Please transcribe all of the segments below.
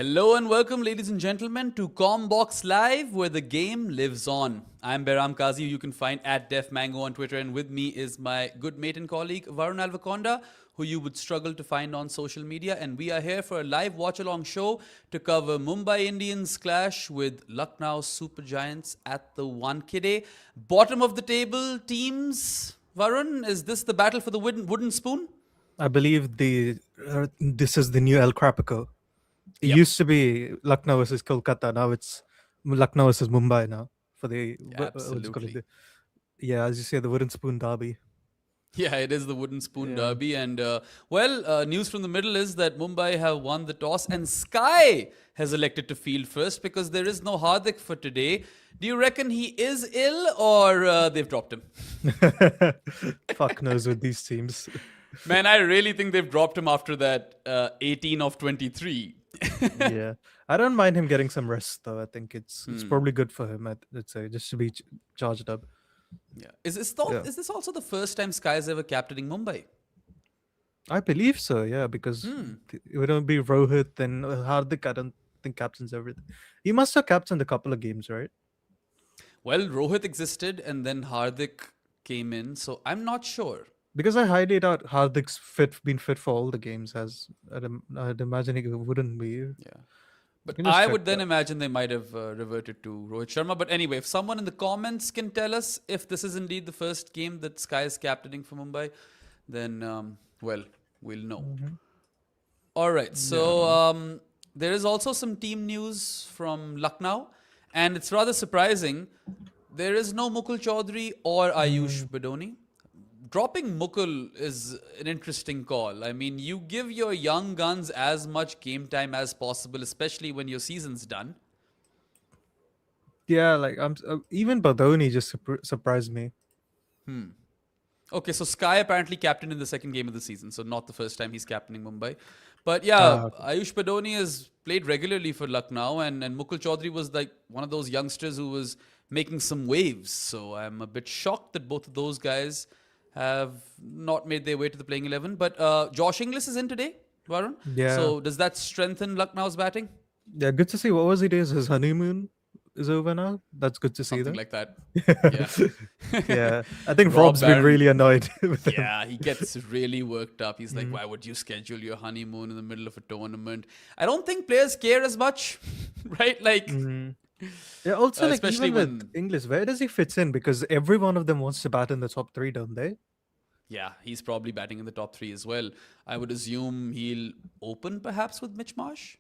Hello and welcome, ladies and gentlemen, to Combox Live, where the game lives on. I'm Behram Kazi, who you can find at DefMango on Twitter, and with me is my good mate and colleague, Varun Alvaconda, who you would struggle to find on social media. And we are here for a live watch-along show to cover Mumbai Indians clash with Lucknow Super Giants at the Wankhede. Bottom of the table teams, Varun, is this the battle for the wooden spoon? I believe this is the new El Crapico. It Yep. used to be Lucknow versus Kolkata. Now it's Lucknow versus Mumbai now for the what's it called? Absolutely. Yeah, as you say, the wooden spoon derby. Yeah, it is the wooden spoon Yeah. derby. And, news from the middle is that Mumbai have won the toss and Sky has elected to field first because there is no Hardik for today. Do you reckon he is ill or they've dropped him? Fuck knows with these teams. Man, I really think they've dropped him after that 18 of 23. Yeah, I don't mind him getting some rest though. I think it's probably good for him. I'd say just to be charged up. Yeah. Is Yeah. this also the first time Sky's ever captaining Mumbai? I believe so. Yeah, because it would be Rohit and Hardik. I don't think captains everything. He must have captained a couple of games, right? Well, Rohit existed and then Hardik came in, so I'm not sure. Because I highly doubt Hardik's been fit for all the games. As I'd imagine he wouldn't be. Yeah. But can just I check would then that. imagine they might have reverted to Rohit Sharma. But anyway, if someone in the comments can tell us if this is indeed the first game that Sky is captaining for Mumbai, then, we'll know. All right. So there is also some team news from Lucknow. And it's rather surprising. There is no Mukul Chaudhary or Ayush Badoni. Dropping Mukul is an interesting call. I mean, you give your young guns as much game time as possible, especially when your season's done. Yeah, like even Badoni just surprised me. Okay, so Sky apparently captained in the second game of the season, so not the first time he's captaining Mumbai. But yeah, Okay. Ayush Badoni has played regularly for Lucknow, and Mukul Chaudhary was like one of those youngsters who was making some waves. So I'm a bit shocked that both of those guys have not made their way to the playing 11. But Josh Inglis is in today, Varun. Yeah, So does that strengthen Lucknow's batting? yeah. Good to see. What was he doing? His honeymoon is over now. That's good to see, Something though. like that. Yeah. Yeah, I think Rob Rob's been Barron. really annoyed with him. Yeah, he gets really worked up. He's like, why would you schedule your honeymoon in the middle of a tournament? I don't think players care as much, right? Like, Yeah. Also, like especially even with when, English, where does he fit in? Because every one of them wants to bat in the top three, don't they? yeah, he's probably batting in the top three as well. I would assume he'll open perhaps with Mitch Marsh.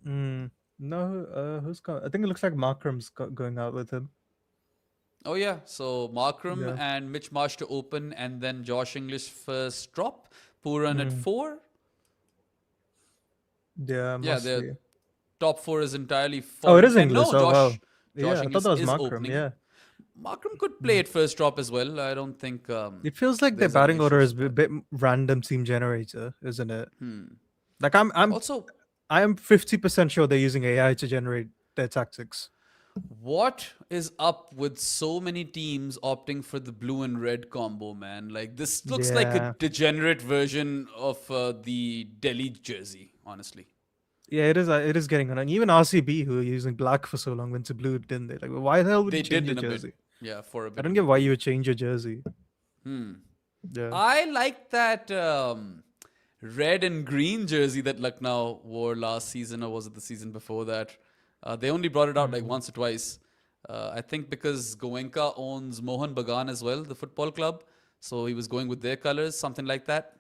No, who's going? I think it looks like Markram's going out with him. Oh, yeah. So Markram Yeah. and Mitch Marsh to open, and then Josh English first drop. Pooran at 4. Yeah, Yeah, must be. their top 4 is entirely Oh, it formed. is And English. no, Oh, wow. Josh Yeah, I thought English that was is Markram. opening. Yeah. Markram could play at first drop as well. I don't think It feels like their there's any batting order issues is with a that. bit random team generator, isn't it? Like I'm Also, I'm 50% sure they're using AI to generate their tactics. what is up with so many teams opting for the blue and red combo, man? Like, this looks like a Yeah. degenerate version of the Delhi jersey, honestly. Yeah, it is. It is getting on. And even RCB, who were using black for so long, went to blue, didn't they? Like, why the hell would They you change did your in a bit. jersey? Yeah, for a I bit don't in a get why bit. you would change your jersey. Yeah. I like that red and green jersey that Lucknow wore last season, or was it the season before that? They only brought it out like once or twice. I think because Goenka owns Mohan Bagan as well, the football club. So he was going with their colors, something like that.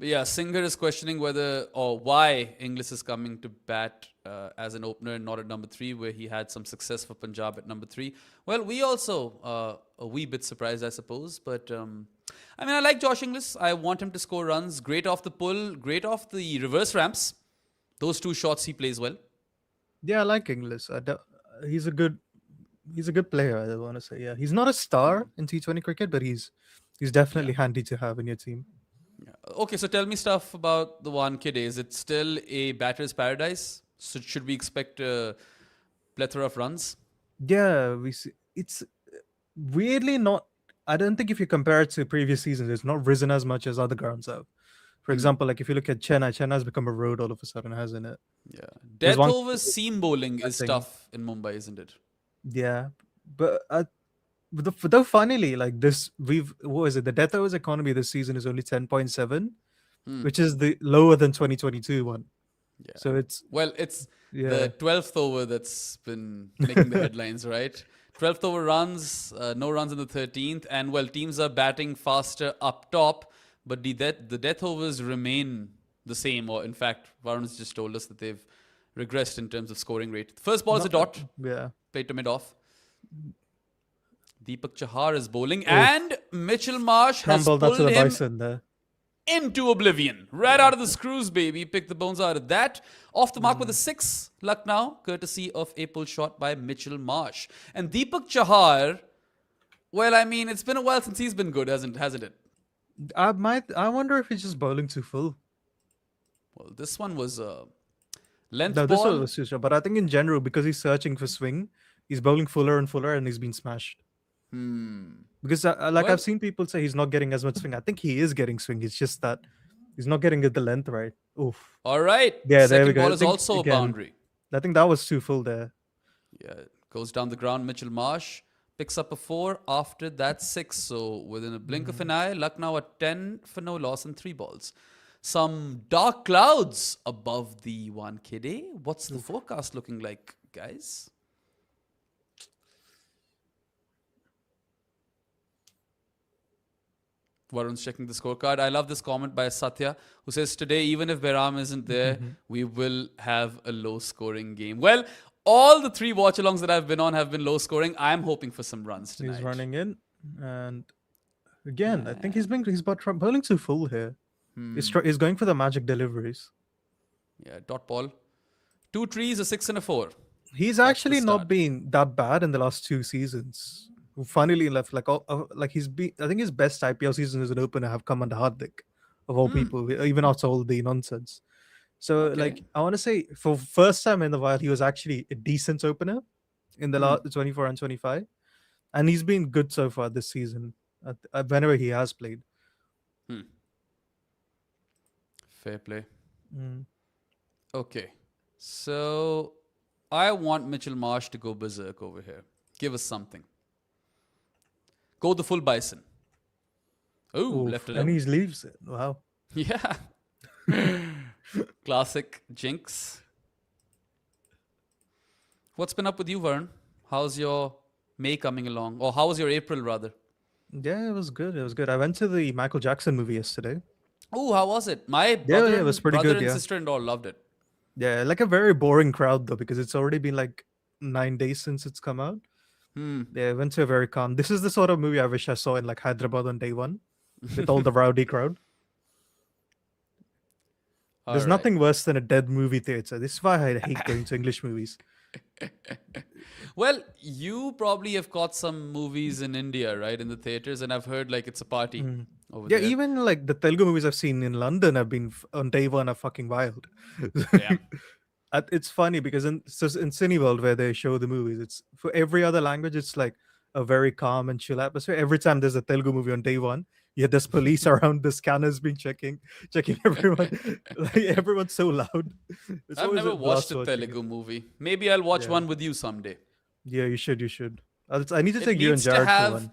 But yeah, Singer is questioning whether or why Inglis is coming to bat as an opener and not at number 3, where he had some success for Punjab at number 3. Well, we also a wee bit surprised, I suppose. But I mean, I like Josh Inglis. I want him to score runs. Great off the pull, great off the reverse ramps. Those 2 shots he plays well. Yeah, I like Inglis. He's a good player. I want to say. Yeah, he's not a star in T20 cricket, but he's definitely handy to have in your team. Yeah. Okay, so tell me stuff about the Wankhede. Is it still a batter's paradise? So should we expect a plethora of runs? Yeah, we see. It's weirdly not. I don't think if you compare it to previous seasons, it's not risen as much as other grounds have. For example, like if you look at Chennai has become a road all of a sudden, hasn't it? Yeah. There's Death one overs seam bowling is thing. tough in Mumbai, isn't it? Yeah, but though funnily, like this, what is it? The death overs economy this season is only 10.7, Hmm. which is the lower than 2022 one. Yeah. So it's Well, it's yeah. the 12th over that's been making the headlines, right? 12th over runs, no runs in the 13th, and well, teams are batting faster up top, but the death overs remain the same, or in fact, Varun's just told us that they've regressed in terms of scoring rate. The first ball is a Not, dot, yeah. played to mid off. Deepak Chahar is bowling, Oof. and Mitchell Marsh has Crumbled that to pulled the him bison there. into oblivion. Right out of the screws, baby. Pick the bones out of that. Off the mark with a 6. Lucknow, courtesy of a pull shot by Mitchell Marsh. And Deepak Chahar, well, I mean, it's been a while since he's been good, hasn't it? I wonder if he's just bowling too full. Well, this one was a length No, this ball. was too short. But I think in general, because he's searching for swing, he's bowling fuller and fuller, and he's been smashed. Because Well, I've seen people say he's not getting as much swing. I think he is getting swing. It's just that he's not getting the length right. Oof. all right. Yeah, there we Second go. ball I is think, also a again, boundary. I think that was too full there. Yeah, goes down the ground. Mitchell Marsh picks up a 4 after that 6. So within a blink of an eye, Lucknow at 10 for no loss and 3 balls. Some dark clouds above the Wankhede. What's the forecast looking like, guys? Varun's checking the scorecard. I love this comment by Satya, who says, today, even if Behram isn't there, we will have a low-scoring game. Well, all the 3 watch-alongs that I've been on have been low-scoring. I'm hoping for some runs tonight. He's running in, and again, I think he's bowling too full here. He's going for the magic deliveries. Yeah, dot ball. 2 trees, a 6 and a 4. He's That's actually the not start. been that bad in the last 2 seasons. Funnily enough, like he's been. I think his best IPL season as an opener have come under Hardik, of all people, even after all the nonsense. So, Okay. like, I want to say for first time in the while, he was actually a decent opener in the last 24 and 25, and he's been good so far this season. Whenever he has played. Fair play. Okay. So I want Mitchell Marsh to go berserk over here. Give us something. Go the full bison. Oh, Oof, left it and out. he leaves it. Wow. Yeah. Classic jinx. What's been up with you, Varun? How's your May coming along? Or how was your April, rather? Yeah, it was good. It was good. I went to the Michael Jackson movie yesterday. Oh, how was it? My Yeah, it was pretty brother good. and Yeah, sister-in-law loved it. yeah, like a very boring crowd though, because it's already been like 9 days since it's come out. Yeah, I went to a very calm. This is the sort of movie I wish I saw in like Hyderabad on day one, with all the rowdy crowd. There's All right. nothing worse than a dead movie theater. This is why I hate going to English movies. Well, you probably have caught some movies in India, right, in the theaters, and I've heard like it's a party over Yeah, there. even like the Telugu movies I've seen in London have been on day one are fucking wild. Damn. It's funny because in Cineworld where they show the movies, it's for every other language, it's like a very calm and chill atmosphere. Every time there's a Telugu movie on day one, yeah, there's police around, the scanners being checking everyone. Like everyone's so loud. It's I've always never a blast watched a watching it. Telugu movie. Maybe I'll watch Yeah. one with you someday. Yeah, you should. You should. I need to It take you and needs to Jared for have one.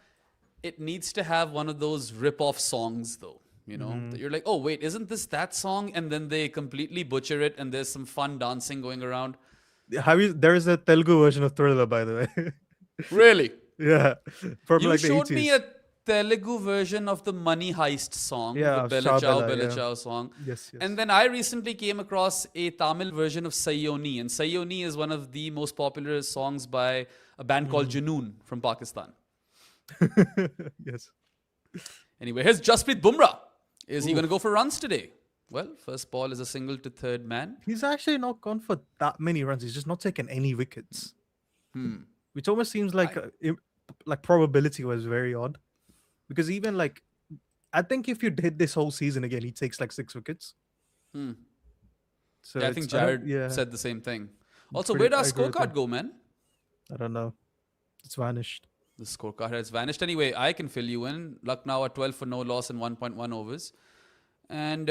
it needs to have one of those rip-off songs though, you know, that you're like, "Oh, wait, isn't this that song?" And then they completely butcher it and there's some fun dancing going around. There is a Telugu version of Thriller, by the way. Really? Yeah, from You like the showed me 80s. a Telugu version of the Money Heist song, Yeah, the of Bella Ciao Bella, Bella yeah. Ciao song. Yes, yes. And then I recently came across a Tamil version of Sayoni. And Sayoni is one of the most popular songs by a band called Junoon from Pakistan. Yes. Anyway, here's Jasprit Bumrah. Is he going to go for runs today? Well, first ball is a single to third man. He's actually not gone for that many runs. He's just not taken any wickets. Which almost seems like like probability was very odd. Because even like, I think if you did this whole season again, he takes like 6 wickets. So Yeah, I think Jared yeah, said the same thing. Also, pretty- where did our I agree with scorecard him. go, man? I don't know. It's vanished. The scorecard has vanished. Anyway, I can fill you in. Lucknow at 12 for no loss and 1.1 overs. And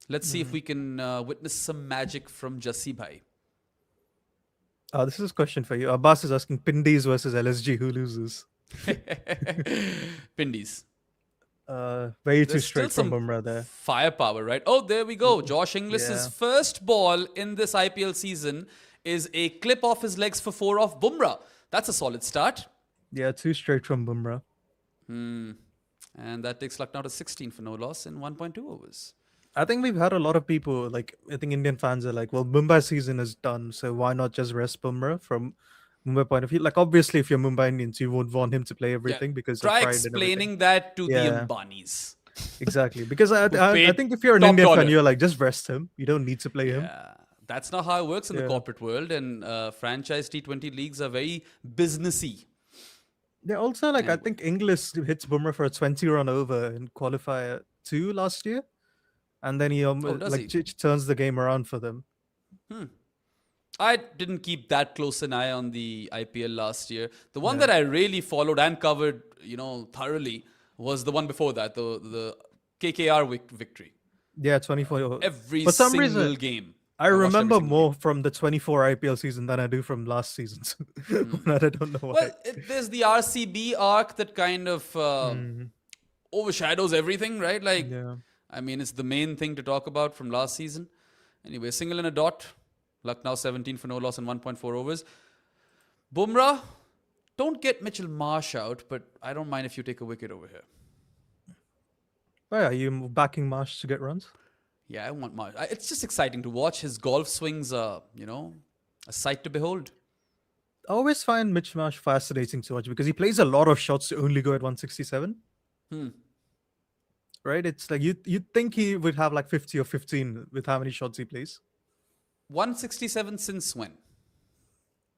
let's see if we can witness some magic from Jassi Bhai. This is a question for you. Abbas is asking Pindis versus LSG, who loses? Pindis. Way too There's still straight from some Bumrah there. firepower, right? Oh, there we go. Josh Inglis's Yeah. first ball in this IPL season is a clip off his legs for 4 off Bumrah. That's a solid start. Yeah, too straight from Bumrah. And that takes Lucknow to 16 for no loss in 1.2 overs. I think we've had a lot of people, like, I think Indian fans are like, well, Mumbai season is done, so why not just rest Bumrah from Mumbai point of view? Like, obviously, if you're Mumbai Indians, you would want him to play everything because of Try pride and everything. explaining that to the Yeah. Ambanis. Exactly. Because I paid think if you're an top Indian dollar. fan, you're like, just rest him. You don't need to play him. Yeah. That's not how it works in the Yeah. corporate world. And franchise T20 leagues are very businessy. Yeah, also, like, I think Inglis hits Bumrah for a 20-run over in qualifier 2 last year. And then he does like he? turns the game around for them. I didn't keep that close an eye on the IPL last year. The one that I really followed and covered, thoroughly was the one before that, the KKR victory. Yeah, 24. Every For some single reason, game. I watched every remember single more from the 24 IPL season than I do from last season's. I don't know why. Well, there's the RCB arc that kind of overshadows everything, right? Like, Yeah. I mean, it's the main thing to talk about from last season. Anyway, single and a dot. Lucknow 17 for no loss in 1.4 overs. Bumrah, don't get Mitchell Marsh out, but I don't mind if you take a wicket over here. Why are you backing Marsh to get runs? Yeah, I want Marsh. It's just exciting to watch. His golf swings are, a sight to behold. I always find Mitch Marsh fascinating to watch because he plays a lot of shots to only go at 167. Right? It's like you'd think he would have like 50 or 15 with how many shots he plays. 167 since when?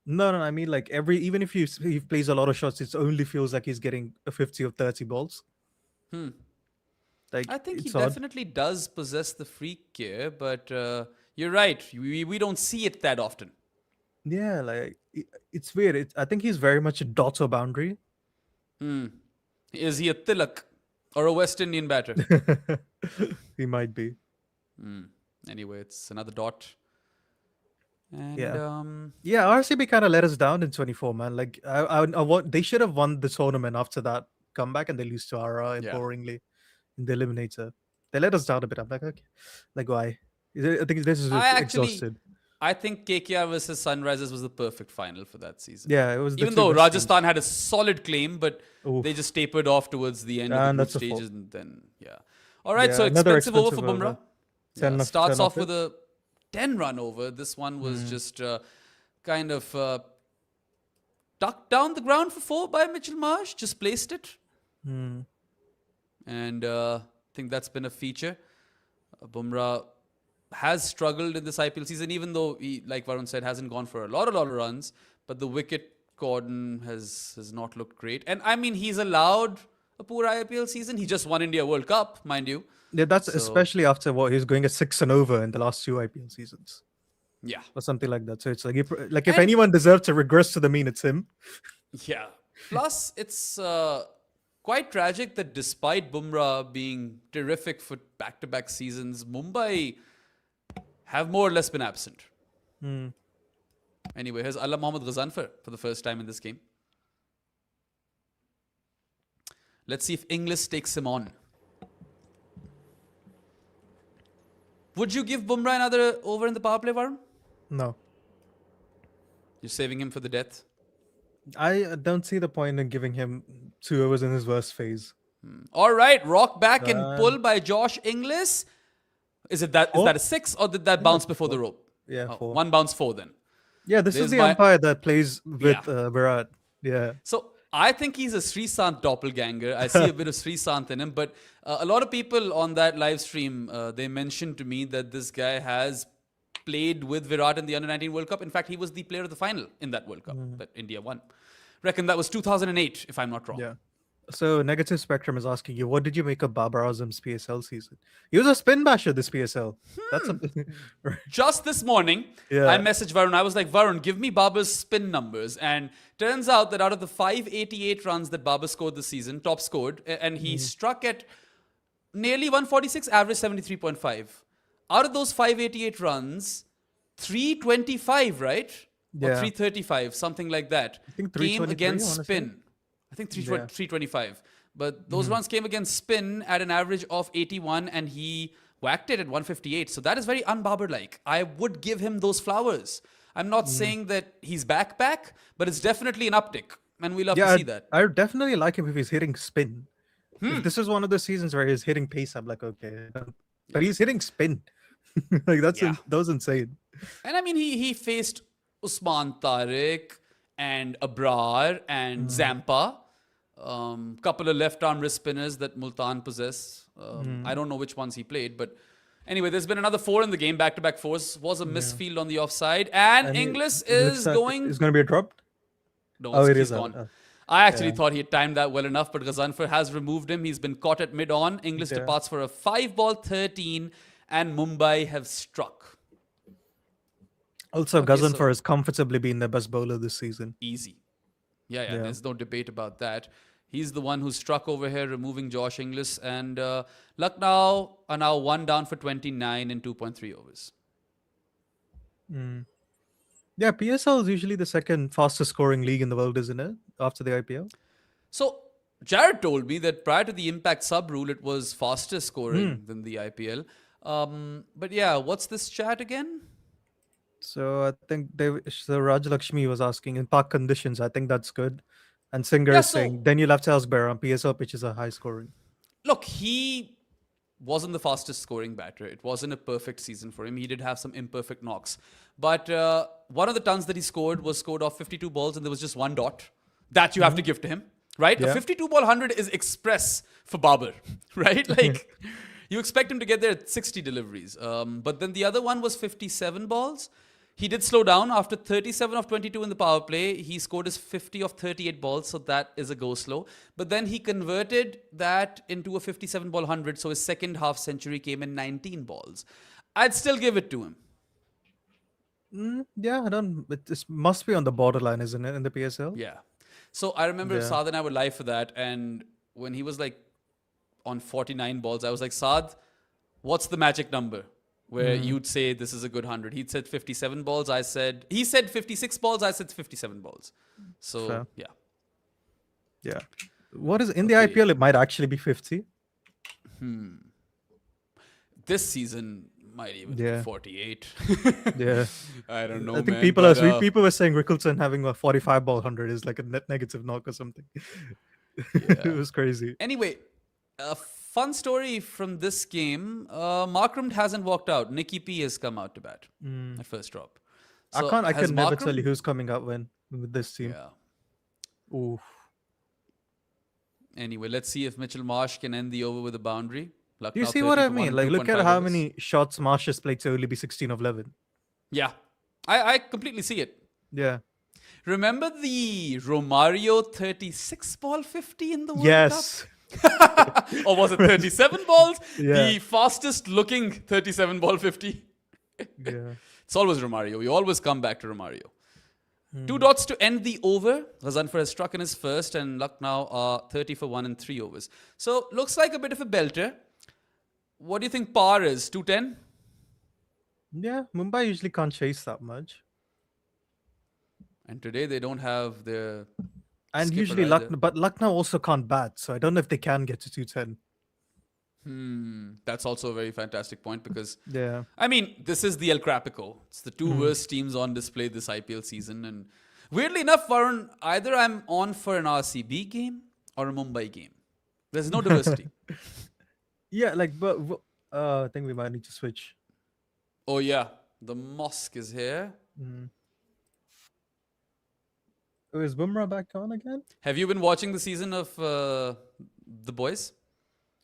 No, I mean like even if he plays a lot of shots, it only feels like he's getting a 50 or 30 balls. Like I think he it's odd. definitely does possess the freak here, but you're right. We don't see it that often. Yeah, like it's weird. I think he's very much a dot or boundary. Is he a Tilak or a West Indian batter? He might be. Anyway, it's another dot. And, Yeah, RCB kind of let us down in 24, man. Like they should have won the tournament after that comeback, and they lose to RR boringly in the eliminator. They let us down a bit. I'm like, okay, like why? I think this is exhausted. I think KKR versus Sunrisers was the perfect final for that season. Yeah, it was. Even though Rajasthan had a solid claim, but they just tapered off towards the end of the group stages, and then All right, so expensive over for Bumrah. Starts off with a 10-run over. This one was just kind of tucked down the ground for 4 by Mitchell Marsh. Just placed it. And I think that's been a feature. Bumrah has struggled in this IPL season, even though he, like Varun said, hasn't gone for a lot of runs. But the wicket cordon has not looked great. And I mean, he's allowed a poor IPL season. He just won India World Cup, mind you. Yeah, that's especially after what he's going at 6 and over in the last 2 IPL seasons. Yeah, or something like that. So it's like if anyone deserves to regress to the mean, it's him. Yeah. Plus, it's quite tragic that despite Bumrah being terrific for back-to-back seasons, Mumbai have more or less been absent. Anyway, here's Allah Mohammad Ghazanfar for the first time in this game. Let's see if Inglis takes him on. Would you give Bumrah another over in the power play, Varun? No. You're saving him for the death? I don't see the point in giving him 2 overs in his worst phase. All right, rock back and pull by Josh Inglis. Is that a 6 or did that bounce before the rope? Yeah, 4. One bounce 4 then. Yeah, this is the umpire that plays with Virat. Yeah. So I think he's a Sreesanth doppelganger. I see a bit of Sreesanth in him, but a lot of people on that live stream, they mentioned to me that this guy has played with Virat in the Under-19 World Cup. In fact, he was the player of the final in that World Cup that India won. Reckon that was 2008, if I'm not wrong. Yeah. So Negative Spectrum is asking you, what did you make of Babar Azam's PSL season? He was a spin basher this PSL. That's something. Just this morning, I messaged Varun. I was like, Varun, give me Babar's spin numbers. And turns out that out of the 588 runs that Babar scored this season, top scored, and he struck at nearly 146, average 73.5. Out of those 588 runs, 325, right? Or Yeah. 335, something like that, I think came 323, I against want to say. spin. I think Yeah. 325. But those runs came against spin at an average of 81, and he whacked it at 158. So that is very un-Babar-like. I would give him those flowers. I'm not saying that he's back, but it's definitely an uptick. And we love to Yeah, see that. I would definitely like him if he's hitting spin. If this is one of the seasons where he's hitting pace, I'm like, okay. But he's hitting spin. Like Yeah. that was insane. And I mean, he faced Usman Tariq and Abrar and Zampa. Couple of left arm wrist spinners that Multan possess. I don't know which ones he played, but anyway, there's been another 4 in the game, back-to-back 4s. Was a misfield on the offside, and And Inglis it looks is like going. it's going to be a drop. No, Oh, it he's is out. gone. I actually yeah. thought he had timed that well enough, but Ghazanfar has removed him. He's been caught at mid-on. Inglis Yeah. departs for a 5-ball 13, and Mumbai have struck. Also, Okay, Ghazanfar so- has comfortably been the best bowler this season. Easy. Yeah, Yeah. there's no debate about that. He's the one who struck over here, removing Josh Inglis. And Lucknow are now 1 down for 29 in 2.3 overs. Yeah, PSL is usually the second fastest scoring league in the world, isn't it? After the IPL. So Jared told me that prior to the impact sub rule, it was faster scoring than the IPL. But yeah, what's this chat again? So I think Rajalakshmi was asking in park conditions. I think that's good. And Singer Yeah, is so- saying then you'll have to ask Bear on PSL pitches are high scoring. Look, he wasn't the fastest scoring batter. It wasn't a perfect season for him. He did have some imperfect knocks. But one of the tons that he scored was scored off 52 balls, and there was just 1 dot. That you have to give to him, right? A Yeah. 52 ball 100 is express for Babar, right? Like, you expect him to get there at 60 deliveries. But then the other one was 57 balls. He did slow down after 37 of 22 in the power play. He scored his 50 of 38 balls, so that is a go slow. But then he converted that into a 57 ball 100, so his second half century came in 19 balls. I'd still give it to him. Yeah, I don't. This must be on the borderline, isn't it, in the PSL? Yeah. So I remember Yeah. Saad and I were live for that, and when he was like on 49 balls, I was like, Saad, what's the magic number where you'd say this is a good 100? He'd said 57 balls. He said 56 balls. I said 57 balls. So, Fair. yeah. Yeah. What is in the Okay. IPL? It might actually be 50. This season might even be Yeah. 48. Yeah. I don't know, I think man, people but, people were saying Rickleton having a 45 ball 100 is like a net negative knock or something. It was crazy. Anyway, a fun story from this game. Markram hasn't walked out. Nicky P has come out to bat at first drop. So I has can never Markram- tell you who's coming out when with this team. Yeah. Ooh. Anyway, let's see if Mitchell Marsh can end the over with a boundary. Do Lucknow you see 30 what I for mean? 1, Like, look at 2.5 how overs. many shots Marsh has played to only be 16 of 11. Yeah. I completely see it. Yeah. Remember the Romario 36 ball 50 in the World Yes. Cup? Or was it 37 balls? Yeah. The fastest looking 37 ball 50. Yeah. It's always Romario. We always come back to Romario. 2 dots to end the over. Ghazanfar has struck in his first, and Lucknow are 30 for 1 in 3 overs. So, looks like a bit of a belter. What do you think par is? 210? Yeah. Mumbai usually can't chase that much. And today they don't have their. And skipper usually either. Lucknow also can't bat, so I don't know if they can get to 210. That's also a very fantastic point because, Yeah. I mean, this is the El Crapico. It's the 2 worst teams on display this IPL season. And weirdly enough, Varun, either I'm on for an RCB game or a Mumbai game. There's no diversity. Yeah, like, but I think we might need to switch. Oh, yeah. The mosque is here. Oh, is Bumrah back on again? Have you been watching the season of The Boys?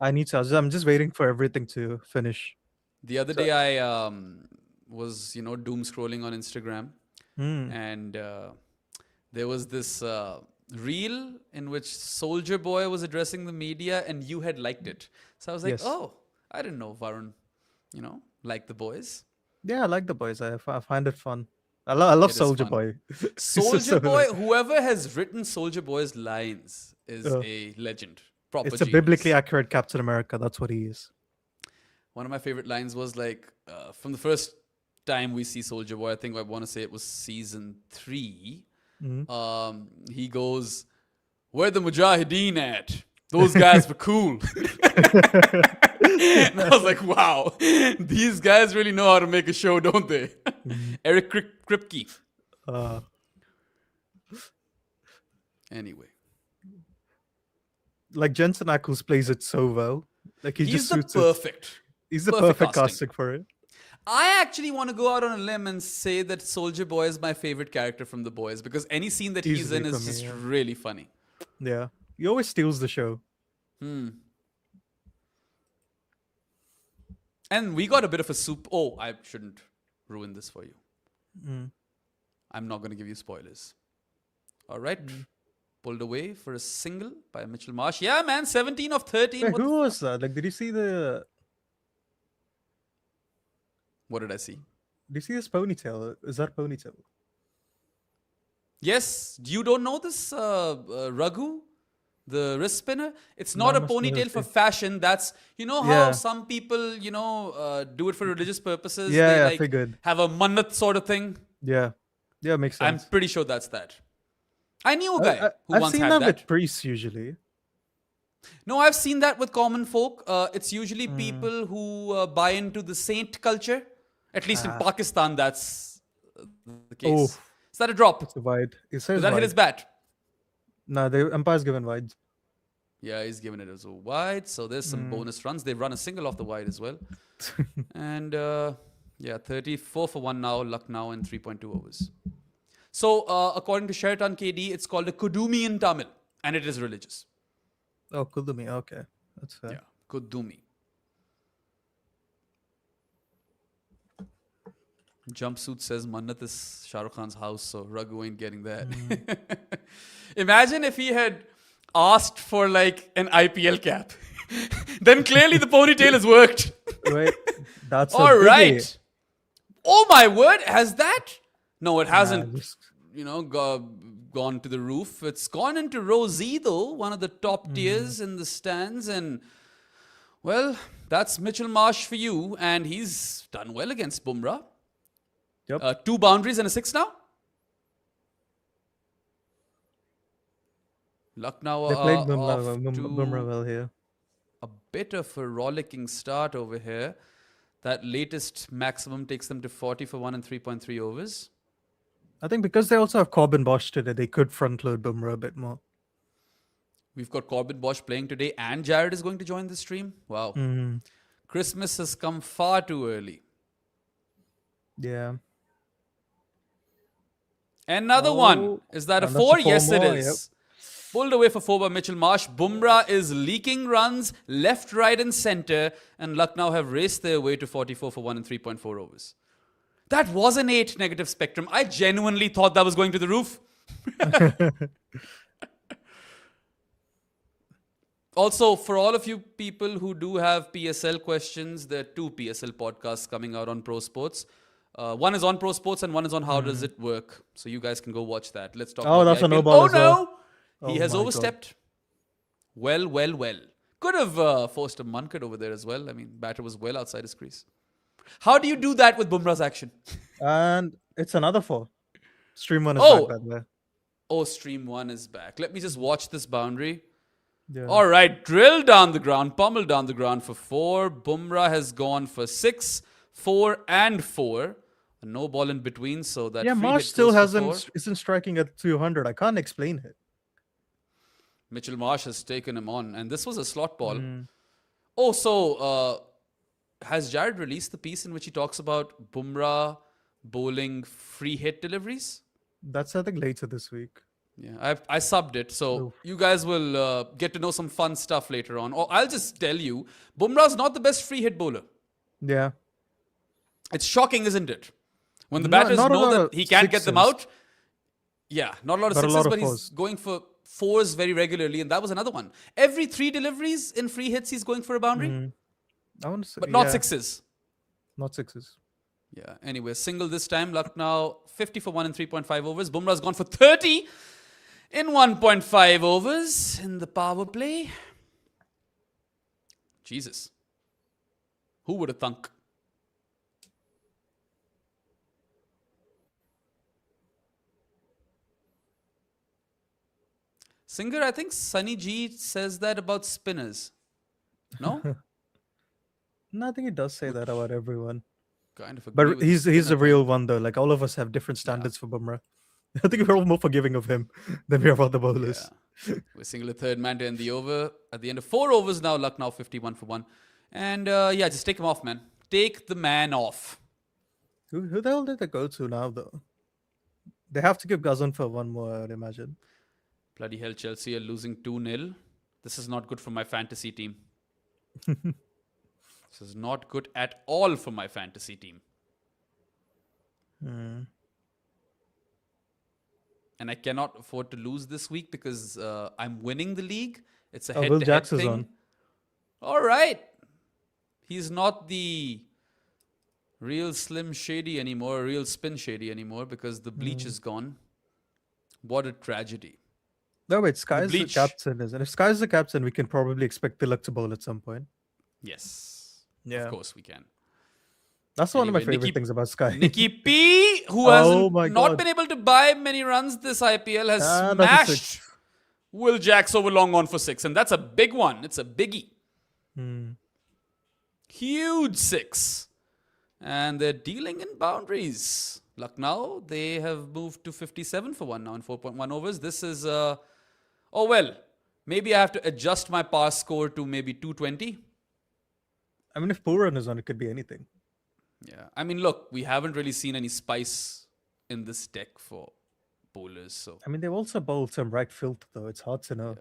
I need to. I'm just waiting for everything to finish. The other day I was, doom scrolling on Instagram. And there was this reel in which Soldier Boy was addressing the media and you had liked it. So I was like, Yes. oh, I didn't know Varun, liked The Boys. Yeah, I like the boys. I find it fun. I love It is Soldier fun. Boy. Soldier Boy, whoever has written Soldier Boy's lines is a legend. proper It's a genius. biblically accurate Captain America. That's what he is. One of my favorite lines was like, from the first time we see Soldier Boy, I think I want to say it was season 3. He goes, "Where the Mujahideen at? Those guys were cool." And I was like, wow, these guys really know how to make a show, don't they? Eric Kripke. Anyway. Like Jensen Ackles plays it so well. Like he He's just the suits perfect. He's the perfect perfect casting. casting for it. I actually want to go out on a limb and say that Soldier Boy is my favorite character from The Boys because any scene that he's Easily in for is me, just yeah. really funny. Yeah. He always steals the show. And we got a bit of a soup. Oh, I shouldn't ruin this for you. I'm not going to give you spoilers. All right. Pulled away for a single by Mitchell Marsh. Yeah, man, 17 of 13. Wait, What, who was that? Like, did you see what did I see? this ponytail? Is that ponytail? Yes, you don't know this Raghu, the wrist spinner? It's not No, a I must not ponytail have for seen. fashion. That's, you know how Yeah. some people, do it for religious purposes. Yeah, they yeah, like figured. have a mannat sort of thing. Yeah. Yeah, makes I'm sense. pretty sure that's that. I knew a guy who I've once seen had that that. with priests usually. No, I've seen that with common folk. It's usually people who buy into the saint culture. At least in Pakistan, that's the case. Oh. Is that a drop? It's a wide. It says Did that hit wide. his bat? No, the umpire's given wide. Yeah, he's given it as a wide. So there's some bonus runs. They've run a single off the wide as well. And 34 for 1 now, Lucknow in 3.2 overs. So according to Sheraton KD, it's called a Kudumi in Tamil. And it is religious. Oh, Kudumi. Okay. That's fair. Yeah, Kudumi. Jumpsuit says Mannat is Shah Rukh Khan's house, so Raghu ain't getting that. Imagine if he had asked for like an IPL cap. Then clearly the ponytail has worked. Wait, that's All right. Oh my word, has that? No, it hasn't. Gone to the roof. It's gone into row Z though, one of the top tiers in the stands, and well, that's Mitchell Marsh for you, and he's done well against Bumrah. Yep. 2 boundaries and a 6 now. Lucknow They played off Bumrah to well here. a bit of a rollicking start over here. That latest maximum takes them to 40 for 1 and 3.3 overs. I think because they also have Corbin Bosch today, they could front load Bumrah a bit more. We've got Corbin Bosch playing today, and Jared is going to join the stream. Wow. Christmas has come far too early. Yeah. Another one. Is that a and that's 4? a 4 Yes, it more, is. yep. Pulled away for 4 by Mitchell Marsh. Bumrah is leaking runs left, right, and center, and Lucknow have raced their way to 44 for 1 and 3.4 overs. That was an 8 negative spectrum. I genuinely thought that was going to the roof. Also, for all of you people who do have PSL questions, there are 2 PSL podcasts coming out on Pro Sports. One is on Pro Sports and one is on How Does It Work. So you guys can go watch that. Let's talk about that's the a no IPL. ball Oh as well. no! He has my God. overstepped. Well. Could have forced a Muncut over there as well. I mean, batter was well outside his crease. How do you do that with Bumrah's action? And it's another 4. Stream 1 is Oh. back that way. Oh, stream 1 is back. Let me just watch this boundary. Yeah. All right, drill down the ground, pummel down the ground for 4. Bumrah has gone for 6, 4, and 4. A no ball in between, so that Yeah, free Marsh hit still goes for 4. isn't striking at 200. I can't explain it. Mitchell Marsh has taken him on, and this was a slot ball. Oh, so has Jared released the piece in which he talks about Bumrah bowling free hit deliveries? That's, I think, later this week. Yeah, I subbed it, so you guys will get to know some fun stuff later on. Or I'll just tell you, Bumrah's not the best free hit bowler. Yeah. It's shocking, isn't it? When the batters not a know lot that of he can't get them sixes. out. Yeah, not a lot of But a sixes, lot of but he's fours. going for 4s very regularly, and that was another one. Every 3 deliveries in free hits, he's going for a boundary, I want to say, but not yeah, 6s. Not 6s. Yeah, anyway, single this time. Lucknow 50 for 1 and 3.5 overs. Bumrah's gone for 30 in 1.5 overs in the power play. Jesus. Who would have thunk? Singer, I think Sunny G says that about spinners. No? No, I think he does say that about everyone. Kind of agree But with the he's spinner a real thing. one though. Like all of us have different standards for Bumrah. I think we're all more forgiving of him than we are of the bowlers. Yeah. We're single a third man to end the over. At the end of 4 overs now, Lucknow 51 for 1. And yeah, just take him off, man. Take the man off. Who the hell did they go to now though? They have to give Gazan for one more, I'd imagine. Bloody hell, Chelsea are losing 2-0. This is not good for my fantasy team. This is not good at all for my fantasy team. And I cannot afford to lose this week because I'm winning the league. It's a Will head-to-head Jacks is thing. on. All right. He's not the real Slim Shady anymore, real Spin Shady anymore because the bleach is gone. What a tragedy. No, wait, Sky's the bleach. captain, isn't it? If Sky's the captain, we can probably expect Tilak to bowl at some point. Yes. Yeah. Of course we can. That's one of my Anyway, favorite things about Sky. Nicky P, who Oh has my not God. been able to buy many runs this IPL, has That's a smashed six. Will Jacks over long on for 6. And that's a big one. It's a biggie. Huge 6. And they're dealing in boundaries. Lucknow, they have moved to 57 for 1 now in 4.1 overs. This is, oh well, maybe I have to adjust my pass score to maybe 220. I mean, if Pooran is on, it could be anything. Yeah. I mean, look, we haven't really seen any spice in this deck for bowlers. So I mean, they've also bowled some right filth, though. It's hard to know.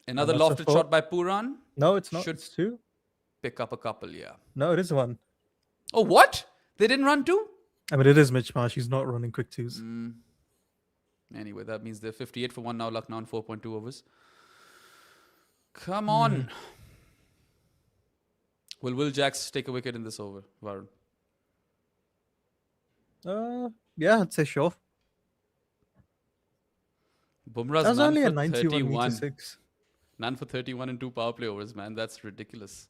another that's a lofted four. shot by Pooran. No, it's not. Should It's two. pick up a couple, yeah. No, it is one. Oh, what? They didn't run 2? I mean, it is Mitch Marsh. He's not running quick twos. Anyway, that means they're 58 for 1 now, Lucknow in 4.2 overs. Come on. Will Jacks take a wicket in this over, Varun? Yeah, I'd say sure. Bumrah's That's none only for a 91 31. meter 6. None for 31 in 2 power play overs, man. That's ridiculous.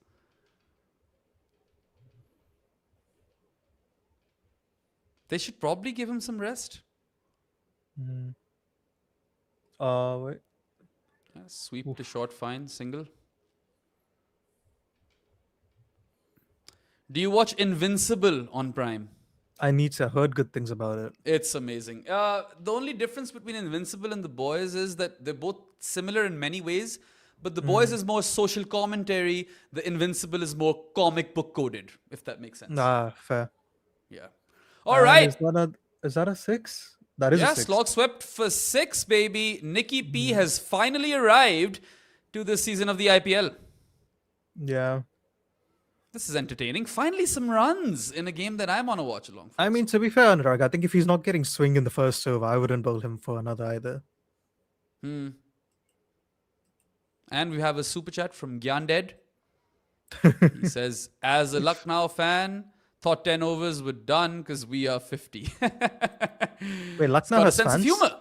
They should probably give him some rest. Wait. Yeah, sweep to short, fine, single. Do you watch Invincible on Prime? I need to. I heard good things about it. It's amazing. The only difference between Invincible and The Boys is that they're both similar in many ways, but The Boys is more social commentary. The Invincible is more comic book coded, if that makes sense. Nah, fair. Yeah. All right. Is that a 6? That is a 6. Slog swept for 6, baby. Nicky P has finally arrived to this season of the IPL. Yeah. This is entertaining. Finally, some runs in a game that I'm on a watch along for. I mean, to be fair, Anurag, I think if he's not getting swing in the first over, I wouldn't bowl him for another either. And we have a super chat from Gyanded. He says, as a Lucknow fan, thought 10 overs were done because we are 50. Wait, Lucknow Got a has sense of fans? humor.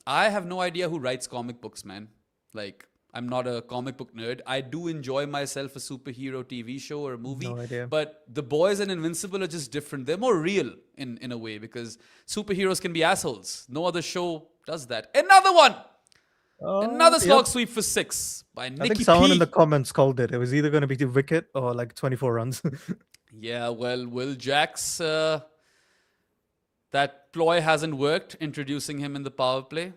I have no idea who writes comic books, man. Like, I'm not a comic book nerd. I do enjoy myself a superhero TV show or a movie. No idea. But The Boys and Invincible are just different. They're more real in a way because superheroes can be assholes. No other show does that. Another one! Another slog sweep for 6 by Nicky I think someone P. in the comments called it. It was either going to be the wicket or like 24 runs. Yeah, well, Will Jacks, that ploy hasn't worked, introducing him in the power play.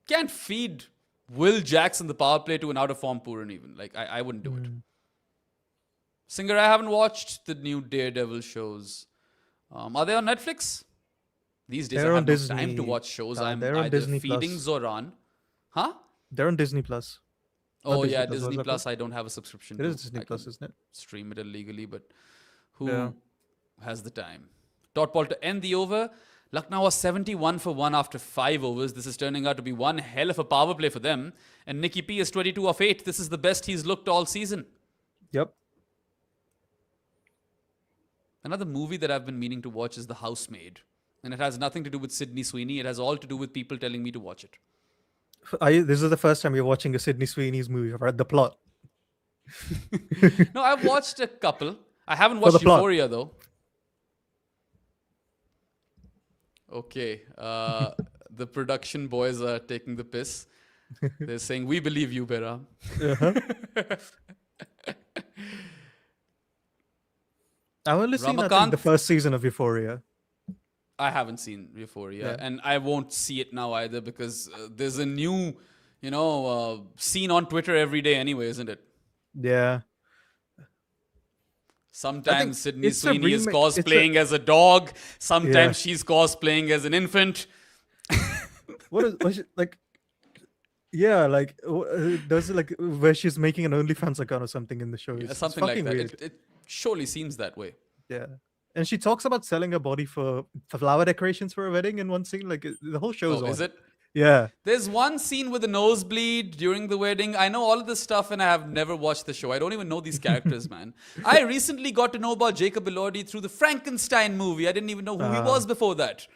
Can't feed Will Jacks in the power play to an out-of-form Pooran even. Like, I wouldn't do it. Singer, I haven't watched the new Daredevil shows. Are they on Netflix? These days, They're I on have no time Disney. to watch shows. I'm They're on either Disney feeding Plus. Zoran. Huh? They're on Disney Plus. Oh, Disney yeah, Plus, Disney what's that Plus. I don't have a subscription. It to. is Disney I Plus, can isn't it? stream it illegally, but who has the time? Dot ball to end the over. Lucknow was 71 for 1 after 5 overs. This is turning out to be one hell of a power play for them. And Nicky P is 22 of 8. This is the best he's looked all season. Yep. Another movie that I've been meaning to watch is The Housemaid. And it has nothing to do with Sydney Sweeney. It has all to do with people telling me to watch it. This is the first time you're watching a Sydney Sweeney's movie. I've read the plot. No, I've watched a couple. I haven't For the watched plot. Euphoria though. Okay. The production boys are taking the piss. They're saying, "We believe you, Behram." Uh-huh. I've only seen, I think, the Ramakant? first season of Euphoria. I haven't seen Euphoria, Yeah. and I won't see it now either because there's a new, scene on Twitter every day anyway, isn't it? Yeah. Sometimes Sydney it's a Sweeney is remake- it's a- cosplaying as a dog. Sometimes Yeah. she's cosplaying as an infant. What is like? Yeah, like does it like where she's making an OnlyFans account or something in the show? It's Something like fucking that. weird. It surely seems that way. Yeah, and she talks about selling her body for flower decorations for a wedding in one scene. Like the whole show's Oh, on. is it? Yeah. There's one scene with a nosebleed during the wedding. I know all of this stuff and I have never watched the show. I don't even know these characters, man. I recently got to know about Jacob Elordi through the Frankenstein movie. I didn't even know who he was before that.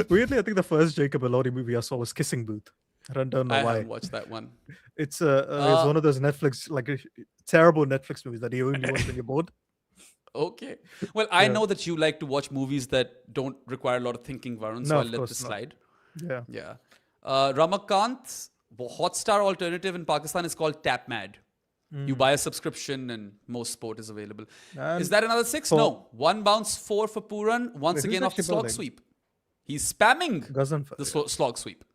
Weirdly, I think the first Jacob Elordi movie I saw was Kissing Booth. I don't know I why. haven't watched that one. It's one of those Netflix terrible Netflix movies that you only watch when you're bored. Okay. Well, I know that you like to watch movies that don't require a lot of thinking, Varun, so No, I'll of let course this not. slide. Yeah. Yeah. Ramakant's Hotstar alternative in Pakistan is called Tap Mad. You buy a subscription and most sport is available. And Is that another 6? for- No. 1 bounce 4 for Pooran. Once Wait, who's again off the actually slog bowling? sweep. He's spamming Ghaznfar. the slog sweep.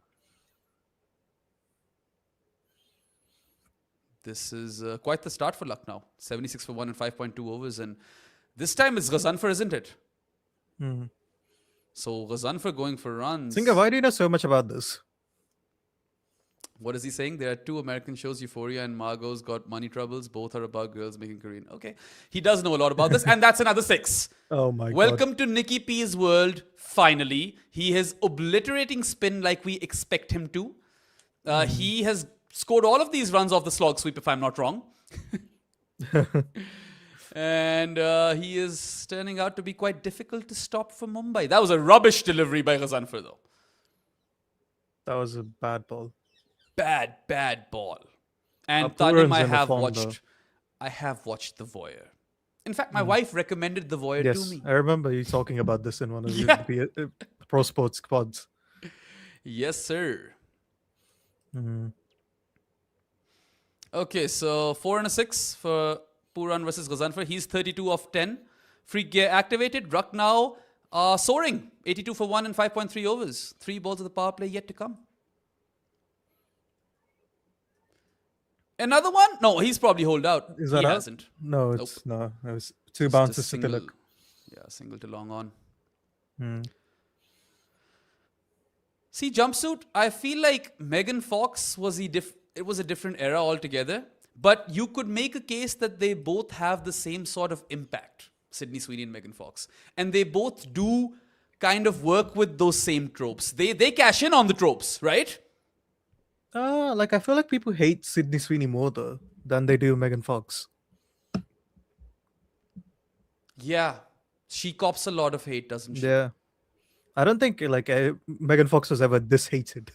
This is quite the start for Lucknow. 76 for 1 and 5.2 overs. And this time it's Ghaznfar, isn't it? Mhm. So Ghaznfar going for runs. Singer, why do you know so much about this? What is he saying? There are 2 American shows, Euphoria and Margot's Got Money Troubles. Both are about girls making Korean. Okay. He does know a lot about this. And that's another 6. Oh my god. Welcome to Nicky P's world. Finally, he is obliterating spin like we expect him to. He has scored all of these runs off the slog sweep, if I'm not wrong. And he is turning out to be quite difficult to stop for Mumbai. That was a rubbish delivery by Ghaznfar, though. That was a bad ball. Bad ball. And Pooran's Tanim, I in the have form, watched. I have watched The Voyeur. In fact, my wife recommended The Voyeur to Yes, me. I remember you talking about this in one of Yeah. the pro sports pods. Yes, sir. Mhm. Okay, so 4 and a 6 for Pooran versus Ghaznfar. He's 32 of 10. Free gear activated. Ruck now soaring. 82 for 1 and 5.3 overs. 3 balls of the power play yet to come. Another one? No, he's probably holed out. Is He that out? hasn't. No, it's no. It was 2 Just bounces to single, Tilak. yeah, single to long on. Hmm. See, jumpsuit, I feel like Megan Fox it was a different era altogether, but you could make a case that they both have the same sort of impact, Sydney Sweeney and Megan Fox. And they both do kind of work with those same tropes. They cash in on the tropes, right? I feel like people hate Sydney Sweeney more though than they do Megan Fox. Yeah. She cops a lot of hate, doesn't she? Yeah. I don't think Megan Fox was ever this hated.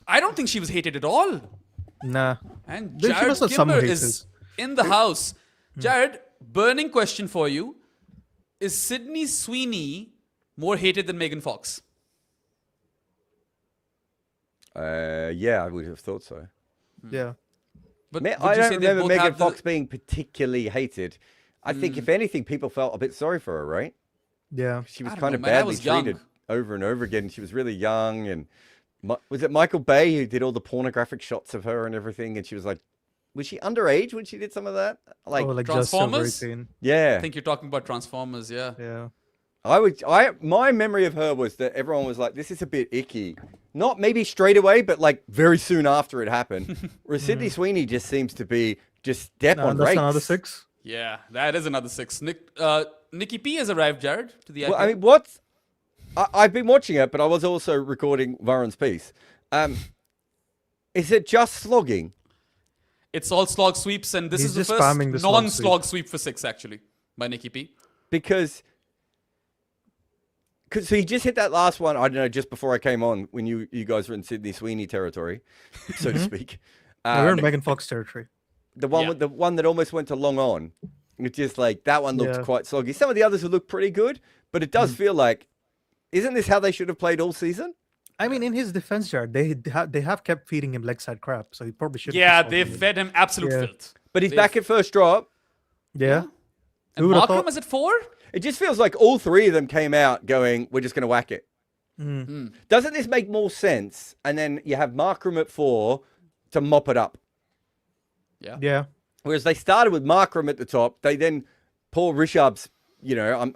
I don't think she was hated at all. Nah. And There- she Jared must have some Kimber haters. is in the house. Jared, burning question for you. Is Sydney Sweeney more hated than Megan Fox? Yeah, I would have thought so. Yeah. But I would you don't say they remember both Megan have the- Fox being particularly hated. I think, if anything, people felt a bit sorry for her, right? Yeah. She was I don't kind know, of man. I badly was young. treated over and over again. She was really young, and was it Michael Bay who did all the pornographic shots of her and everything? And she was like, was she underage when she did some of that? Like, Just over Transformers? 18. yeah. I think you're talking about Transformers, yeah. Yeah. My memory of her was that everyone was like, this is a bit icky. Not maybe straight away, but like very soon after it happened. Whereas Sydney Sweeney just seems to be just step No, on that's rates. another 6. Yeah, that is another 6. Nicky P has arrived, Jared, to the Well, IPL. I mean, I've been watching it, but I was also recording Varun's piece. Is it just slogging? It's all slog sweeps, and this He's is the just first spamming the slog non-slog sweep for 6, actually, by Nicky P. Because So he just hit that last one, I don't know, just before I came on when you guys were in Sydney Sweeney territory, so to speak. We're in Megan Fox territory. The one with the one that almost went to long on. It's just like that one looked quite soggy. Some of the others would look pretty good, but it does feel like, isn't this how they should have played all season? I mean, in his defense, Jared, they have kept feeding him leg side crap, so he probably should. Yeah, they fed him absolute filth. But he's back at first drop. Yeah. And Markram is at 4? It just feels like all three of them came out going, we're just going to whack it. Doesn't this make more sense? And then you have Markram at 4 to mop it up. Yeah. Whereas they started with Markram at the top. They then, Paul Rishabh's,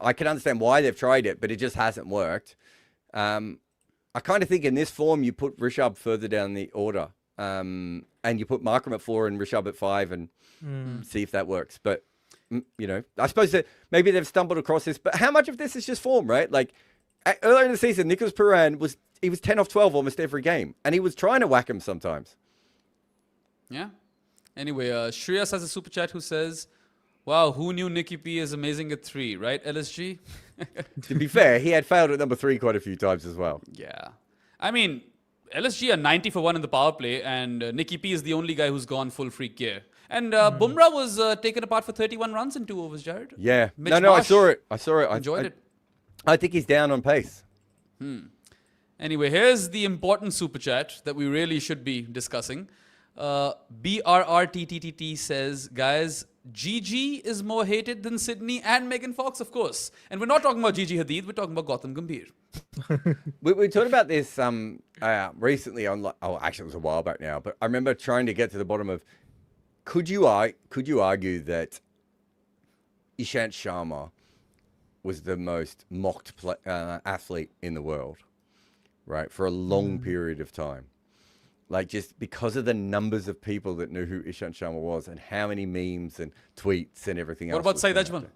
I can understand why they've tried it, but it just hasn't worked. I kind of think in this form, you put Rishabh further down the order. And you put Markram at 4 and Rishabh at 5 and see if that works. But, I suppose that maybe they've stumbled across this. But how much of this is just form, right? Like, earlier in the season, Nicholas Pooran was 10 off 12 almost every game. And he was trying to whack him sometimes. Yeah. Anyway, Shreyas has a super chat who says, wow, who knew Nicky P is amazing at 3, right, LSG? To be fair, he had failed at number 3 quite a few times as well. Yeah. I mean, LSG are 90 for 1 in the power play, and Nicky P is the only guy who's gone full freak gear. And Bumrah was taken apart for 31 runs in 2 overs, Jared. Yeah. Mitch I Marsh saw it. Enjoyed it. I think he's down on pace. Anyway, here's the important super chat that we really should be discussing. BRRTTTT says, guys, Gigi is more hated than Sydney and Megan Fox, of course. And we're not talking about Gigi Hadid, we're talking about Gautam Gambhir. We talked about this recently on, actually it was a while back now, but I remember trying to get to the bottom of, could you argue that Ishant Sharma was the most mocked athlete in the world, right, for a long period of time? Like, just because of the numbers of people that knew who Ishant Sharma was and how many memes and tweets and everything else. What about Saeed Ajmal?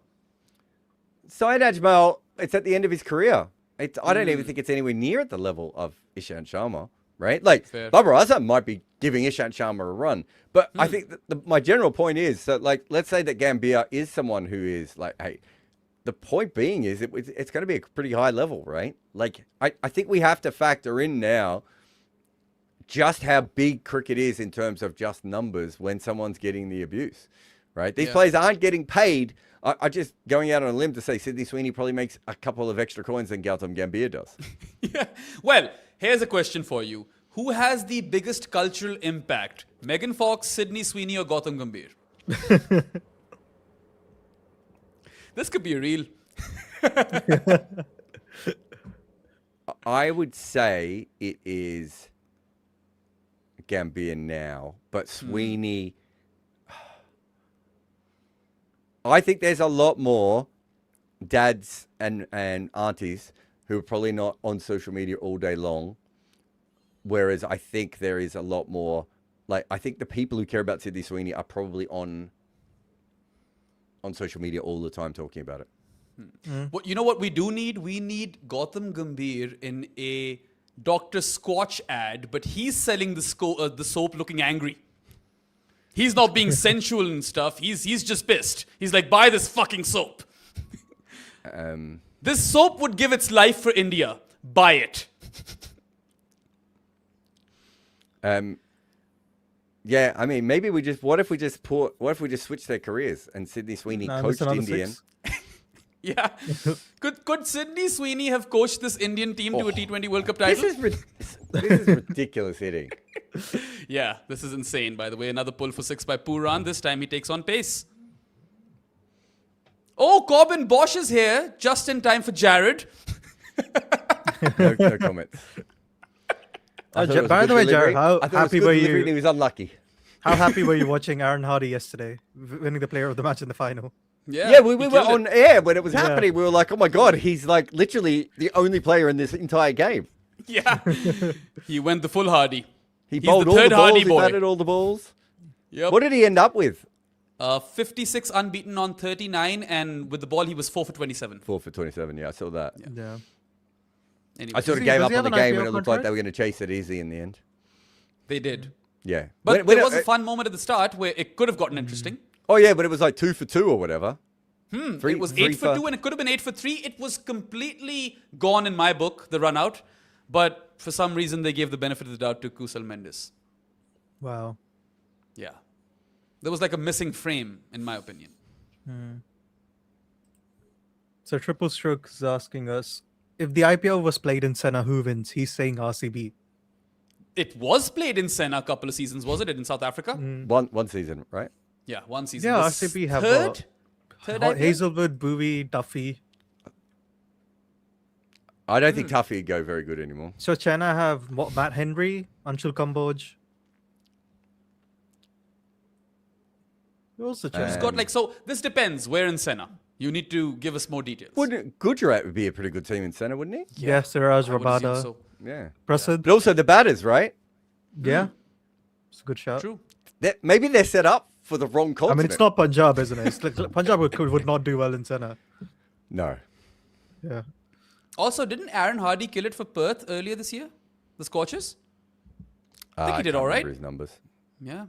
Saeed Ajmal, it's at the end of his career. I don't even think it's anywhere near at the level of Ishant Sharma, right? Like, Bumrah Azhar might be giving Ishant Sharma a run. But I think that my general point is that, like, let's say that Gambhir is someone who is like, hey, the point being is it's going to be a pretty high level, right? Like, I think we have to factor in now just how big cricket is in terms of just numbers when someone's getting the abuse, right? These players aren't getting paid. I just going out on a limb to say Sydney Sweeney probably makes a couple of extra coins than Gautam Gambhir does. Yeah. Well, here's a question for you. Who has the biggest cultural impact? Megan Fox, Sydney Sweeney, or Gautam Gambhir? This could be real. I would say it is Gambhir now, but Sweeney, I think there's a lot more dads and aunties who are probably not on social media all day long, whereas I think there is a lot more, like, I think the people who care about Sydney Sweeney are probably on social media all the time talking about it. Well, you know what we do need? We need Gautam Gambhir in a Dr. Squatch ad, but he's selling the soap looking angry. He's not being sensual and stuff. He's just pissed. He's like, buy this fucking soap. This soap would give its life for India. Buy it. Yeah, I mean, maybe what if we just switch their careers and Sydney Sweeney coached Indian? Yeah. Could Sydney Sweeney have coached this Indian team to a T20 World Cup title? This is ridiculous hitting. Yeah, this is insane, by the way. Another pull for 6 by Pooran. This time he takes on pace. Oh, Corbin Bosch is here, just in time for Jared. No comment. By the way, Jared, how happy were you? He was unlucky. How happy were you watching Aaron Hardy yesterday, winning the player of the match in the final? Yeah, we were on air when it was happening. We were like, oh my God, he's like literally the only player in this entire game. Yeah. He went the full Hardy. He's bowled all the balls, he batted all the balls. Yep. What did he end up with? 56 unbeaten on 39, and with the ball he was 4 for 27. 4 for 27, yeah, I saw that. Yeah. Anyway, I sort of gave up on the game and it looked like they were going to chase it easy in the end. They did. Yeah. But there was a fun moment at the start where it could have gotten interesting. Oh, yeah, but it was like 2 for 2 or whatever. It was 8 for 2 and it could have been 8 for 3. It was completely gone in my book, the run out. But for some reason, they gave the benefit of the doubt to Kusal Mendes. Wow. Yeah. There was like a missing frame, in my opinion. So Triple Stroke is asking us, if the IPL was played in Senna, who wins? He's saying RCB. It was played in Senna a couple of seasons, wasn't it, in South Africa? One season, right? Yeah, one season. Yeah, The RCB have third IPL? Hazelwood, Bowie, Duffy. I don't think Tuffy would go very good anymore. So China have Matt Henry, Anshul Kamboj. Who else? Who's got like, so this depends. Where in Senna? You need to give us more details. Wouldn't Gujarat would be a pretty good team in centre, wouldn't he? Yeah, Siraj I would assume Rabada. so. Yeah. Prasad. But also the batters, right? Yeah. It's a good shout. True. Maybe they're set up for the wrong I continent. mean, it's not Punjab, isn't it? It's like, Punjab would not do well in Senna. No. Yeah. Also, didn't Aaron Hardy kill it for Perth earlier this year? The Scorchers? I think he did can't all right. remember his numbers. Yeah.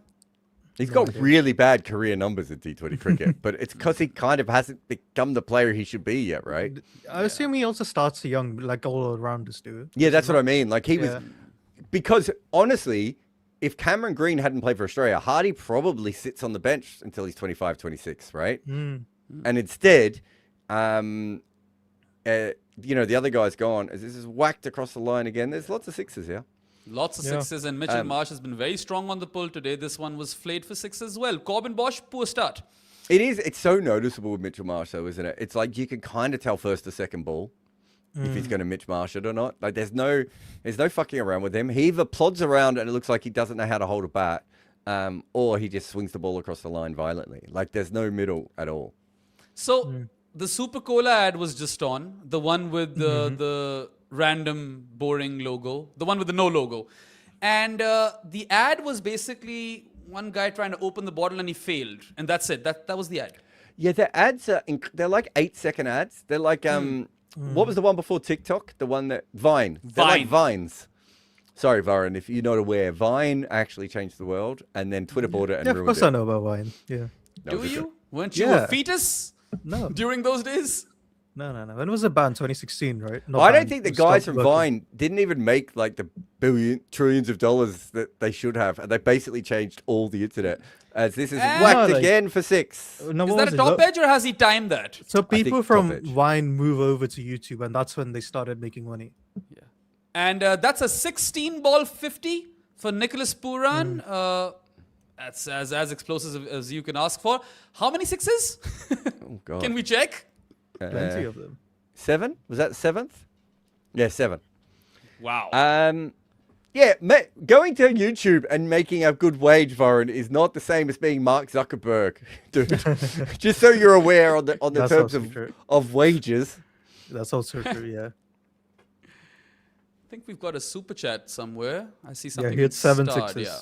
He's got really bad career numbers in T20 cricket, but it's because he kind of hasn't become the player he should be yet, right? I assume he also starts young, like all arounders do. Yeah, that's what I mean. Like he was, Yeah. because honestly, if Cameron Green hadn't played for Australia, Hardy probably sits on the bench until he's 25, 26, right? And instead, the other guy's gone. As this is whacked across the line again. There's lots of sixes here. Lots of sixes, and Mitchell Marsh has been very strong on the pull today. This one was flayed for six as well. Corbin Bosch, poor start. It's so noticeable with Mitchell Marsh, though, isn't it? It's like you can kind of tell first or second ball if he's going to Mitch Marsh it or not. Like there's no fucking around with him. He either plods around and it looks like he doesn't know how to hold a bat, or he just swings the ball across the line violently. Like there's no middle at all. So the Super Cola ad was just on, the one with the random boring logo, the one with the no logo. And the ad was basically one guy trying to open the bottle and he failed. And that's it. That was the ad. Yeah, their ads are they're like 8-second ads. They're like what was the one before TikTok? The one that Vine. They're like Vines. Sorry, Varun, if you're not aware, Vine actually changed the world, and then Twitter bought it and Yeah, of ruined course it. I know about Vine. Yeah. Do you? Weren't you Yeah. a fetus No. during those days? No. When was it banned? 2016, right? Not I don't banned, think the it guys stopped from working. Vine didn't even make like the trillions of dollars that they should have, and they basically changed all the internet. As this is whacked like- again for 6. No, Is what that was a it? top edge or has he timed that? So people think from top edge. Vine move over to YouTube, and that's when they started making money. Yeah. And that's a 16 ball 50 for Nicholas Pooran. That's as explosive as you can ask for. How many sixes? Oh god. Can we check? Plenty of them. 7? Was that 7th? Yeah, 7. Wow. Yeah, going to YouTube and making a good wage, Varun, is not the same as being Mark Zuckerberg, dude. Just so you're aware on the That's terms also true. of wages. That's also true, yeah. I think we've got a super chat somewhere. I see Yeah, something. he had with 7 starred, sixes. Yeah.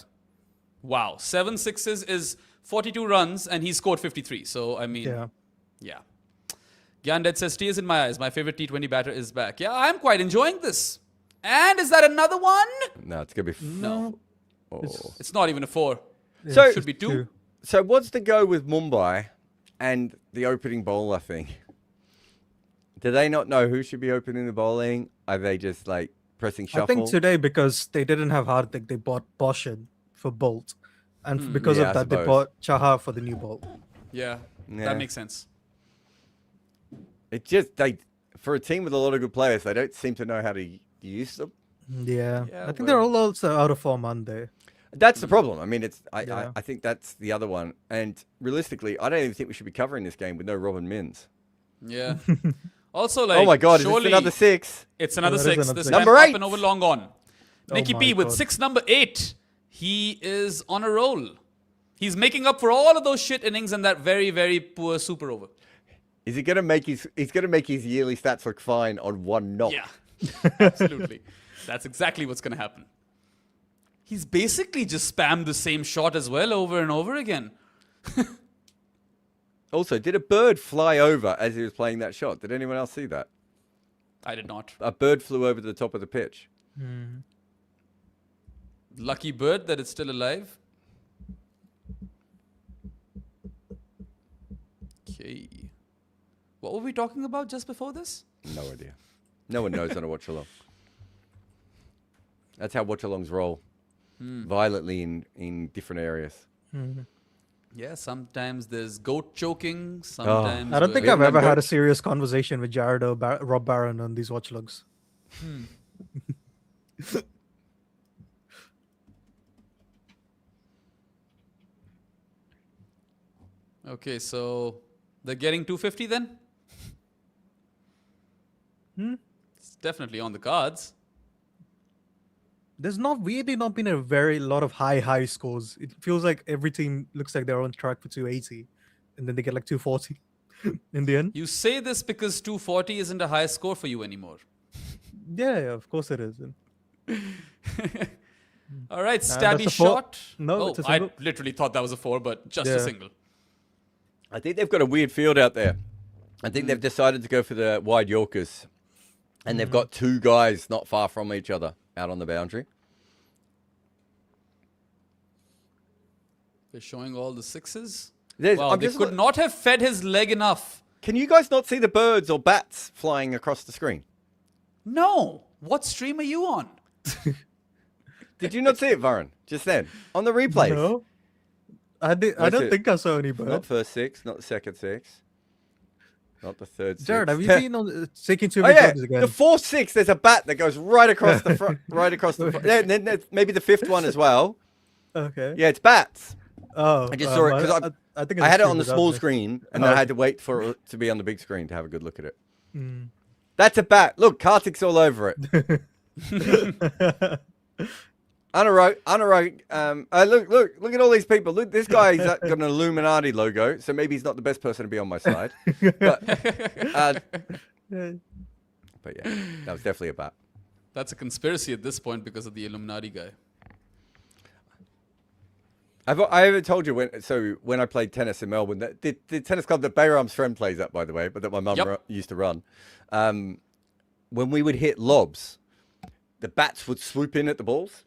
Wow. 7 sixes is 42 runs and he scored 53. So, I mean, yeah. Gyandet says, tears in my eyes. My favorite T20 batter is back. Yeah, I'm quite enjoying this. And is that another one? No, it's going to be... No. Oh. It's not even a 4. So- Should be 2. So what's the go with Mumbai and the opening bowler thing? Do they not know who should be opening the bowling? Are they just like pressing shuffle? I think today, because they didn't have Hardik, they bought Bosch in for Bolt. And because Yeah, of I that, they suppose. bought Chahar for the new Bolt. Yeah, Yeah. that makes sense. It just, for a team with a lot of good players, they don't seem to know how to use them. Yeah. Yeah, I think they're all also out of form Monday. That's the problem. I mean, Yeah. I think that's the other one. And realistically, I don't even think we should be covering this game with no Robin Mins. Yeah. Also, like, Oh my God, is surely this another 6? it's another Yeah, that is 6. another This six. time Number up 8. and over long on. Nicky my P with God. 6 number 8. He is on a roll. He's making up for all of those shit innings and that very, very poor super over. Is he going to make his yearly stats look fine on one knock? Yeah, absolutely. That's exactly what's going to happen. He's basically just spammed the same shot as well over and over again. Also, did a bird fly over as he was playing that shot? Did anyone else see that? I did not. A bird flew over the top of the pitch. Lucky bird that it's still alive. Okay. What were we talking about just before this? No idea. No one knows on a watch along. That's how watch alongs roll. Violently in different areas. Yeah, sometimes there's goat choking. Sometimes I don't think We I've haven't ever done had a goats. serious conversation with Jared or Rob Barron on these watch logs. Okay, so they're getting 250 then? It's definitely on the cards. There's not really not been a very lot of high scores. It feels like every team looks like they're on track for 280, and then they get like 240 in the end. You say this because 240 isn't a high score for you anymore. Yeah, of course it is. All right, that's stabby a four. shot. No, oh, it's a I single. literally thought that was a 4, but just a Yeah. single. I think they've got a weird field out there. I think they've decided to go for the wide Yorkers. And they've got two guys not far from each other out on the boundary. They're showing all the 6s. There's- Wow, I'm they just could not have fed his leg enough. Can you guys not see the birds or bats flying across the screen? No. What stream are you on? Did you not see it, Varun? Just then. On the replays. No, I That's don't it. think I saw any Not bird. first 6, not the second 6. Not the third 6. Jared, have you been on taking too Oh many yeah, drugs again? the 4th 6. There's a bat that goes right across the front, right across the front. Yeah, and then there's maybe the 5th one as well. Okay. Yeah, it's bats. Oh, I just saw it because I think I had it on the streamed small without screen, and then Oh. I had to wait for it to be on the big screen to have a good look at it. Mm. That's a bat. Look, Kartik's all over it. Anurag, look at all these people. Look, this guy's got an Illuminati logo, so maybe he's not the best person to be on my side. But yeah, that was definitely a bat. That's a conspiracy at this point because of the Illuminati guy. I ever told you when I played tennis in Melbourne, that the tennis club that Bayram's friend plays at, by the way, but that my mum Yep. used to run. When we would hit lobs, the bats would swoop in at the balls.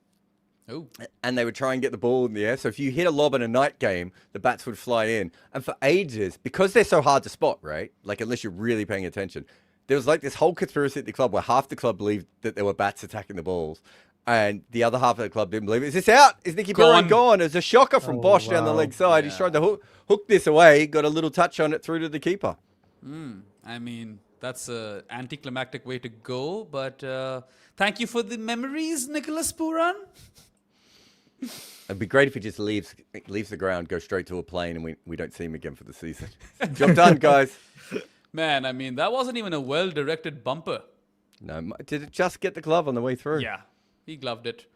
Oh. And they would try and get the ball in the air. So if you hit a lob in a night game, the bats would fly in. And for ages, because they're so hard to spot, right? Like, unless you're really paying attention, there was like this whole conspiracy at the club where half the club believed that there were bats attacking the balls. And the other half of the club didn't believe it. Is this out? Is Nicky Pooran gone? There's a shocker from Oh, Bosch down the wow. leg side. He's Yeah. tried to hook this away, got a little touch on it through to the keeper. I mean, that's an anticlimactic way to go, but thank you for the memories, Nicholas Pooran. It'd be great if he just leaves the ground, goes straight to a plane, and we don't see him again for the season. Job done, guys. Man, I mean, that wasn't even a well-directed bumper. No, did it just get the glove on the way through? Yeah, he gloved it.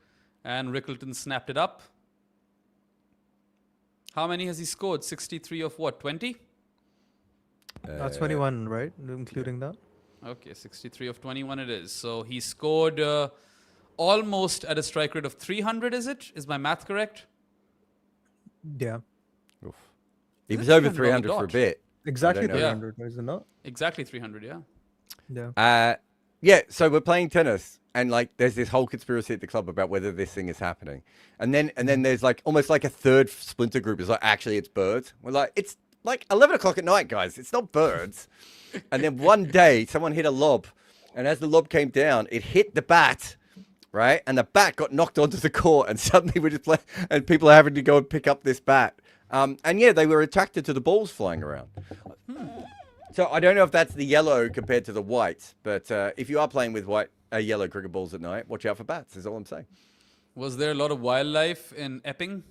And Rickleton snapped it up. How many has he scored? 63 of what, 20? That's 21, right? Including that. Okay, 63 of 21 it is. So he scored almost at a strike rate of 300, is it? Is my math correct? Yeah, Oof. He was That's over 300 300 for a dot. bit. exactly know. 300, is it not? Exactly 300, yeah. Yeah. Yeah, so we're playing tennis, and like there's this whole conspiracy at the club about whether this thing is happening, and then there's like almost like a third splinter group is like, actually it's birds. We're like, it's like 11 o'clock at night, guys. It's not birds. And then one day someone hit a lob, and as the lob came down, it hit the bat, right? And the bat got knocked onto the court, and suddenly we're just playing, and people are having to go and pick up this bat. And yeah, they were attracted to the balls flying around. So I don't know if that's the yellow compared to the white, but if you are playing with yellow cricket balls at night, watch out for bats, is all I'm saying. Was there a lot of wildlife in Epping?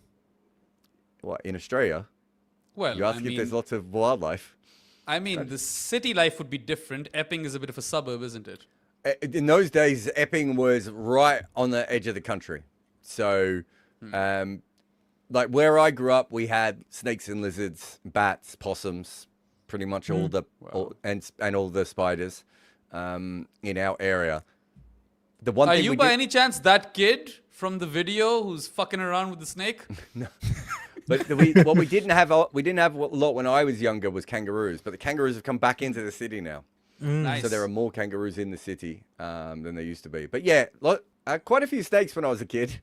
What, in Australia? Well, You ask if there's lots of wildlife. I mean, the city life would be different. Epping is a bit of a suburb, isn't it? In those days, Epping was right on the edge of the country. So, like where I grew up, we had snakes and lizards, bats, possums, pretty much all the and all the spiders in our area. The one Are thing you we by did- any chance that kid from the video who's fucking around with the snake? But what we didn't have a lot when I was younger was kangaroos. But the kangaroos have come back into the city now, Nice. so there are more kangaroos in the city than there used to be. But yeah, quite a few snakes when I was a kid,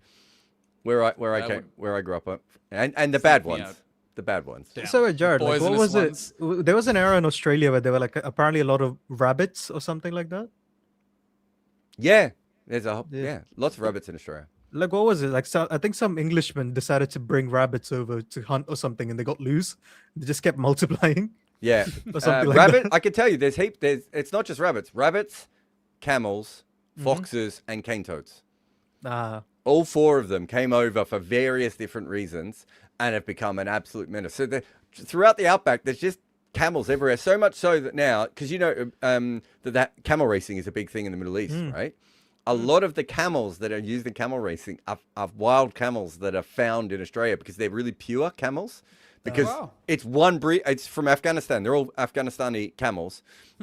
where I grew up, and the bad me ones. out. The bad ones. Damn. So, Jared, like, what Poisonous was ones. it? There was an era in Australia where there were like apparently a lot of rabbits or something like that. Yeah. There's Yeah. lots of rabbits in Australia. Like, what was it? Like, I think some Englishmen decided to bring rabbits over to hunt or something, and they got loose. They just kept multiplying. Yeah. Or something like rabbit, that. I can tell you, it's not just rabbits. Rabbits, camels, foxes, and cane toads. Ah, All 4 of them came over for various different reasons and have become an absolute menace. So throughout the outback, there's just camels everywhere. So much so that now, because that camel racing is a big thing in the Middle East, right? A lot of the camels that are used in camel racing are wild camels that are found in Australia because they're really pure camels. Because it's one breed, it's from Afghanistan. They're all Afghanistani camels,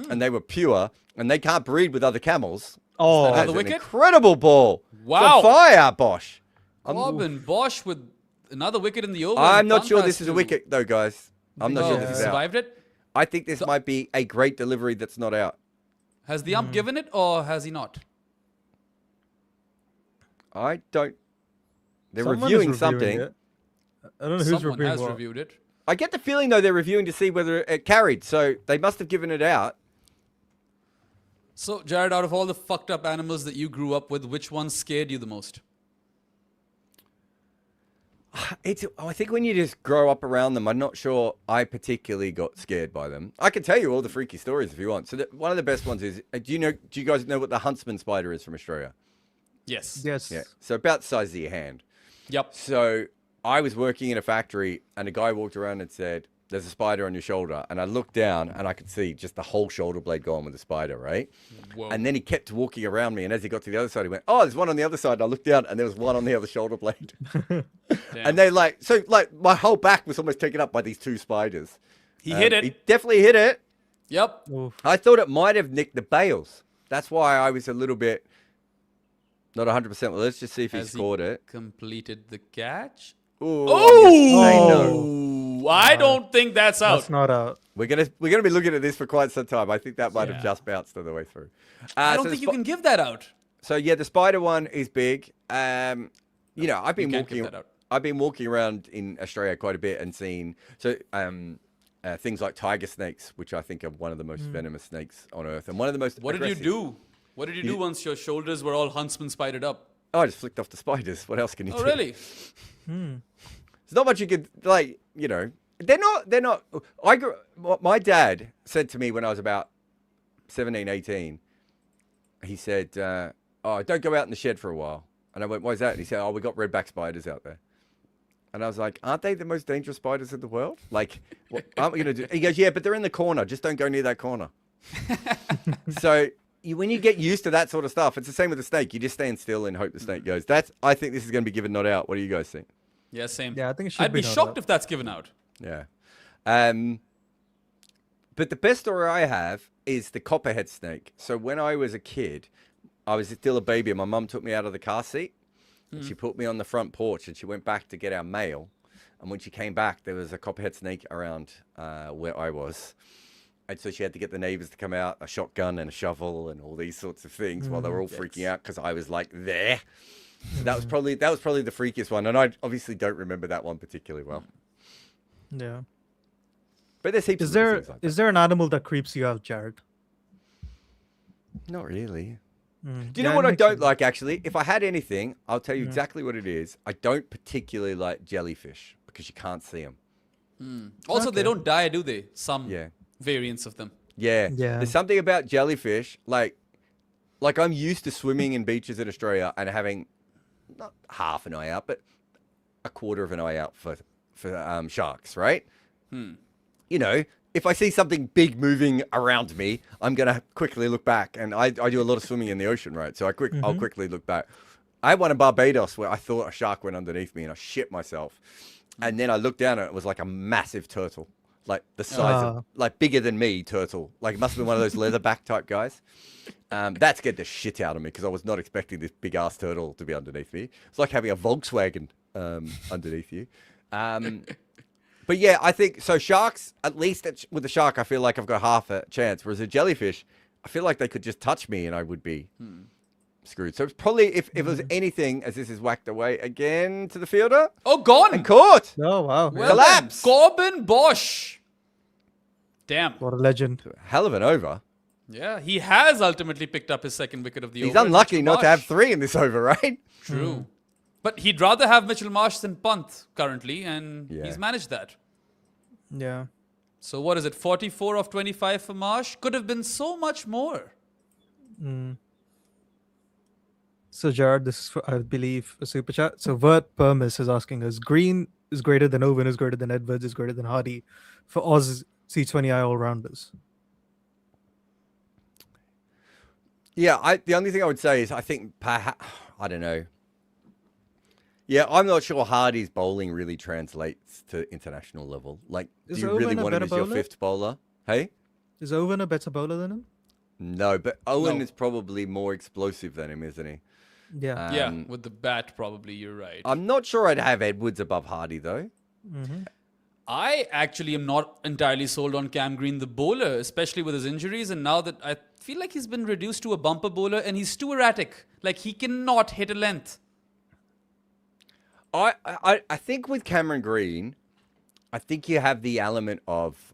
and they were pure, and they can't breed with other camels. oh, That's the an wicket? incredible ball. Wow. The fire, Bosch. Robin Bosch with another wicket in the over. I'm not sure this is a wicket, though, guys. I'm not sure He this is out. survived it. I think this might be a great delivery that's not out. Has the ump given it or has he not? I don't. They're someone is reviewing something. it. I don't know who's Someone reviewing has what. reviewed it. I get the feeling, though, they're reviewing to see whether it carried. So they must have given it out. So, Jared, out of all the fucked up animals that you grew up with, which one scared you the most? I think when you just grow up around them, I'm not sure I particularly got scared by them. I can tell you all the freaky stories if you want. So one of the best ones is, do you guys know what the huntsman spider is from Australia? Yes. Yes. Yeah. So about the size of your hand. Yep. So I was working in a factory and a guy walked around and said, there's a spider on your shoulder. And I looked down and I could see just the whole shoulder blade gone with the spider, right? Whoa. And then he kept walking around me. And as he got to the other side, he went, oh, there's one on the other side. And I looked down and there was one on the other shoulder blade. And they my whole back was almost taken up by these 2 spiders. He hit it. He definitely hit it. Yep. Oof. I thought it might have nicked the bails. That's why I was a little bit not 100%. Well, let's just see if he Has he scored it. completed the catch? Ooh, Oh! I don't think that's out. That's not out. We're gonna be looking at this for quite some time. I think that might have Yeah. just bounced on the way through. I don't think you can give that out. So yeah, the spider one is big. I've been can't give that out. I've been walking around in Australia quite a bit and seen things like tiger snakes, which I think are one of the most venomous snakes on earth, and one of the most. What did you aggressive. do? What did you do once your shoulders were all huntsman spidered up? Oh, I just flicked off the spiders. What else can you do? Oh, really? There's not much you could They're not. What my dad said to me when I was about 17, 18. He said, "Oh, don't go out in the shed for a while." And I went, "Why is that?" And he said, "Oh, we got redback spiders out there." And I was like, "Aren't they the most dangerous spiders in the world? Like, what aren't we gonna do?" He goes, "Yeah, but they're in the corner. Just don't go near that corner." So when you get used to that sort of stuff, it's the same with the snake. You just stand still and hope the snake goes. I think this is going to be given not out. What do you guys think? Yeah, same. Yeah, I think it should I'd be not shocked out. if that's given out. Yeah. But the best story I have is the copperhead snake. So when I was a kid, I was still a baby and my mum took me out of the car seat and she put me on the front porch and she went back to get our mail. And when she came back, there was a copperhead snake around where I was. And so she had to get the neighbors to come out, a shotgun and a shovel and all these sorts of things while they were all freaking out because I was like there. So that was probably the freakiest one. And I obviously don't remember that one particularly well. Yeah. But there's heaps Is of there things like is there an animal that creeps you out, Jared? that. Not really. Mm. Do you know Yeah, what it I makes don't sense. like, actually? If I had anything, I'll tell you exactly what it is. I don't particularly like jellyfish because you can't see them. Also, they Okay. don't die, do they? Some Yeah. variants of them. Yeah. Yeah. There's something about jellyfish, like I'm used to swimming in beaches in Australia and having not half an eye out, but a quarter of an eye out for sharks, right? You know, if I see something big moving around me, I'm going to quickly look back. And I do a lot of swimming in the ocean, right? So I'll quickly look back. I had one in Barbados where I thought a shark went underneath me and I shit myself. And then I looked down and it was like a massive turtle, like the size of, like bigger than me turtle. Like it must have been one of those leatherback type guys. That scared the shit out of me because I was not expecting this big ass turtle to be underneath me. It's like having a Volkswagen underneath you. But yeah, I think so. Sharks, at least with a shark, I feel like I've got half a chance. Whereas a jellyfish, I feel like they could just touch me and I would be screwed. So it's probably, if it was anything, as this is whacked away again to the fielder. Oh, gone. And caught. Oh wow! Well Collapse. then, Corbin Bosch. Damn. What a legend. Hell of an over. Yeah, he has ultimately picked up his second wicket of the He's over. It's unlucky Mitchell not to have Marsh. 3 in this over, right? True. But he'd rather have Mitchell Marsh than Pant currently, and Yeah. he's managed that. Yeah. So what is it? 44 of 25 for Marsh? Could have been so much more. So Jared, this is for, I believe, a super chat. So Vert Permis is asking us: Green is greater than Owen, is greater than Edwards, is greater than Hardy for Oz C20I all rounders. Yeah, the only thing I would say is I think perhaps, I don't know. Yeah, I'm not sure Hardy's bowling really translates to international level. Like, Is do you Owen really a want him better as your bowler? 5th bowler? Hey? Is Owen a better bowler than him? No, but Owen No. is probably more explosive than him, isn't he? Yeah. Yeah, with the bat, probably, you're right. I'm not sure I'd have Edwards above Hardy, though. I actually am not entirely sold on Cam Green, the bowler, especially with his injuries. And now that I feel like he's been reduced to a bumper bowler and he's too erratic. Like, he cannot hit a length. I think with Cameron Green, I think you have the element of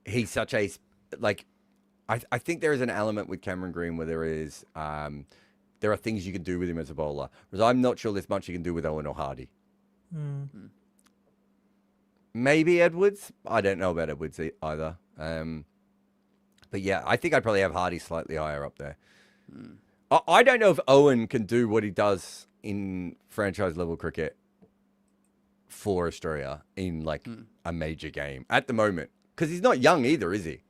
he's such a like. I think there is an element with Cameron Green where there is there are things you can do with him as a bowler, whereas I'm not sure there's much you can do with Owen or Hardy. Maybe Edwards. I don't know about Edwards either. But yeah, I think I'd probably have Hardy slightly higher up there. I don't know if Owen can do what he does in franchise level cricket for Australia in like a major game at the moment. Because he's not young either, is he?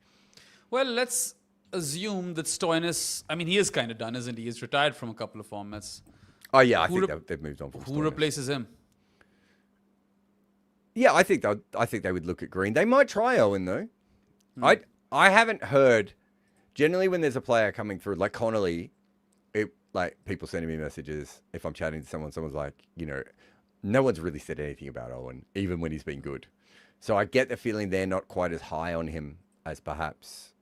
Well, let's assume that Stoinis, I mean, he is kind of done, isn't he? He's retired from a couple of formats. Oh yeah, I Who think rep- they've moved on from Who Stoinis. replaces him? Yeah, I think they would look at Green. They might try Owen though. I haven't heard. Generally, when there's a player coming through like Connolly, like people sending me messages. If I'm chatting to someone's like, no one's really said anything about Owen, even when he's been good. So I get the feeling they're not quite as high on him as perhaps,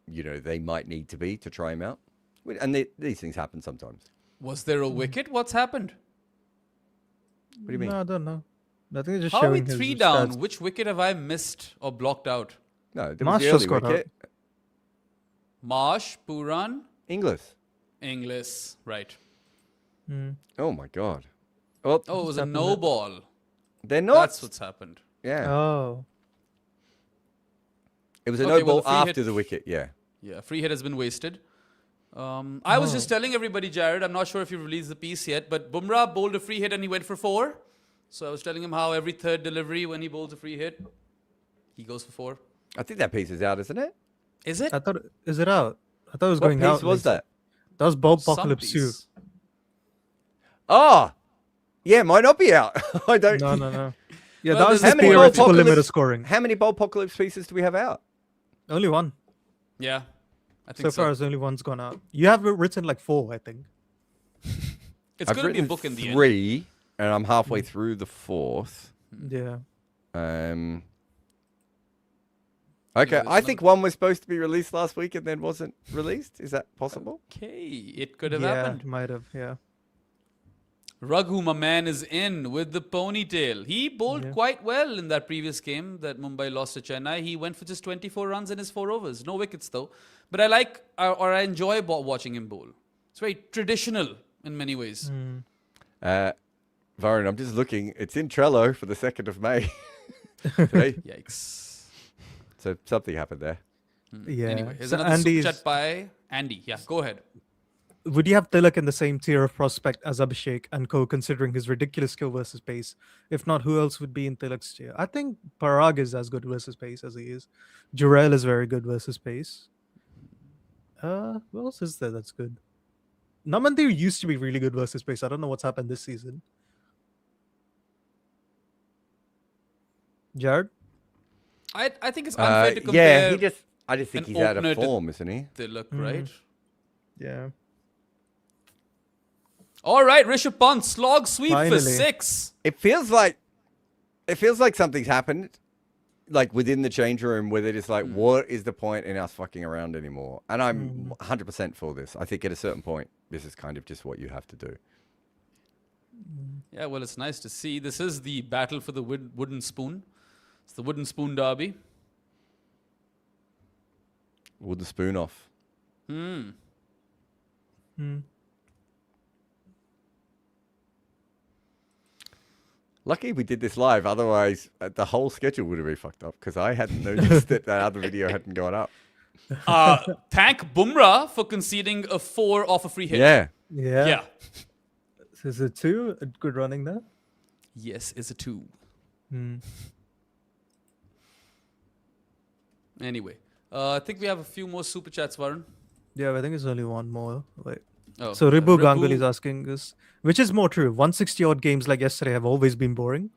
they might need to be to try him out. And these things happen sometimes. Was there a wicket? What's happened? What do you mean? No, I don't know. I think it's just How are we showing his 3 down? stats. Which wicket have I missed or blocked out? No, there was Marsh the just early got out. wicket. Marsh, Pooran, Inglis. Inglis. Right. Oh my God. Well, Oh, it was a happened no there? ball. they're not. That's what's happened. Yeah. Oh. It was a Okay, no well, ball the free after hit- the wicket. Yeah. Yeah, free hit has been wasted. I was just telling everybody, Jared, I'm not sure if you've released the piece yet, but Bumrah bowled a free hit and he went for 4. So I was telling him how every third delivery when he bowls a free hit, he goes for 4. I think that piece is out, isn't it? Is it? I thought, is it out? I thought it was What going piece out. was later. that? That was Bob Some Apocalypse 2. piece. Oh, yeah, might not be out. I don't. No. Yeah, Well, that was there's the How many theoretical Bob limit of Apocalypse- scoring. How many Bob Apocalypse pieces do we have out? Only one. Yeah, I think So so. far as only one's gone out. You have written like 4, I think. It's I've going to be a written book in the end. 3, and I'm halfway through the 4th. Yeah. Okay, there's I think one was supposed to be released last week and then wasn't released. Is that possible? Okay, it could have Yeah, happened. might have. Yeah. Raghu, my man, is in with the ponytail. He bowled Yeah. quite well in that previous game that Mumbai lost to Chennai. He went for just 24 runs in his 4 overs. No wickets, though. But I like, or I enjoy watching him bowl. It's very traditional in many ways. Varun, I'm just looking. It's in Trello for the 2nd of May. Today. Yikes. So something happened there. Yeah. Anyway, here's So another super Andy's, chat by Andy. Yeah, go ahead. would you have Tilak in the same tier of prospect as Abhishek and co, considering his ridiculous skill versus pace? If not, who else would be in Tilak's tier? I think Parag is as good versus pace as he is. Jurel is very good versus pace. Who else is there that's good? Namandir used to be really good versus pace. I don't know what's happened this season. Jared? I think it's unfair to compare yeah, I just think an he's out of opener to- form, isn't he? Tilak, right? Yeah. All right, Rishabh Pant, slog sweep for Finally. 6. It feels like something's happened. like within the change room where they're just like, what is the point in us fucking around anymore? And I'm 100% for this. I think at a certain point, this is kind of just what you have to do. Yeah, well, it's nice to see. This is the battle for the wooden spoon. It's the wooden spoon derby. Would the spoon off? Lucky we did this live. Otherwise, the whole schedule would have been fucked up because I hadn't noticed that other video hadn't gone up. Thank Bumrah for conceding a 4 off a free hit. Yeah. Yeah. So is it 2? A good running there? Yes, it's a 2. Anyway, I think we have a few more super chats, Varun. Yeah, I think there's only one more. Wait. Oh, So Ribu Ganguly is asking us, which is more true? 160 odd games like yesterday have always been boring.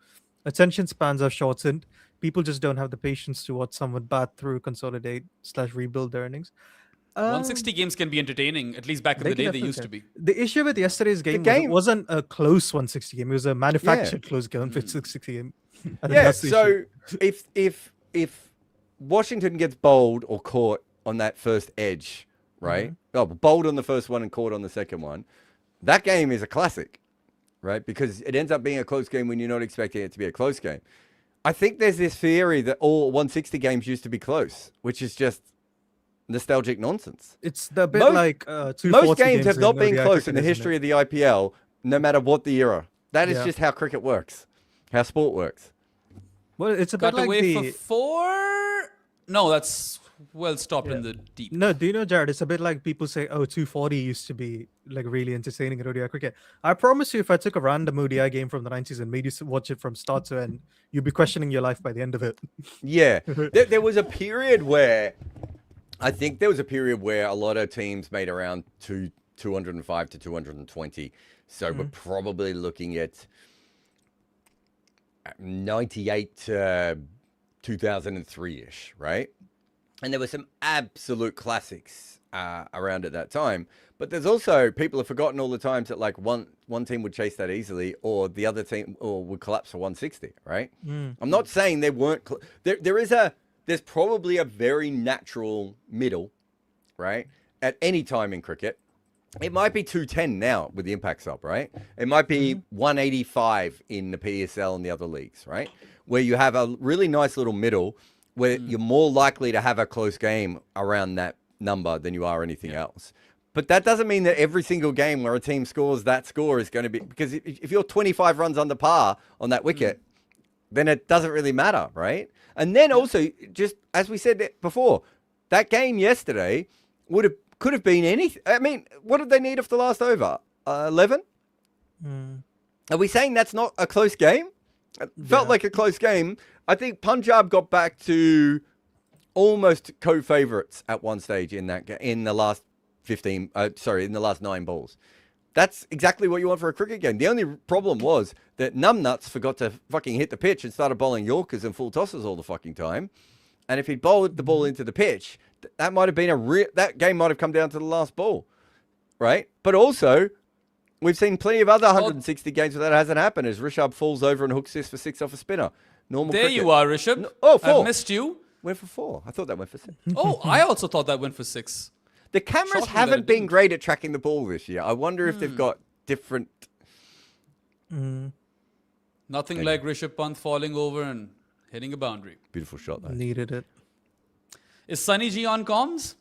Attention spans are shortened. People just don't have the patience to watch someone bat through, consolidate / rebuild their earnings. 160 games can be entertaining. At least back in the day, they used to be. The issue with yesterday's game, wasn't a close 160 game. It was a manufactured close game, 160 game. Yeah. So if Washington gets bowled or caught on that first edge, right? Oh, bowled on the first one and caught on the second one. That game is a classic, right? Because it ends up being a close game when you're not expecting it to be a close game. I think there's this theory that all 160 games used to be close, which is just nostalgic nonsense. It's a bit like 240 most games have not been ODI close in the cricket, history of the IPL, no matter what the era. That is Yeah. just how cricket works, how sport works. Well, it's a bit Got like away the... for 4? No, that's well stopped in the deep. No, do you know, Jared? It's a bit like people say, oh, 240 used to be like really entertaining in ODI cricket. I promise you, if I took a random ODI game from the 90s and made you watch it from start to end, you'd be questioning your life by the end of it. Yeah. There was a period where, I think there was a period where a lot of teams made around 205 to 220. So we're probably looking at 98 to 2003-ish, right? And there were some absolute classics around at that time. But there's also, people have forgotten all the times that like one team would chase that easily or the other team would collapse for 160, right? I'm not saying they weren't... There's probably a very natural middle, right? At any time in cricket. It might be 210 now with the impact sub, right? It might be 185 in the PSL and the other leagues, right? Where you have a really nice little middle where you're more likely to have a close game around that number than you are anything else. But that doesn't mean that every single game where a team scores that score is going to be... Because if you're 25 runs under par on that wicket, then it doesn't really matter, right? And then also, just as we said before, that game yesterday could have been anything. I mean, what did they need off the last over? 11? Are we saying that's not a close game? It felt like a close game. I think Punjab got back to almost co-favourites at one stage in that in the last 15. In the last 9 balls. That's exactly what you want for a cricket game. The only problem was that numbnuts forgot to fucking hit the pitch and started bowling Yorkers and full tosses all the fucking time. And if he'd bowled the ball into the pitch, that might have been that game might have come down to the last ball, right? But also, we've seen plenty of other 160 games where that hasn't happened, as Rishabh falls over and hooks this for 6 off a spinner. Normal There cricket. you are, Rishabh. Oh, 4. I missed you. Went for 4. I thought that went for 6. Oh, I also thought that went for 6. The cameras Shocking that haven't it been didn't. great at tracking the ball this year. I wonder if they've got different... Nothing like Rishabh Pant falling over and hitting a boundary. Beautiful shot, though. Needed it. Is Sunny G on comms?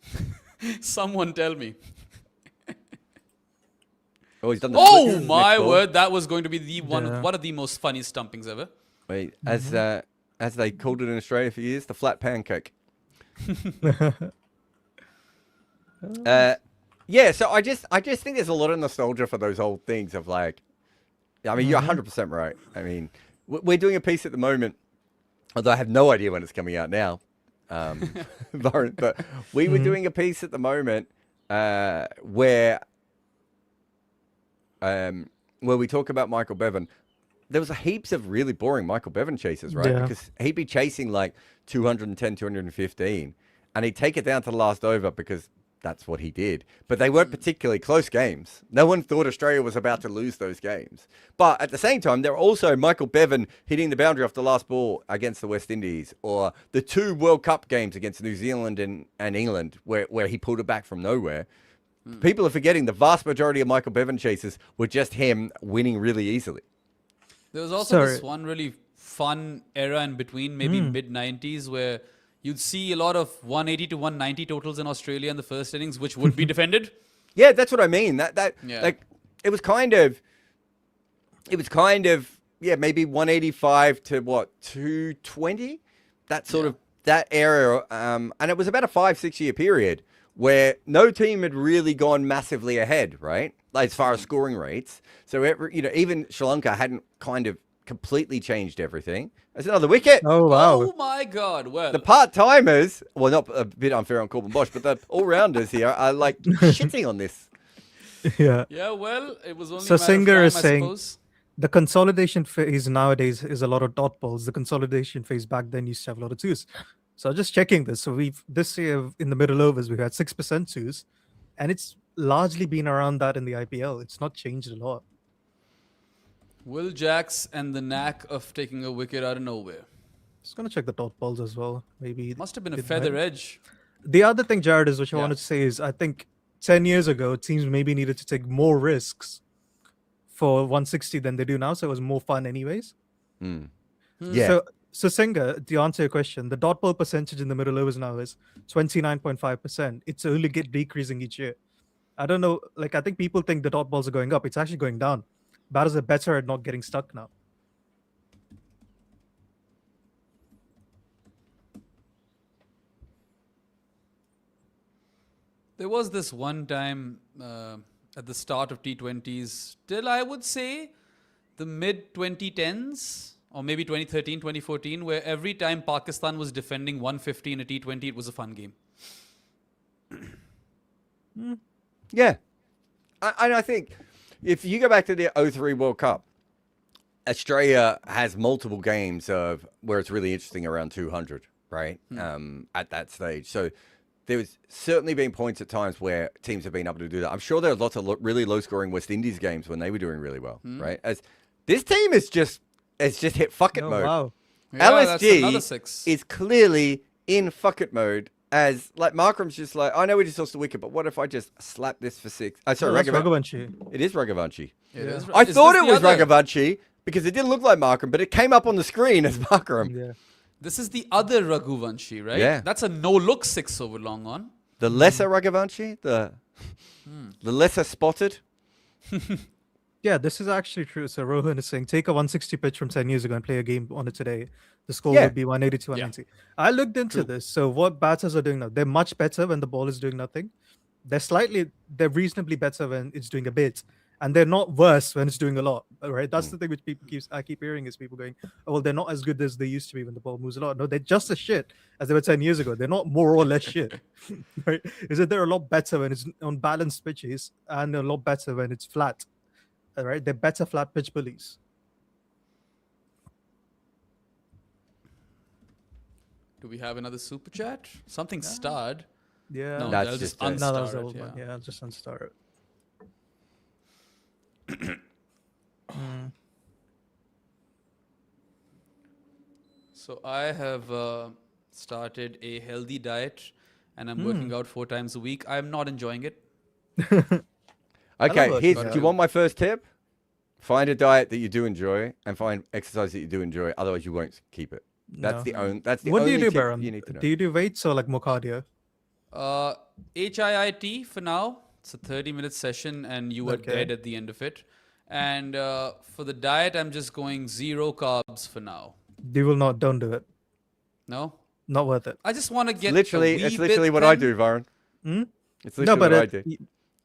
Someone tell me. Oh, he's done the Oh flick my next ball. word, that was going to be the one Yeah. of the most funny stumpings ever. Wait, as they called it in Australia for years, the flat pancake. Yeah, so I just think there's a lot of nostalgia for those old things of like, I mean, you're 100% right. I mean, we're doing a piece at the moment, although I have no idea when it's coming out now, but we were doing a piece at the moment where we talk about Michael Bevan. There was heaps of really boring Michael Bevan chases, right? Yeah. Because he'd be chasing like 210, 215, and he'd take it down to the last over because that's what he did. But they weren't particularly close games. No one thought Australia was about to lose those games. But at the same time, there were also Michael Bevan hitting the boundary off the last ball against the West Indies, or the 2 World Cup games against New Zealand and England, where he pulled it back from nowhere. People are forgetting the vast majority of Michael Bevan chases were just him winning really easily. There was also this one really fun era in between, maybe mid-90s, where you'd see a lot of 180 to 190 totals in Australia in the first innings, which would be defended. Yeah, that's what I mean. Like it was kind of maybe 185 to 220, that sort of that era, and it was about a 5-6 year period where no team had really gone massively ahead, right? Like as far as scoring rates. So even Sri Lanka hadn't kind of completely changed everything. That's another wicket. Oh, wow. Oh, my God. Well, The part-timers, well, not a bit unfair on Corbin Bosch, but the all-rounders here are like shitting on this. Yeah. yeah, well, it was only So a matter of Singer time, is I saying suppose. the consolidation phase nowadays is a lot of dot balls. The consolidation phase back then used to have a lot of twos. So just checking this. So this year in the middle overs, we've had 6% twos, and it's largely been around that in the IPL. It's not changed a lot. Will Jacks and the knack of taking a wicket out of nowhere. Just gonna check the dot balls as well. Maybe Must have been a it feather might- edge. The other thing, Jared, is which I Yeah. wanted to say is I think 10 years ago teams maybe needed to take more risks for 160 than they do now, so it was more fun anyways. Yeah. So Singer, to answer your question, the dot ball percentage in the middle overs now is 29.5%. It's only decreasing each year. I don't know, like I think people think the dot balls are going up. It's actually going down. Batters are better at not getting stuck now. There was this one time at the start of T20s, till I would say the mid 2010s, or maybe 2013, 2014, where every time Pakistan was defending 150 in a T20, it was a fun game. Yeah. I think if you go back to the 03 World Cup, Australia has multiple games of where it's really interesting around 200, right? At that stage. So there was certainly been points at times where teams have been able to do that. I'm sure there are lots of really low-scoring West Indies games when they were doing really well, right? As this team is just hit fuck it Oh, mode. wow. Yeah, that's another LSG 6. is clearly in fuck it mode. As like Markram's just like, I know we just lost the wicket, but what if I just slap this for 6? Sorry, That's Raghavanshi. Raghavanshi. It is Raghavanshi. It is. I Is thought this it the was other- Raghavanshi because it didn't look like Markram, but it came up on the screen as Markram. Yeah. This is the other Raghuvanshi, right? Yeah. That's a no-look 6 over long on. The lesser Raghavanshi, the lesser spotted. Yeah, this is actually true. So Rohan is saying, take a 160 pitch from 10 years ago and play a game on it today. The score Yeah. would be 180 to 190. I looked into this. So what batters are doing now? They're much better when the ball is doing nothing. They're reasonably better when it's doing a bit. And they're not worse when it's doing a lot. Right? That's the thing which I keep hearing is people going, oh, well, they're not as good as they used to be when the ball moves a lot. No, they're just as shit as they were 10 years ago. They're not more or less shit. Right? Is that they're a lot better when it's on balanced pitches and a lot better when it's flat. All right, they're better flat pitch bullies. Do we have another super chat? Something starred. Yeah. No, That's I'll just just a- No, that was unstar the it, old yeah. one. Yeah, I'll just unstar it. So I have started a healthy diet and I'm working out 4 times a week. I'm not enjoying it. Okay, love here's, working do you out. want my first tip? Find a diet that you do enjoy and find exercise that you do enjoy. Otherwise, you won't keep it. That's No. the only. That's the What do only you do, tip Baron? you need to know. Do you do weights or like more cardio? HIIT for now. It's a 30-minute session and you are Okay. dead at the end of it. And for the diet, I'm just going 0 carbs for now. You will not. Don't do it. No? Not worth it. I just want to get Literally, a wee it's literally bit what I thin. do, Varun. Hmm? It's No, literally but what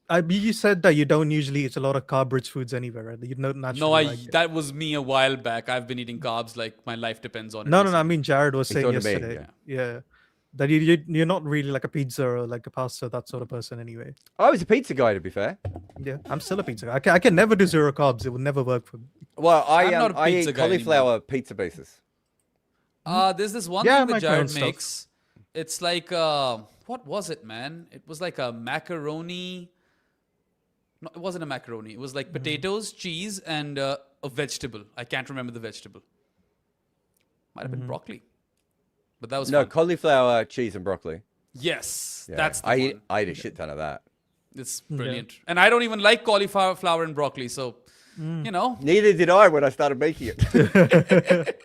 I do. you said that you don't usually eat a lot of carb-rich foods anyway, right? You don't naturally. No, like it. that was me a while back. I've been eating carbs like my life depends on it. No. I mean, Jared was He's saying talking to me, yesterday. Yeah. That you're not really like a pizza or like a pasta, that sort of person anyway. I was a pizza guy, to be fair. Yeah, I'm still a pizza guy. I can never do 0 carbs. It would never work for me. Well, I'm not a I pizza eat guy anymore. cauliflower pizza bases. There's this one Yeah, I thing that make my own Jared stuff. makes It's like what was it, man? It was like a macaroni. No, it wasn't a macaroni. It was like potatoes, cheese, and a vegetable. I can't remember the vegetable. Might have been broccoli, but that was No, fun. cauliflower, cheese, and broccoli. Yes, Yeah. that's the I one. ate a shit ton of that. It's brilliant, and I don't even like cauliflower and broccoli, so you know. Neither did I when I started making it.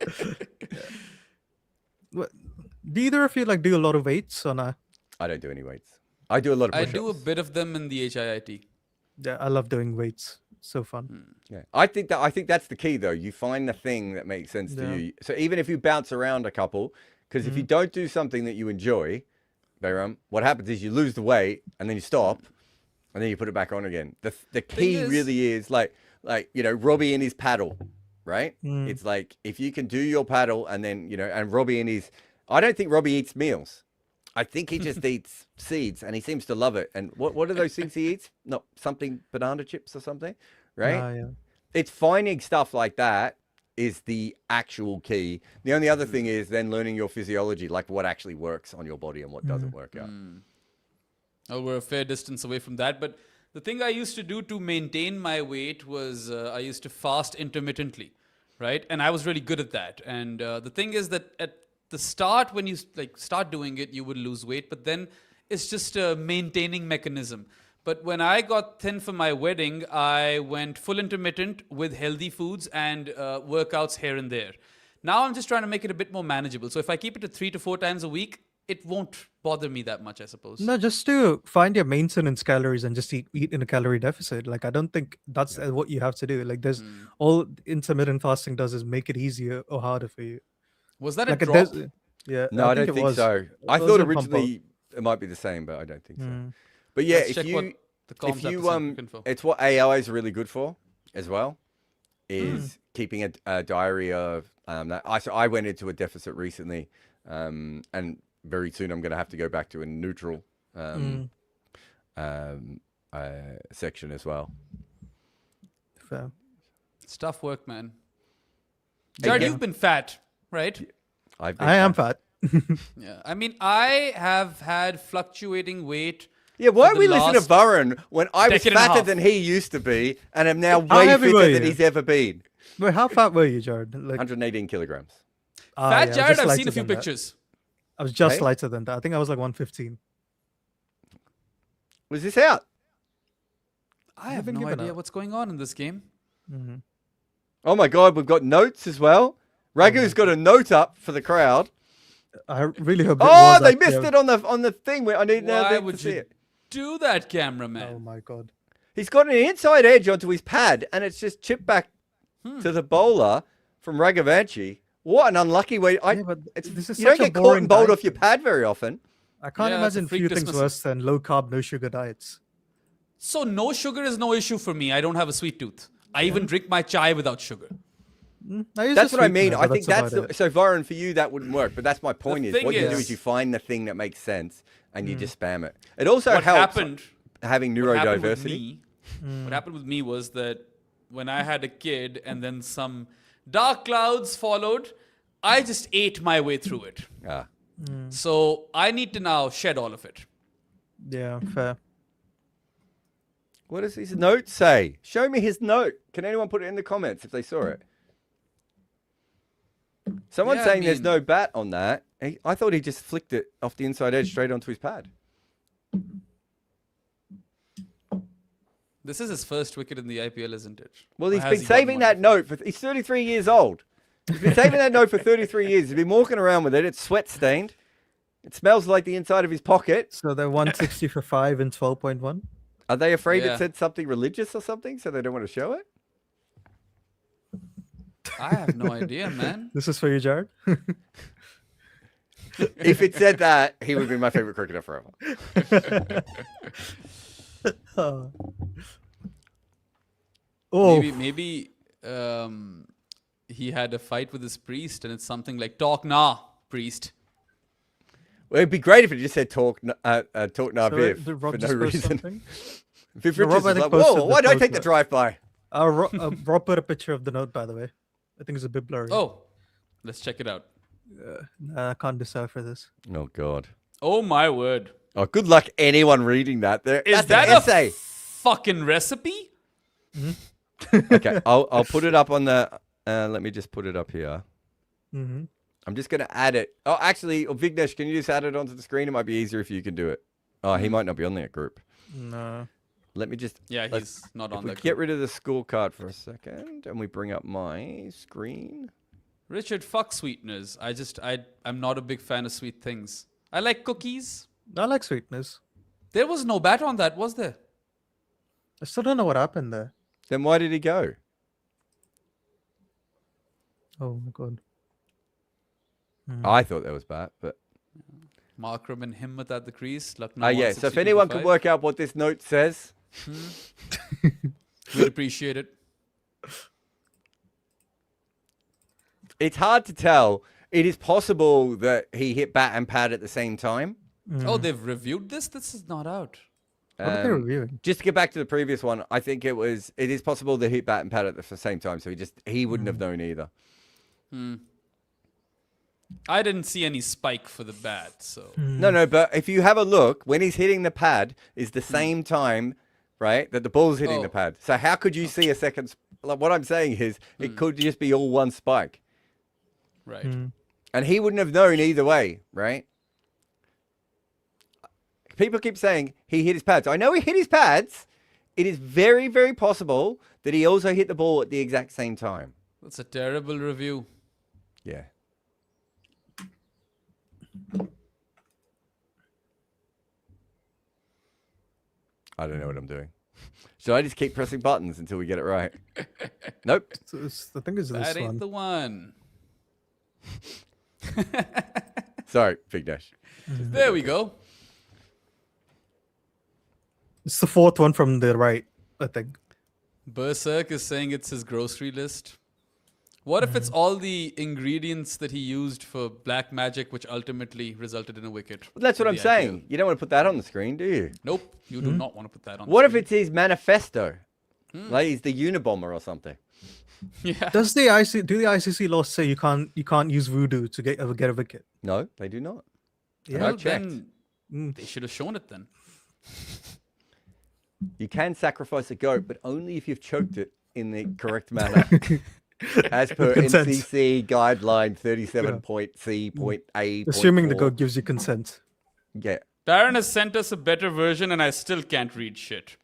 Do either of you like do a lot of weights or not? I don't do any weights. I do a lot of I push-ups. do a bit of them in the HIIT. Yeah, I love doing weights. So fun. Yeah. I think that's the key though. You find the thing that makes sense to you. So even if you bounce around a couple, because if you don't do something that you enjoy, Bayram, what happens is you lose the weight and then you stop and then you put it back on again. The key really is like Robbie and his paddle, right? It's like if you can do your paddle and then and Robbie and his I don't think Robbie eats meals. I think he just eats seeds and he seems to love it. And what are those things he eats? Not something banana chips or something, right? Yeah. It's finding stuff like that is the actual key. The only other thing is then learning your physiology, like what actually works on your body and what doesn't work out. Oh, we're a fair distance away from that. But the thing I used to do to maintain my weight was I used to fast intermittently, right? And I was really good at that. And the thing is that at the start, when you start doing it, you would lose weight. But then it's just a maintaining mechanism. But when I got thin for my wedding, I went full intermittent with healthy foods and workouts here and there. Now I'm just trying to make it a bit more manageable. So if I keep it to 3 to 4 times a week, it won't bother me that much, I suppose. No, just to find your maintenance calories and just eat in a calorie deficit. Like I don't think that's what you have to do. Like there's all intermittent fasting does is make it easier or harder for you. Was that a Like drop? yeah. No, I don't think so. I was thought a pump up. originally it might be the same, but I don't think so. But yeah, Let's check what the comms have to say for info. it's what AI is really good for as well, is keeping a diary of that. So I went into a deficit recently, and very soon I'm going to have to go back to a neutral section as well. Fair. It's tough work, man. Jared, you've been fat, right? I am fat. Yeah. I mean, I have had fluctuating weight. Yeah, why for are we the listening to last Varun when I was decade and a fatter half. than he used to be and am now How way heavy were fitter than you? he's ever been? Wait, how fat were you, Jared? Like 118 kilograms. Fat yeah, Jared, just I've lighter seen a few than that. pictures. I was just Hey? lighter than that. I think I was like 115. Was this out? I have been no given idea up. what's going on in this game. Oh my God, we've got notes as well. Ragu's got a note up for the crowd. I really hope. Oh, they missed it on the thing where I need Why to would see you it. do that, cameraman? Oh my god. He's got an inside edge onto his pad, and it's just chipped back to the bowler from Raghavanchi. What an unlucky way! Yeah, but this is you don't such a get caught boring and bowled diet. off your pad very often. I can't Yeah, that's a imagine freak few things dismissal. worse than low carb, no sugar diets. So no sugar is no issue for me. I don't have a sweet tooth. I even drink my chai without sugar. That's what I mean. I think that's about it. so. Varun, for you that wouldn't work, but that's my point. The Is thing what you do is- is you find the thing that makes sense and you just spam it. It also What helps happened? having What happened with neurodiversity. me? What happened with me was that when I had a kid and then some dark clouds followed, I just ate my way through it. Ah. So I need to now shed all of it. Yeah, fair. What does his note say? Show me his note. Can anyone put it in the comments if they saw it? Someone's Yeah, I saying there's mean- no bat on that. I thought he just flicked it off the inside edge straight onto his pad. This is his first wicket in the IPL, isn't it? Well, Or he's has been he gotten saving one that before? note. He's 33 years old. He's been saving that note for 33 years. He's been walking around with it. It's sweat stained. It smells like the inside of his pocket. So they're 160 for 5 and 12.1. Are they afraid Yeah. it said something religious or something, so they don't want to show it? I have no idea, man. This is for you, Jared. If it said that, he would be my favorite cricketer forever. Oh, Maybe he had a fight with his priest, and it's something like "Talk nah, priest." Well, it'd be great if it just said talk nah Viv did Rob for just no post reason. something? Viv No, Richards Rob, I is think, like, posted whoa, the why do I post take the note. drive-by? Rob put a picture of the note, by the way. I think it's a bit blurry. Oh, let's check it out. Nah, I can't decipher this. Oh God. Oh my word! Oh, good luck anyone reading that. Is That's that an essay. a fucking recipe? Okay, I'll put it up on the. Let me just put it up here. Mm-hmm. I'm just gonna add it. Oh, actually, Vignesh, can you just add it onto the screen? It might be easier if you can do it. Oh, he might not be on that group. No. Let me just. Yeah, he's not on We that. get rid of the scorecard for a second, and we bring up my screen. Richard, fuck sweeteners. I'm not a big fan of sweet things. I like cookies. I like sweetness. There was no bat on that, was there? I still don't know what happened there. Then why did he go? Oh my god. I thought that was bad, but Markram and Himmat at the crease. Lucknow yeah. So if anyone can work out what this note says, we'd appreciate it. it's hard to tell. It is possible that he hit bat and pad at the same time. Oh, they've reviewed this? This is not out. What are they reviewing? Just to get back to the previous one, I think it is possible that he hit bat and pad at the same time, so he wouldn't have known either. I didn't see any spike for the bat, so. No, but if you have a look, when he's hitting the pad is the same time, right, that the ball's hitting the pad. So how could you see a second? Like, what I'm saying is it could just be all one spike. Right. And he wouldn't have known either way, right? People keep saying he hit his pads. I know he hit his pads. It is very, very possible that he also hit the ball at the exact same time. That's a terrible review. Yeah. I don't know what I'm doing. Should I just keep pressing buttons until we get it right? Nope. I think it's this That ain't one. the one. Sorry, Big Dash. There we go. It's the fourth one from the right, I think. Berserk is saying it's his grocery list. What if it's all the ingredients that he used for black magic, which ultimately resulted in a wicket? Well, that's what in I'm the saying. IPL? You don't want to put that on the screen, do you? Nope, you do not want to put that on. What the if it's his manifesto? Like he's the Unabomber or something. screen. Yeah. Do the ICC laws say you can't use voodoo to get a wicket? No, they do not. Yeah. I Well, checked. then they should have shown it then. You can sacrifice a goat, but only if you've choked it in the correct manner. As per Consent. NCC guideline 37.C.A. Assuming the goat gives you consent. Yeah. Darren has sent us a better version, and I still can't read shit.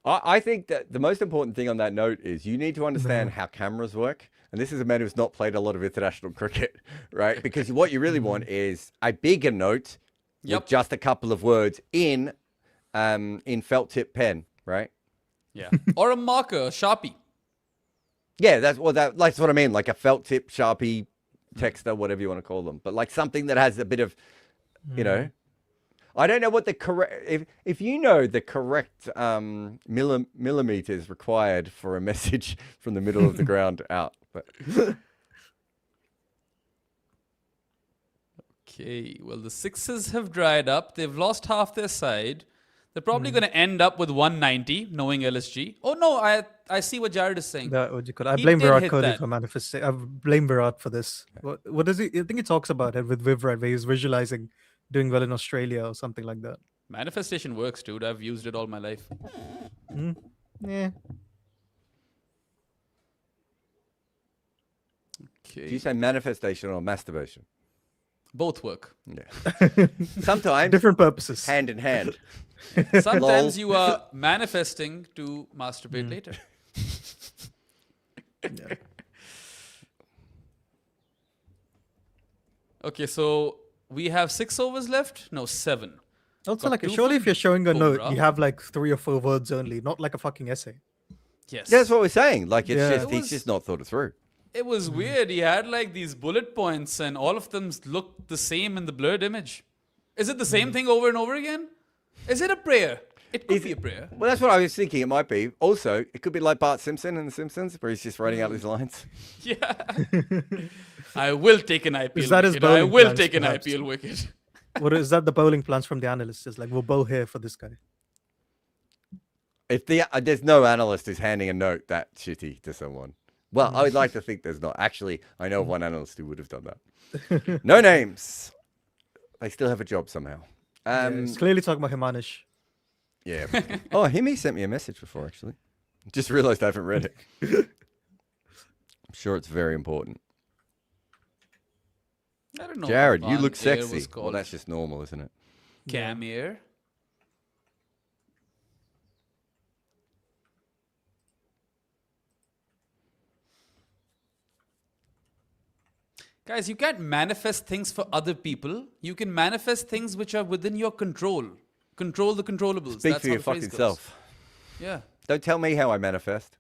I think that the most important thing on that note is you need to understand how cameras work. And this is a man who's not played a lot of international cricket, right? Because what you really want is a bigger note with just a couple of words in felt tip pen, right? Yeah. Or a marker, a Sharpie. Yeah, that's what I mean, like a felt tip, Sharpie, texter, whatever you want to call them. But like something that has a bit of, you know, I don't know what the correct, if you know the correct millimeters required for a message from the middle of the ground out. But Okay, well, the sixes have dried up. They've lost half their side. They're probably going to end up with 190, knowing LSG. Oh, no, I see what Jared is saying. That what you call. I He blame did Virat hit Kohli that. for manifesting. I blame Virat for this. What does he? I think he talks about it with Virat, where he's visualizing doing well in Australia or something like that. Manifestation works, dude. I've used it all my life. Yeah. do you Okay. say manifestation or masturbation? Both work. Yeah. Sometimes Different purposes. hand in hand. Sometimes Lol. you are manifesting to masturbate later. Yeah. Okay, so we have 6 overs left? No, 7. Also, Got like, two surely from if you're showing a note, Bumrah. you have like 3 or 4 words only, not like a fucking essay. Yes. Yeah, that's what we're saying. Like, it's Yeah. just It he's was- just not thought it through. It was weird. He had like these bullet points, and all of them looked the same in the blurred image. Is it the same thing over and over again? Is it a prayer? It could be a prayer. Well, that's what I was thinking. It might be. Also, it could be like Bart Simpson in The Simpsons, where he's just writing out these lines. Yeah. I will take an IPL that his wicket. I bowling will plans, take an perhaps? IPL wicket. What is that? The bowling plans from the analysts is like, we'll bowl here for this guy. If there's no analyst who's handing a note that shitty to someone, Well, I would like to think there's not. Actually, I know of one analyst who would have done that. No names. They still have a job somehow. It's clearly talking about Himanish. Yeah. Oh, Himi sent me a message before, actually. Just realized I haven't read it. I'm sure it's very important. I don't know. Jared, what you look Van Air sexy. was Well, called. that's just normal, isn't it? Cam Air. Guys, you can't manifest things for other people. You can manifest things which are within your control. Control the controllables. Speak That's for how your the phrase fucking goes. self. Yeah. Don't tell me how I manifest.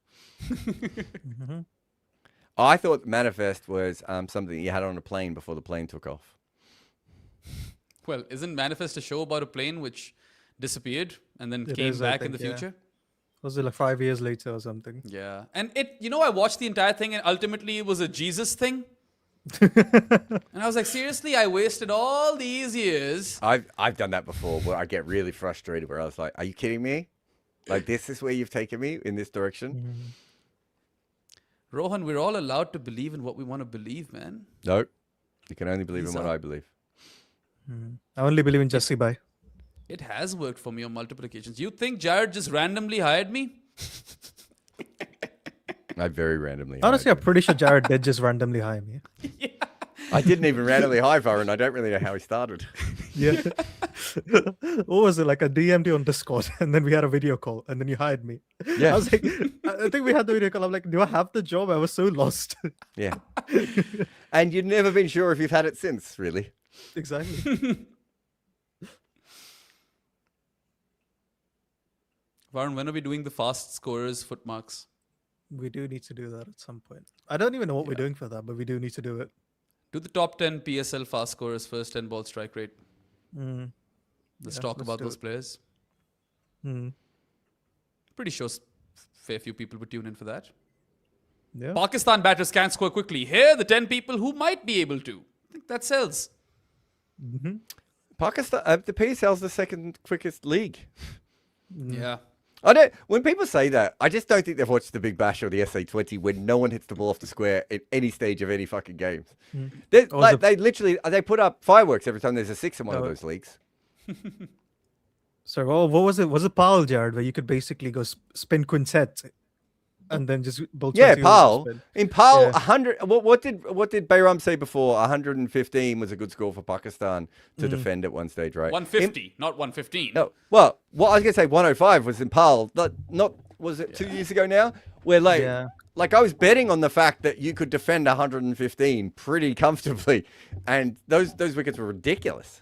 I thought manifest was something you had on a plane before the plane took off. Well, isn't Manifest a show about a plane which disappeared and then It came is, I back in the think, yeah. future? Was it like 5 years later or something? Yeah. And I watched the entire thing and ultimately it was a Jesus thing. And I was like, seriously, I wasted all these years. I've done that before where I get really frustrated where I was like, are you kidding me? Like, this is where you've taken me in this direction? Rohan, we're all allowed to believe in what we want to believe, man. No. You can only believe in These what are- I believe. I only believe in Jesse Bai. It has worked for me on multiple occasions. You think Jared just randomly hired me? I very randomly. Honestly, I'm hired pretty sure Jared did just randomly hire me. him. I didn't even randomly hire Varun. I don't really know how he started. Yeah. What was it? Like a DM'd on Discord and then we had a video call and then you hired me. Yeah. I was like, I think we had the video call. I'm like, do I have the job? I was so lost. Yeah. And you've never been sure if you've had it since, really. Exactly. Varun, when are we doing the fast scorers foot marks? We do need to do that at some point. I don't even know what we're doing for that, but we do need to do it. Do the top 10 PSL fast scorers first 10 ball strike rate. Mm. Let's Yeah, talk let's about do those it. players. Mm. Pretty sure fair few people would tune in for that. Yeah. Pakistan batters can't score quickly. Here are the 10 people who might be able to. I think that sells. Pakistan, the PSL's the second quickest league. Yeah. I don't. When people say that, I just don't think they've watched the Big Bash or the SA20 when no one hits the ball off the square at any stage of any fucking games. Or Like, the- they literally they put up fireworks every time there's a six in one of No. those leagues. So, what was it? Was it Pal, Jared, where you could basically go spin quintet and then just bowl Yeah, 20 overs Pal. spin? In Pal, Yeah. 100. What did Bayram say before? 115 was a good score for Pakistan to defend at one stage, right? 150, not 115. No, well, what I was gonna say, 105 was in Pal. Not was it 2 years ago now? Where Yeah. like I was betting on the fact that you could defend 115 pretty comfortably, and those wickets were ridiculous.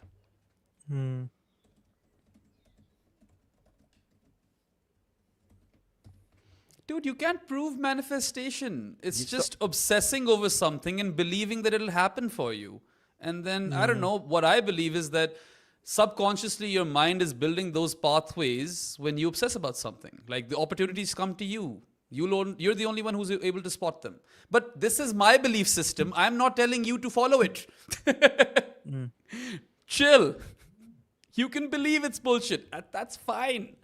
Dude, you can't prove manifestation. It's just obsessing over something and believing that it'll happen for you. And then, I don't know, what I believe is that subconsciously your mind is building those pathways when you obsess about something. Like the opportunities come to you. You're the only one who's able to spot them. But this is my belief system. I'm not telling you to follow it. Chill. You can believe it's bullshit. That's fine.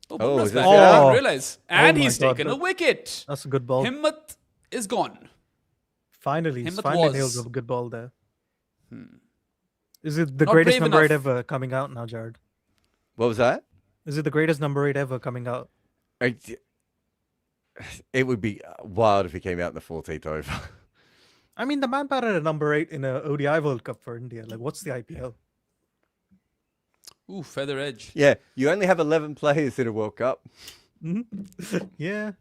Oh, Oh, Bumrah's is back. this- I didn't Oh. realize. And my he's God, taken a that- wicket. That's a good ball. Himmat is gone. Finally, he's Himmat finally was. nailed a good ball there. Is it the Not greatest brave number 8 enough. ever coming out now, Jared? What was that? Is it the greatest number 8 ever coming out? It would be wild if he came out in the 14th over. I mean, the man batted a number 8 in a ODI World Cup for India. Like, what's the IPL? Ooh, feather edge. Yeah, you only have 11 players in a World Cup. Yeah.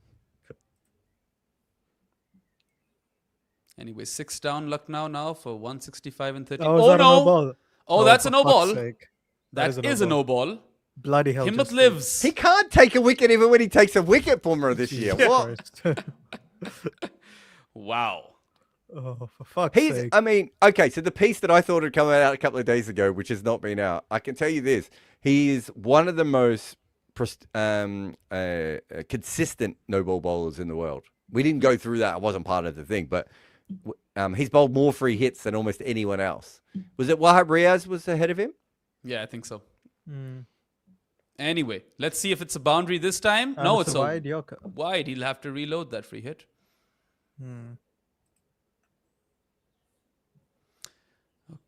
Anyway, 6 down Lucknow now for 165 and 13. Oh, is Oh, that a no no. ball? Oh, that's a for no fuck's ball. sake. That is a no ball. Bloody hell. Himmat Justin. lives. He can't take a wicket even when he takes a wicket, Bumrah, this year. Jesus What? Christ. Wow. Oh, for fuck's sake. I mean, okay, so the piece that I thought had come out a couple of days ago, which has not been out, I can tell you this. He is one of the most consistent no-ball bowlers in the world. We didn't go through that. I wasn't part of the thing, but he's bowled more free hits than almost anyone else. Was it Wahab Riaz was ahead of him? Yeah, I think so. Anyway, let's see if it's a boundary this time. And No, it's it's a a wide Yorker. wide. He'll have to reload that free hit.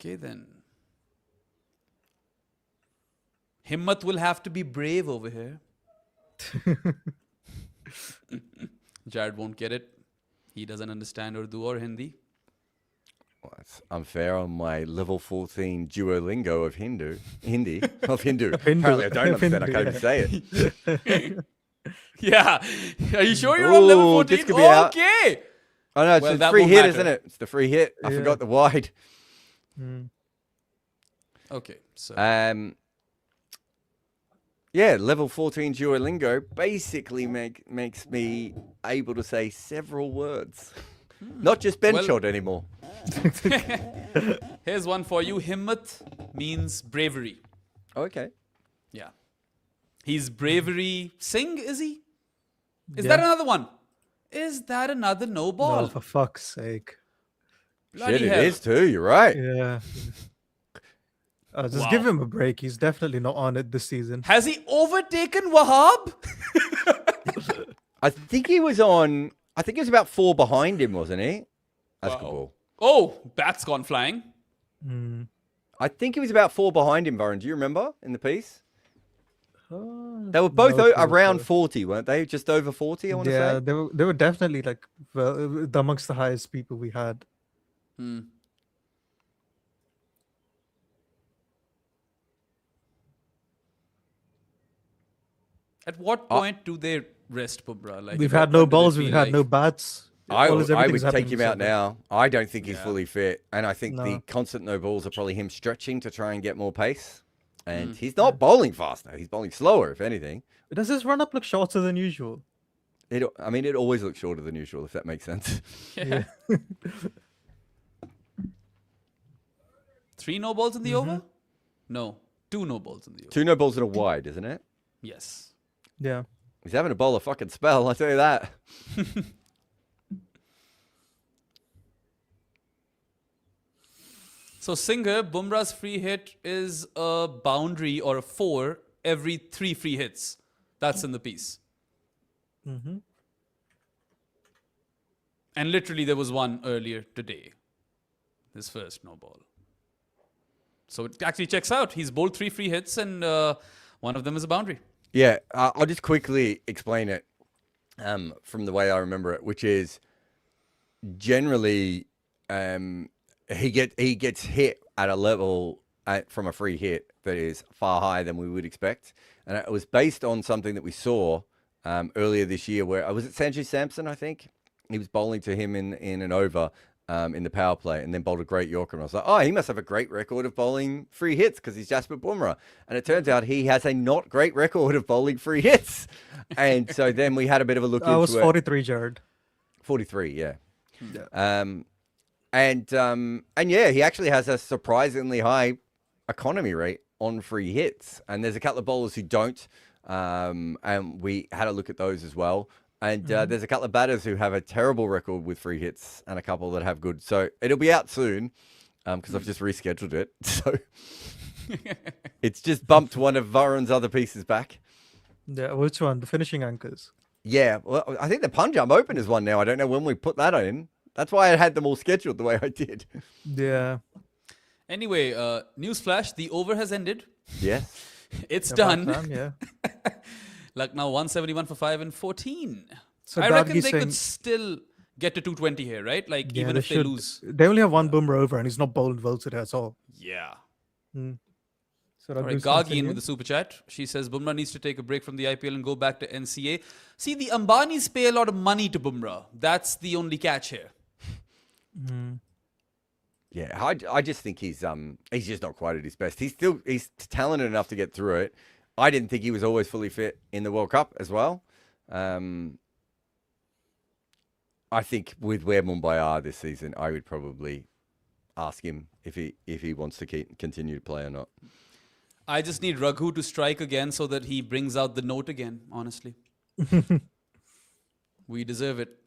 Okay, then. Himmat will have to be brave over here. Jared won't get it. He doesn't understand Urdu or Hindi. Well, that's unfair on my level 14 Duolingo of Hindi. Apparently I don't understand. I can't even say it. Yeah. Are you sure you're on level Ooh, 14? this could be out. Okay. Oh no, it's Well, a that free won't hit, matter. isn't it? It's the free hit. I Yeah. forgot the wide. Okay. So Yeah, level 14 Duolingo basically makes me able to say several words. Not just bench Well- shot anymore. here's one for you. Himmat means bravery. Okay. Yeah. He's bravery Singh, is he? Is Yeah. that another one? Is that another no ball? No, for fuck's sake. Bloody Shit, hell. it is too. You're right. Yeah. Just Wow. give him a break. He's definitely not on it this season. Has he overtaken Wahab? I think he was about 4 behind him, wasn't he? That's a good Wow. ball. Oh, bat's gone flying. I think he was about 4 behind him, Varun. Do you remember in the piece? They were No both clue, around so- 40, weren't they? Just over 40, I want to Yeah, say. they were definitely like amongst the highest people we had. At what point do they rest Bumrah? Like, We've at had what no point do they balls. feel We've had no like- bats. I All is would everything's take happening him so out bad. now. I don't think he's Yeah. fully fit. And I think the No. constant no balls are probably him stretching to try and get more pace. And he's not bowling faster. He's bowling slower, if anything. Does his run up look shorter than usual? It always looks shorter than usual, if that makes sense. Yeah. 3 no balls in the over? No. 2 no balls in the over. 2 no balls and a wide, isn't it? Yes. Yeah. He's having to bowl a fucking spell, I'll tell you that. So Singer, Bumrah's free hit is a boundary or a 4 every 3 free hits. That's in the piece. And literally there was one earlier today. His first no ball. So it actually checks out. He's bowled 3 free hits and one of them is a boundary. Yeah, I'll just quickly explain it from the way I remember it, which is generally he gets hit at a level from a free hit that is far higher than we would expect, and it was based on something that we saw earlier this year, where was it Sanju Samson? I think he was bowling to him in an over in the power play, and then bowled a great Yorker. And I was like, oh, he must have a great record of bowling free hits because he's Jasper Bumrah. And it turns out he has a not great record of bowling free hits. And so then we had a bit of a look I was into it. 43, Jared. 43, yeah. And yeah, he actually has a surprisingly high economy rate on free hits. And there's a couple of bowlers who don't. And we had a look at those as well. And there's a couple of batters who have a terrible record with free hits and a couple that have good. So it'll be out soon because I've just rescheduled it. So it's just bumped one of Varun's other pieces back. Yeah, which one? The finishing anchors. Yeah, well, I think the Punjab Open is one now. I don't know when we put that in. That's why I had them all scheduled the way I did. Yeah. Anyway, newsflash, the over has ended. Yes. It's About done. time, yeah. Lucknow 171 for 5 and 14. So I reckon Dadgi's they saying- could still get to 220 here, right? Like, Yeah, even if they should. lose. They only have one Bumrah over, and he's not bowled well today at all. Yeah. So All right, Gargi in with the super chat. She says Bumrah needs to take a break from the IPL and go back to NCA. See, the Ambanis pay a lot of money to Bumrah. That's the only catch here. Yeah, I just think he's just not quite at his best. He's talented enough to get through it. I didn't think he was always fully fit in the World Cup as well. I think with where Mumbai are this season, I would probably ask him if he wants to continue to play or not. I just need Raghu to strike again so that he brings out the note again, honestly. We deserve it.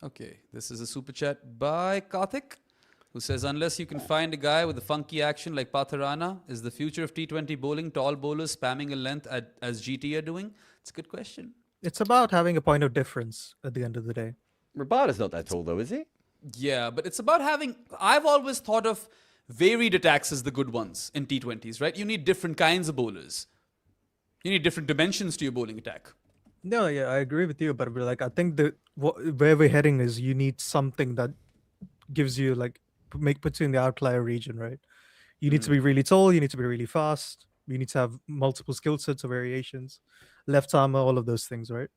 Okay, this is a super chat by Karthik. who says, unless you can find a guy with a funky action like Patharana, is the future of T20 bowling tall bowlers spamming a length as GT are doing? It's a good question. It's about having a point of difference at the end of the day. Rabada's not that tall though, is he? Yeah, but it's about having... I've always thought of varied attacks as the good ones in T20s, right? You need different kinds of bowlers. You need different dimensions to your bowling attack. No, yeah, I agree with you, but like I think where we're heading is you need something that gives you like puts you in the outlier region, right? You need to be really tall, you need to be really fast, you need to have multiple skill sets or variations, left armor, all of those things, right?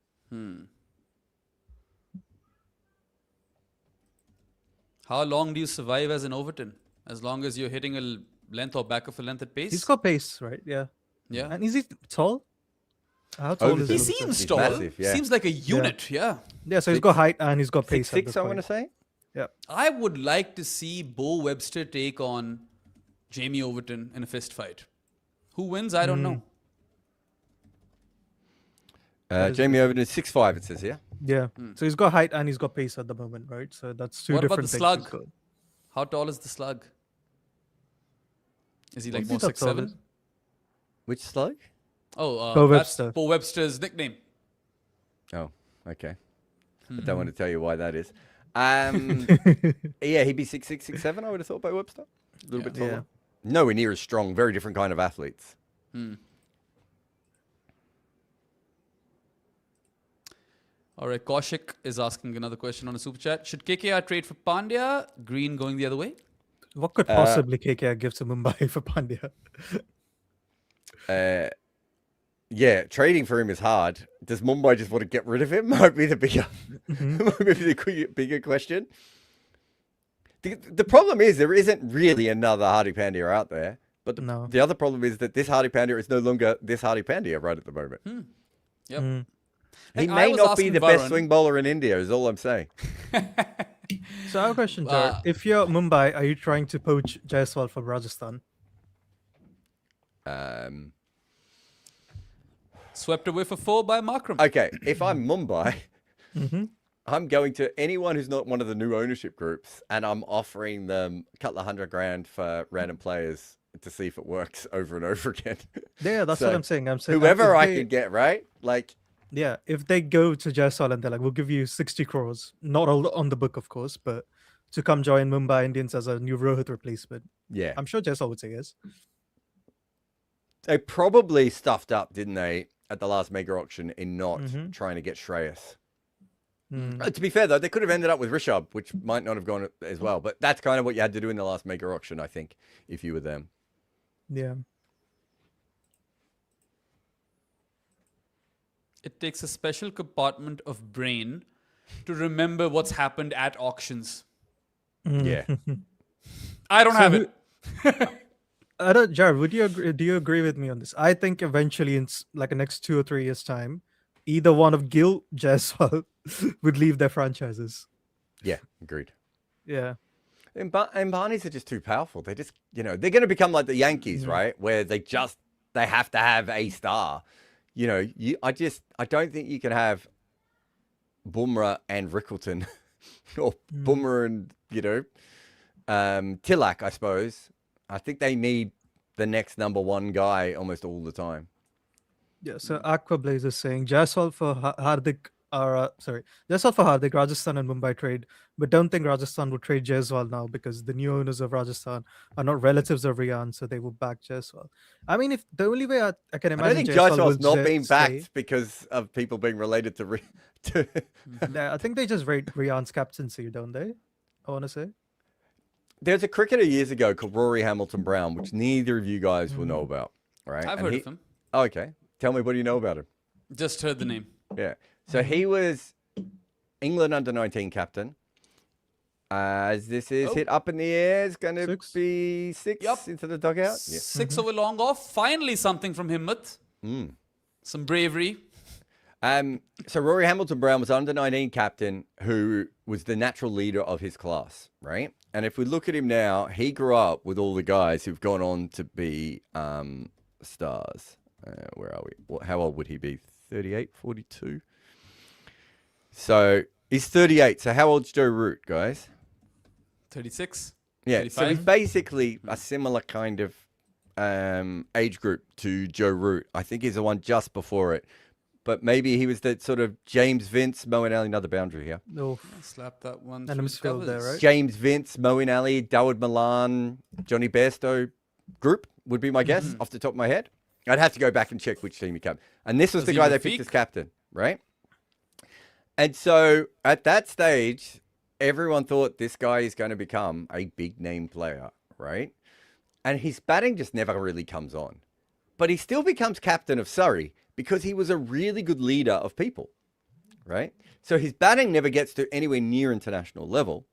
How long do you survive as an Overton? As long as you're hitting a length or back of a length at pace? He's got pace, right? Yeah. Yeah. And is he tall? How tall is He he? seems He's tall. massive, yeah. Seems like a unit, yeah. Yeah, so he's got height and he's got pace. 6'6", I want to say. Yeah. I would like to see Bo Webster take on Jamie Overton in a fist fight. Who wins? I don't know. Jamie Overton is 6'5", it says here. Yeah. So he's got height and he's got pace at the moment, right? So that's two What about different the things. he's slug? got. How tall is the slug? Is he like What's he more that tall 6'7"? is? Which slug? Oh, Bo that's Webster. Bo Webster's nickname. Oh, okay. I don't want to tell you why that is. Yeah, he'd be 6'6", 6'7", I would have thought by Webster. A little bit taller. Yeah. Nowhere near as strong, very different kind of athletes. All right, Kaushik is asking another question on a super chat. Should KKR trade for Pandya? Green going the other way? What could possibly KKR give to Mumbai for Pandya? Yeah, trading for him is hard. Does Mumbai just want to get rid of him? Might be the bigger, might be the bigger question. The problem is there isn't really another Hardik Pandya out there. But the other problem is that this Hardik Pandya is no longer this Hardik Pandya right at the moment. Yep. He may not be the best swing bowler in India, is all I'm saying. So I have a question, Jared. If you're Mumbai, are you trying to poach Jaiswal from Rajasthan? Swept away for 4 by Markram. Okay, if I'm Mumbai, I'm going to anyone who's not one of the new ownership groups, and I'm offering them a couple of $100,000 for random players to see if it works over and over again. Yeah, that's what I'm saying. I'm saying whoever I can get, right? Like, yeah, if they go to Jaiswal and they're like, we'll give you 60 crores, not all on the book, of course, but to come join Mumbai Indians as a new Rohit replacement. Yeah, I'm sure Jaiswal would say yes. They probably stuffed up, didn't they, at the last mega auction in not trying to get Shreyas. To be fair, though, they could have ended up with Rishabh, which might not have gone as well. But that's kind of what you had to do in the last mega auction, I think, if you were them. Yeah. It takes a special compartment of brain to remember what's happened at auctions. Yeah. I don't have it. I don't, Jared, would you agree? Do you agree with me on this? I think eventually, in like the next 2 or 3 years' time, either one of Gill, Jaiswal would leave their franchises. Yeah, agreed. Yeah. And Barneys are just too powerful. They just, they're going to become like the Yankees, right? Where they have to have a star. I don't think you can have Bumrah and Rickleton or Bumrah and, Tilak, I suppose. I think they need the next number one guy almost all the time. Yeah, so Aquablaze is saying Jaiswal for Hardik Jaiswal for Hardik, Rajasthan and Mumbai trade, but don't think Rajasthan would trade Jaiswal now because the new owners of Rajasthan are not relatives of Rian, so they will back Jaiswal. I mean, if the only way I can imagine, I don't think Jaiswal's not being backed because of people being related to. Yeah, I think they just rate Rian's captaincy, don't they? I want to say. There's a cricketer years ago called Rory Hamilton Brown, which neither of you guys will know about, right? I've heard of him. Oh, okay. Tell me, what do you know about him? Just heard the name. Yeah. So he was England under-19 captain. As this is hit up in the air, it's going to be 6 into the dugout. Yeah. 6 over long off. Finally something from Himmat. Some bravery. So Rory Hamilton Brown was under-19 captain who was the natural leader of his class, right? And if we look at him now, he grew up with all the guys who've gone on to be stars. Where are we? How old would he be? 38, 42? So he's 38. So how old's Joe Root, guys? 36. Yeah, so he's 85? basically a similar kind of age group to Joe Root. I think he's the one just before it. But maybe he was that sort of James Vince, Moeen Ali, another boundary here. No, Slap that one And through Miss the Phil there, covers. right? James Vince, Moeen Ali, Dawud Milan, Johnny Bairstow group would be my guess off the top of my head. I'd have to go back and check which team he captained. And this was the guy they picked as captain, right? And so at that stage, everyone thought this guy is going to become a big name player, right? And his batting just never really comes on. But he still becomes captain of Surrey because he was a really good leader of people, right? So his batting never gets to anywhere near international level,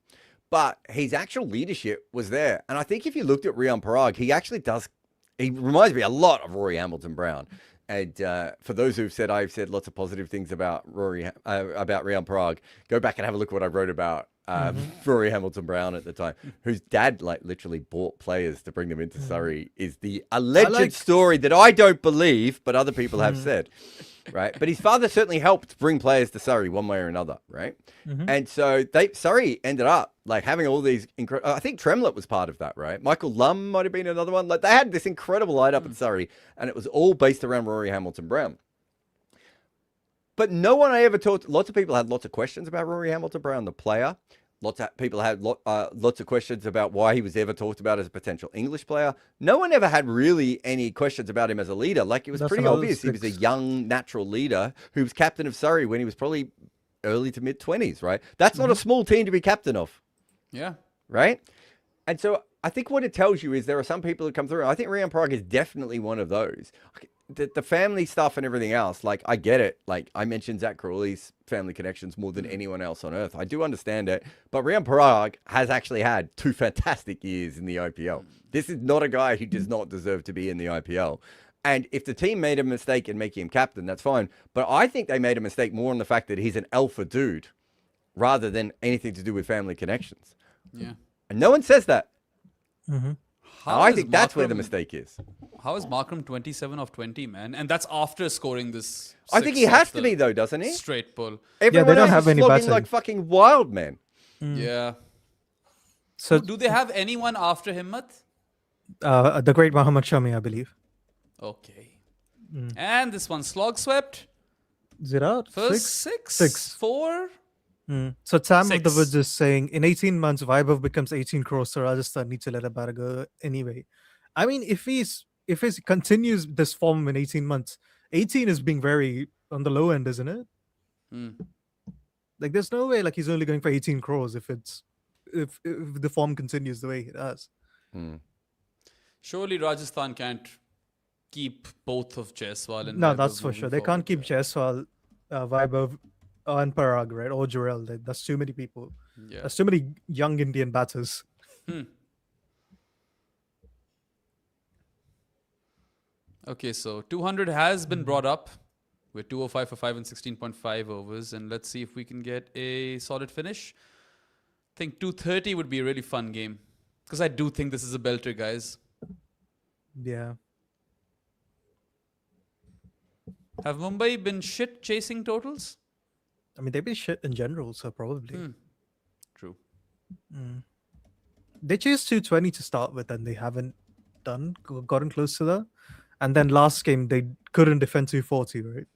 but his actual leadership was there. And I think if you looked at Rian Parag, he reminds me a lot of Rory Hamilton Brown. And for those who've said I've said lots of positive things about Rian Parag, go back and have a look at what I wrote about Rory Hamilton Brown at the time, whose dad like literally bought players to bring them into Surrey, is the alleged story that I don't believe, but other people have said, right? But his father certainly helped bring players to Surrey one way or another, right? And so Surrey ended up like having all these incredible. I think Tremlett was part of that, right? Michael Lum might have been another one. Like they had this incredible lineup in Surrey, and it was all based around Rory Hamilton Brown. But no one I ever talked. Lots of people had lots of questions about Rory Hamilton Brown, the player. Lots of people had lots of questions about why he was ever talked about as a potential English player. No one ever had really any questions about him as a leader. Like it was pretty obvious he was a young, natural leader who was captain of Surrey when he was probably early to mid 20s, right? That's not a small team to be captain of. Yeah. Right? And so I think what it tells you is there are some people who come through. I think Rian Parag is definitely one of those. The family stuff and everything else, like I get it. Like I mentioned Zach Crawley's family connections more than anyone else on earth. I do understand it. But Rian Parag has actually had 2 fantastic years in the IPL. This is not a guy who does not deserve to be in the IPL. And if the team made a mistake in making him captain, that's fine. But I think they made a mistake more on the fact that he's an alpha dude rather than anything to do with family connections. Yeah. And no one says that. I How think that's where the mistake is. How is Markram 27 of 20, man? And that's after scoring this. I think he has to be, though, doesn't he? Straight pull. Everyone they don't else have is any slogging batting. like fucking wild, man. Yeah. So Do they have anyone after Himmat? the great Muhammad Shami, I believe. Okay. And this one, slog swept. Is it out? First Six? 6? 4? So Sam of the 6. Woods is saying in 18 months, Vaibhav becomes 18 crores, so Rajasthan needs to let a batter go anyway. I mean, if he continues this form in 18 months, 18 is being very on the low end, isn't it? Like, there's no way like he's only going for 18 crores if the form continues the way it has. Surely Rajasthan can't keep both of Jaiswal and No, Vaibhav that's for moving sure. They can't keep forward. Jaiswal, Vaibhav, and Parag, right? Or Jurel. That's too many people. Yeah. That's too many young Indian batters. Okay, so 200 has been brought up. We're 205 for 5 and 16.5 overs. And let's see if we can get a solid finish. I think 230 would be a really fun game. Because I do think this is a belter, guys. Yeah. Have Mumbai been shit chasing totals? I mean, they've been shit in general, so probably. True. They chased 220 to start with, and they haven't gotten close to that. And then last game, they couldn't defend 240, right?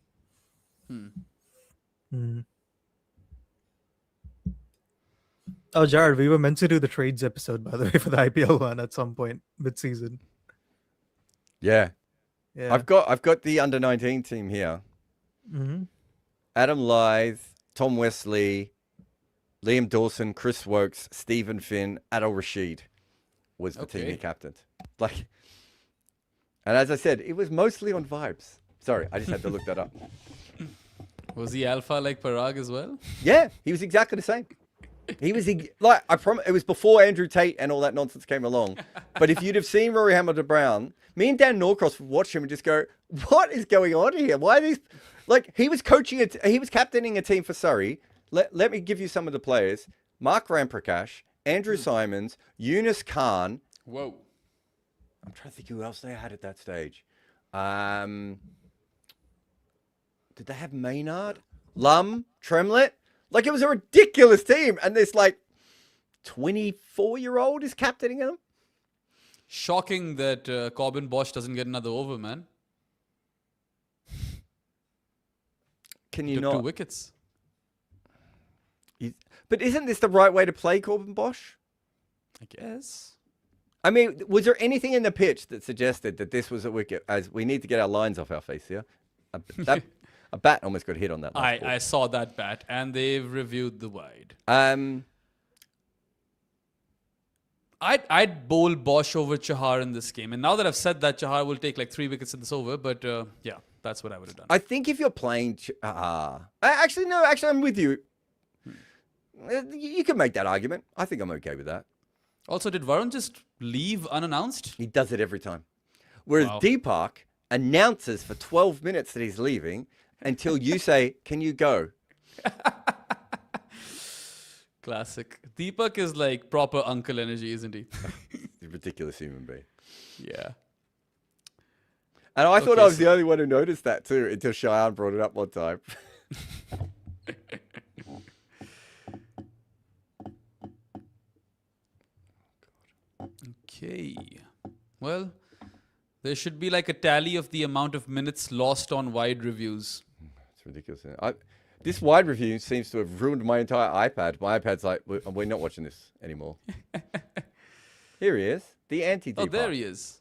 Oh, Jared, we were meant to do the trades episode, by the way, for the IPL one at some point mid-season. Yeah. Yeah. I've got the under 19 team here. Adam Lythe, Tom Wesley, Liam Dawson, Chris Wokes, Stephen Finn, Adil Rashid was the team he captained. Like, and as I said, it was mostly on vibes. Sorry, I just had to look that up. Was he alpha like Parag as well? Yeah, he was exactly the same. He was like, I promise, it was before Andrew Tate and all that nonsense came along. But if you'd have seen Rory Hamilton Brown, me and Dan Norcross would watch him and just go, "What is going on here? Why are these?" Like, he was he was captaining a team for Surrey. Let me give you some of the players: Mark Ramprakash, Andrew Simons, Yunus Khan. Whoa. I'm trying to think who else they had at that stage. Did they have Maynard, Lum, Tremlett? Like, it was a ridiculous team. And there's like 24-year-old is captaining them. Shocking that Corbin Bosch doesn't get another over, man. Can He you took 2 not? wickets. But isn't this the right way to play Corbin Bosch? I guess. I mean, was there anything in the pitch that suggested that this was a wicket? As we need to get our lines off our face here. A bat almost got hit on that. Last ball. I saw that bat, and they've reviewed the wide. I'd bowl Bosch over Chahar in this game. And now that I've said that, Chahar will take like 3 wickets in this over. But yeah, that's what I would have done. I think if you're playing... Actually, no. Actually, I'm with you. You can make that argument. I think I'm okay with that. Also, did Varun just leave unannounced? He does it every time. Whereas Wow. Deepak announces for 12 minutes that he's leaving until you say, can you go? Classic. Deepak is like proper uncle energy, isn't he? He's a ridiculous human being. Yeah. And I thought Okay, I was so- the only one who noticed that too until Cheyenne brought it up one time. Okay. Well, there should be like a tally of the amount of minutes lost on wide reviews. It's ridiculous. Isn't it? This wide review seems to have ruined my entire iPad. My iPad's like, we're not watching this anymore. Here he is, the anti-Deepak. Oh, there he is.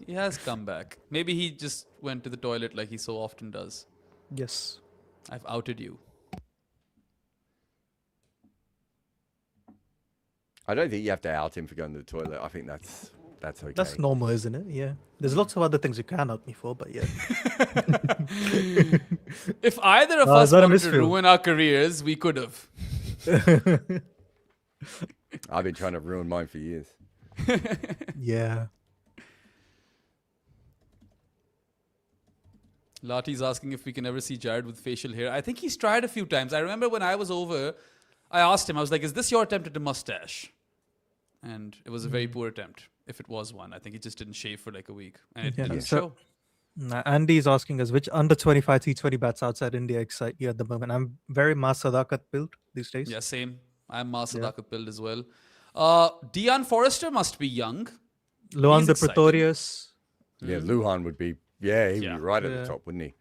He has come back. Maybe he just went to the toilet like he so often does. Yes. I've outed you. I don't think you have to out him for going to the toilet. I think that's okay. That's normal, isn't it? Yeah. There's lots of other things you can out me for, but yeah. If either of is us that a wanted to misfield? ruin our careers, we could have. I've been trying to ruin mine for years. Yeah. Lati's asking if we can ever see Jared with facial hair. I think he's tried a few times. I remember when I was over, I asked him, I was like, is this your attempt at a mustache? And it was a very poor attempt, if it was one. I think he just didn't shave for like a week. And it Yeah, didn't so- show. Andy's asking us which under 25 T20 bats outside India excite you at the moment. I'm very Mas Sadakat built these days. Yeah, same. I'm Masa Yeah. Dakat build as well. Dion Forrester must be young. Luan He's de exciting. Pretorius. Yeah, Luhan would be. Yeah, he'd Yeah. be right at Yeah. the top, wouldn't he?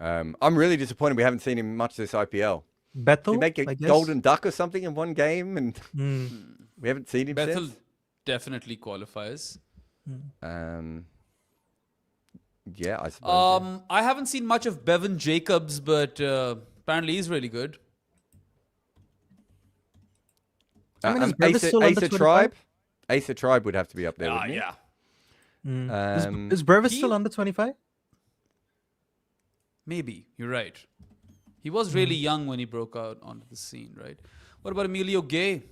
I'm really disappointed we haven't seen him much this IPL. Did Bethel, he make a I guess. golden duck or something in one game, and Mm. we haven't seen him Bethel since? definitely qualifies. Yeah, I suppose. Yeah. I haven't seen much of Bevan Jacobs, but apparently he's really good. I mean, is Brevis still under Asa 25? Tribe? Asa Tribe would have to be up there, wouldn't he? Yeah. Mm. Is Brevis he- still under 25? Maybe. You're right. He was really young when he broke out onto the scene, right? What about Emilio Gay?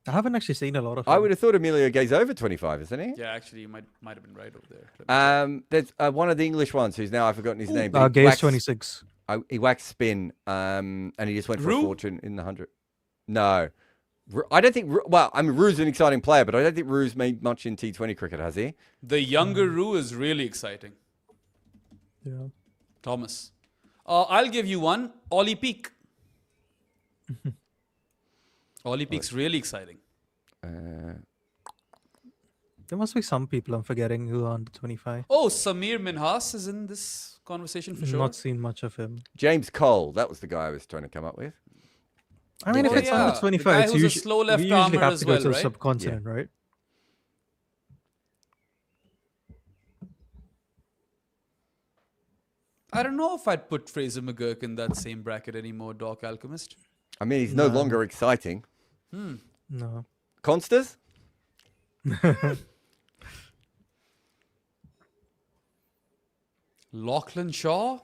I haven't actually seen a lot of him. I would have thought Emilio Gay's over 25, isn't he? Yeah, actually, you might have been right over there. There's one of the English ones who's now I've forgotten his name. but he Gay's waxed- 26. He waxed spin, and he just went for a Rue? fortune in the 100. No, I don't think. Well, I mean, Rue's an exciting player, but I don't think Rue's made much in T20 cricket, has he? The younger Rue is really exciting. Yeah. Thomas. I'll give you one. Ollie Peak. Ollie Peak's really exciting. There must be some people I'm forgetting who are under 25. Oh, Samir Minhas is in this conversation for sure. Not seen much of him. James Cole, that was the guy I was trying to come up with. I mean, if Oh, it's yeah. under The 25, guy it's who's a usually, slow left we usually armer have as to go well, to the right? subcontinent, right? I don't know if I'd put Fraser McGurk in that same bracket anymore, Doc Alchemist. I mean, he's no No. longer exciting. No. Consters? Lachlan Shaw?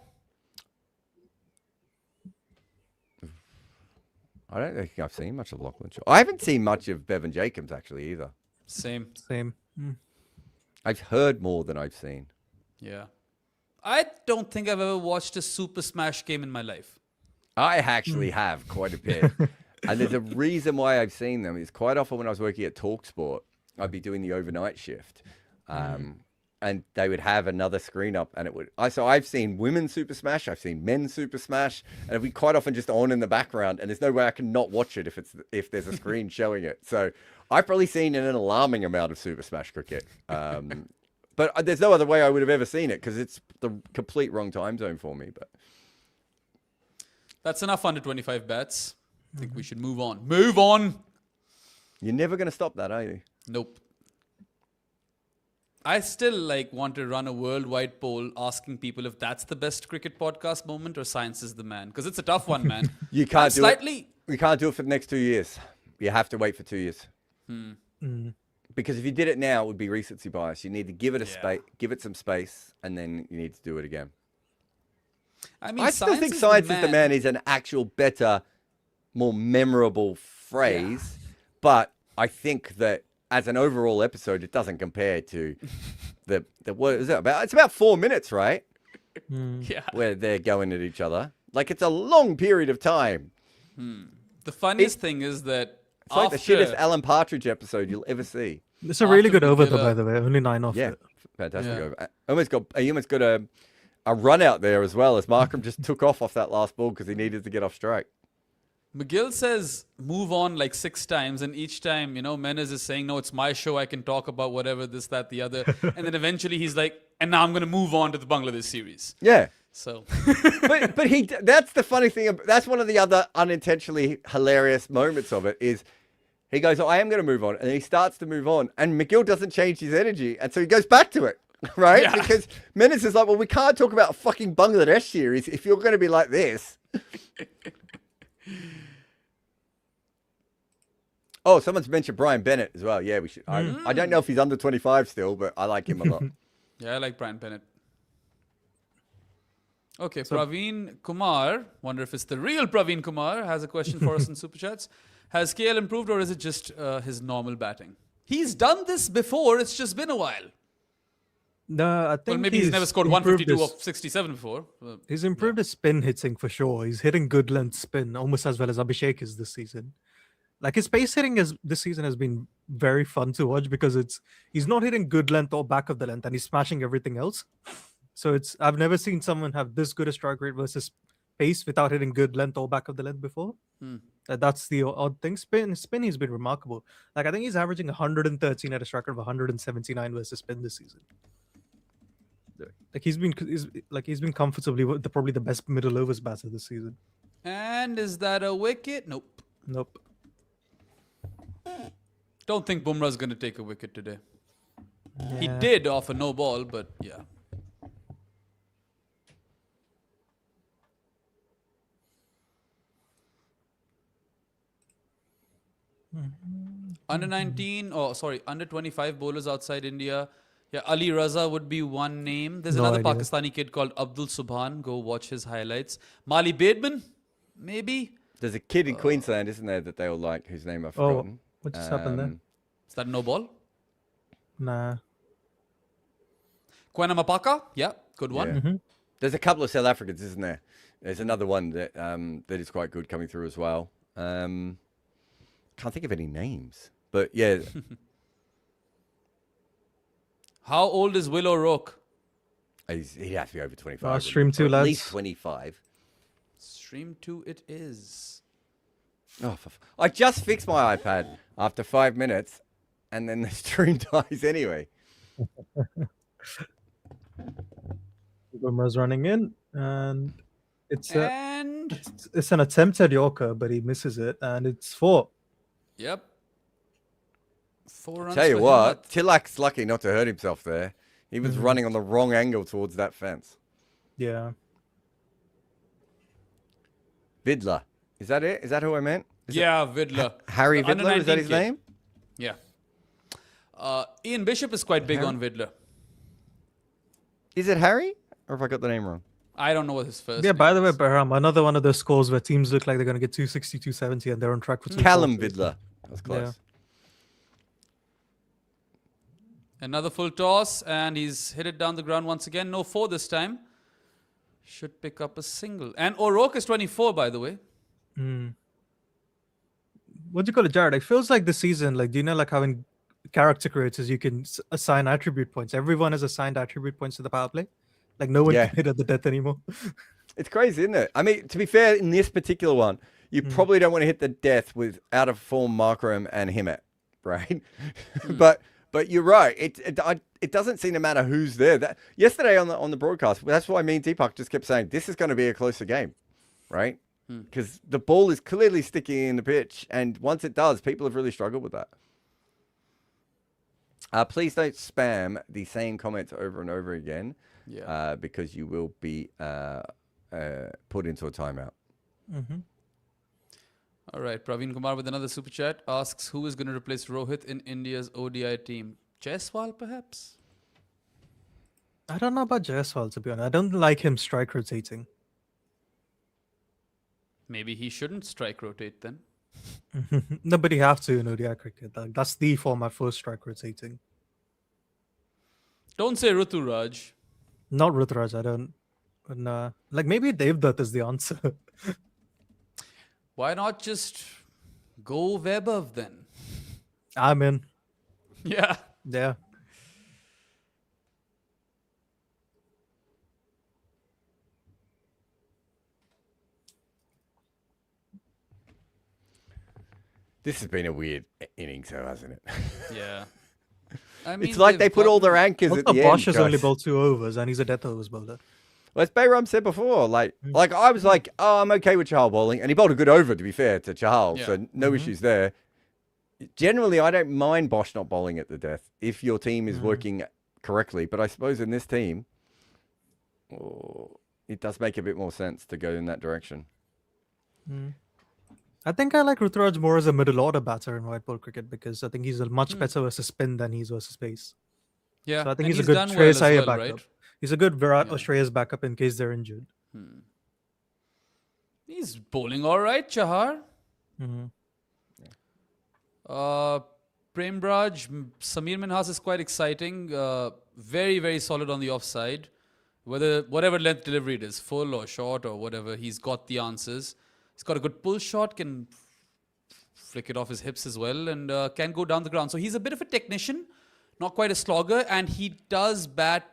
I don't think I've seen much of Lachlan Shaw. I haven't seen much of Bevan Jacobs actually either. Same. Same. I've heard more than I've seen. Yeah. I don't think I've ever watched a Super Smash game in my life. I actually have quite a bit. And there's a reason why I've seen them. It's quite often when I was working at TalkSport, I'd be doing the overnight shift. and they would have another screen up, and it would. So I've seen women's Super Smash, I've seen men's Super Smash, and it'll be quite often just on in the background, and there's no way I can not watch it if there's a screen showing it. So I've probably seen an alarming amount of Super Smash cricket, but there's no other way I would have ever seen it because it's the complete wrong time zone for me. But that's enough under 25 bets. I think we should move on. Move on. You're never going to stop that, are you? Nope. I still want to run a worldwide poll asking people if that's the best cricket podcast moment or Science is the Man, because it's a tough one, man. You can't do it. You can't do it for the next 2 years. You have to wait for 2 years. Because if you did it now, it would be recency bias. You need to give it give it some space, and then you need to do it again. I mean, I still think Science is the Man is an actual better, more memorable phrase, but I think that as an overall episode, it doesn't compare to the what is it about? It's about 4 minutes, right? Yeah. Where they're going at each other. Like, it's a long period of time. The funniest thing is that it's like the shittest Alan Partridge episode you'll ever see. It's a really good over, though, by the way. Only 9 off. Yeah, it. fantastic over. He almost got a run out there as well, as Markham just took off that last ball because he needed to get off strike. McGill says move on 6 times, and each time, Menes is saying, no, it's my show, I can talk about whatever, this, that, the other. And then eventually he's like, and now I'm going to move on to the Bangladesh series. Yeah. So. but that's the funny thing. That's one of the other unintentionally hilarious moments of it is he goes, I am going to move on. And he starts to move on, and McGill doesn't change his energy. And so he goes back to it, right? Yeah. Because Menes is like, well, we can't talk about a fucking Bangladesh series if you're going to be like this. Oh, someone's mentioned Brian Bennett as well. Yeah, we should. I don't know if he's under 25 still, but I like him a lot. Yeah, I like Brian Bennett. Okay, so, Praveen Kumar, wonder if it's the real Praveen Kumar, has a question for us in Super Chats. Has KL improved, or is it just his normal batting? He's done this before, it's just been a while. No, I think well, maybe he's never scored 152 of 67 before. He's improved his spin hitting for sure. He's hitting good length spin, almost as well as Abhishek is this season. Like, his pace hitting this season has been very fun to watch because he's not hitting good length or back of the length, and he's smashing everything else. So I've never seen someone have this good a strike rate versus pace without hitting good length or back of the length before. That's the odd thing. Spin he's been remarkable. Like, I think he's averaging 113 at a strike rate of 179 versus spin this season. Like, he's been comfortably probably the best middle overs batter this season. And is that a wicket? Nope. Don't think Bumrah's going to take a wicket today. Yeah. He did off a no ball, but yeah. Under 25 bowlers outside India. Yeah, Ali Raza would be one name. There's another Pakistani kid called Abdul Subhan. Go watch his highlights. Mali Bateman, maybe. There's a kid in Queensland, isn't there, that they all like, whose name I've forgotten. What just happened there? Is that no ball? Nah. Kwena Mapaka? Yeah, good one. Yeah. There's a couple of South Africans, isn't there? There's another one that that is quite good coming through as well. Can't think of any names, but yeah. How old is Will O'Rourke? He'd have to be over 25. Stream 2, lads. At least 25. Stream 2 it is. Oh, I just fixed my iPad after 5 minutes, and then the stream dies anyway. Bumrah's running in, and it's an attempted Yorker, but he misses it, and it's 4. Yep. 4 runs. Tell you what, Tilak's lucky not to hurt himself there. He was running on the wrong angle towards that fence. Yeah. Vidler. Is that it? Is that who I meant? Vidler. Harry Vidler, is that his name? Yeah. Ian Bishop is quite big on Vidler. Is it Harry? Or have I got the name wrong? I don't know what his first name by the way, Bahram, another one of those scores where teams look like they're going to get 260, 270, and they're on track for 240. Callum Vidler. That was close. Yeah. Another full toss, and he's hit it down the ground once again. No 4 this time. Should pick up a single. And O'Rourke is 24, by the way. What do you call it, Jared? It feels like this season, like, do you know, like, having character creators, you can assign attribute points. Everyone has assigned attribute points to the power play. Like no one Yeah. can hit at the death anymore. It's crazy, isn't it? I mean, to be fair, in this particular one, you probably don't want to hit the death with out of form Markram and Himmet, right? But you're right. It doesn't seem to matter who's there. That yesterday on the broadcast, that's why me and Deepak just kept saying this is going to be a closer game, right? Because the ball is clearly sticking in the pitch, and once it does, people have really struggled with that. Please don't spam the same comments over and over again, because you will be put into a timeout. All right, Praveen Kumar with another super chat asks, who is going to replace Rohit in India's ODI team? Jaiswal, perhaps? I don't know about Jaiswal, to be honest. I don't like him strike rotating. Maybe he shouldn't strike rotate then. No, but you have to in ODI cricket. Like, that's the format for strike rotating. Don't say Ruturaj. Not Rutraj, I don't. Nah. Like, maybe Devdutt is the answer. Why not just go Vaibhav then? I'm in. Yeah. Yeah. This has been a weird innings, though, hasn't it? Yeah. I mean, It's like they they've put all gotten- their anchors Also, at the Bosch end. has only guys. bowled 2 overs, and he's a death overs bowler. Well, as Bayram said before, like I was like, oh, I'm okay with Chahal bowling, and he bowled a good over, to be fair, to Chahal, so no issues there. Generally, I don't mind Bosch not bowling at the death if your team is working correctly, but I suppose in this team, it does make a bit more sense to go in that direction. I think I like Rutraj more as a middle order batter in white ball cricket because I think he's a much better versus spin than he's versus pace. Yeah. So I think and he's a good done Shreyas as Iyer well, backup. right? He's a good Virat Yeah. or Shreyas backup in case they're injured. He's bowling all right, Chahar. Premraj, Samir Minhas is quite exciting. Very, very solid on the offside. Whatever length delivery it is, full or short or whatever, he's got the answers. He's got a good pull shot, can flick it off his hips as well, and can go down the ground. So he's a bit of a technician, not quite a slogger, and he does bat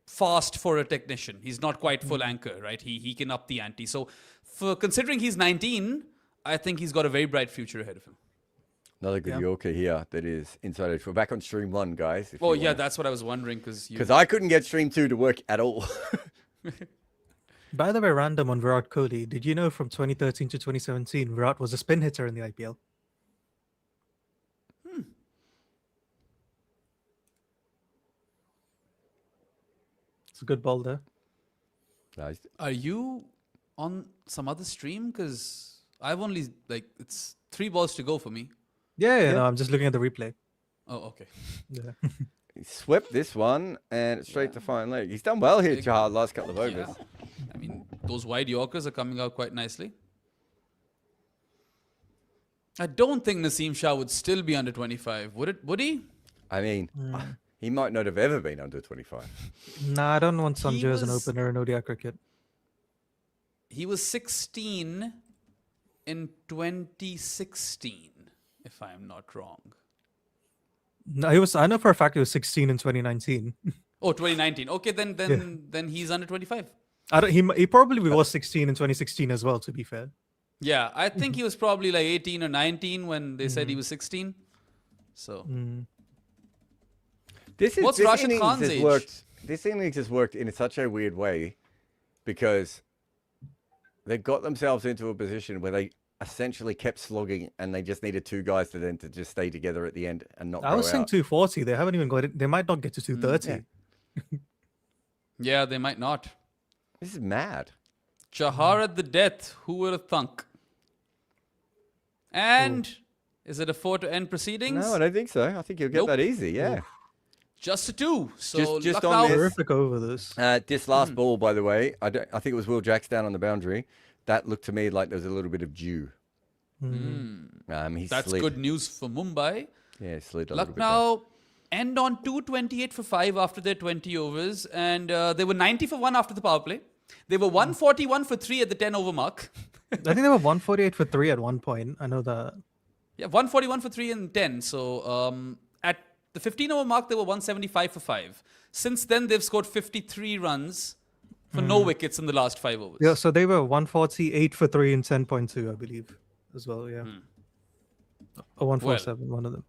fast for a technician. He's not quite full anchor, right? He can up the ante. So for considering he's 19, I think he's got a very bright future ahead of him. Another good Yorker here that is inside edge. We're back on stream 1, guys. Oh, yeah, that's what I was wondering because I couldn't get stream 2 to work at all. By the way, random on Virat Kohli. Did you know from 2013 to 2017, Virat was a spin hitter in the IPL? It's a good ball there. Nice. Are you on some other stream? Because I've only, it's 3 balls to go for me. Yeah, no, I'm just looking at the replay. Oh, okay. Yeah. He swept this one and straight to fine leg. He's done well here, Big- Chahal, last couple of overs. Yeah. I mean, those wide Yorkers are coming out quite nicely. I don't think Naseem Shah would still be under 25. Would he? I mean, he might not have ever been under 25. Nah, I don't want Sanjay He as an was- opener in ODI cricket. He was 16 in 2016, if I'm not wrong. No, he was. I know for a fact he was 16 in 2019. Oh, 2019. Okay, then he's under 25. I don't. He probably was 16 in 2016 as well. To be fair. Yeah, I think he was probably like 18 or 19 when they said he was 16. So What's Rashid innings Khan's has age? worked. This innings has worked in such a weird way because they got themselves into a position where they essentially kept slogging and they just needed 2 guys to just stay together at the end and not I go was saying out. 240. They haven't even got it. They might not get to 230. yeah, they might not. This is mad. Chahar at the death. Who would have thunk? And is it a 4 to end proceedings? No, I don't think so. I think you'll get Nope. that easy. Yeah. Just a 2. So Just Lucknow- on this. Horrific over this. This last ball, by the way, I think it was Will Jacks down on the boundary. That looked to me like there was a little bit of dew. He That's slid. good news for Mumbai. Yeah, slid a little bit. There. Lucknow end on 228 for 5 after their 20 overs, and they were 90 for 1 after the power play. They were 141 for 3 at the 10 over mark. I think they were 148 for 3 at one point. I know that. Yeah, 141 for 3 and 10. So at the 15-over mark, they were 175 for 5. Since then, they've scored 53 runs for no wickets in the last 5 overs. Yeah, so they were 148 for 3 and 10.2, I believe, as well. Yeah, or 147, one of them.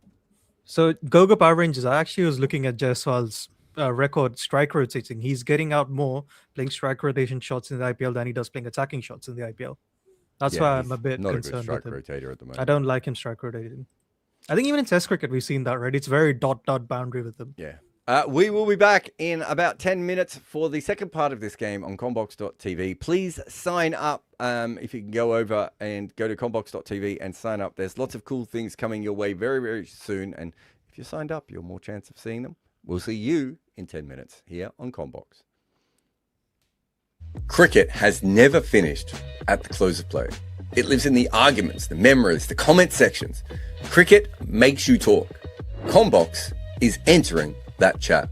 So Goga Power Rangers, I actually was looking at Jaiswal's record strike rotating. He's getting out more playing strike rotation shots in the IPL than he does playing attacking shots in the IPL. That's why I'm a bit not concerned a good strike with him. rotator at the moment. I don't like him strike rotating. I think even in Test cricket we've seen that, right? It's very dot boundary with him. Yeah. We will be back in about 10 minutes for the second part of this game on combox.tv. Please sign up if you can go over and go to combox.tv and sign up. There's lots of cool things coming your way very, very soon. And if you're signed up, you're more chance of seeing them. We'll see you in 10 minutes here on Combox. Cricket has never finished at the close of play. It lives in the arguments, the memories, the comment sections. Cricket makes you talk. Combox is entering that chat.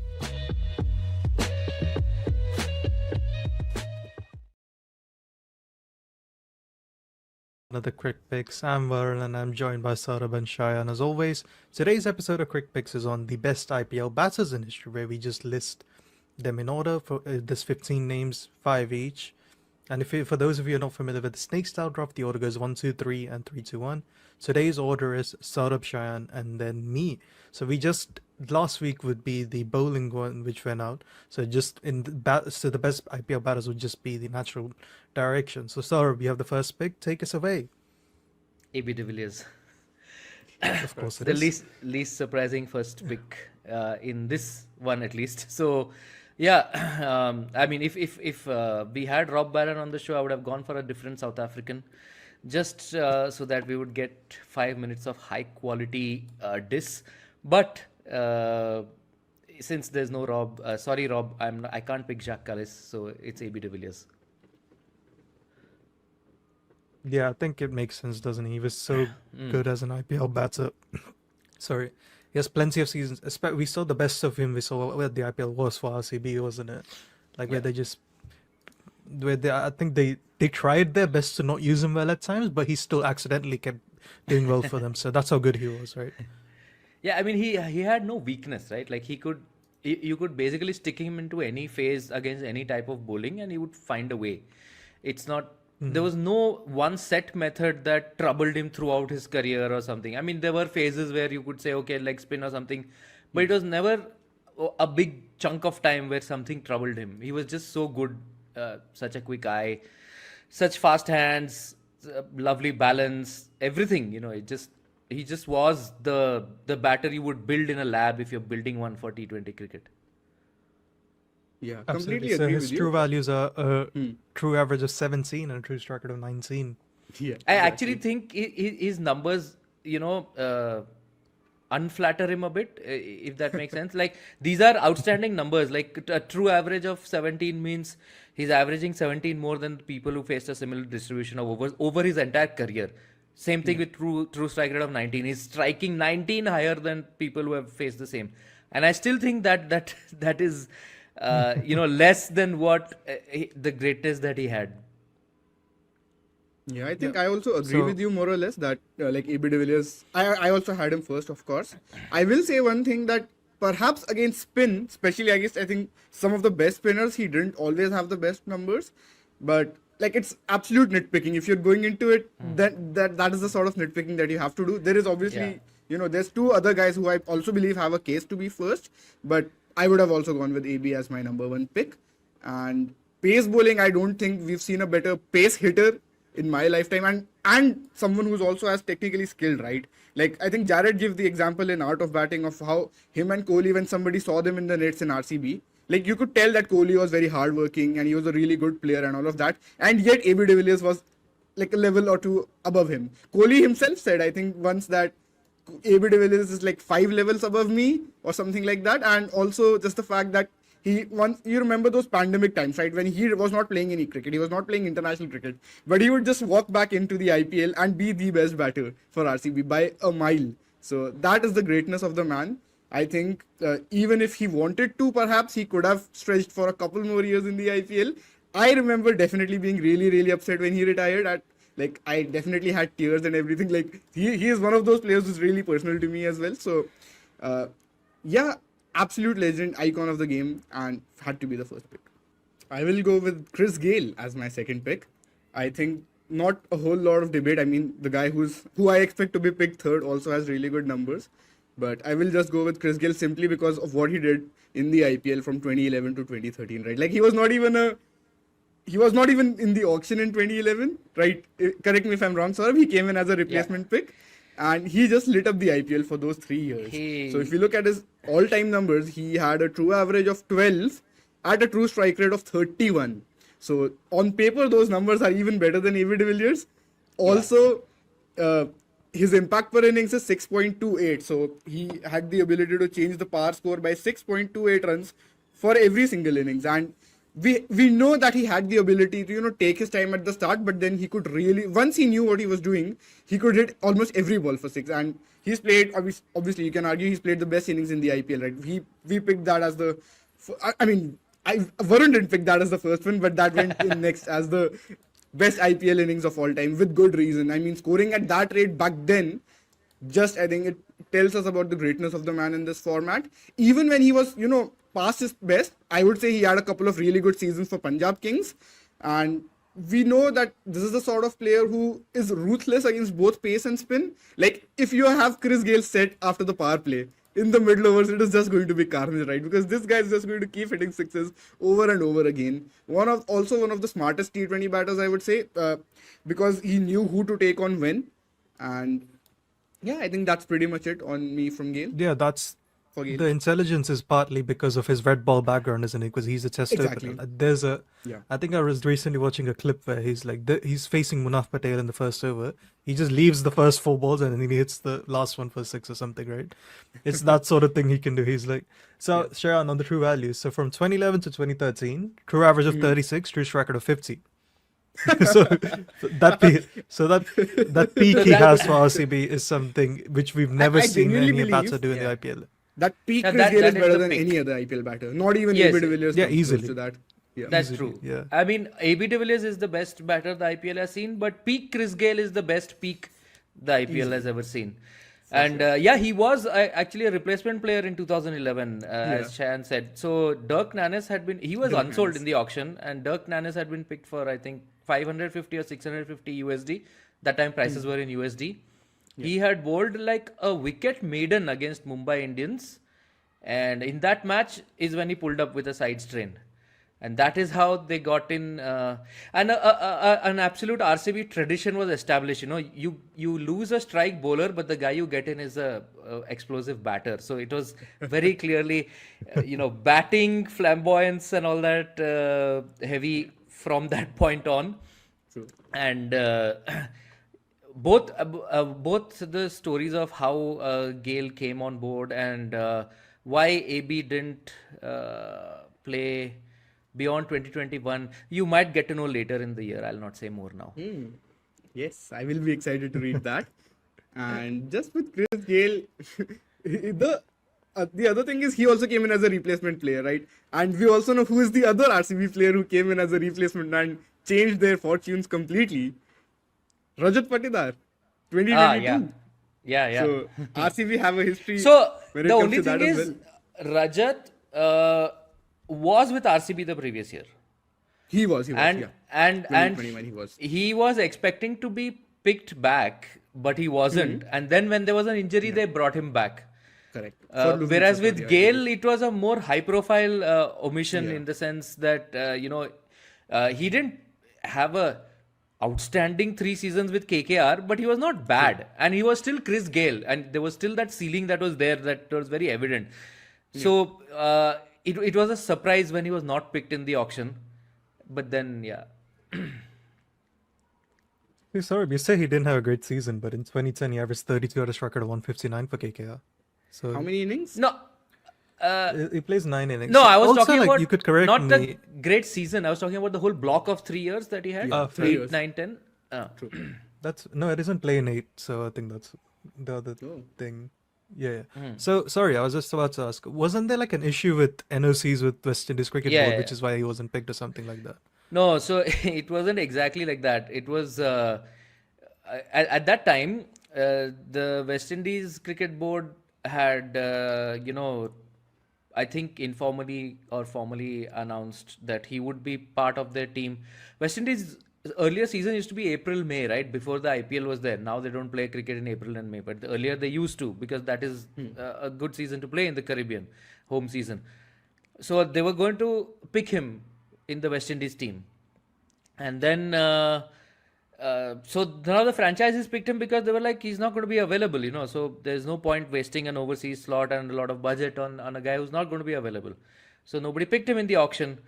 Another Crick Picks. I'm Varun and I'm joined by Saurabh and Shayan as always. Today's episode of Crick Picks is on the best IPL batters in history, where we just list them in order. For there's 15 names, 5 each. And for those of you who are not familiar with the snake style draft, the order goes 1, 2, 3 and 3, 2, 1. Today's order is Saurabh, Shayan and then me. So last week would be the bowling one which went out. So just so the best IPL batters would just be the natural direction. So Saurabh, you have the first pick. Take us away. AB de Villiers. Of course it The is. least surprising first pick in this one at least. So yeah, I mean if we had Rob Barron on the show, I would have gone for a different South African, just so that we would get 5 minutes of high quality diss. But since there's no Rob, sorry Rob, I can't pick Jacques Kallis, so it's AB de Villiers. Yeah, I think it makes sense, doesn't he? He was so good as an IPL batter. Sorry. He has plenty of seasons. We saw the best of him. We saw where the IPL was for RCB, wasn't it? Like where I think they tried their best to not use him well at times, but he still accidentally kept doing well for them. So that's how good he was, right? Yeah, I mean he had no weakness, right? Like you could basically stick him into any phase against any type of bowling and he would find a way. It's not there was no one set method that troubled him throughout his career or something. I mean, there were phases where you could say, okay, leg spin or something, but it was never a big chunk of time where something troubled him. He was just so good, such a quick eye, such fast hands, lovely balance, everything. You know, he just was the batter you would build in a lab if you're building one for T20 cricket. Yeah, Absolutely. completely So agree his with you. true values are a true average of 17 and a true strike rate of 19. Yeah, I actually think his numbers, unflatter him a bit, if that makes sense. Like, these are outstanding numbers. Like, a true average of 17 means he's averaging 17 more than people who faced a similar distribution of overs over his entire career. Same thing with true strike rate of 19. He's striking 19 higher than people who have faced the same. And I still think that is, less than what the greatness that he had. Yeah, I think I also agree with you more or less that like AB de Villiers, I also had him first, of course. I will say one thing that perhaps against spin, especially against I think some of the best spinners, he didn't always have the best numbers. But like it's absolute nitpicking. If you're going into it, that is the sort of nitpicking that you have to do. There is obviously, there's two other guys who I also believe have a case to be first, but I would have also gone with AB as my number one pick. And pace bowling, I don't think we've seen a better pace hitter in my lifetime, and someone who's also as technically skilled, right? Like I think Jared gave the example in Art of Batting of how him and Kohli, when somebody saw them in the nets in RCB, like you could tell that Kohli was very hardworking and he was a really good player and all of that, and yet AB de Villiers was like a level or two above him. Kohli himself said, I think once, that AB de Villiers is like 5 levels above me or something like that. And also just the fact that you remember those pandemic times, right, when he was not playing any cricket, he was not playing international cricket, but he would just walk back into the IPL and be the best batter for RCB by a mile. So that is the greatness of the man. I think even if he wanted to, perhaps he could have stretched for a couple more years in the IPL. I remember definitely being really, really upset when he retired. Like I definitely had tears and everything. Like he is one of those players who's really personal to me as well. So Yeah, absolute legend, icon of the game, and had to be the first pick. I will go with Chris Gayle as my second pick. I think not a whole lot of debate. I mean, the guy who I expect to be picked third also has really good numbers, but I will just go with Chris Gayle simply because of what he did in the IPL from 2011 to 2013. Right, like he was not even in the auction in 2011. Right, correct me if I'm wrong, Saurabh. He came in as a replacement pick. And he just lit up the IPL for those 3 years. So if you look at his all-time numbers, he had a true average of 12 at a true strike rate of 31. So on paper, those numbers are even better than AB de Villiers. Also, his impact per innings is 6.28. So he had the ability to change the power score by 6.28 runs for every single innings. And we know that he had the ability to take his time at the start, but then he could really, once he knew what he was doing, he could hit almost every ball for six. And he's played, obviously you can argue he's played the best innings in the IPL, right? We picked that as the, Varun didn't pick that as the first one, but that went in next as the best IPL innings of all time with good reason. I mean, scoring at that rate back then, I think it tells us about the greatness of the man in this format. Even when he was, past his best, I would say he had a couple of really good seasons for Punjab Kings. And we know that this is the sort of player who is ruthless against both pace and spin. Like, if you have Chris Gayle set after the power play, in the middle overs, it is just going to be carnage, right? Because this guy is just going to keep hitting sixes over and over again. One of the smartest T20 batters, I would say, because he knew who to take on when. And yeah, I think that's pretty much it on me from Gayle. Yeah, that's For Gayle. the intelligence is partly because of his red ball background, isn't it? Because he's a test Exactly. opener. There's a, Yeah. I think I was recently watching a clip where he's like, he's facing Munaf Patel in the first over. He just leaves the first 4 balls and then he hits the last one for 6 or something, right? It's that sort of thing he can do. He's like, so Shayan, on the true values. So from 2011 to 2013, true average of 36, true strike rate of 50. so that peak he has for RCB is something which we've never I seen genuinely any batter believe, do in the IPL. That peak Yeah, Chris Gayle that is is better the than peak. any other IPL batter. Not even Yes. AB de Villiers Yeah, comes close easily. to that. Yeah. That's Easily, true. yeah. I mean, AB de Villiers is the best batter the IPL has seen, but peak Chris Gayle is the best peak the IPL has ever seen. And he was actually a replacement player in 2011, as Shayan said. So Dirk Nannes he was unsold in the auction, and Dirk Nannes had been picked for, I think, 550 or 650 USD. That time prices were in USD. He had bowled like a wicket maiden against Mumbai Indians. And in that match is when he pulled up with a side strain. And that is how they got in. And an absolute RCB tradition was established. You lose a strike bowler, but the guy you get in is a explosive batter. So it was very clearly, batting, flamboyance and all that heavy from that point on. True. And both the stories of how Gayle came on board and why AB didn't play beyond 2021, you might get to know later in the year. I'll not say more now. Yes, I will be excited to read that. And just with Chris Gayle, the other thing is he also came in as a replacement player, right? And we also know who is the other RCB player who came in as a replacement and changed their fortunes completely. Rajat Patidar, 2022. Yeah. So RCB have a history. So when it the comes only to that thing as is, Rajat was with RCB the previous year. He was, And 2021 he was. he was expecting to be picked back, but he wasn't. And then when there was an injury, they brought him back. Correct. Whereas with Gayle, it was a more high-profile omission in the sense that he didn't have a outstanding 3 seasons with KKR, but he was not bad, and he was still Chris Gayle, and there was still that ceiling that was there that was very evident. So it was a surprise when he was not picked in the auction, but then Hey, sorry, you say he didn't have a great season, but in 2010 he averaged 32 at a strike rate of 159 for KKR. So How many innings? no. he plays 9 innings. No, I was Also, talking like, about you could correct not me. the great season. I was talking about the whole block of 3 years that he had. Yeah, 3 8, years. 9, 10. That's no, it isn't playing 8, so I think that's the other Oh. thing. Yeah. So sorry, I was just about to ask. Wasn't there like an issue with NOCs with West Indies Cricket Yeah, Board, yeah. which is why he wasn't picked or something like that? No, so it wasn't exactly like that. It was at that time the West Indies Cricket Board had, I think informally or formally announced that he would be part of their team. West Indies earlier season used to be April, May, right? Before the IPL was there. Now they don't play cricket in April and May, but earlier they used to, because that is a good season to play in the Caribbean, home season. So they were going to pick him in the West Indies team. And then, so now the franchises picked him because they were like, he's not going to be available, So there's no point wasting an overseas slot and a lot of budget on a guy who's not going to be available. So nobody picked him in the auction.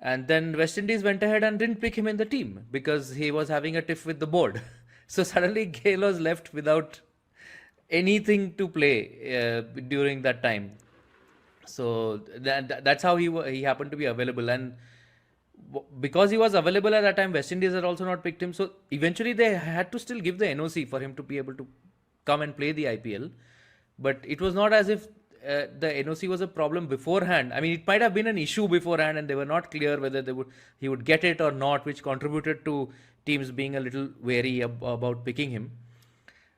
And then West Indies went ahead and didn't pick him in the team because he was having a tiff with the board. So suddenly Gale was left without anything to play during that time. So that's how he happened to be available. And because he was available at that time, West Indies had also not picked him. So eventually they had to still give the NOC for him to be able to come and play the IPL. But it was not as if the NOC was a problem beforehand. I mean, it might have been an issue beforehand and they were not clear whether he would get it or not, which contributed to teams being a little wary about picking him.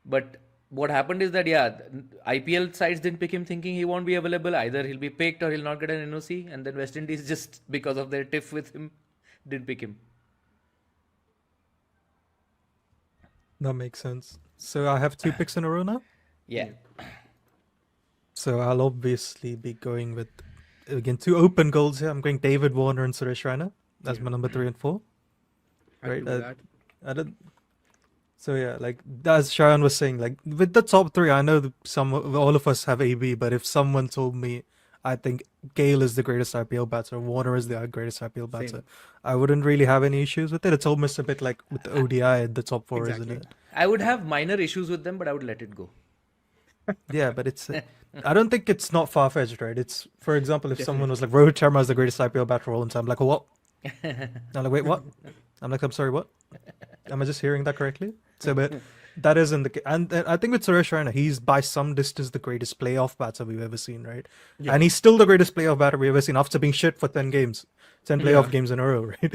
But what happened is that, IPL sides didn't pick him thinking he won't be available. Either he'll be picked or he'll not get an NOC. And then West Indies, just because of their tiff with him, didn't pick him. That makes sense. So I have 2 picks in a row now. Yeah. So I'll obviously be going with, again, 2 open goals here. I'm going David Warner and Suresh Raina. That's my number 3 and 4. Happy with that. I don't. So yeah, like as Shayan was saying, like with the top 3, I know all of us have AB, but if someone told me I think Gale is the greatest IPL batter, Warner is the greatest IPL batter, Same. I wouldn't really have any issues with it. It's almost a bit like with the ODI, the top 4, Exactly. isn't it? I would have minor issues with them, but I would let it go. Yeah, but it's. I don't think it's not far fetched, right? It's, for example, if someone was like Rohit Sharma is the greatest IPL batter of all time, I'm like, what? I'm like, wait, what? I'm like, I'm sorry, what? Am I just hearing that correctly? So, but that isn't the case. And I think with Suresh Raina, he's by some distance the greatest playoff batter we've ever seen, right? Yeah. And he's still the greatest playoff batter we've ever seen after being shit for 10 games, 10 playoff games in a row, right?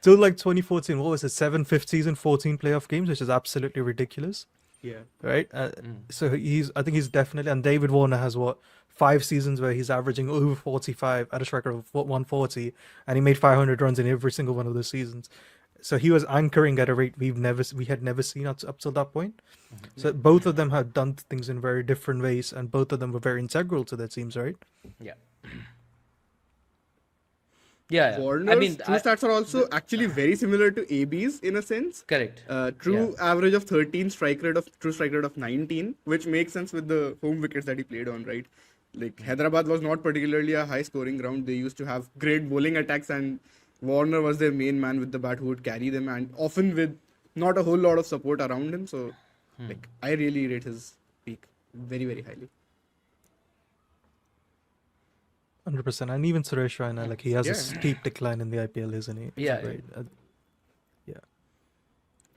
Till like 2014, what was it? 7 fifth season, 14 playoff games, which is absolutely ridiculous. Yeah. Right? So I think he's definitely, and David Warner has 5 seasons where he's averaging over 45 at a strike rate of 140, and he made 500 runs in every single one of those seasons. So he was anchoring at a rate we had never seen up till that point. So both of them had done things in very different ways, and both of them were very integral to their teams, right? Yeah. Yeah. Warner's true stats are also actually very similar to AB's in a sense. Correct. True average of 13, true strike rate of 19, which makes sense with the home wickets that he played on, right? Like Hyderabad was not particularly a high scoring ground. They used to have great bowling attacks, and Warner was their main man with the bat who would carry them, and often with not a whole lot of support around him. So, like, I really rate his peak very, very highly. 100%. And even Suresh Raina, like he has a steep decline in the IPL, isn't he? Yeah.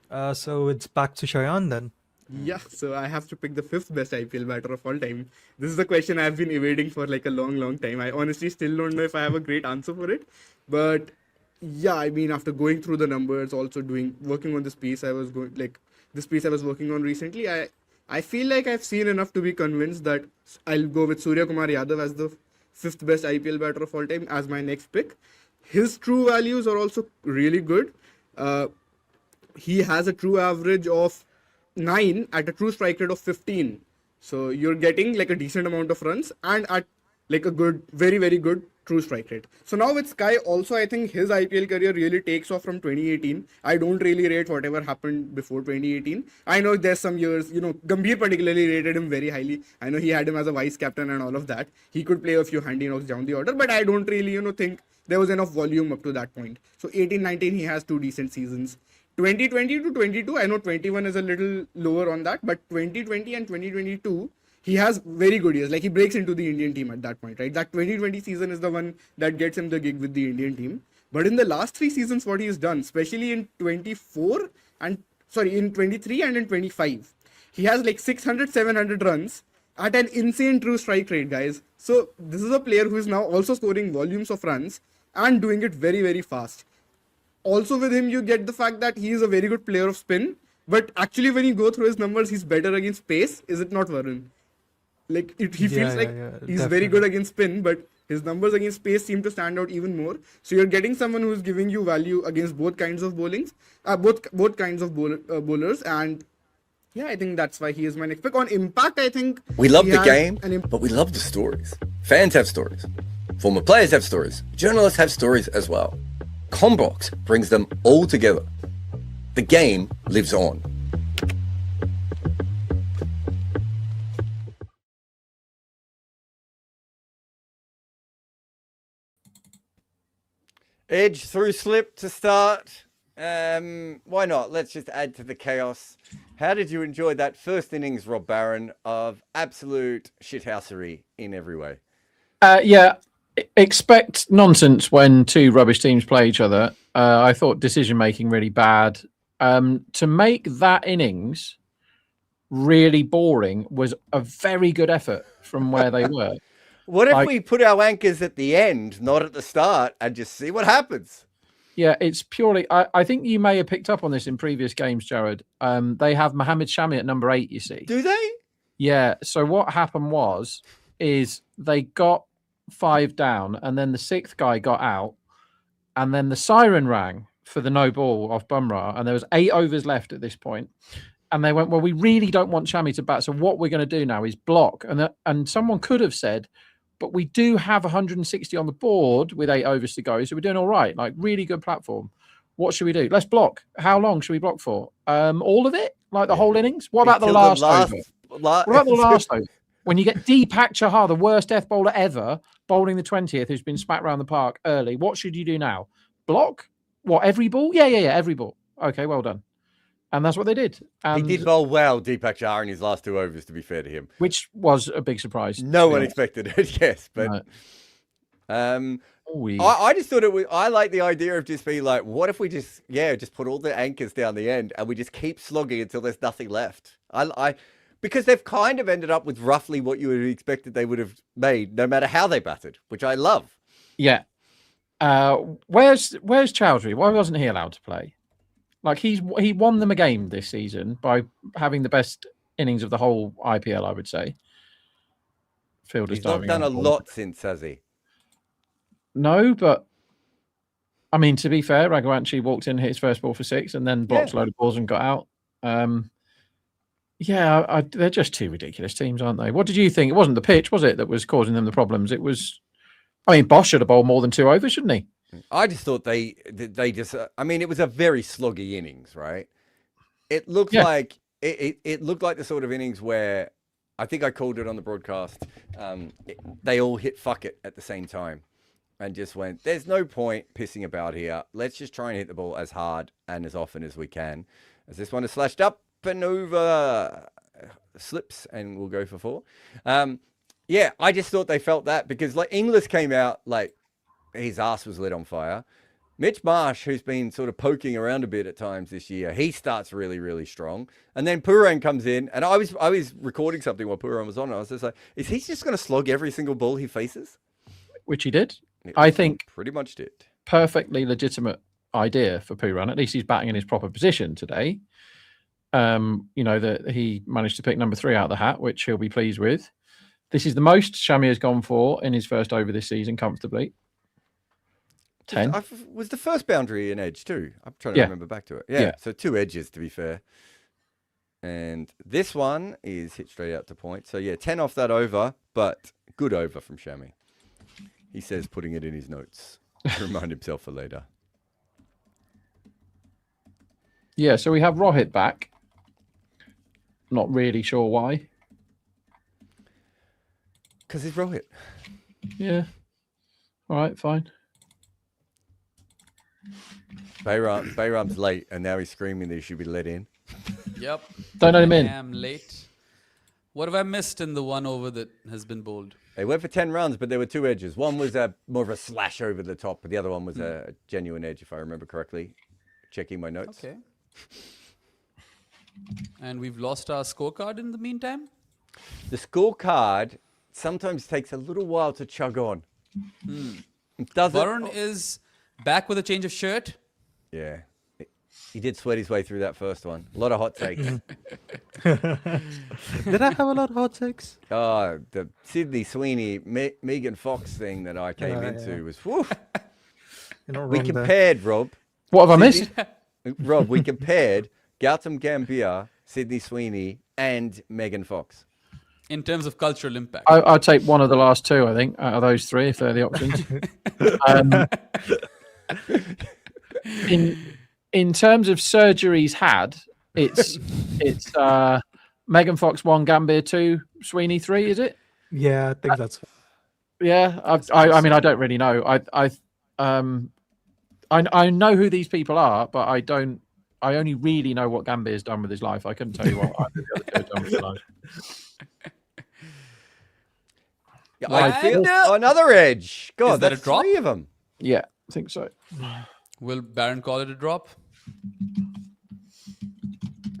Right. So it's back to Shayan then. Yeah, so I have to pick the 5th best IPL batter of all time. This is the question I've been evading for like a long, long time. I honestly still don't know if I have a great answer for it. But yeah, I mean, after going through the numbers, also working on this piece I was working on recently, I feel like I've seen enough to be convinced that I'll go with Surya Kumar Yadav as the 5th best IPL batter of all time as my next pick. His true values are also really good. He has a true average of 9 at a true strike rate of 15. So you're getting like a decent amount of runs and at like a good, very, very good true strike rate. So now with Sky also, I think his IPL career really takes off from 2018. I don't really rate whatever happened before 2018. I know there's some years, Gambhir particularly rated him very highly. I know he had him as a vice captain and all of that. He could play a few handy knocks down the order, but I don't really, think there was enough volume up to that point. So 18-19, he has 2 decent seasons. 2020 to 22, I know 21 is a little lower on that, but 2020 and 2022, he has very good years. Like he breaks into the Indian team at that point, right? That 2020 season is the one that gets him the gig with the Indian team. But in the last 3 seasons, what he's done, especially in 23 and in 25, he has like 600, 700 runs at an insane true strike rate, guys. So this is a player who is now also scoring volumes of runs and doing it very, very fast. Also with him, you get the fact that he is a very good player of spin. But actually, when you go through his numbers, he's better against pace. Is it not, Varun? Like he feels like he's very good against spin, but his numbers against pace seem to stand out even more. So you're getting someone who's giving you value against both kinds of both kinds of bowlers, and yeah, I think that's why he is my next pick. On impact, I think We love he the had game, an but we love the stories. Fans have stories. Former players have stories. Journalists have stories as well. Combox brings them all together. The game lives on. Edge through slip to start. Why not? Let's just add to the chaos. How did you enjoy that first innings, Rob Barron, of absolute shithousery in every way? Yeah, expect nonsense when two rubbish teams play each other. I thought decision making really bad. To make that innings really boring was a very good effort from where they were. What if we put our anchors at the end, not at the start, and just see what happens? Yeah, it's purely. I think you may have picked up on this in previous games, Jared. They have Mohammed Shami at number 8. You see? Do they? Yeah. So what happened is they got 5 down, and then the 6th guy got out, and then the siren rang for the no ball off Bumrah, and there was 8 overs left at this point. And they went, well, we really don't want Shami to bat, so what we're going to do now is block. And someone could have said, but we do have 160 on the board with 8 overs to go, so we're doing all right. Like, really good platform. What should we do? Let's block. How long should we block for? All of it? Like the whole innings? What about the last over? What about the last over? When you get Deepak Chahar, the worst death bowler ever, bowling the 20th, who's been smacked around the park early, what should you do now? Block? What, every ball? Yeah, every ball. Okay, well done. And that's what they did. And he did bowl well, Deepak Chahar, in his last 2 overs, to be fair to him. Which was a big surprise. No one expected it, yes. But I just thought it was, I like the idea of just being like, what if we just put all the anchors down the end and we just keep slogging until there's nothing left? Because they've kind of ended up with roughly what you would have expected they would have made, no matter how they batted, which I love. Yeah. Where's Chowdhury? Why wasn't he allowed to play? Like, he won them a game this season by having the best innings of the whole IPL, I would say. He's not done a lot since, has he? No, but I mean, to be fair, Raghuvanshi walked in, hit his first ball for 6, and then blocked a load of balls and got out. They're just 2 ridiculous teams, aren't they? What did you think? It wasn't the pitch, was it, that was causing them the problems? It was. I mean, Bosch should have bowled more than 2 overs, shouldn't he? I just thought they just. I mean, it was a very sloggy innings, right? It looked like it looked like the sort of innings where I think I called it on the broadcast. They all hit fuck it at the same time, and just went, "There's no point pissing about here. Let's just try and hit the ball as hard and as often as we can." As this one is slashed up and over, slips, and we'll go for 4. I just thought they felt that because like Inglis came out like. His ass was lit on fire. Mitch Marsh, who's been sort of poking around a bit at times this year, he starts really, really strong. And then Pooran comes in, and I was recording something while Pooran was on. And I was just like, is he just going to slog every single ball he faces? Which he did. I think pretty much did. Perfectly legitimate idea for Pooran. At least he's batting in his proper position today. That he managed to pick number 3 out of the hat, which he'll be pleased with. This is the most Shami has gone for in his first over this season comfortably. 10. Was the first boundary an edge too? I'm trying to remember back to it. Yeah, so 2 edges to be fair. And this one is hit straight out to point. So 10 off that over, but good over from Shami. He says putting it in his notes to remind himself for later. Yeah, so we have Rohit back. Not really sure why. Because he's Rohit. Yeah. All right, fine. Bayram's late, and now he's screaming that he should be let in. Yep. Don't let him in. I am late. What have I missed in the 1 over that has been bowled? They went for 10 runs, but there were 2 edges. One was more of a slash over the top, but the other one was a genuine edge, if I remember correctly. Checking my notes. Okay. And we've lost our scorecard in the meantime? The scorecard sometimes takes a little while to chug on. It doesn't. Varun is back with a change of shirt. Yeah. He did sweat his way through that first one. A lot of hot takes. Did I have a lot of hot takes? Oh, the Sydney Sweeney, Megan Fox thing that I came Yeah. into was, whew. You're not We wrong there. compared, Rob. What have I missed? Rob, we compared Gautam Gambhir, Sydney Sweeney, and Megan Fox. In terms of cultural impact. I'd take one of the last two, I think, out of those three, if they're the options. In terms of surgeries had, it's Megan Fox 1, Gambhir 2, Sweeney 3, is it? Yeah, I think that's. Yeah, I mean, I don't really know. I know who these people are, but I don't. I only really know what Gambhir's done with his life. I couldn't tell you what either of the other two have done with their life. Yeah, I feel another edge. God, Is that that's a drop? 3 of them. Yeah, I think so. Will Baron call it a drop?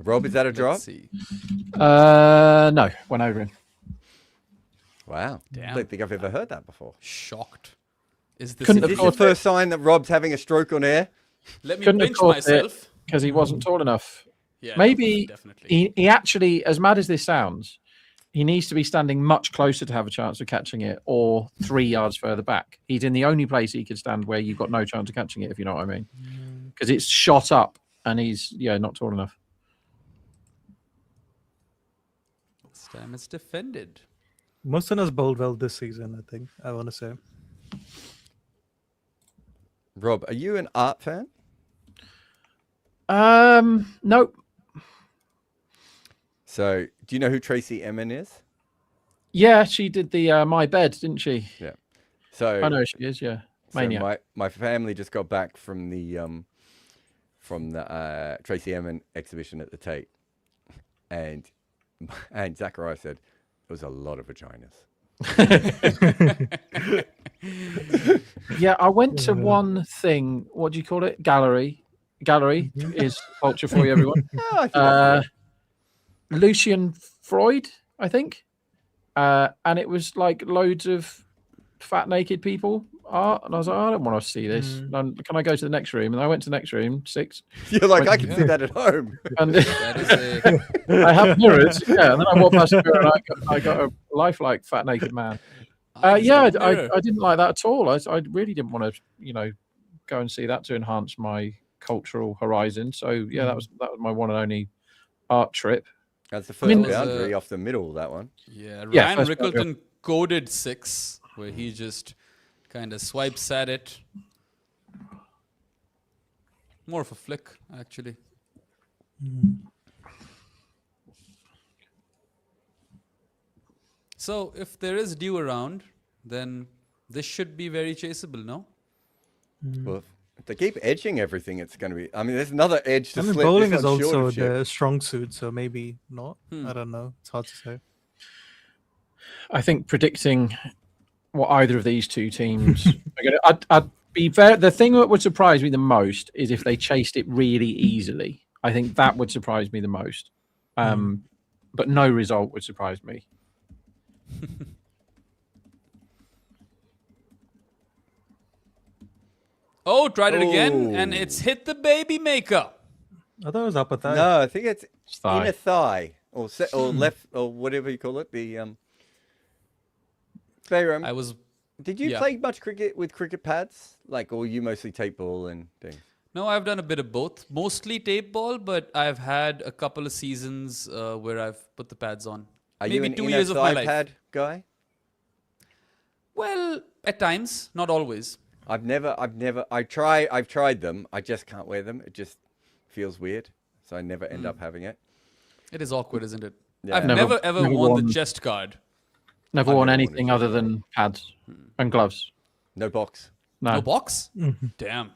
Rob, is that a drop? Let's see. No, went over him. Wow. Damn. I don't think I've ever heard that before. Shocked. Is this Couldn't Is have this caught the first sign that Rob's having a stroke on air? Let me Couldn't have pinch caught myself. because he wasn't tall enough. Yeah, Maybe definitely. he actually, as mad as this sounds, he needs to be standing much closer to have a chance of catching it, or 3 yards further back. He's in the only place he could stand where you've got no chance of catching it, if you know what I mean. Because it's shot up, and he's not tall enough. This time it's defended. Mustin has bowled well this season, I think. I want to say. Rob, are you an art fan? Nope. So, do you know who Tracy Emin is? Yeah, she did the My Bed, didn't she? Yeah. So I know she is. Yeah, So Maniac. my family just got back from the Tracy Emin exhibition at the Tate, and Zachariah said it was a lot of vaginas. Yeah, I went to one thing. What do you call it? Gallery. Gallery is culture for you, everyone. Oh, I think Lucian Freud, I think. And it was like loads of fat naked people art, and I was like, I don't want to see this. Can I go to the next room? And I went to the next room, 6. you're like, I can see that at home. And That is a I have mirrors, yeah. And then I walked past a mirror, and I got a lifelike fat naked man. Yeah, I didn't like that at all. I really didn't want to, go and see that to enhance my cultural horizon. So yeah, that was my one and only art trip. That's the first mean- boundary off the middle, that one. Yeah, Yeah, Ryan first Rickleton coded 6, where he just kind of swipes at it. More of a flick, actually. So, if there is dew around, then this should be very chaseable, no? Well, if they keep edging everything, it's going to be. I mean, there's another edge to I mean, slip. bowling This is one's short also of shit. the strong suit, so maybe not. I don't know. It's hard to say. I think predicting what either of these two teams are going to, I'd be very. The thing that would surprise me the most is if they chased it really easily. I think that would surprise me the most. But no result would surprise me. Oh, tried it again, and it's hit the baby maker. I thought it was upper thigh. No, I think it's Thigh. inner thigh or or left or whatever you call it. The Bayram, I was did you yeah. play much cricket with cricket pads? Like, or you mostly tape ball and things? No, I've done a bit of both. Mostly tape ball, but I've had a couple of seasons where I've put the pads on. Are Maybe you an 2 inner years of my thigh life. pad guy? Well, at times, not always. I've tried them. I just can't wear them. It just feels weird. So I never end up having it. It is awkward, isn't it? Yeah. I've Never- never ever never worn worn- the chest guard. Never I've worn never worn anything it. other than pads and gloves. No box. No No. box? Damn.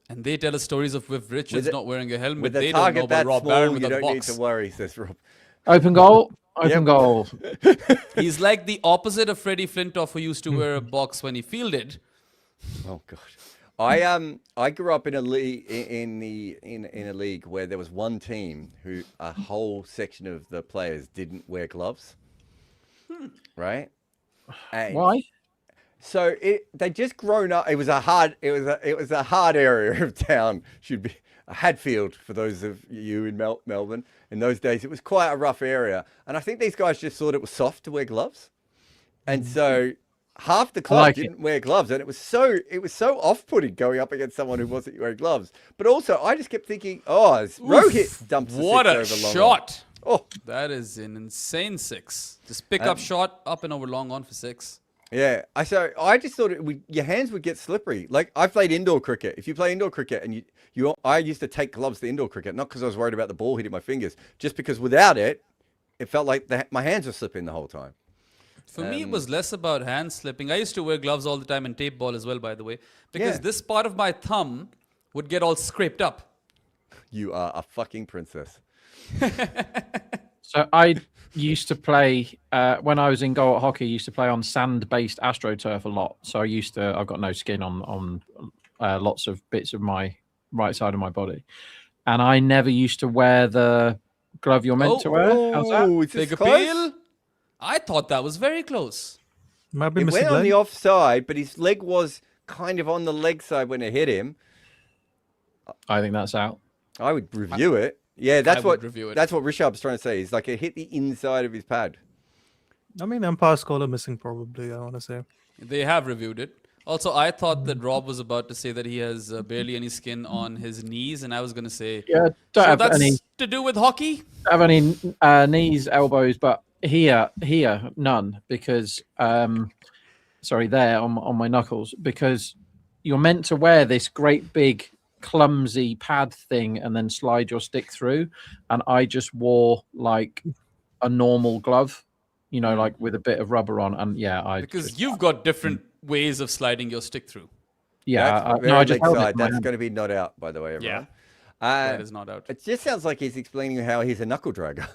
And they tell us stories of Viv Richards With not wearing a helmet. With a They don't know target about that Rob small, Barron you with a don't need box. to worry, says Rob. Open goal. Open Yep. goal. He's like the opposite of Freddie Flintoff, who used to wear a box when he fielded. Oh god. I grew up in a league in a league where there was one team who a whole section of the players didn't wear gloves. Right? And Why? so they just grown up. It was a hard area of town. Should be Hadfield, for those of you in Melbourne. In those days, it was quite a rough area. And I think these guys just thought it was soft to wear gloves. And so half the club didn't wear gloves. And it was so off-putting going up against someone who wasn't wearing gloves. But also, I just kept thinking, Rohit dumps the What six a over long shot! on. Oh, That is an insane 6. Just pick up shot, up and over long on for 6. yeah. I just thought your hands would get slippery. Like, I played indoor cricket. If you play indoor cricket and I used to take gloves to indoor cricket, not because I was worried about the ball hitting my fingers, just because without it, it felt like my hands were slipping the whole time. For me, it was less about hand slipping. I used to wear gloves all the time and tape ball as well, by the way, because this part of my thumb would get all scraped up. You are a fucking princess. So I used to play when I was in goal at hockey. I used to play on sand-based AstroTurf a lot. So I've got no skin on lots of bits of my right side of my body, and I never used to wear the glove you're meant to wear. How's that? It's Big this close? appeal. I thought that was very close. Might be It missing went on leg. the offside, but his leg was kind of on the leg side when it hit him. I think that's out. I would review it. Yeah, that's would what review it. That's what Rishabh's trying to say. He's like, it hit the inside of his pad. I mean, umpire's caller missing probably, I want to say. They have reviewed it. Also, I thought that Rob was about to say that he has barely any skin on his knees, and I was going to say, Yeah, so don't have that's any to do with hockey? knees, elbows, but here none because there on my knuckles, because you're meant to wear this great big clumsy pad thing and then slide your stick through, and I just wore like a normal glove, like with a bit of rubber on, and Because you've got different ways of sliding your stick through. That's very I just leg held it side. in my That's hand. going to be not out, by the way, everyone. That is not out. It just sounds like he's explaining how he's a knuckle dragger.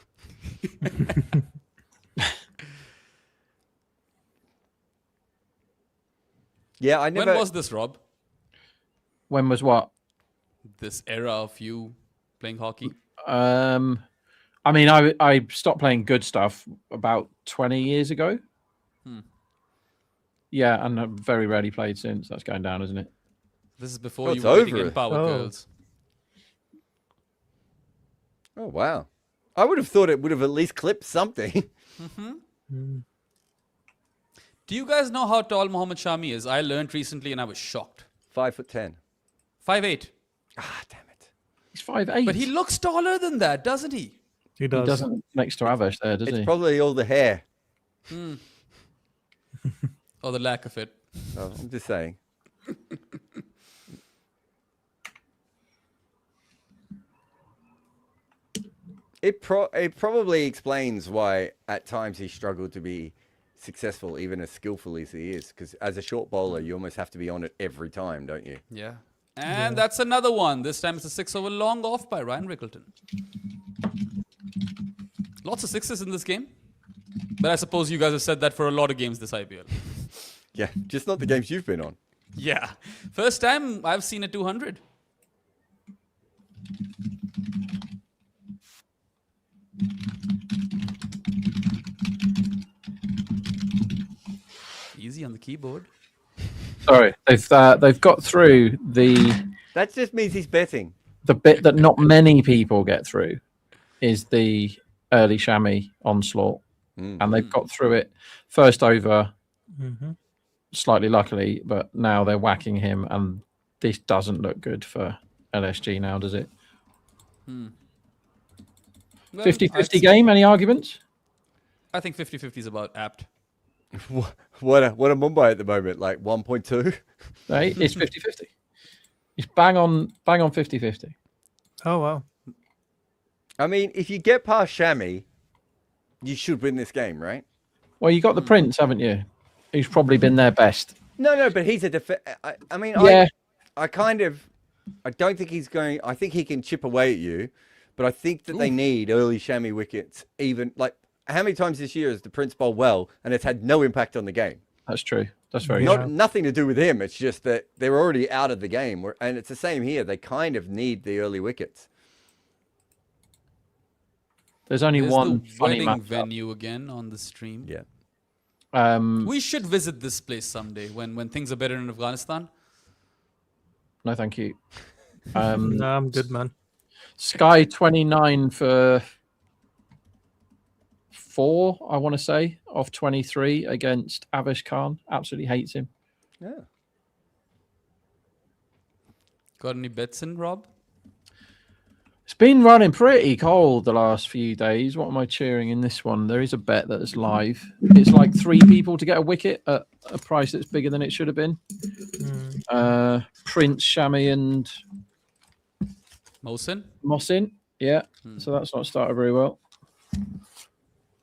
Yeah, I never. When was this, Rob? When was what? This era of you playing hockey? I mean, I stopped playing good stuff about 20 years ago. Yeah, and I've very rarely played since. That's going down, isn't it? This is before Oh, you it's were getting over. in Power Oh. Girls. Oh wow! I would have thought it would have at least clipped something. Do you guys know how tall Mohammad Shami is? I learned recently and I was shocked. 5'10". 5'8". Ah, damn it! He's 5'8". But he looks taller than that, doesn't he? He He does. doesn't next to Avish there, does It's he? probably all the hair. Or the lack of it. Oh, I'm just saying. It probably explains why at times he struggled to be successful, even as skillful as he is. Because as a short bowler, you almost have to be on it every time, don't you? Yeah. And that's another one. This time it's a 6 over long off by Ryan Rickleton. Lots of sixes in this game. But I suppose you guys have said that for a lot of games this IPL. Yeah, just not the games you've been on. Yeah. First time I've seen a 200. Easy on the keyboard. Sorry, they've got through the That just means he's betting. bit that not many people get through is the early chamois onslaught, and they've got through it first over slightly luckily, but now they're whacking him, and this doesn't look good for LSG now, does it? Well, 50-50 game, any arguments? I think 50-50 is about apt. What a Mumbai at the moment, like 1.2. Right? It's 50-50. It's bang on 50-50. Oh, wow. I mean, if you get past Shami, you should win this game, right? Well, you got the Prince, haven't you? Who's probably been their best. No, but he's a I mean, Yeah. I don't think he's going. I think he can chip away at you, but I think that they need early Shami wickets. Even like, how many times this year has the Prince bowled well and it's had no impact on the game? That's true. That's very true. Nothing to do with him. It's just that they're already out of the game, and it's the same here. They kind of need the early wickets. There's only There's one the funny wedding match. venue again on the stream. Yeah. We should visit this place someday when things are better in Afghanistan. No, thank you. No, I'm good, man. Sky 29 for 4, I want to say, off 23 against Avish Khan. Absolutely hates him. Yeah. Got any bets in, Rob? It's been running pretty cold the last few days. What am I cheering in this one? There is a bet that is live. It's like 3 people to get a wicket at a price that's bigger than it should have been. Prince, Shami, and Mohsin. Yeah. So that's not started very well.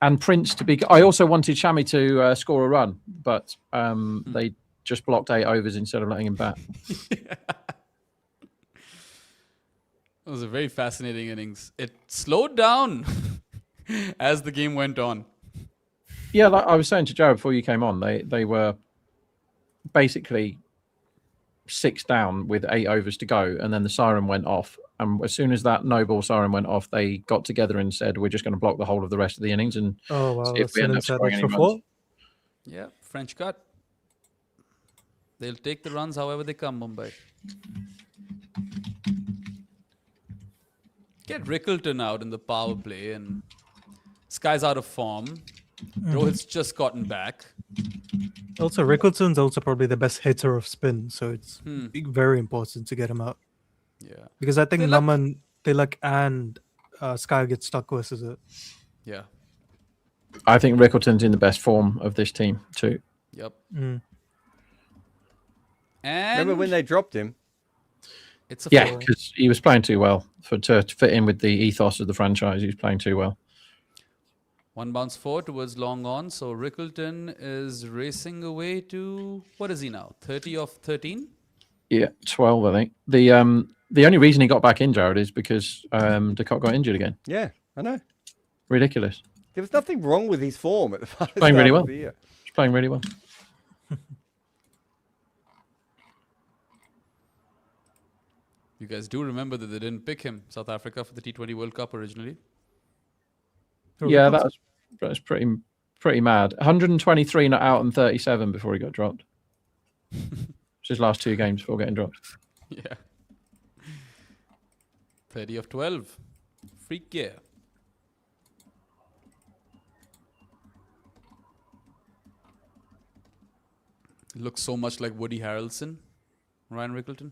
And Prince to be. I also wanted Shami to score a run, but they just blocked 8 overs instead of letting him bat. It was a very fascinating innings. It slowed down as the game went on. Yeah, like I was saying to Jared before you came on, they were basically 6 down with 8 overs to go, and then the siren went off. And as soon as that no ball siren went off, they got together and said, "We're just going to block the whole of the rest of the innings and Oh wow, see if that's we an end up inside scoring any extra runs." 4. Yeah, French cut. They'll take the runs however they come, Mumbai. Get Rickleton out in the power play, and Sky's out of form. Rohit's just gotten back. Also, Rickleton's also probably the best hitter of spin, so it's very important to get him out. Yeah. Because I think Tilak- Naman, Tilak, and Sky get stuck versus it. Yeah. I think Rickleton's in the best form of this team too. Yep. Mm. And Remember when they dropped him? it's a Yeah, 4. because he was playing too well to fit in with the ethos of the franchise. He was playing too well. 1 bounce 4 towards long on. So Rickleton is racing away to, what is he now? 30 off 13? Yeah, 12, I think. The only reason he got back in, Jared, is because Ducott got injured again. Yeah, I know. Ridiculous. There was nothing wrong with his form at the start Playing really of well. the year. He's playing really well. You guys do remember that they didn't pick him, South Africa, for the T20 World Cup originally? Yeah, that was pretty mad. 123 not out and 37 before he got dropped. It's his last 2 games before getting dropped. Yeah. 30 of 12. Freak gear. Looks so much like Woody Harrelson, Ryan Rickleton.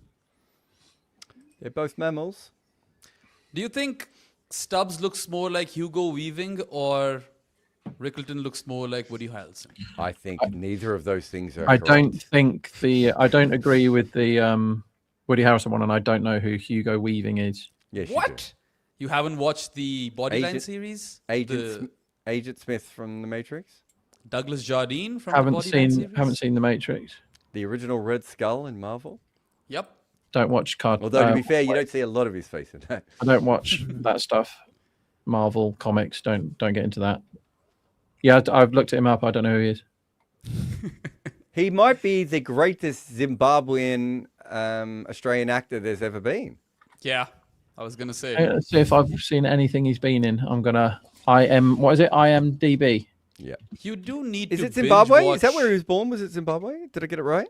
They're both mammals. Do you think Stubbs looks more like Hugo Weaving or Rickleton looks more like Woody Harrelson? I think neither of those things are I correct. I don't agree with the Woody Harrelson one, and I don't know who Hugo Weaving is. Yes, you What? You haven't watched the Bodyline Agent- series? do. Agent Smith from The Matrix, Douglas Jardine from the Bodyline series? Haven't seen The Matrix. the original Red Skull in Marvel. Yep. Don't watch Although to be fair, you don't see a lot of his face in that. I don't watch that stuff. Marvel comics. Don't get into that. Yeah, I've looked him up. I don't know who he is. He might be the greatest Zimbabwean Australian actor there's ever been. Yeah, I was going to say. Let's see if I've seen anything he's been in. What is it? IMDb. Yeah. You do need Is to it Zimbabwe? binge Is that watch where he was born? Was it Zimbabwe? Did I get it right?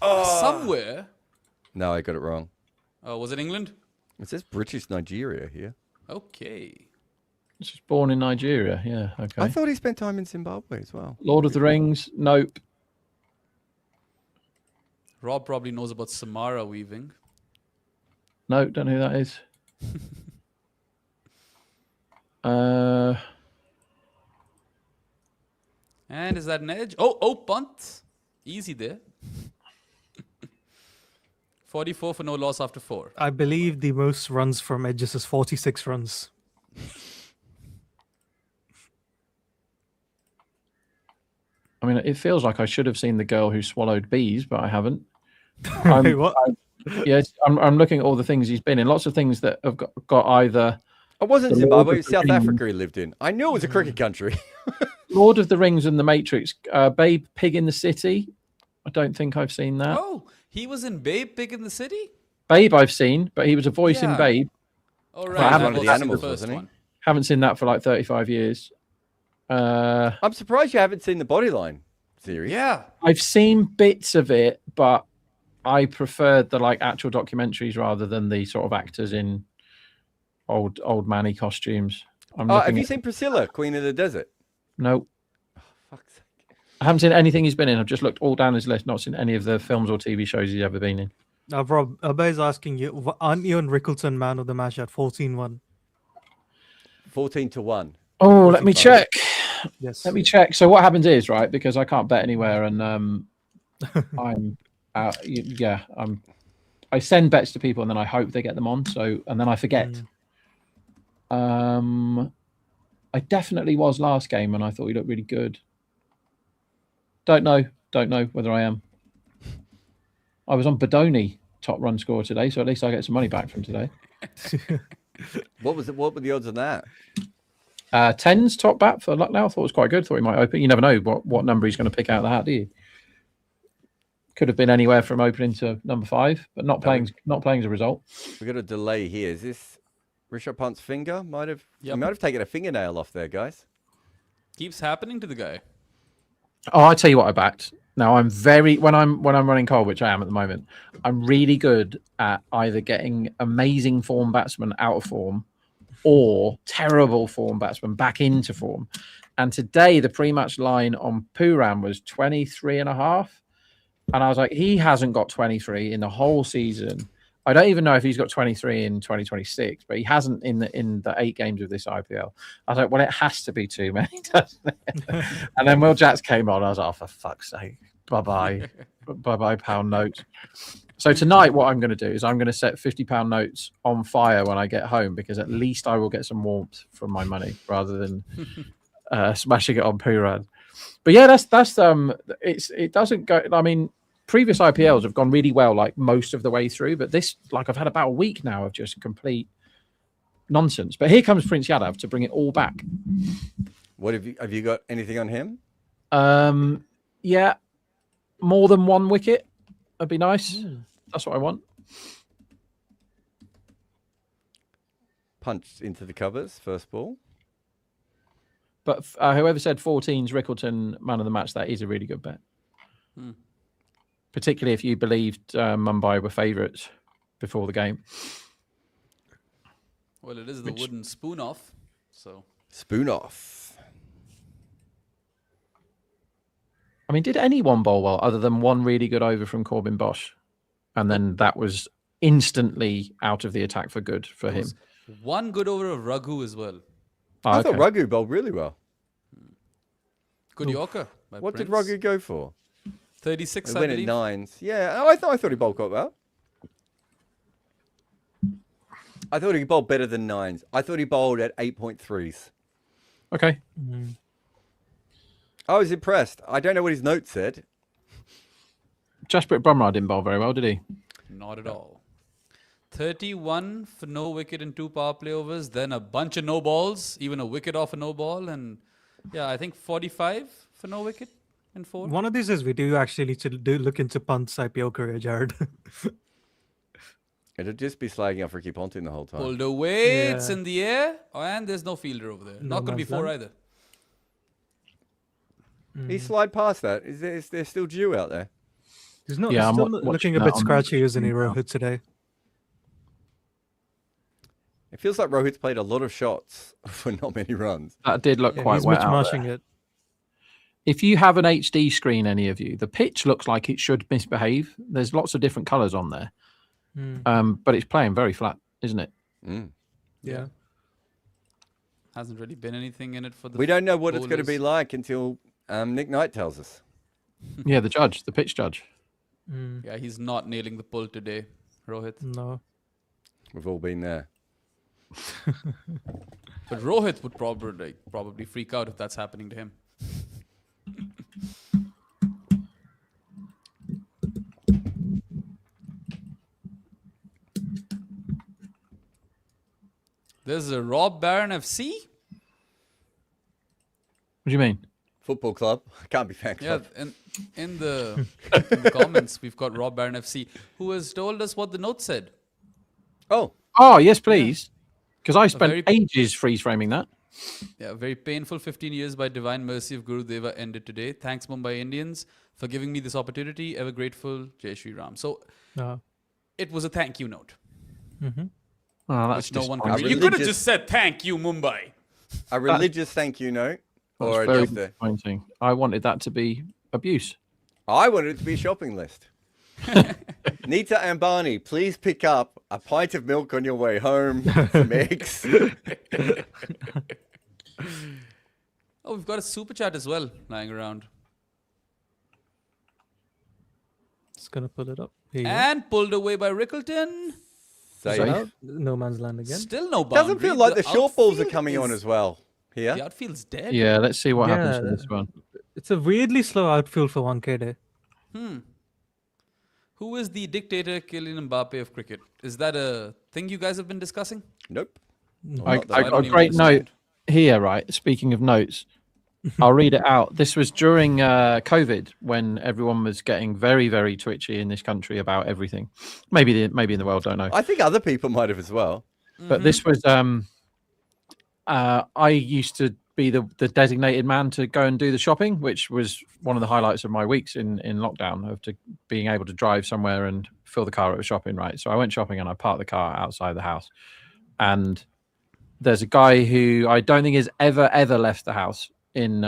somewhere. No, I got it wrong. Was it England? It says British Nigeria here. Okay. He's born in Nigeria. Yeah. Okay. I thought he spent time in Zimbabwe as well. Lord of the Rings. Nope. Rob probably knows about Samara weaving. No, don't know who that is. And is that an edge? Oh, punt. Easy there. 44 for no loss after 4. I believe the most runs from edges is 46 runs. I mean, it feels like I should have seen The Girl Who Swallowed Bees, but I haven't. Wait, what? Yes, I'm looking at all the things he's been in. Lots of things that have got either It wasn't The Zimbabwe, Lord it of was the South Rings. Africa he lived in. I knew it was a cricket country. Lord of the Rings and The Matrix. Babe, Pig in the City. I don't think I've seen that. Oh, he was in Babe, Pig in the City? Babe, I've seen, but he was a voice in Yeah. Babe. Oh, I right. haven't one of the That's animals, first wasn't he? one. Haven't seen that for like 35 years. I'm surprised you haven't seen the Bodyline series. Yeah. I've seen bits of it, but I preferred the like actual documentaries rather than the sort of actors in old manny costumes. Have you seen Priscilla, Queen of the Desert? No. Fuck's sake. I haven't seen anything he's been in. I've just looked all down his list, not seen any of the films or TV shows he's ever been in. Now, Rob, Abba is asking you, aren't Ian Rickleton man of the match at 14-1? 14-1. Oh, let me check. Yes. Let me check. So what happens is, right, because I can't bet anywhere, and I'm I send bets to people and then I hope they get them on. So and then I forget. I definitely was last game, and I thought he looked really good. Don't know whether I am. I was on Bodoni top run scorer today, so at least I get some money back from today. What were the odds on that? 10's top bat for Lucknow. I thought it was quite good. Thought he might open. You never know what number he's going to pick out of the hat, do you? Could have been anywhere from opening to number 5, but not playing as a result. We got a delay here. Is this Rishabh Pant's finger? He might have taken a fingernail off there, guys. Keeps happening to the guy. Oh, I tell you what, I backed. Now I'm when I'm running cold, which I am at the moment. I'm really good at either getting amazing form batsmen out of form or terrible form batsmen back into form. And today the pre-match line on Pooran was 23.5. And I was like, he hasn't got 23 in the whole season. I don't even know if he's got 23 in 2026, but he hasn't in the 8 games of this IPL. I was like, well, it has to be too many, doesn't it? And then Will Jats came on. I was like, oh, for fuck's sake. Bye-bye. Bye-bye, pound notes. So tonight what I'm going to do is I'm going to set £50 notes on fire when I get home, because at least I will get some warmth from my money rather than smashing it on Pooran. But yeah, that's it doesn't go. I mean, previous IPLs have gone really well, like most of the way through, but this, like, I've had about a week now of just complete nonsense. But here comes Prince Yadav to bring it all back. What have you got anything on him? Yeah, more than 1 wicket. That'd be nice. That's what I want. Punched into the covers, first ball. But whoever said 14's Rickleton man of the match, that is a really good bet. Particularly if you believed Mumbai were favourites before the game. Well, it is the wooden spoon off. So Spoon off. I mean, did anyone bowl well other than one really good over from Corbin Bosch? And then that was instantly out of the attack for good for him. One good over of Raghu as well. I thought Raghu bowled really well. Good Yorker. What did Raghu go for? 36, He I went at believe. 9s. Yeah, I thought he bowled quite well. I thought he bowled better than 9s. I thought he bowled at 8.3s. Okay. I was impressed. I don't know what his note said. Jasprit Bumrah didn't bowl very well, did he? Not at all. 31 for no wicket in 2 power play overs, then a bunch of no balls, even a wicket off a no ball, and yeah, I think 45 for no wicket in 4. One of these is we do actually need to look into Pant's IPL career, Jared. It'll just be slagging off Ricky Ponting the whole time. Pulled away, it's Yeah. in the air, and there's no fielder over there. No Not going to be man's 4 land. either. He slide past that. Is there still dew out there? He's not. Yeah, He's I'm still watching looking a that bit on scratchy, isn't he, now. Rohit, today? It feels like Rohit's played a lot of shots for not many runs. That did look Yeah, quite he's wet much out mashing there. it. If you have an HD screen, any of you, the pitch looks like it should misbehave. There's lots of different colours on there. But it's playing very flat, isn't it? Yeah. Hasn't really been anything in it for the We don't know what it's going to be bowlers. like until Nick Knight tells us. Yeah, the pitch judge. Yeah, he's not nailing the pull today, Rohit. No. We've all been there. But Rohit would probably freak out if that's happening to him. There's a Rob Barron FC. What do you mean? Football club. Can't be fan Yeah, club. and in the comments, we've got Rob Barron FC, who has told us what the note said. Oh, Oh, yes, please. Because I spent very- ages freeze framing that. Yeah, very painful 15 years by divine mercy of Guru Deva ended today. Thanks, Mumbai Indians. for giving me this opportunity. Ever grateful, Jai Shri Ram. So Uh, it was a thank you note, mhm. Oh, that's which no one disappointing. could read. You could have Religious- just said thank you, Mumbai. A religious thank you note, That's or very just a. disappointing. I wanted that to be abuse. I wanted it to be a shopping list. Nita and Barney, please pick up a pint of milk on your way home, some eggs. Oh, we've got a super chat as well lying around. Just gonna pull it up. Here you go. And pulled away by Rickleton. So Shout it out. No man's land again. Still no boundary. doesn't feel like the short balls are outfield coming on is- as well here. The outfield's dead. Yeah, let's see what happens Yeah, to this one. It's a weirdly slow outfield for 1K day. Who is the dictator Kylian Mbappe of cricket? Is that a thing you guys have been discussing? Nope. I Not that I I got don't a even great note understand. here, right? Speaking of notes, I'll read it out. This was during COVID when everyone was getting very, very twitchy in this country about everything. Maybe in the world, don't know. I think other people might have as well. But this was I used to be the designated man to go and do the shopping, which was one of the highlights of my weeks in lockdown, of being able to drive somewhere and fill the car up with shopping, right? So I went shopping and I parked the car outside the house. And there's a guy who I don't think has ever left the house in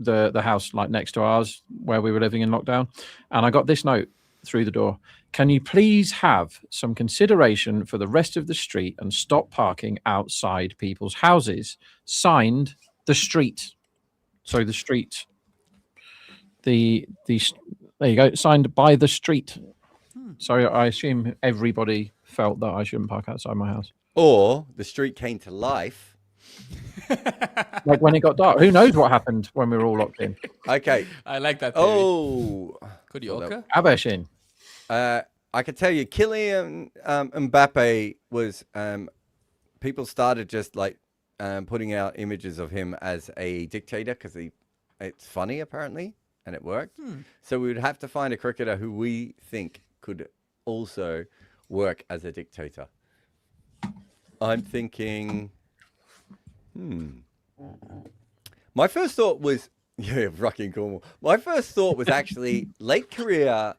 the house like next to ours where we were living in lockdown. And I got this note through the door. Can you please have some consideration for the rest of the street and stop parking outside people's houses? Signed, the street. So the street. There you go. Signed by the street. So I assume everybody felt that I shouldn't park outside my house. Or the street came to life. Like when it got dark. Who knows what happened when we were all locked in? Okay. I like that theory. Oh. Could you okay? Abeshin. I can tell you, Kylian Mbappe was. People started just like putting out images of him as a dictator because it's funny apparently, and it worked. So we would have to find a cricketer who we think could also work as a dictator. I'm thinking. My first thought was, Rucking Cornwall. My first thought was actually late career.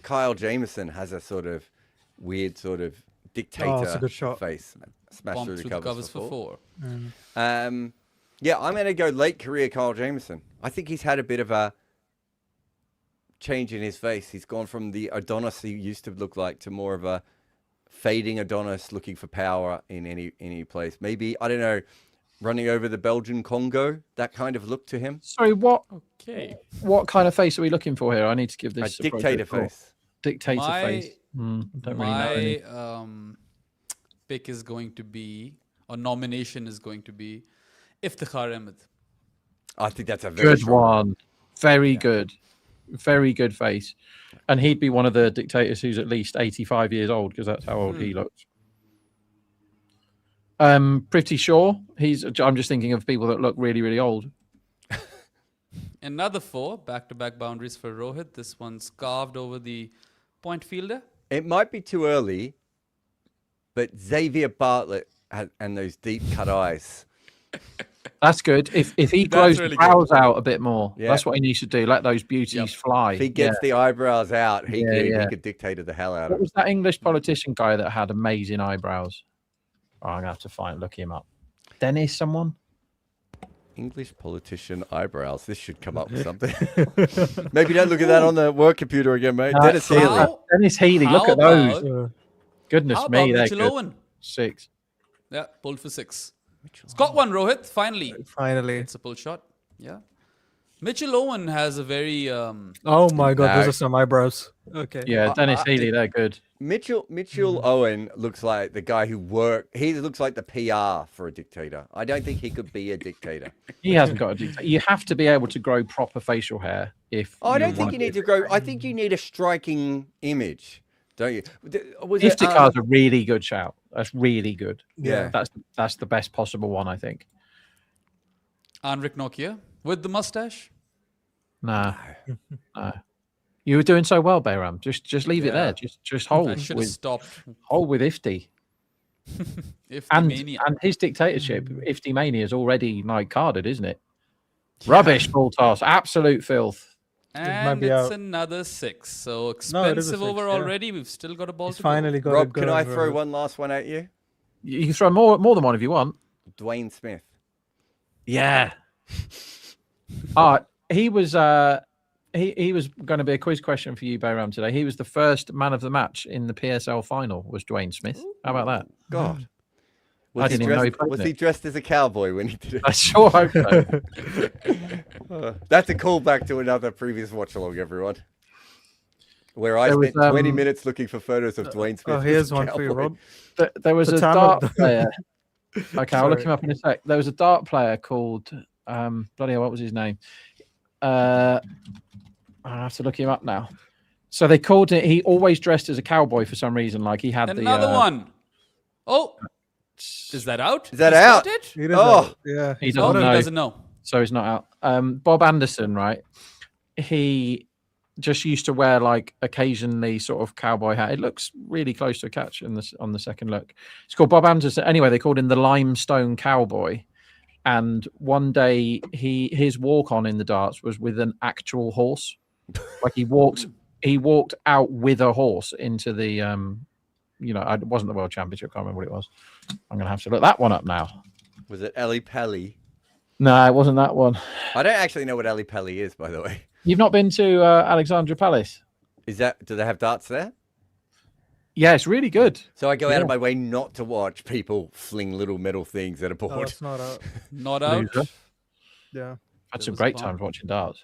Kyle Jameson has a sort of weird sort of dictator it's a good shot. face. Smash Bomb through the covers for four. Yeah, I'm going to go late career Kyle Jameson. I think he's had a bit of a change in his face. He's gone from the Adonis he used to look like to more of a fading Adonis looking for power in any place. Maybe, I don't know, running over the Belgian Congo, that kind of look to him. Sorry, what Okay. kind of face are we looking for here? I need to give A this dictator appropriate thought. face. Dictator My- face. Don't really know any. My pick is going to be, or nomination is going to be, Iftikhar Ahmed. I think that's a very Good strong one. Very good. Very good face. And he'd be one of the dictators who's at least 85 years old because that's how old he looks. Pretty sure I'm just thinking of people that look really, really old. Another 4 back-to-back boundaries for Rohit. This one's carved over the point fielder. It might be too early, but Xavier Bartlett and those deep cut eyes. That's good. If he That's grows really the brows out a bit more, Yeah. that's what he needs to do. Let those beauties fly. If he gets the eyebrows out, he Yeah. could dictate the hell out What of was that English politician guy that had amazing eyebrows? Oh, I'm going to have to look him up. Dennis someone? English politician eyebrows. This should come up with something. Maybe don't look at that on the work computer again, mate. Dennis Healy. How- Dennis Healy, look how at those. about- Goodness How me, about they're Mitchell good. Owen? 6. Yeah, pulled for 6. It's got one, Rohit, finally. Finally. It's a pull shot. Yeah. Mitchell Owen has a very Oh my god, No. those are some eyebrows. Okay. Yeah, Dennis Healy, they're good. Mitchell Owen looks like the guy who worked. He looks like the PR for a dictator. I don't think he could be a dictator. He hasn't got a dictator. You have to be able to grow proper facial hair if I don't think want you need to grow. I think you need a striking image, don't you? Was it, Iftikhar's a really good shout. That's really good. Yeah. That's the best possible one, I think. Anrik Nokia with the mustache. Nah. No. You were doing so well, Bayram. Just leave it Yeah. there. Just hold I should have with stopped. Ifti. If And Mania. his dictatorship, Ifti Mania is already like carded, isn't it? Rubbish full toss. Absolute filth. And be it's out. another 6. So No, it is a expensive 6, over yeah. already. We've still got a ball He's to finally got Rob, it can going, I throw Rohit. one last one at you? You can throw more than one if you want. Dwayne Smith. Yeah. He was he was going to be a quiz question for you, Bayram, today. He was the first man of the match in the PSL final. Was Dwayne Smith? How about that? God. I didn't even know he played Was in he it. dressed as a cowboy when he did it? I sure hope so. That's a callback to another previous watch along, everyone. Where I There was, spent 20 minutes looking for photos of Dwayne Smith. Oh, as here's a one for you, cowboy. Rob. There was The a time dart of- player. Okay, I'll look Sorry. him up in a sec. There was a dart player called bloody hell, what was his name? I have to look him up now. So they called it. He always dressed as a cowboy for some reason. Like he had Another one. Oh, is that out? Is that He's out? got it? It is Oh. out. Yeah. He Oh, doesn't he know. doesn't know. So he's not out. Bob Anderson, right? He just used to wear like occasionally sort of cowboy hat. It looks really close to a catch on the second look. It's called Bob Anderson. Anyway, they called him the Limestone Cowboy. And one day his walk on in the darts was with an actual horse. Like he walked out with a horse into the it wasn't the World Championship. I can't remember what it was. I'm gonna have to look that one up now. Was it Ali Pelly? No, it wasn't that one. I don't actually know what Ali Pelly is, by the way. You've not been to Alexandra Palace? Do they have darts there? Yeah, it's really good. So I go out Yeah. of my way not to watch people fling little metal things at a No, board. it's not out. Not out. Loser. Yeah. Had There some was great a times watching darts.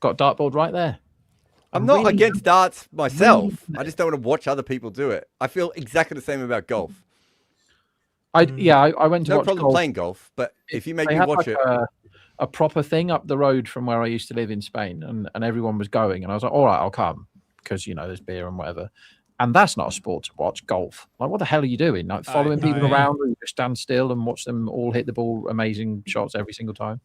Got a dartboard right there. I'm not Really- against darts myself. really- I just don't want to watch other people do it. I feel exactly the same about golf. I went to No watch problem golf. playing golf, but if you make They me had watch like it, a proper thing up the road from where I used to live in Spain, and everyone was going, and I was like, all right, I'll come because there's beer and whatever. And that's not a sport to watch. Golf. Like, what the hell are you doing? Like following people I- around, or you just stand still and watch them all hit the ball, amazing shots every single time.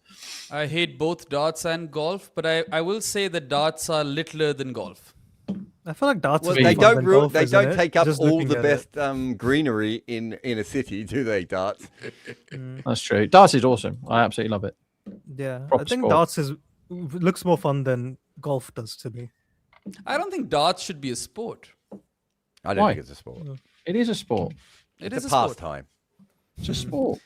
I hate both darts and golf, but I will say that darts are littler than golf. I feel like darts well, is they more fun don't than golf, they isn't don't it? take up Just all looking the at it. best greenery in a city, do they? Darts. That's true. Darts is awesome. I absolutely love it. Yeah, I proper think sport. darts looks more fun than golf does to me. I don't think darts should be a sport. I don't Why? think it's a sport. It is a sport. It It's is a a sport. pastime. It's a sport.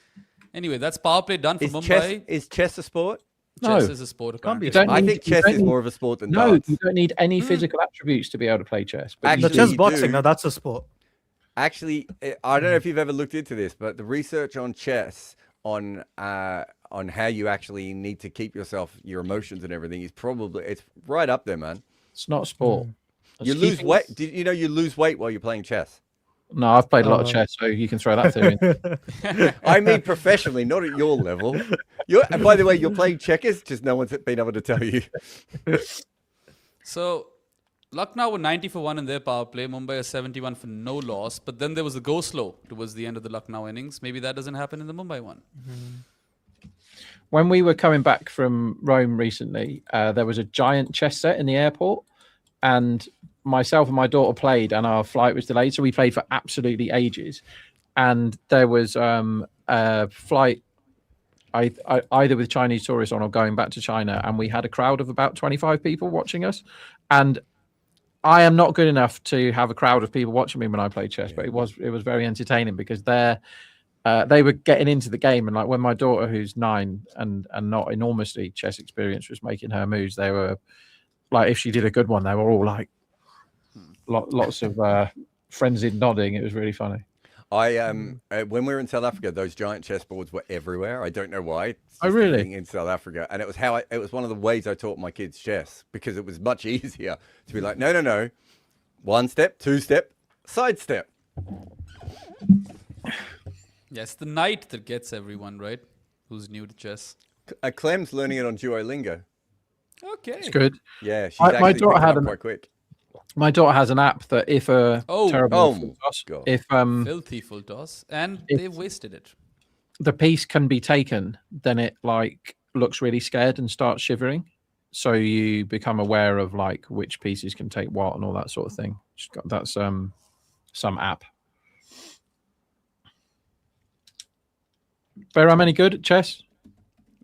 Anyway, that's power play done for Is Mumbai. chess a sport? No. Chess is a sport. Can't be Apparently. a You don't I need- think you chess don't is need- more of a sport than No, darts. you don't need any physical attributes to be able to play chess. But Actually, The chess you boxing, do. now that's a sport. Actually, I don't know if you've ever looked into this, but the research on chess on how you actually need to keep your emotions and everything is it's right up there, man. it's not a sport. You It's lose keeping- weight. Did you know you lose weight while you're playing chess? No, I've played a lot of Oh. chess, so you can throw that theory in. I mean professionally, not at your level. And by the way, you're playing checkers, just no one's been able to tell you. So, Lucknow were 90 for 1 in their power play. Mumbai is 71 for no loss. But then there was a go slow towards the end of the Lucknow innings. Maybe that doesn't happen in the Mumbai one. When we were coming back from Rome recently, there was a giant chess set in the airport, and myself and my daughter played, and our flight was delayed, so we played for absolutely ages. And there was a flight either with Chinese tourists on or going back to China, and we had a crowd of about 25 people watching us. And I am not good enough to have a crowd of people watching me when I play chess, but it was very entertaining because they were getting into the game, and like when my daughter, who's 9 and not enormously chess experienced, was making her moves, they were like, if she did a good one, they were all like lots of frenzied nodding. It was really funny. When we were in South Africa, those giant chessboards were everywhere. I don't know why. It's Oh, just a really? thing in South Africa, and it was one of the ways I taught my kids chess because it was much easier to be like, no, 1 step, 2 step, side step. Yes, the knight that gets everyone, right? Who's new to chess. Clem's learning it on Duolingo. Okay. It's good. Yeah, she's My actually daughter picking had up an- quite quick. My daughter has an app that if a Oh. terrible Oh, full toss, God. if Filthy full toss. And It's- they've wasted it. the piece can be taken, then it like looks really scared and starts shivering. So you become aware of like which pieces can take what and all that sort of thing. That's some app. Bear, I'm any good at chess?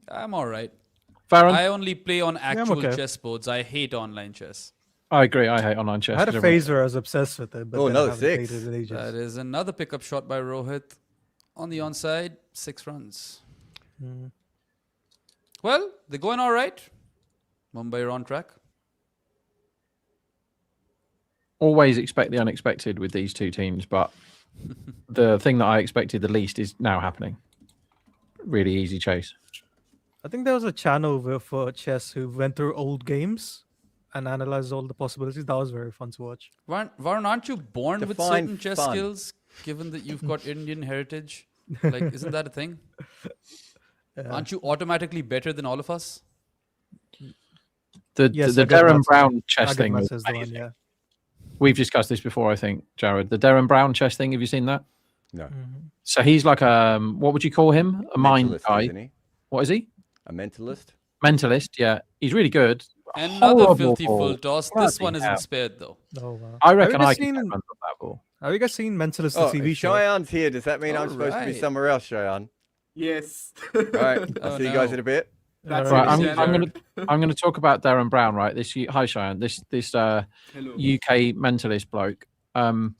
I'm all right. Farron? I only play on actual okay. chess boards. I hate online chess. I agree. I hate online chess. I had a 'cause everyone- phase where I was obsessed with it, but Oh, then I another haven't played six. it in ages. That is another pickup shot by Rohit. On the onside, 6 runs. Mm. Well, they're going all right. Mumbai are on track. Always expect the unexpected with these two teams, but the thing that I expected the least is now happening. Really easy chase. I think there was a channel for chess who went through old games and analyzed all the possibilities. That was very fun to watch. Varun, aren't you born with Define certain chess fun. skills, given that you've got Indian heritage? Like, isn't that a thing? Aren't you automatically better than all of us? The Yes, the Agad Darren Mats- Brown chess Agad thing Mats was is the one, amazing. yeah. We've discussed this before, I think, Jared. The Darren Brown chess thing. Have you seen that? No. So he's like what would you call him? A mind Mentalist, guy. isn't he? What is he? A mentalist? Mentalist. Yeah, he's really good. Another Horrible filthy ball. full toss. This Bloody one isn't hell. spared, though. Oh, wow. I reckon guys I can seen- get runs off that ball. Have you guys seen Mentalist, the Oh, TV if show? Cheyenne's here. Does that mean I'm supposed to be Alright. somewhere else, Cheyenne? Yes. All right. I'll Oh, see you guys no. in a bit. That's Right, it, I'm gonna talk about Darren Brown. Right, hi Cheyenne. This Hello. UK mentalist bloke. And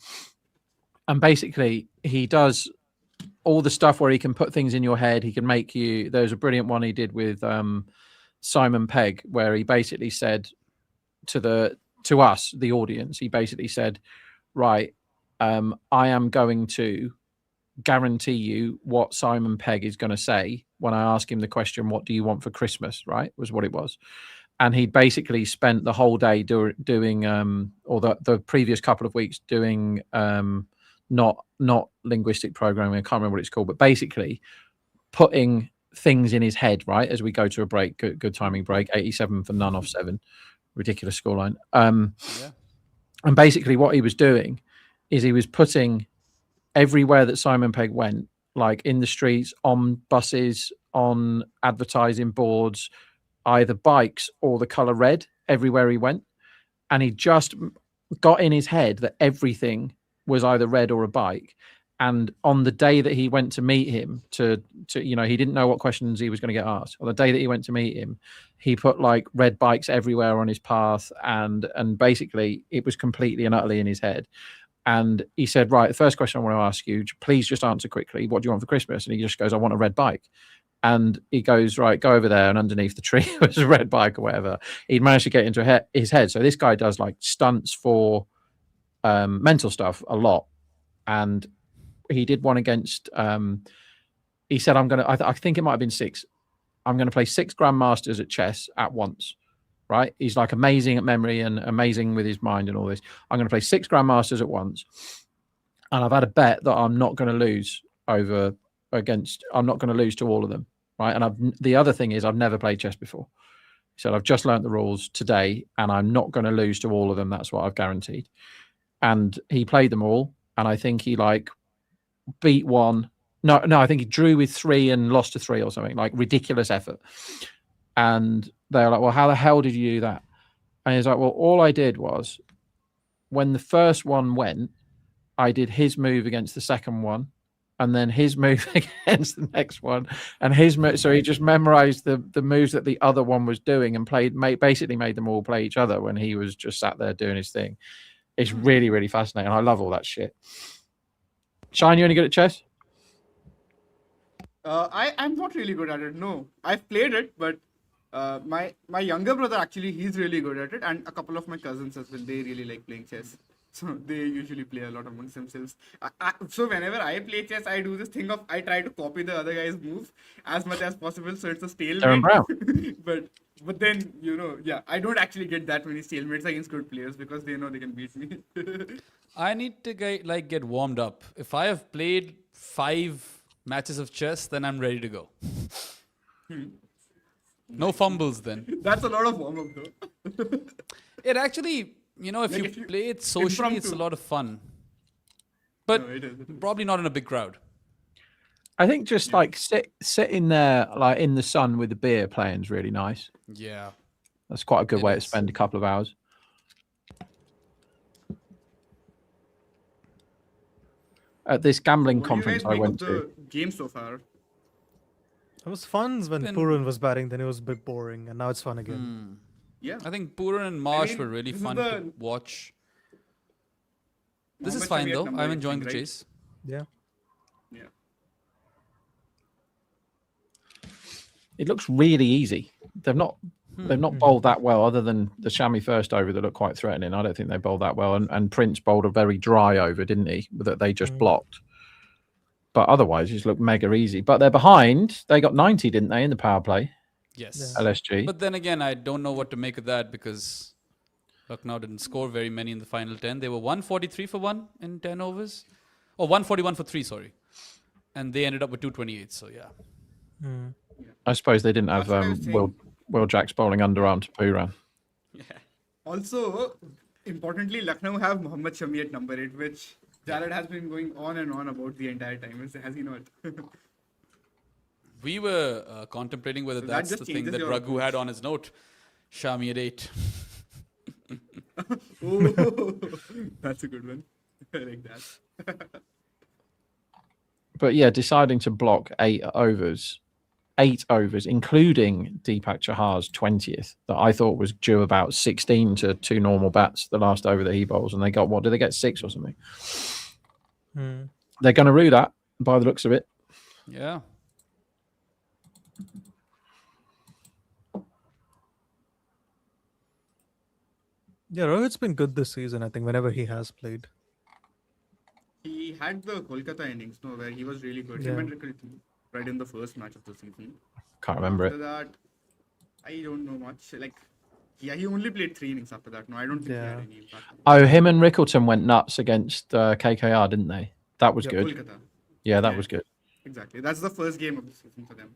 basically he does all the stuff where he can put things in your head. He can make you. There's a brilliant one he did with Simon Pegg, where he basically said to us, the audience, he basically said, right, I am going to guarantee you what Simon Pegg is going to say when I ask him the question, what do you want for Christmas? Right, was what it was. And he basically spent the whole day doing or the previous couple of weeks doing not linguistic programming. I can't remember what it's called, but basically putting things in his head, right, as we go to a break. Good timing break. 87 for none off 7. Ridiculous scoreline. Yeah. And basically what he was doing is he was putting everywhere that Simon Pegg went, like in the streets, on buses, on advertising boards, either bikes or the color red, everywhere he went. And he just got in his head that everything was either red or a bike. And on the day that he went to meet him, to he didn't know what questions he was going to get asked. On the day that he went to meet him, he put like red bikes everywhere on his path, and basically it was completely and utterly in his head. And he said, right, the first question I want to ask you, please just answer quickly. What do you want for Christmas? And he just goes, I want a red bike. And he goes, right, go over there, and underneath the tree was a red bike or whatever. He'd managed to get into his head. So this guy does like stunts for mental stuff a lot. And he did one against, he said, I think it might have been 6. I'm going to play 6 grandmasters at chess at once, right? He's like amazing at memory and amazing with his mind and all this. I'm going to play 6 grandmasters at once. And I've had a bet that I'm not going to lose I'm not going to lose to all of them, right? And the other thing is I've never played chess before. He said, I've just learnt the rules today and I'm not going to lose to all of them. That's what I've guaranteed. And he played them all. And I think he beat one. No, I think he drew with 3 and lost to 3 or something, like ridiculous effort. And they're like, well, how the hell did you do that? And he's like, well, all I did was when the first one went, I did his move against the second one, and then his move against the next one, and so he just memorized the moves that the other one was doing and basically made them all play each other when he was just sat there doing his thing. It's really, really fascinating. I love all that shit. Shine, you any good at chess? I'm not really good at it. No, I've played it, but my younger brother actually, he's really good at it, and a couple of my cousins as well. They really like playing chess, so they usually play a lot amongst themselves. So whenever I play chess, I do this thing of I try to copy the other guy's moves as much as possible, so it's a stalemate. Darren Brown. but then I don't actually get that many stalemates against good players because they know they can beat me. I need to get warmed up. If I have played 5 matches of chess, then I'm ready to go. No fumbles then. That's a lot of warm up though. It actually, if Like you if you- play it socially, it's a impromptu. lot of fun. But No, it is. probably not in a big crowd. I think just like sitting there like in the sun with a beer playing is really nice. Yeah. That's quite a good It way to is. spend a couple of hours. At this gambling What do you conference guys I make went of to. the game so far? It was fun when Then- Pooran was batting, then it was a bit boring, and now it's fun again. Yeah. I think Pooran and Marsh mean, were really this is fun the- to watch. This is Mohammad fine Shami at though. number I'm eight enjoying thing, the right? chase. Yeah. Yeah. It looks really easy. They've not bowled that well, other than the Shami first over that looked quite threatening. I don't think they bowled that well. And Prince bowled a very dry over, didn't he? That they just blocked. But otherwise, it's looked mega easy. But they're behind. They got 90, didn't they, in the power play? Yes. LSG. But then again, I don't know what to make of that because Lucknow didn't score very many in the final 10. They were 143 for 1 in 10 overs. Or 141 for 3, sorry. And they ended up with 228, so yeah. I suppose they didn't have That's what I was saying. Will Jacks bowling underarm to Pooran. Also, importantly, Lucknow have Mohammad Shami at number 8, which Jared has been going on and on about the entire time. Has he not? We were contemplating whether So that that's just the thing changes that your Raghu had approach. on his note. Shami at 8. Oh, that's a good one. I like that. But yeah, deciding to block 8 overs, including Deepak Chahar's 20th, that I thought was due about 16 to 2 normal bats the last over that he bowls, and they got what? Did they get 6 or something? They're going to rue that by the looks of it. Yeah. Yeah, Rohit's been good this season, I think, whenever he has played. He had the Kolkata innings, no, where he was really good. Yeah. Him and Ricketson, right in the first match of the season. Can't remember After it. that, I don't know much. Like, yeah, he only played 3 innings after that. No, I don't think he Yeah. had any impact. Oh, him and Rickleton went nuts against KKR, didn't they? That was Yeah, good. Kolkata. Yeah, that Yeah. was good. Exactly. That's the first game of the season for them.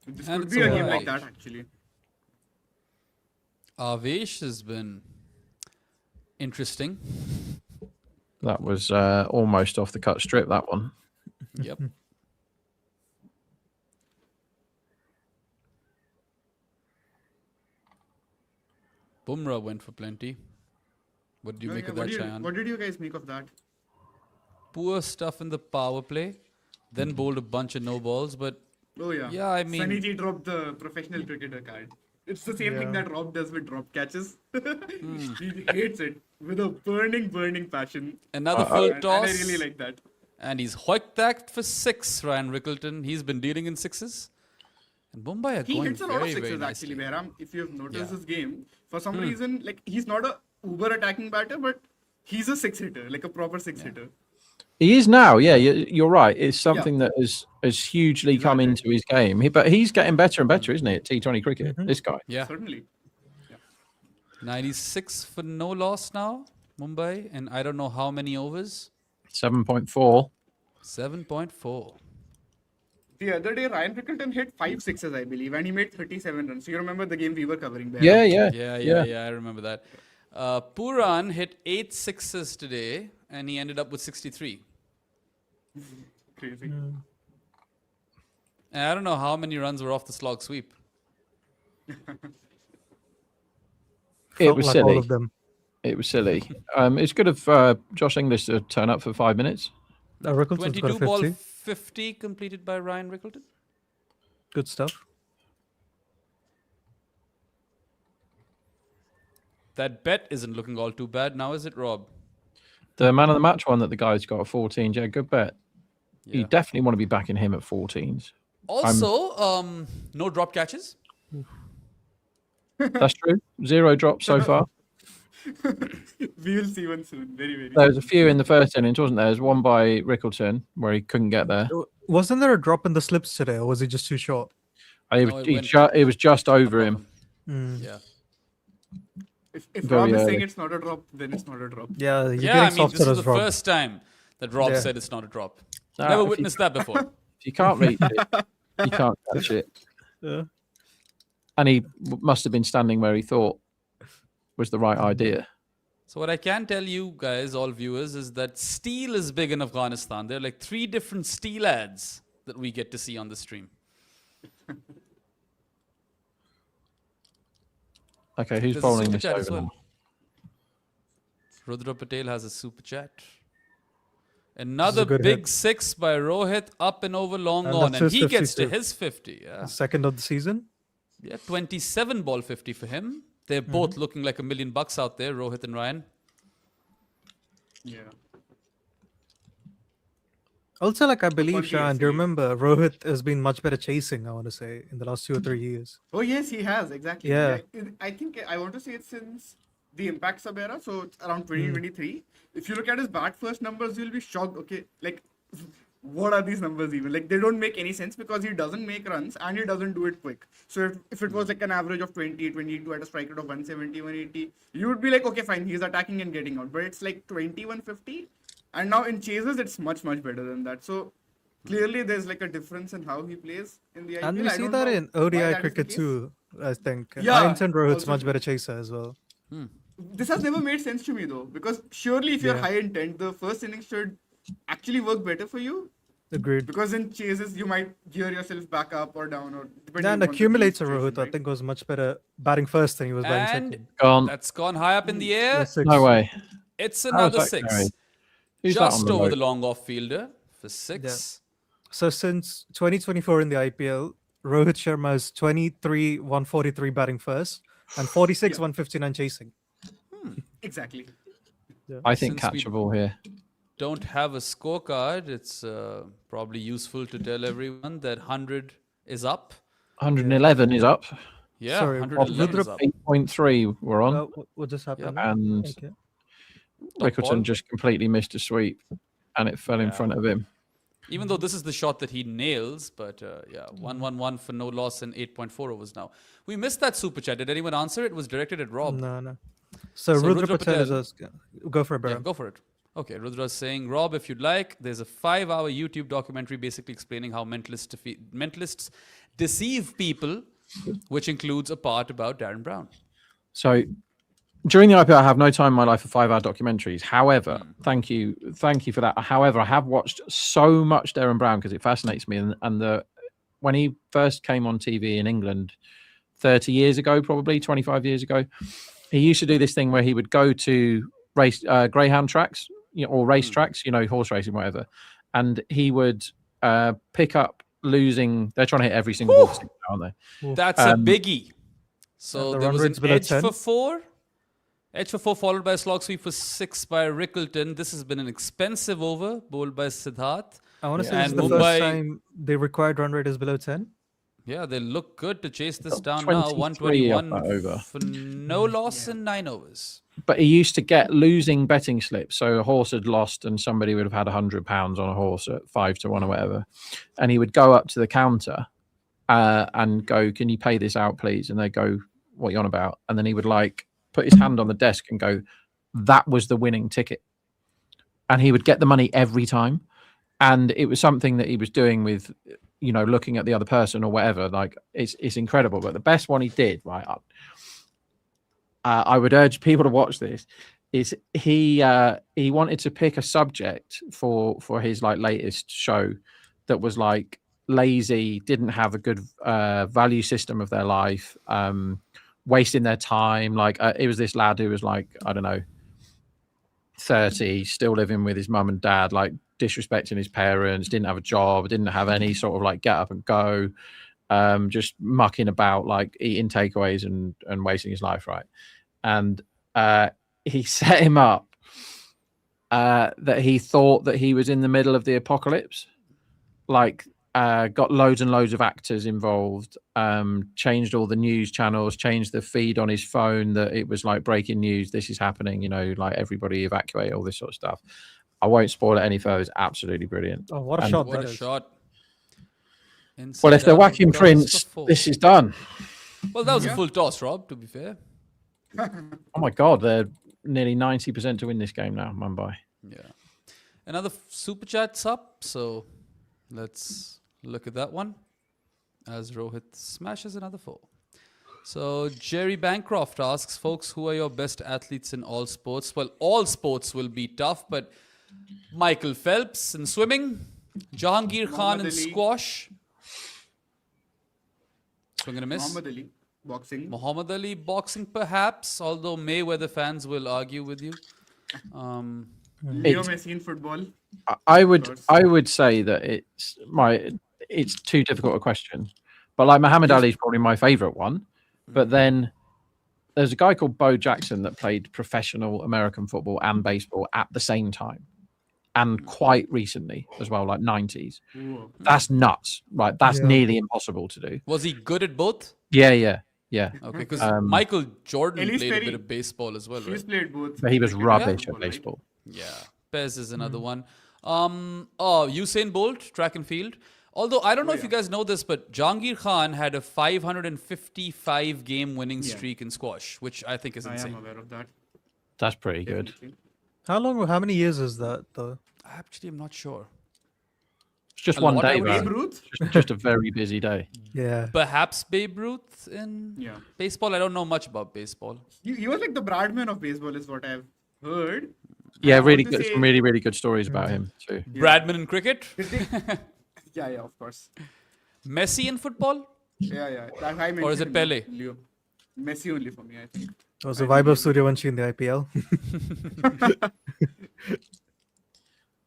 This And could it's be a a game wide. like that, actually. Avesh has been interesting. That was almost off the cut strip, that one. Yep. Bumrah went for plenty. What do you Oh, make yeah, of that, Cheyenne? what did you guys make of that? Poor stuff in the power play. Then bowled a bunch of no balls, but Oh, yeah. Yeah, I mean- Sunny G dropped the professional cricketer card. It's the same thing Yeah. that Rob does with drop catches. Hmm. He hates it with a burning passion. another full And toss. I really like that. And he's hoiked that for 6, Ryan Rickleton. He's been dealing in 6s. And Mumbai are He going hits a lot very, of very sixes nicely. actually, Behram. If you've noticed Yeah. his game, for some reason, like he's not a uber attacking batter, but he's a 6 hitter, like a proper 6 hitter. He is now, yeah. You're right. It's something that has hugely come into his game. But he's getting better and better, isn't he? At T20 cricket, this guy. Yeah. Certainly. 96 for no loss now, Mumbai. And I don't know how many overs. 7.4. 7.4. The other day, Ryan Rickleton hit 5 sixes, I believe, and he made 37 runs. So you remember the game we were covering there? Yeah, I remember that. Pooran hit 8 sixes today, and he ended up with 63. Crazy. And I don't know how many runs were off the slog sweep. It Felt was like all silly. of them. It was silly. It's good of Josh English to turn up for 5 minutes. Rickleton's got a 22 ball 50. 50 completed by Ryan Rickleton. Good stuff. That bet isn't looking all too bad now, is it, Rob? The man of the match one that the guy's got at 14. Yeah, good bet. Yeah. You definitely want to be backing him at 14s. Also, no drop catches. That's true. 0 drops so far. We will see one soon. Very There was soon. a few in the first innings, wasn't there? There's one by Rickleton where he couldn't get there. Wasn't there a drop in the slips today, or was he just too short? It No, was, it it was just over him. Yeah. If Very Rob is early. saying it's not a drop, then it's not a drop. Yeah, you're Yeah, I getting mean, softer this is as the Rob. first time that Rob Yeah. said it's not a drop. Ah, Never if you- witnessed that before. If you can't reach it, you can't catch it. Yeah. And he must have been standing where he thought was the right idea. So what I can tell you guys, all viewers, is that steel is big in Afghanistan. There are like 3 different steel ads that we get to see on the stream. Okay, who's There's a bowling super this chat over as well. now? Rudra Patel has a super chat. Another good big hit. 6 by Rohit up and over long And on. that's And his he gets to 52. his 50. Yeah. Second of the season. Yeah, 27 ball 50 for him. They're both looking like $1 million out there, Rohit and Ryan. Yeah. Also, like I believe, Quality Shan, do you SCV. remember Rohit has been much better chasing, I want to say, in the last 2 or 3 years. Oh yes, he has exactly. Yeah. I think I want to say it's since the Impact sub era, so it's around 2023. If you look at his bat first numbers, you'll be shocked. Okay, like what are these numbers even? Like they don't make any sense because he doesn't make runs and he doesn't do it quick. So if it was like an average of 20, 22 at a strike rate of 170, 180, you would be like, okay, fine, he's attacking and getting out. But it's like 20, 150. And now in chases, it's much better than that. So clearly, there's like a difference in how he plays in the IPL. And we I see don't that know in why ODI that is the cricket case. too, I think. Yeah, I intend Rohit's also much true. better chaser as well. This has never made sense to me though, because surely if you're Yeah. high intent, the first innings should actually work better for you. Agreed. Because in chases, you might gear yourself back up or down, or depending And on the accumulator situation, Rohit, I right? think, was much better batting first than he was batting And second. Gone. that's gone high up in the air. Yeah, six. No way. It's How is another that 6. carried? Who's that on Just the over road? the long off fielder for 6. So since 2024 in the IPL, Rohit Sharma is 23, 143 batting first and 46, Yeah. 159 chasing. Exactly. I think Since we- catchable here. Don't have a scorecard. It's probably useful to tell everyone that 100 is up. 111 is up. Yeah, Sorry, 111 is Rudra- up. 8.3 we're on. What just happened? And Okay. ball. Rickleton just completely missed a sweep and it fell in Yeah. front of him. Even though this is the shot that he nails, but yeah, 1-1-1 for no loss in 8.4 overs now. We missed that super chat. Did anyone answer? It was directed at Rob. No. So, So Rudra Rudra Patel is Patel- asking. Go for it, Yeah, Baram. go for it. Okay, Rudra's saying, Rob, if you'd like, there's a 5-hour YouTube documentary basically explaining how mentalists deceive people, which includes a part about Darren Brown. So during the IPL, I have no time in my life for 5-hour documentaries. However, thank you for that. However, I have watched so much Darren Brown because it fascinates me. And when he first came on TV in England 30 years ago, probably 25 years ago, he used to do this thing where he would go to race greyhound tracks, or race tracks, horse racing, whatever, and he would pick up losing. They're trying to hit every single ball, aren't they? That's a biggie. And So the there run was an rate's below edge 10. for 4. Edge for 4 followed by a slog sweep for 6 by Rickleton. This has been an expensive over bowled by Siddharth. I want to say Yeah. this is And the Mumbai- first time the required run rate is below 10. Yeah, they look good to chase this Got down now. 23 off 121 that over. for no loss in 9 overs. But he used to get losing betting slips. So a horse had lost and somebody would have had £100 on a horse at 5-1 or whatever. And he would go up to the counter and go, "Can you pay this out, please?" And they go, "What are you on about?" And then he would put his hand on the desk and go, "That was the winning ticket." And he would get the money every time. And it was something that he was doing with, looking at the other person or whatever. It's incredible. But the best one he did, right, I would urge people to watch this, is he wanted to pick a subject for his latest show that was lazy, didn't have a good value system of their life, wasting their time. It was this lad who was I don't know, 30, still living with his mum and dad, disrespecting his parents, didn't have a job, didn't have any sort of get up and go, just mucking about, eating takeaways and wasting his life, right? And he set him up that he thought that he was in the middle of the apocalypse, got loads and loads of actors involved, changed all the news channels, changed the feed on his phone that it was breaking news, this is happening, everybody evacuate, all this sort of stuff. I won't spoil it any further. It's absolutely brilliant. Oh, what a And- shot What that a is. shot. Well, if they're Inside whacking out, Prince, cross for 4. this is done. Well, that was a Yeah. full toss, Rob, to be fair. Oh my God, they're nearly 90% to win this game now, Mumbai. Yeah. Another super chat's up, so let's look at that one as Rohit smashes another 4. So Jerry Bancroft asks, folks, who are your best athletes in all sports? Well, all sports will be tough, but Michael Phelps in swimming, Jahangir Khan in Muhammad Ali. squash. Swing and a miss. Muhammad Ali, boxing. Muhammad Ali boxing, perhaps, although Mayweather fans will argue with you. Leo Messi in football. I would say that it's too difficult a question, but like Muhammad Ali is probably my favorite one. But then there's a guy called Bo Jackson that played professional American football and baseball at the same time, and quite recently as well, like 90s. Ooh. That's nuts, right? That's Yeah. nearly impossible to do. Was he good at both? Yeah. Okay, because Michael Jordan Elise played a Perry. bit of baseball as well, She's right? played both. But he was cricket and rubbish at football, right? baseball. Yeah. Pez is another one. Usain Bolt, track and field. Although I don't know if you guys know this, but Jahangir Khan had a 555 game winning streak in squash, which I think is I am insane. aware of that. That's pretty good. Definitely. How many years is that though? Actually, I'm not sure. It's just A one lot, day, I would man. Babe Ruth? Just a very busy day. Yeah. Perhaps Babe Ruth in Yeah. baseball. I don't know much about baseball. He was like the Bradman of baseball, is what I've heard. Yeah, I really want to good. say- Some really, really good stories about him too. Bradman in cricket. Yeah, of course. Messi in football. Yeah. That I Or is it mentioned Pele? Leo. Messi only for me, I think. It was the vibe of Suryavanshi in the IPL.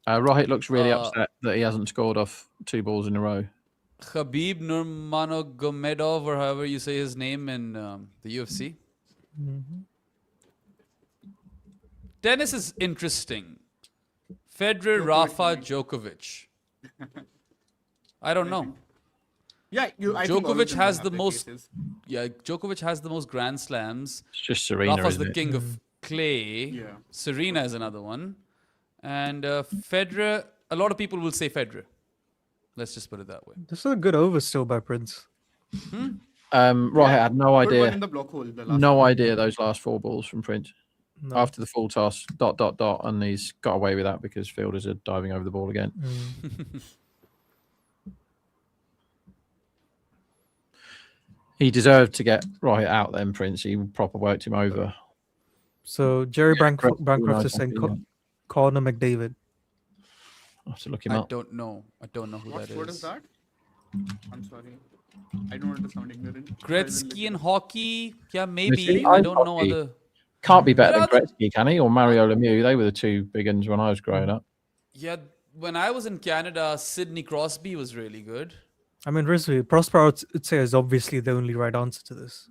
Rohit looks really upset that he hasn't scored off 2 balls in a row. Khabib Nurmagomedov, or however you say his name in the UFC. Tennis is interesting. Federer, Rafa, Djokovic. I don't know. Yeah, I think all of Djokovic them has have the their most. cases. Yeah, Djokovic has the most Grand Slams. It's just Serena, Rafa's isn't the it? king of clay. Yeah. Serena is another one. And Federer, a lot of people will say Federer. Let's just put it that way. This is a good over still by Prince. Rohit had no Good one idea. in the block hole. The last No idea those last 4 balls from Prince. No. After the full toss, ... and he's got away with that because fielders are diving over the ball again. He deserved to get Rohit out then, Prince. He proper worked him over. So Jerry correct. Bancroft is saying Conor McDavid. I'll have to look him I up. don't know. I don't know who What that sport is. is that? I'm sorry. I don't want to sound ignorant. Gretzky in hockey? Yeah, maybe. see, I I'm don't know hockey. other. Can't be better than Yeah, Gretzky, can he? Or Mario Lemieux. They were the 2 big ones when I was growing up. Yeah, when I was in Canada, Sidney Crosby was really good. I mean, Rizvi, Prosper, I would say, is obviously the only right answer to this.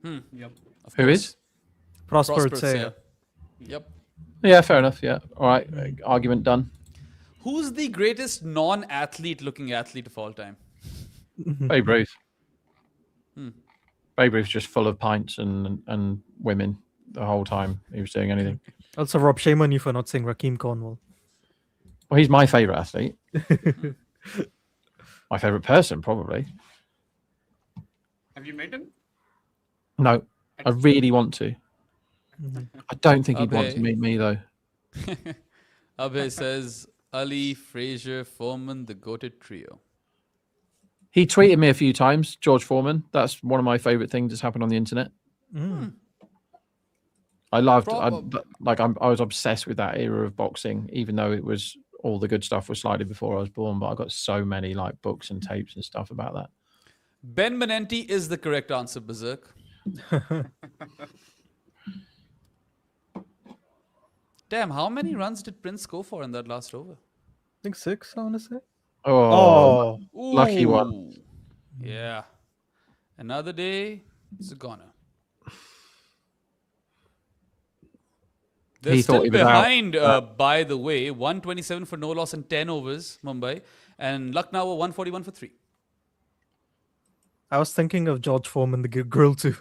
Yep. Of Who course. is? Prosper would Prosper, say. yeah. Yep. Yeah, fair enough. Yeah. All right. Argument done. Who's the greatest non-athlete looking athlete of all time? Babe Ruth. Babe Ruth's just full of pints and women the whole time he was doing anything. Also, Rob, shame on you for not saying Raheem Cornwall. Well, he's my favourite athlete. My favourite person, probably. Have you met him? No, I really want to. I don't think he'd want to Abhay. meet me, though. Abhay says Ali, Frazier, Foreman, the goated trio. He tweeted me a few times, George Foreman. That's one of my favourite things that's happened on the internet. I loved, I was obsessed with that era of boxing, even though it was all the good stuff was slightly before I was born. But I got so many like books and tapes and stuff about that. Ben Menenti is the correct answer, Berserk. Damn, how many runs did Prince go for in that last over? I think 6, I want to say. Oh, lucky one. Ooh. Yeah. Another day, it's a goner. They're He thought still he was out. behind, by the way. 127 for no loss in 10 overs, Mumbai. And Lucknow were 141 for 3. I was thinking of George Foreman, the girl too.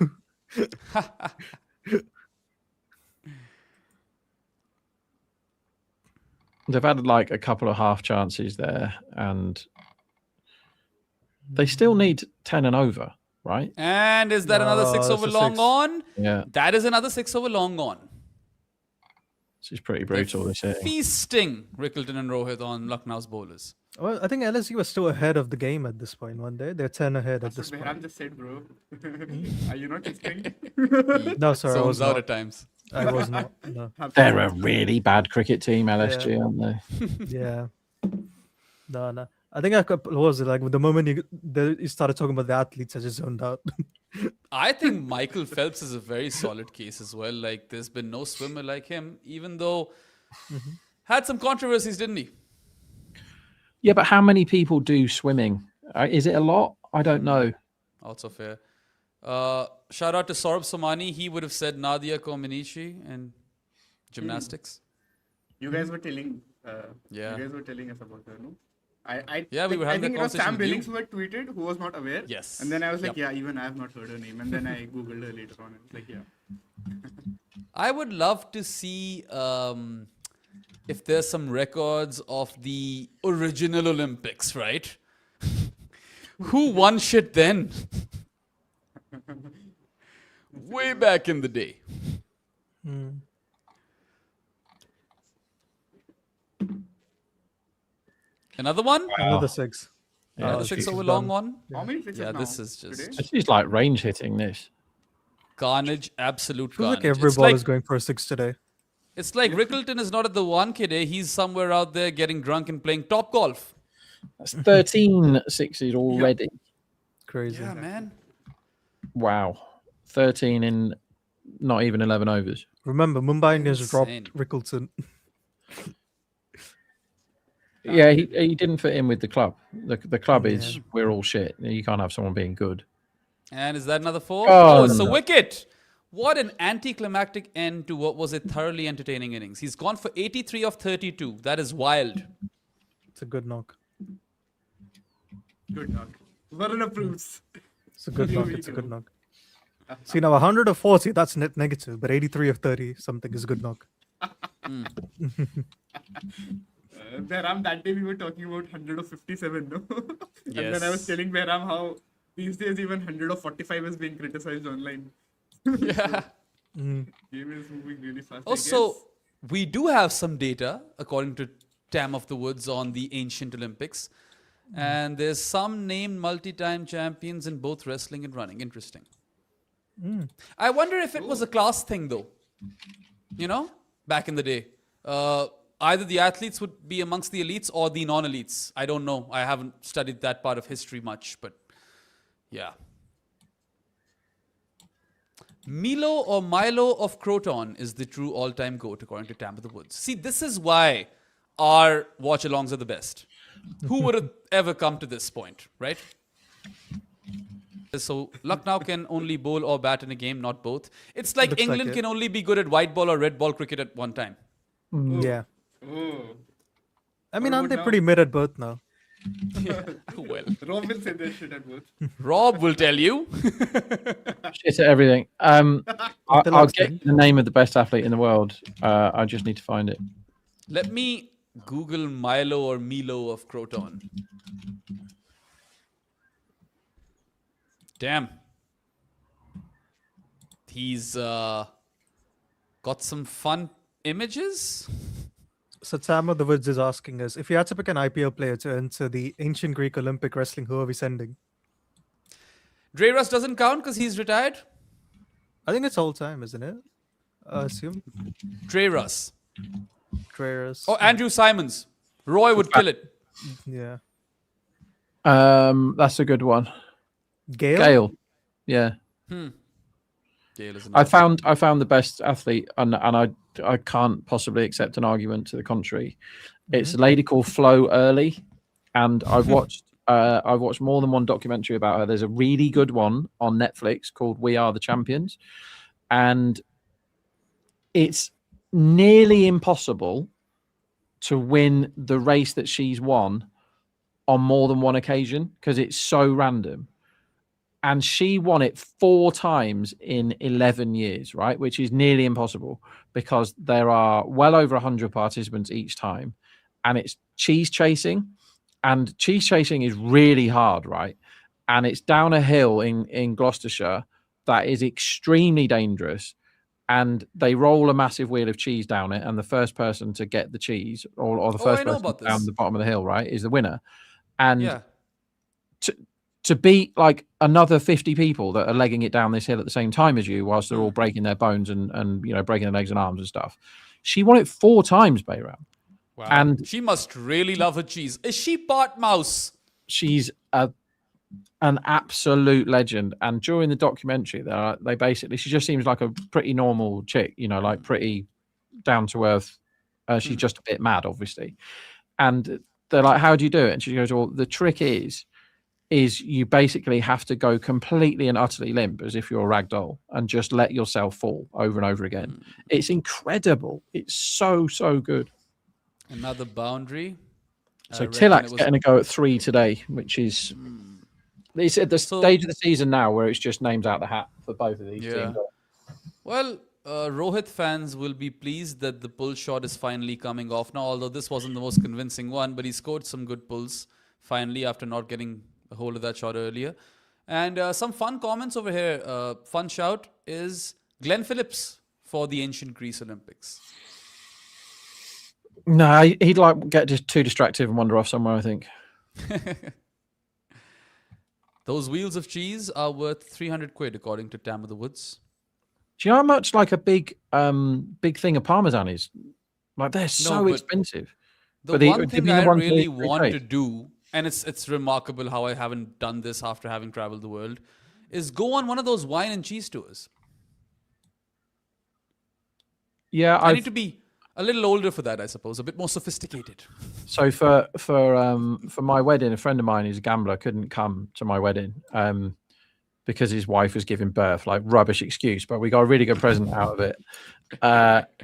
They've had like a couple of half chances there, and they still need 10 and over, right? And is that another 6 that's over a long 6. on? Yeah, That is another 6 over long on. this is pretty brutal. This hitting. Feasting Rickleton and Rohit on Lucknow's bowlers. Well, I think LSU was still ahead of the game at this point. One day they're 10 ahead at That's this what point. Behram just said, bro. Are you not listening? No, sorry, I was Zones out not. at times. I was not. No. They're a really bad cricket team, LSG, aren't they? Yeah. No. I think what was it like the moment you started talking about the athletes, I just zoned out. I think Michael Phelps is a very solid case as well. Like, there's been no swimmer like him, even though had some controversies, didn't he? Yeah, but how many people do swimming? Is it a lot? I don't know. Also fair. Shout out to Saurabh Somani. He would have said Nadia Comaneci and gymnastics. You guys were telling. Yeah. You guys were telling us about her, no? Yeah, we were having I think that it was Sam conversation with Billings you. who had tweeted, who was not aware. Yes. And then I was like, Yep. yeah, even I have not heard her name. And then I googled her later on. And it's like, yeah. I would love to see if there's some records of the original Olympics, right? Who won shit then? Way back in the day. Another one? Another 6. Another Oh, 6 she's over long done. one? How many sixes Yeah, now? this is just today? This is like range hitting. This. carnage, absolute Feels carnage. like every It's ball like, is going for a 6 today. it's like Rickleton is not at the 1K day. He's somewhere out there getting drunk and playing top golf. That's 13 sixes already. Crazy. Yeah, man. Wow. 13 in not even 11 overs. Remember, Mumbai Indians Insane. dropped Rickleton. Yeah, he didn't fit in with the club. The club is we're all shit. You can't have someone being good. And is that another 4? Oh, It's a no. wicket. What an anticlimactic end to what was a thoroughly entertaining innings. He's gone for 83 of 32. That is wild. It's a good knock. Good knock. Varun approves. It's a good Here knock. we It's a go. good knock. See, now 100 of 40, that's net negative, but 83 of 30, something is a good knock. Behram, that day we were talking about 100 of 57, no? And then I was Yes. telling Behram how these days even 100 of 45 is being criticized online. Yeah. Game is moving really fast. I Also, guess. we do have some data, according to Tam of the Woods, on the ancient Olympics. And there's some named multi-time champions in both wrestling and running. Interesting. I wonder if it was a class thing, though. You know, back in the day. Either the athletes would be amongst the elites or the non-elites. I don't know. I haven't studied that part of history much, but yeah. Milo or Milo of Croton is the true all-time GOAT, according to Tam of the Woods. See, this is why our watch-alongs are the best. Who would have ever come to this point, right? So Lucknow can only bowl or bat in a game, not both. It's like Looks like England it. can only be good at white ball or red ball cricket at one time. Yeah. Oh. I mean, What aren't they about pretty mid at both now? Well, Rob will say this shit at both. Rob will tell you. Shit at everything. I'll Intellect's get good. the name of the best athlete in the world. I just need to find it. Let me Google Milo or Milo of Croton. Damn. He's got some fun images. So Sam of the Woods is asking us, if you had to pick an IPL player to enter the ancient Greek Olympic wrestling, who are we sending? Dreyrus doesn't count because he's retired. I think it's all time, isn't it? I assume. Dreyrus. Dreyrus. Oh, Andrew Simons. Roy would kill it. Yeah. That's a good one. Gale. Yeah. Gale is I another. found the best athlete, and I can't possibly accept an argument to the contrary. It's a lady called Flo Early, and I've watched more than one documentary about her. There's a really good one on Netflix called We Are the Champions, and it's nearly impossible to win the race that she's won on more than one occasion because it's so random. And she won it 4 times in 11 years, right? Which is nearly impossible because there are well over 100 participants each time. And it's cheese chasing. And cheese chasing is really hard, right? And it's down a hill in Gloucestershire that is extremely dangerous. And they roll a massive wheel of cheese down it. And the first person to get the cheese or the first I know person about down this. the bottom of the hill, right, is the winner. And Yeah. to beat like another 50 people that are legging it down this hill at the same time as you whilst they're all breaking their bones and you know breaking their legs and arms and stuff. She won it 4 times, Bayram. Wow. And she must really love her cheese. Is she part mouse? She's an absolute legend. And during the documentary, they basically, she just seems like a pretty normal chick, you know, like pretty down to earth. She's just a bit mad, obviously. And they're like, how do you do it? And she goes, well, the trick is you basically have to go completely and utterly limp as if you're a rag doll and just let yourself fall over and over again. It's incredible. It's so good. Another boundary. So Tilak's getting a go at 3 today, which is it's at the stage of the season now where it's just names out the hat for both of these teams. Well, Rohit fans will be pleased that the pull shot is finally coming off now, although this wasn't the most convincing one, but he scored some good pulls finally after not getting a hold of that shot earlier. And some fun comments over here. Fun shout is Glenn Phillips for the ancient Greece Olympics. No, he'd like get just too distracted and wander off somewhere, I think. Those wheels of cheese are worth 300 quid, according to Tam of the Woods. Do you know how much like a big thing of Parmesan is? Like they're so expensive. The one thing I really want to do, and it's remarkable how I haven't done this after having traveled the world, is go on one of those wine and cheese tours. Yeah, I need to be a little older for that, I suppose, a bit more sophisticated. So for my wedding, a friend of mine who's a gambler couldn't come to my wedding because his wife was giving birth. Like rubbish excuse, but we got a really good present out of it.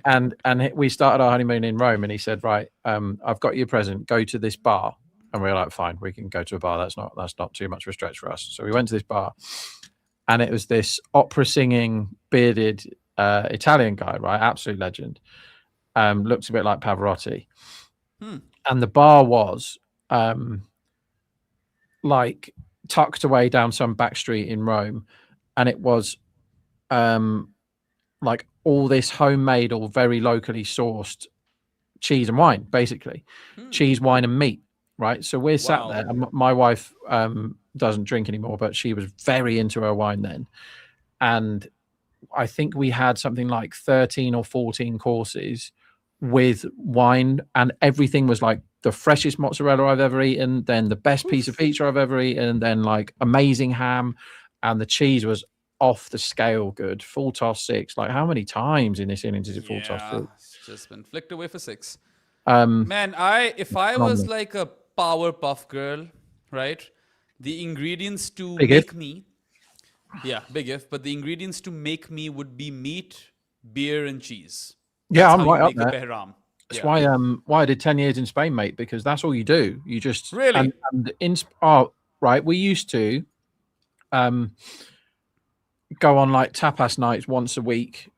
And we started our honeymoon in Rome, and he said, "Right, I've got you a present. Go to this bar." And we were like, "Fine, we can go to a bar. That's not too much of a stretch for us." So we went to this bar, and it was this opera singing bearded Italian guy, right? Absolute legend. Looks a bit like Pavarotti. And the bar was like tucked away down some back street in Rome, and it was like all this homemade or very locally sourced cheese and wine, basically cheese, wine, and meat. Right, so we're sat there. And my wife doesn't drink anymore, but she was very into her wine then, and I think we had something like 13 or 14 courses with wine, and everything was like the freshest mozzarella I've ever eaten, then the best piece of pizza I've ever eaten, and then like amazing ham, and the cheese was off the scale good. Full toss 6. Like how many times in this innings is it full toss 6? It's just been flicked away for 6. Man, if I was like a Powerpuff Girl, right? The ingredients to big make if. me, big if, but the ingredients to make me would be meat, beer, and cheese. Yeah, That's I'm how right you up make there. a behram. That's why I did 10 years in Spain, mate, because that's all you do. You just really right. We used to go on like tapas nights once a week,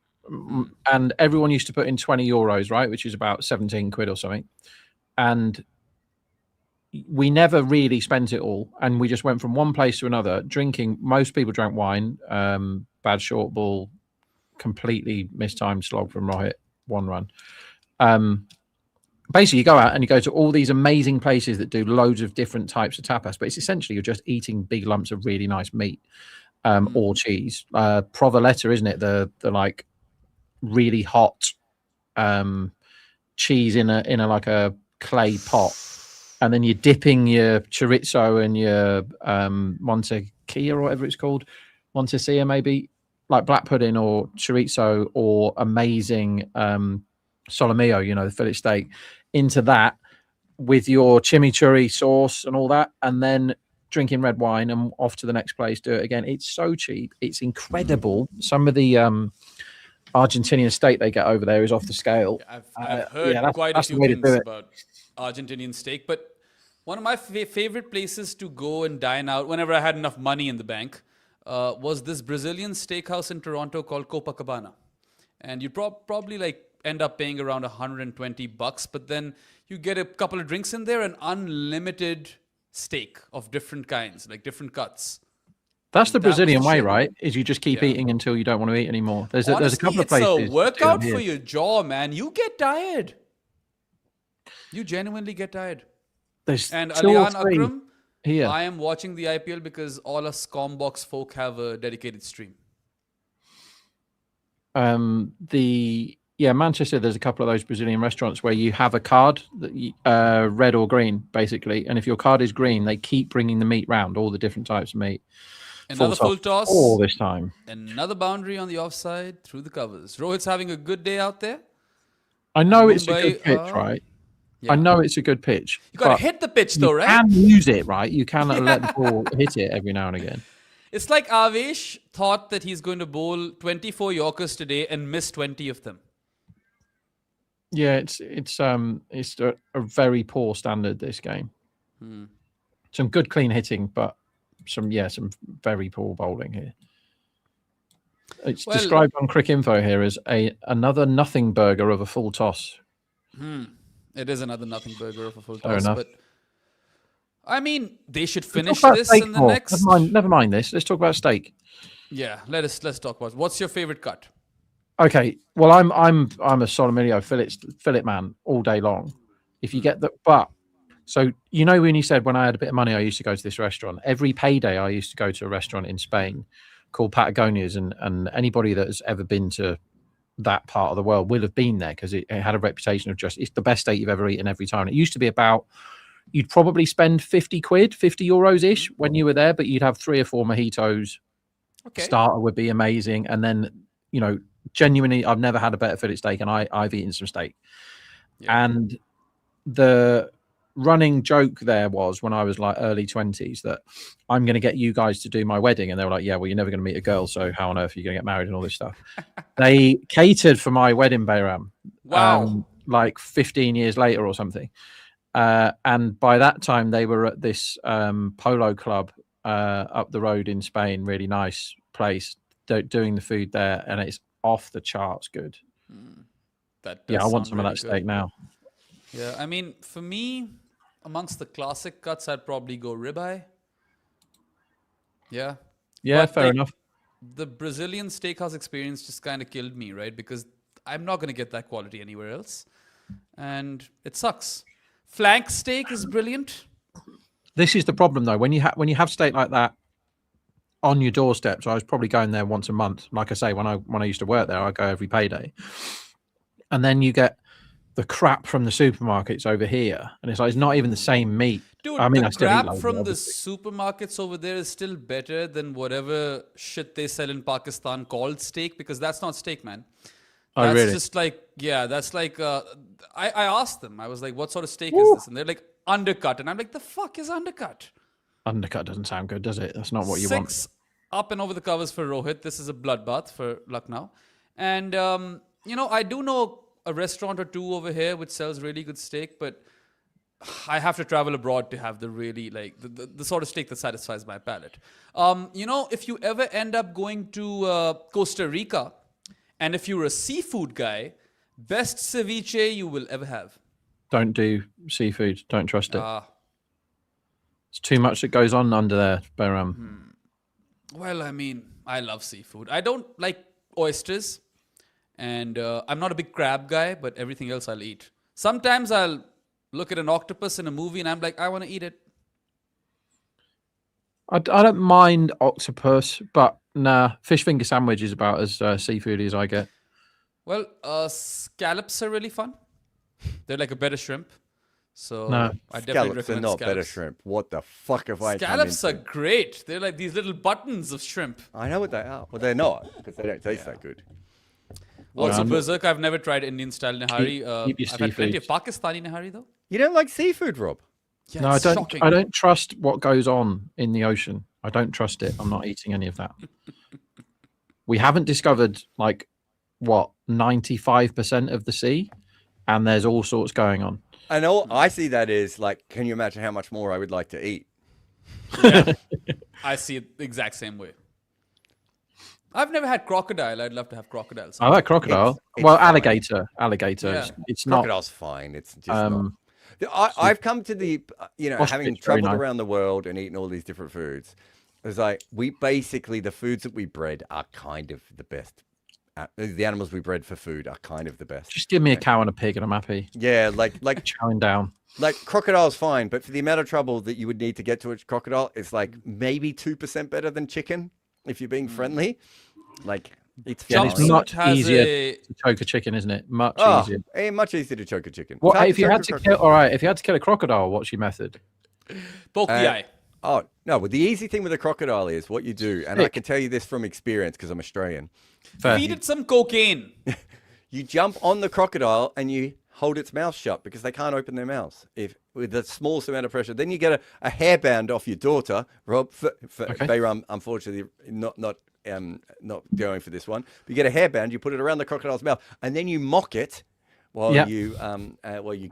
and everyone used to put in 20 euros, right, which is about 17 quid or something, and we never really spent it all, and we just went from one place to another drinking. Most people drank wine. Bad short ball, completely mistimed slog from Rohit, 1 run. Basically you go out and you go to all these amazing places that do loads of different types of tapas, but it's essentially you're just eating big lumps of really nice meat or cheese. Provoletta, isn't it? The like really hot cheese in a like a clay pot, and then you're dipping your chorizo and your Montequilla or whatever it's called, Montesilla maybe, like black pudding or chorizo or amazing solomillo, you know, the fillet steak, into that with your chimichurri sauce and all that, and then drinking red wine and off to the next place, do it again. It's so cheap. It's incredible. Some of the Argentinian steak they get over there is off the scale. I've heard quite a few things about Argentinian steak, but one of my favorite places to go and dine out whenever I had enough money in the bank was this Brazilian steakhouse in Toronto called Copacabana. And you probably like end up paying around $120, but then you get a couple of drinks in there and unlimited steak of different kinds, like different cuts. That's the Brazilian way, right? Is you just keep eating until you don't want to eat anymore. There's a couple of places. It's a workout for your jaw, man. You get tired. You genuinely get tired. And Alian Akram, here. I am watching the IPL because all us Combox folk have a dedicated stream. Manchester, there's a couple of those Brazilian restaurants where you have a card, that red or green, basically. And if your card is green, they keep bringing the meat round, all the different types of meat. Another full toss. All this time. Another boundary on the offside through the covers. Rohit's having a good day out there. I know it's a good pitch, right? Yeah. I know it's a good pitch. You gotta but hit the pitch though, you right? can use it, right? You can let the ball hit it every now and again. It's like Avesh thought that he's going to bowl 24 Yorkers today and miss 20 of them. Yeah, it's a very poor standard, this game. Some good clean hitting, but some very poor bowling here. It's described on Crick Info here as another nothing burger of a full toss. It is another nothing burger of a full Fair toss, enough. but I mean they should Let's finish talk about this steak in the more. next. Never mind this. Let's talk about steak. Yeah, let's talk about what's your favorite cut. Okay, well, I'm a Solomillo fillet man all day long. If you get so you know when you said when I had a bit of money, I used to go to this restaurant. Every payday, I used to go to a restaurant in Spain called Patagonia's, and anybody that has ever been to that part of the world will have been there because it had a reputation of it's the best steak you've ever eaten every time. And it used to be about you'd probably spend 50 euros ish when you were there, but you'd have 3 or 4 mojitos. Okay. Starter would be amazing, and then genuinely, I've never had a better fillet steak, and I've eaten some steak. Yeah. And the running joke there was when I was like early 20s that I'm going to get you guys to do my wedding, and they were like, "Yeah, well, you're never going to meet a girl, so how on earth are you going to get married and all this stuff?" They catered for my wedding, Bayram. Wow. Like 15 years later or something. And by that time, they were at this polo club up the road in Spain, really nice place, doing the food there, and it's off the charts good. I want some of that steak now. Yeah, I mean, for me, amongst the classic cuts, I'd probably go ribeye. Yeah. Yeah, but fair enough. The Brazilian steakhouse experience just kind of killed me, right? Because I'm not going to get that quality anywhere else. And it sucks. Flank steak is brilliant. This is the problem, though. When you have steak like that on your doorstep, so I was probably going there once a month. Like I say, when I used to work there, I'd go every payday. And then you get the crap from the supermarkets over here, and it's like it's not even the same meat. Dude, I mean, the I still eat crap loads, from the obviously. supermarkets over there is still better than whatever shit they sell in Pakistan called steak, because that's not steak, man. Oh, That's really? just like, yeah, that's like, I asked them, I was like, what sort of steak is this? And they're like, undercut. And I'm like, the fuck is undercut? Undercut doesn't sound good, does it? That's not what you want. 6 up and over the covers for Rohit. This is a bloodbath for Lucknow. And, I do know a restaurant or two over here which sells really good steak, but I have to travel abroad to have the really, like, the sort of steak that satisfies my palate. If you ever end up going to Costa Rica, and if you're a seafood guy, best ceviche you will ever have. Don't do seafood. Don't trust it. It's too much that goes on under there, Bayram. Well, I mean, I love seafood. I don't like oysters, and I'm not a big crab guy, but everything else I'll eat. Sometimes I'll look at an octopus in a movie, and I'm like, I want to eat it. I don't mind octopus, but nah, fish finger sandwich is about as seafoody as I get. Well, scallops are really fun. They're like a better shrimp. So No. I definitely Scallops are recommend not scallops. better shrimp. What the fuck have I come Scallops are into? great. They're like these little buttons of shrimp. I know what they are. Well, they're not, because they don't taste that good. Also, I'm- berserk, I've never tried Indian style nihari. keep your I've had plenty of seafood. Pakistani nihari though. You don't like seafood, Rob? Yeah, No, it's I don't. shocking. I don't trust what goes on in the ocean. I don't trust it. I'm not eating any of that. We haven't discovered 95% of the sea, and there's all sorts going on. And all I see that is like, can you imagine how much more I would like to eat? Yeah. I see it the exact same way. I've never had crocodile. I'd love to have crocodile. I like crocodile. It's Well, fine. alligator. Yeah. It's not. Crocodile's fine. It's just not. Um, I've come to the, Ostrich, having very traveled nice. around the world and eaten all these different foods, it's like the foods that we bred are kind of the best. The animals we bred for food are kind of the best. just give me a cow and a pig, and I'm happy. Yeah, like Chowing down. crocodile's fine, but for the amount of trouble that you would need to get to a crocodile, it's like maybe 2% better than chicken if you're being friendly. Like it's Yeah, fine. it's much has easier a- to choke a chicken, isn't it? Much Oh, easier. much easier to choke a chicken. What Hard if you choke had a to crocodile. kill? All right, if you had to kill a crocodile, what's your method? Poke the eye. Oh, no, but the easy thing with a crocodile is what you do, and I Stick. can tell you this from experience because I'm Australian. Fair. Feed it some cocaine. You jump on the crocodile and you hold its mouth shut because they can't open their mouths if with the smallest amount of pressure. Then you get a hairband off your daughter, Rob. For Bayram, unfortunately, not going for this one. But you get a hairband, you put it around the crocodile's mouth, and then you mock it while you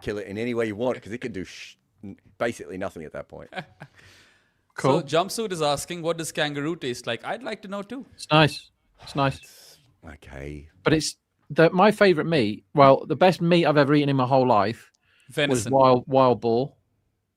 kill it in any way you want because it can do basically nothing at that point. Cool. So Jumpsuit is asking, what does kangaroo taste like? I'd like to know too. It's nice. It's nice. Okay. But it's my favorite meat. Well, the best meat I've ever eaten in my whole life Venison. was wild boar.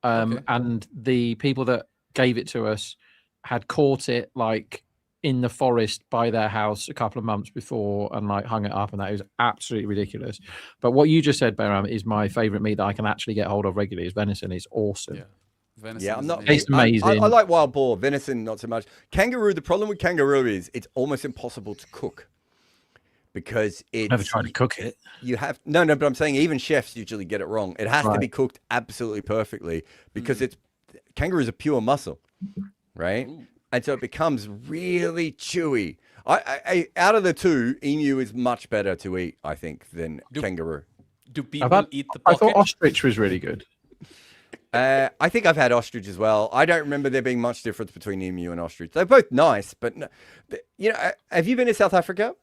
And the people that gave it to us had caught it like in the forest by their house a couple of months before and like hung it up, and that is absolutely ridiculous. But what you just said, Bayram, is my favorite meat that I can actually get hold of regularly. Is venison. It's awesome. Yeah. Venison Yeah, I'm not. Tastes amazing. I like wild boar, venison, not so much. Kangaroo. The problem with kangaroo is it's almost impossible to cook because it's. Never tried to cook it. You have no, but I'm saying even chefs usually get it wrong. It has to be cooked absolutely perfectly because kangaroos are pure muscle, right? And so it becomes really chewy. I out of the two, emu is much better to eat, I think, than kangaroo. Do people eat the I pocket? thought ostrich was really good. I think I've had ostrich as well. I don't remember there being much difference between emu and ostrich. They're both nice, but have you been to South Africa?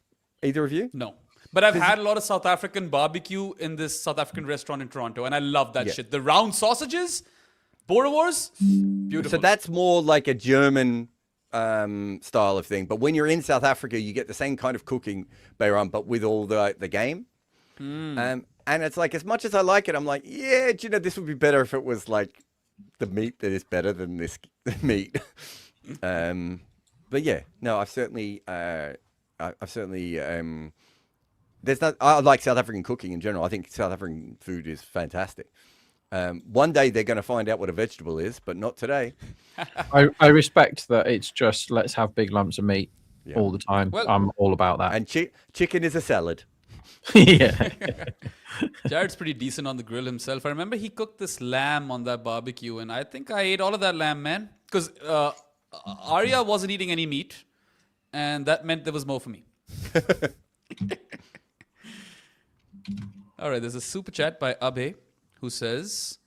Either of you? No. But I've had a lot of South African barbecue in this South African restaurant in Toronto, and I love that shit. The round sausages, Boerewors, beautiful. So that's more like a German style of thing. But when you're in South Africa, you get the same kind of cooking, Bayram, but with all the game. And it's like, as much as I like it, I'm like, yeah, do you know, this would be better if it was like the meat that is better than this meat. But yeah, no, I've certainly, there's not, I like South African cooking in general. I think South African food is fantastic. One day they're going to find out what a vegetable is, but not today. I respect that it's just let's have big lumps of meat all the time. Well, I'm all about that. And chicken is a salad. Yeah. Jared's pretty decent on the grill himself. I remember he cooked this lamb on that barbecue, and I think I ate all of that lamb, man. Because Arya wasn't eating any meat, and that meant there was more for me. All right, there's a super chat by Abe who says,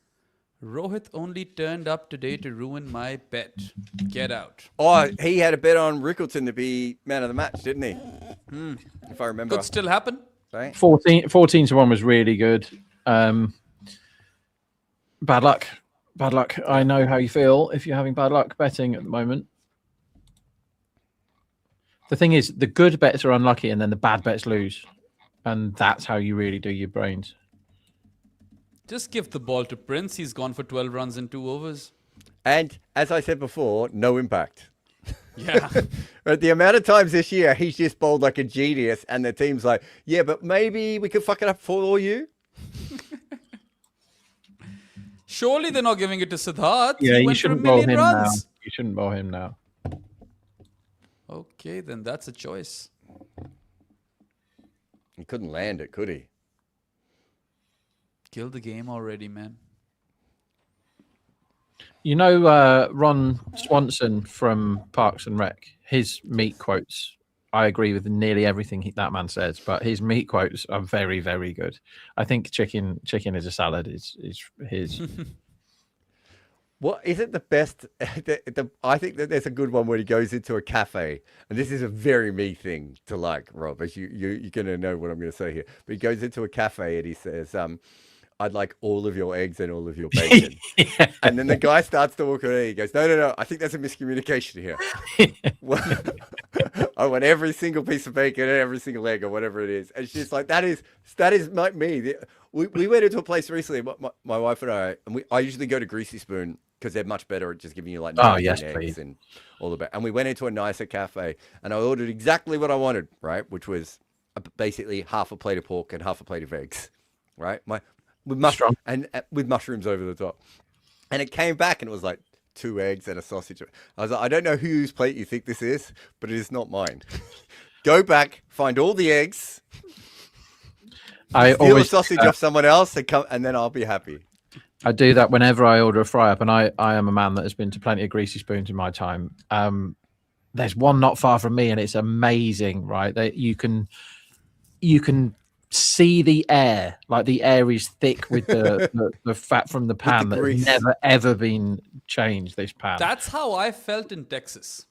Rohit only turned up today to ruin my bet. Get out. Oh, he had a bet on Rickleton to be man of the match, didn't he? If I remember. Could still happen. Right? 14 to 1 was really good. Bad luck. Bad luck. I know how you feel if you're having bad luck betting at the moment. The thing is, the good bets are unlucky and then the bad bets lose. And that's how you really do your brains. Just give the ball to Prince. He's gone for 12 runs in 2 overs. And as I said before, no impact. Yeah. But the amount of times this year he's just bowled like a genius and the team's like, yeah, but maybe we could fuck it up for you. Surely they're not giving it to Siddharth. Yeah, He you went for shouldn't a bowl million him runs. now. You shouldn't bowl him now. Okay, then that's a choice. He couldn't land it, could he? Kill the game already, man. You know Ron Swanson from Parks and Rec, his meat quotes, I agree with nearly everything that man says, but his meat quotes are very, very good. I think chicken is a salad is his. What is it the best? I think that there's a good one where he goes into a cafe, and this is a very me thing to like, Rob, as you're going to know what I'm going to say here. But he goes into a cafe and he says, I'd like all of your eggs and all of your bacon. Yeah. And then the guy starts to walk away. He goes, no, I think there's a miscommunication here. I want every single piece of bacon and every single egg or whatever it is. And she's like, that is like me. We went into a place recently, my wife and I usually go to Greasy Spoon because they're much better at just giving you like eggs please. And all the best. And we went into a nicer cafe and I ordered exactly what I wanted, right? Which was basically half a plate of pork and half a plate of eggs, right? With mushrooms over the top. And it came back and it was like 2 eggs and a sausage. I was like, I don't know whose plate you think this is, but it is not mine. Go back, find all the eggs, steal the sausage off someone else and then I'll be happy. I do that whenever I order a fry-up, and I am a man that has been to plenty of Greasy Spoons in my time. There's one not far from me, and it's amazing, right? That you can see the air, like the air is thick with the fat from the pan that grease. has never ever been changed. This pan. That's how I felt in Texas.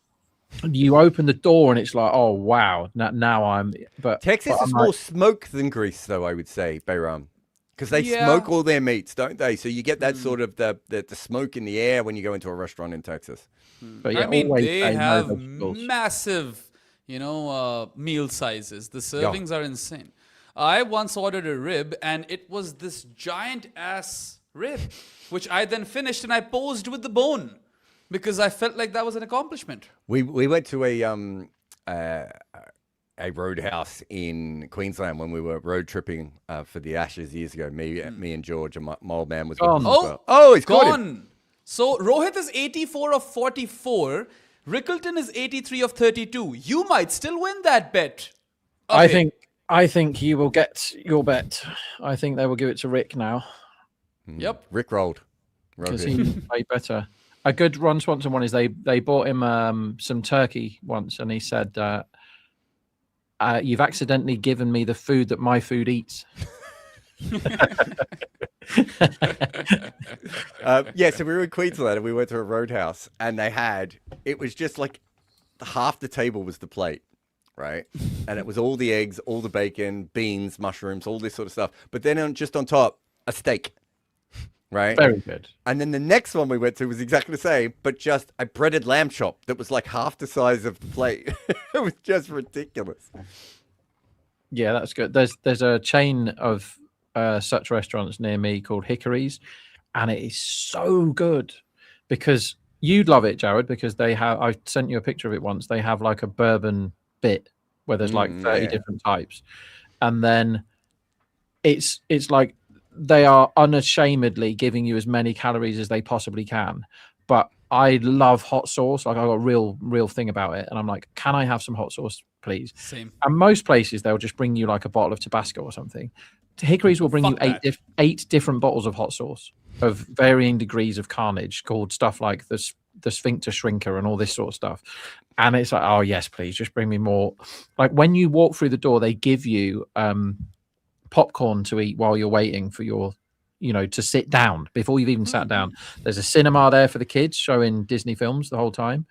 You open the door and it's like, oh wow, now I'm. But Texas but is I'm more like, smoke than grease, though, I would say, Bayram. Because they Yeah. smoke all their meats, don't they? So you get that sort of the smoke in the air when you go into a restaurant in Texas. but yeah, I mean, always they say no have vegetables. massive, meal sizes. The servings are insane. I once ordered a rib, and it was this giant ass rib, which I then finished, and I posed with the bone because I felt like that was an accomplishment. We went to a roadhouse in Queensland when we were road tripping for the Ashes years ago. Me and George, and my old man was with us. Gone. as well. Oh, he's got him. Gone. So Rohit is 84 of 44. Rickleton is 83 of 32. You might still win that bet. I think you will get your bet. I think they will give it to Rick now Yep. Rick rolled. because he played better. A good Ron Swanson one is they bought him some turkey once, and he said, "You've accidentally given me the food that my food eats." Yeah, so we were in Queensland and we went to a roadhouse, and it was just like half the table was the plate, right? And it was all the eggs, all the bacon, beans, mushrooms, all this sort of stuff. But then just on top, a steak, right? Very good. And then the next one we went to was exactly the same, but just a breaded lamb chop that was like half the size of the plate. It was just ridiculous. Yeah, that's good. There's a chain of such restaurants near me called Hickory's, and it is so good because you'd love it, Jared, because they have. I sent you a picture of it once. They have like a bourbon bit where there's like 30 different types, and then it's like they are unashamedly giving you as many calories as they possibly can. But I love hot sauce. Like I got a real thing about it, and I'm like, can I have some hot sauce, please? Same. And most places they'll just bring you like a bottle of Tabasco or something. Hickory's will bring Fuck you that. eight different bottles of hot sauce of varying degrees of carnage, called stuff like the sphincter shrinker and all this sort of stuff. And it's like, oh yes, please, just bring me more. Like when you walk through the door, they give you popcorn to eat while you're waiting for your, to sit down before you've even sat down. There's a cinema there for the kids showing Disney films the whole time.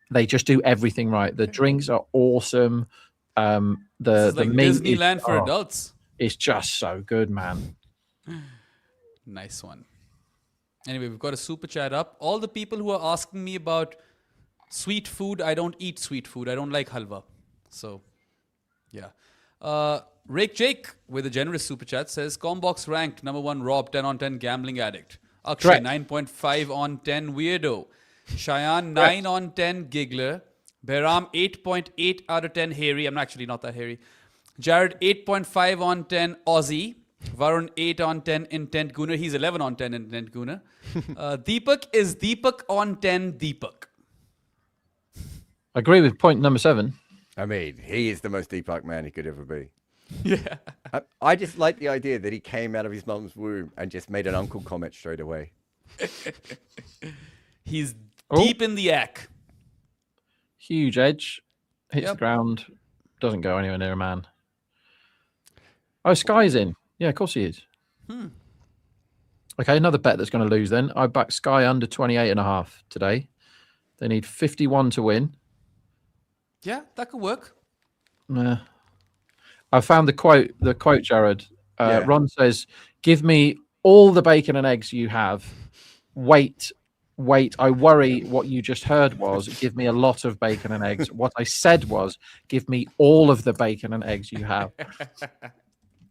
They just do everything right. The drinks are awesome. This The is like meat is- Disneyland for oh, adults. It's just so good, man. Nice one. Anyway, we've got a super chat up. All the people who are asking me about sweet food, I don't eat sweet food. I don't like halwa. So, yeah. Rake Jake with a generous super chat says, Combox ranked number 1 Rob, 10 on 10 gambling addict. Akshay, Correct. 9.5 on 10 weirdo. Cheyenne, 9 on 10 giggler. Behram, 8.8 out of 10 hairy. I'm actually not that hairy. Jared, 8.5 on 10 Aussie. Varun, 8 on 10 intent gooner. He's 11 on 10 intent gooner. Deepak is Deepak on 10 Deepak. I agree with point number 7. I mean, he is the most Deepak man he could ever be. Yeah. I just like the idea that he came out of his mum's womb and just made an uncle comment straight away. He's Oh. deep in the act. Huge edge. Hits Yep. the ground. Doesn't go anywhere near a man. Oh, Sky's in. Yeah, of course he is. Okay, another bet that's going to lose then. I backed Sky under 28.5 today. They need 51 to win. Yeah, that could work. I found the quote, Jared. Yeah. Ron says, give me all the bacon and eggs you have. Wait. I worry what you just heard was, give me a lot of bacon and eggs. What I said was, give me all of the bacon and eggs you have.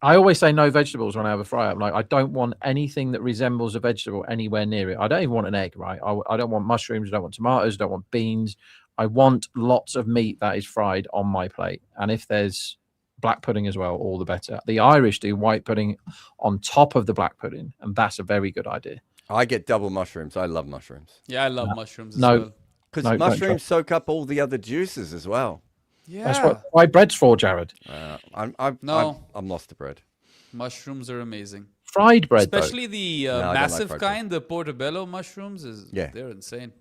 I always say no vegetables when I have a fry up. Like, I don't want anything that resembles a vegetable anywhere near it. I don't even want an egg, right? I don't want mushrooms. I don't want tomatoes. I don't want beans. I want lots of meat that is fried on my plate. And if there's black pudding as well, all the better. The Irish do white pudding on top of the black pudding, and that's a very good idea. I get double mushrooms. I love mushrooms. Yeah, I love mushrooms as No. well. Because No, don't mushrooms soak up all the other juices as well. Yeah. That's what white bread's for, Jared. I'm lost to bread. Mushrooms are amazing. Fried bread, though. Especially the I don't like massive fried bread. kind, the portobello mushrooms. Yeah. They're insane.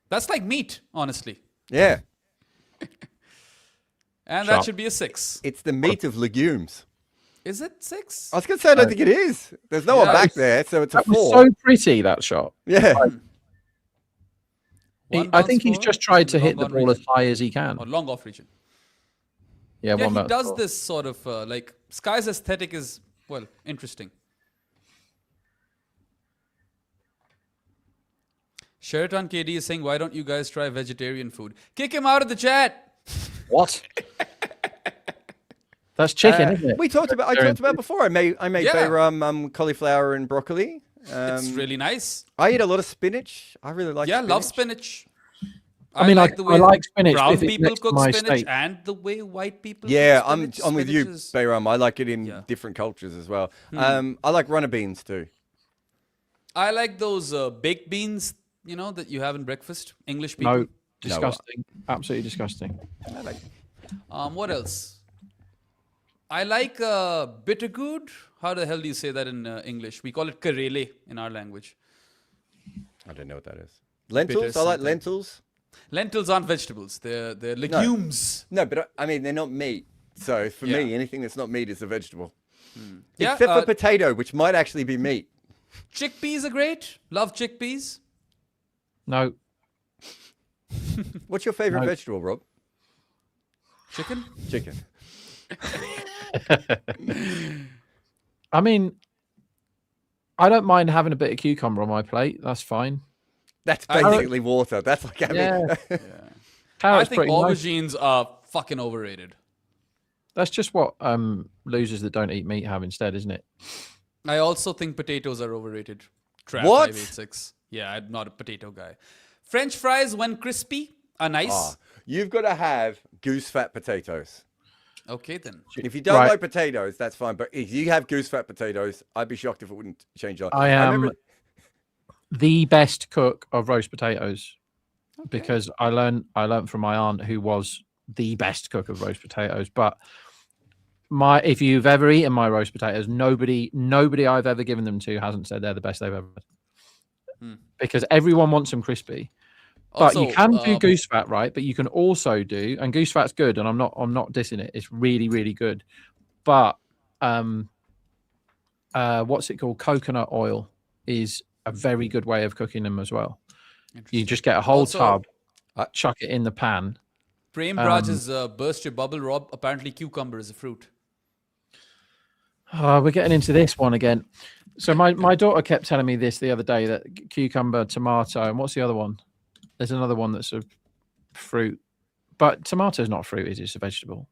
That's like meat, honestly. Yeah, And Sharp. that should be a 6. it's the meat of legumes. Is it 6? I was going to say, I don't think it is. There's no one Yeah. back there, so it's a That was 4. so pretty, that shot. Yeah. I think he's just tried to hit the ball as high as he can. Or long off region. Yeah, Yeah, one he bounce does ball. this sort of like Sky's aesthetic is interesting. Sheraton KD is saying, "Why don't you guys try vegetarian food? Kick him out of the chat." What? That's chicken, isn't it? I talked about before. I made Yeah. bayram, cauliflower and broccoli. It's really nice. I eat a lot of spinach. I really like Yeah, spinach. love spinach. I mean, I like spinach, but brown if it's people next to cook my spinach steak. and the way white people. Yeah, cook I'm spinach. with you, Spinach is- bayram. I like it in Yeah. different cultures as well. I like runner beans too. I like those baked beans, that you have in breakfast. English people. No, disgusting. Absolutely disgusting. I like. What else? I like bittergood. How the hell do you say that in English? We call it karele in our language. I don't know what that is. Lentils. Bitter I like something. lentils. Lentils aren't vegetables. They're legumes. No, but I mean they're not meat. So for Yeah. me, anything that's not meat is a vegetable. Yeah, Except for potato, which might actually be meat. chickpeas are great. Love chickpeas. No. What's your favorite No. vegetable, Rob? Chicken. Chicken. I mean, I don't mind having a bit of cucumber on my plate. That's fine. That's I- basically water. That's like having. Yeah. I Carrot's think pretty nice. aubergines are fucking overrated. That's just what losers that don't eat meat have instead, isn't it? I also think potatoes are overrated. Trap What? 586. Yeah, I'm not a potato guy. French fries, when crispy, are nice. Ah, you've got to have goose fat potatoes. Okay, then. If you don't Right. like potatoes, that's fine. But if you have goose fat potatoes, I'd be shocked if it wouldn't change on. I am remember- the best cook of roast potatoes because I learned from my aunt who was the best cook of roast potatoes. But if you've ever eaten my roast potatoes, nobody I've ever given them to hasn't said they're the best they've ever had. Because everyone wants them crispy. But you Also, can do goose fat, right? But you can also do, and goose fat's good, and I'm not dissing it. It's really, really good. But what's it called? Coconut oil is a very good way of cooking them as well. You just get a whole Also, tub, chuck it in the pan. Prem Braj has burst your bubble, Rob. Apparently, cucumber is a fruit. Oh, we're getting into this one again. So my daughter kept telling me this the other day, that cucumber, tomato, and what's the other one? There's another one that's a fruit, but tomato's not fruit, is it? It's a vegetable.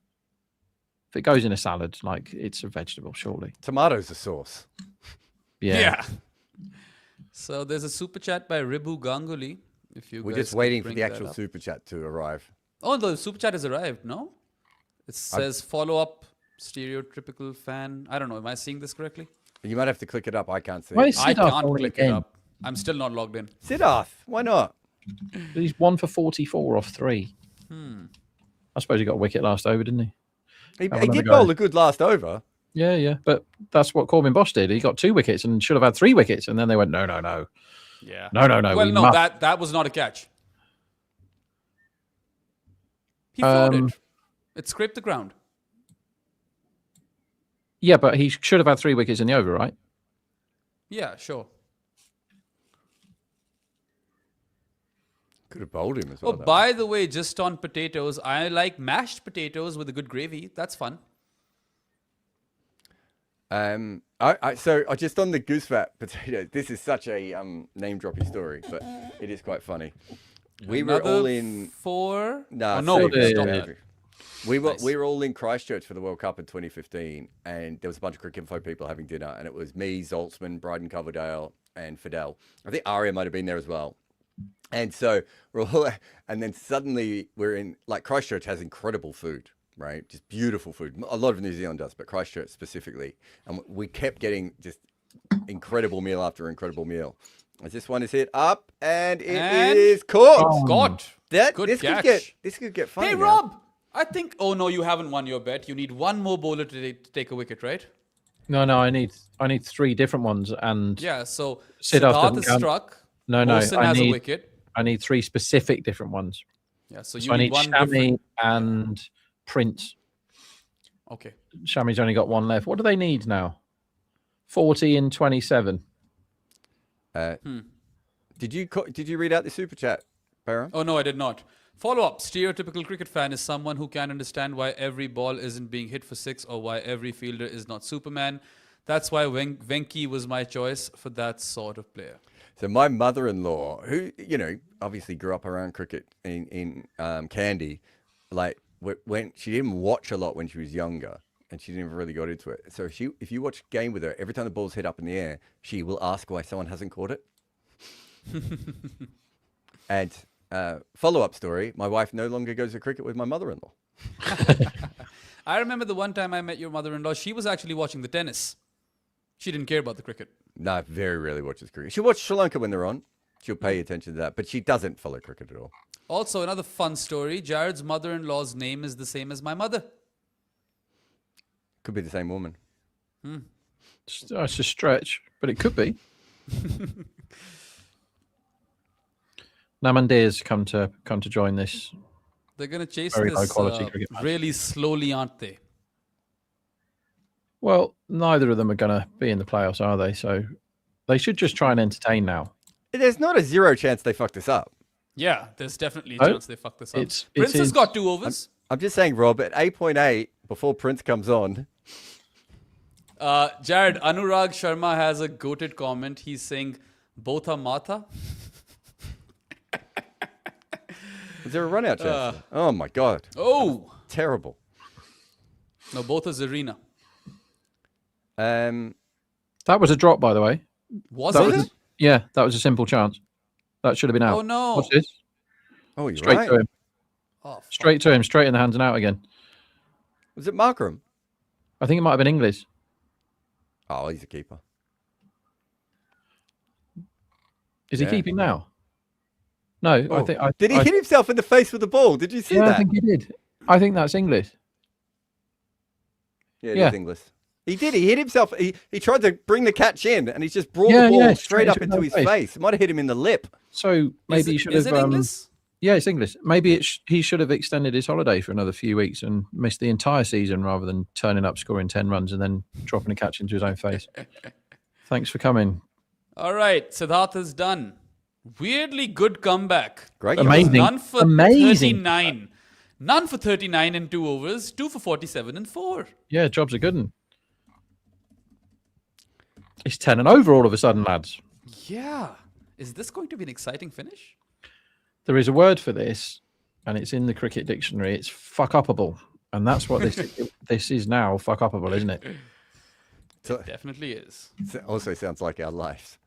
If it goes in a salad, like, it's a vegetable, surely. Tomatoes are sauce. Yeah. So there's a super chat by Ribu Ganguly. If you We're guys just could waiting for bring the that actual up. super chat to arrive. Oh, the super chat has arrived. No, it says follow up stereotypical fan. I don't know. Am I seeing this correctly? You might have to click it up. I can't see. Why it. is I Siddharth can't only click it in? up. I'm still not logged in. Siddharth, why not? He's 1 for 44 off 3. I suppose he got a wicket last over, didn't he? He another did go. bowl a good last over. Yeah. But that's what Corbin Bosch did. He got 2 wickets and should have had 3 wickets. And then they went, no. Yeah. No. Well, we no, must. that was not a catch. He floated. It scraped the ground. Yeah, but he should have had 3 wickets in the over, right? Yeah, sure. Could have bowled him as Oh, well. though. by the way, just on potatoes, I like mashed potatoes with a good gravy. That's fun. So I just on the goose fat potato. This is such a name dropping story, but it is quite funny. We were Another all in. 4. No, oh, no, save it, stop save that. it. We Nice. were all in Christchurch for the World Cup in 2015, and there was a bunch of cricket info people having dinner, and it was me, Zoltzman, Bryden Coverdale, and Fidel. I think Aria might have been there as well. And so we're all, and then suddenly we're in, like, Christchurch has incredible food, right? Just beautiful food. A lot of New Zealand does, but Christchurch specifically. And we kept getting just incredible meal after incredible meal. I just want to see it up, and it And- is cooked. God. Good this catch. could get funny. Hey, now. Rob. I think. Oh, no, you haven't won your bet. You need one more bowler to take a wicket, right? No, I need 3 different ones. And Yeah, so Siddharth Siddharth doesn't is count. struck. no, Mohsin has a I wicket. need 3 specific different ones. Yeah, so So you I need need one Shami different. and Prince. Okay. Shami's only got one left. What do they need now? 40 and 27. Did you read out the super chat, Baron? Oh, no, I did not. Follow up. Stereotypical cricket fan is someone who can understand why every ball isn't being hit for 6 or why every fielder is not Superman. That's why Venki was my choice for that sort of player. So my mother-in-law, who, obviously grew up around cricket in Kandy, like when she didn't watch a lot when she was younger and she never really got into it. So if you watch a game with her, every time the ball's hit up in the air, she will ask why someone hasn't caught it. And follow-up story, my wife no longer goes to cricket with my mother-in-law. I remember the one time I met your mother-in-law, she was actually watching the tennis. She didn't care about the cricket. No, very rarely watches cricket. She'll watch Sri Lanka when they're on. She'll pay attention to that, but she doesn't follow cricket at all. Also, another fun story, Jared's mother-in-law's name is the same as my mother. Could be the same woman. It's a stretch, but it could be. Namandir's come to join this. They're going to chase Very this high quality cricket match. really slowly, aren't they? Well, neither of them are going to be in the playoffs, are they? So they should just try and entertain now. There's not a 0 chance they fuck this up. Yeah, there's definitely a Oh, chance they fuck this up. it's Prince has in- got 2 overs. I'm just saying, Rob, at 8.8, before Prince comes on, Jared, Anurag Sharma has a goated comment. He's saying, both are Mata. is there a run-out chance? Oh, my God. Oh! Terrible. No, both are Zarina. That was a drop, by the way. Was That it? was yeah, that was a simple chance. That should have been out. Oh, no. What's this? Oh, you're Straight right. to him. Oh, fuck. Straight to him. Straight in the hands and out again. Was it Markram? I think it might have been English. Oh, he's a keeper. Is he Yeah. keeping now? No, I Oh. think. Did he hit himself in the face with the ball? Did you see Yeah, that? I think he did. I think that's English. Yeah, it Yeah. is English. He did. He hit himself. He tried to bring the catch in, and he's just brought Yeah, the ball yeah, straight up straight into into his the face. face. It might have hit him in the lip. So maybe he should Is have. it English? Yeah, it's English. Maybe he should have extended his holiday for another few weeks and missed the entire season rather than turning up, scoring 10 runs, and then dropping a catch into his own face. Thanks for coming. All right, Siddharth is done. Weirdly good comeback. Great. Amazing. None for Amazing. 39. None for 39 in 2 overs. 2 for 47 and 4. Yeah, job's a good one. It's 10 and over all of a sudden, lads. Yeah. Is this going to be an exciting finish? There is a word for this, and it's in the cricket dictionary. It's fuck upable. And that's what this is now, fuck upable, isn't it? So- Definitely is. it also sounds like our lives.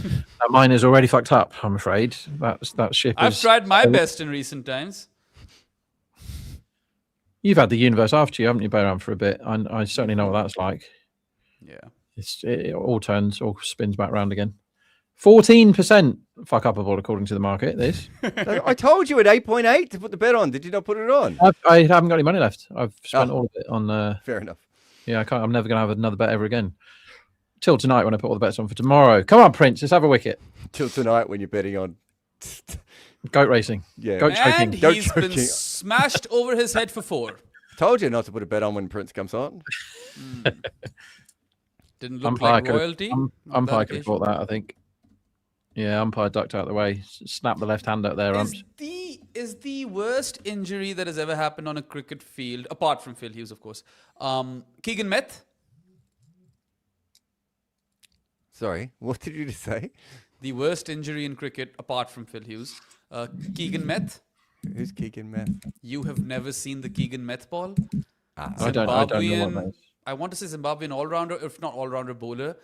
Now, mine is already fucked up, I'm afraid. That ship I've is... tried my best in recent times. You've had the universe after you, haven't you, Bayram, for a bit? I certainly know what that's like. Yeah. It all spins back round again. 14% fuck upable according to the market. This I told you at 8.8 to put the bet on. Did you not put it on? I haven't got any money left. I've spent all of it on. Fair enough. Yeah, I can't. I'm never going to have another bet ever again. Till tonight when I put all the bets on for tomorrow. Come on, Prince, let's have a wicket. Till tonight when you're betting on. Goat racing. Yeah. Goat choking. And Don't he's been joking. smashed over his head for 4. Told you not to put a bet on when Prince comes on. Didn't look Umpire like could have- royalty. on Umpire that could have occasion. caught that, I think. Yeah, umpire ducked out the way, snapped the left hand out there. Is the worst injury that has ever happened on a cricket field, apart from Phil Hughes, of course, Keegan Meth? Sorry, what did you just say? The worst injury in cricket, apart from Phil Hughes. Keegan Meth? Who's Keegan Meth? You have never seen the Keegan Meth ball? I don't know what that is. I want to say Zimbabwean all-rounder, if not all-rounder bowler.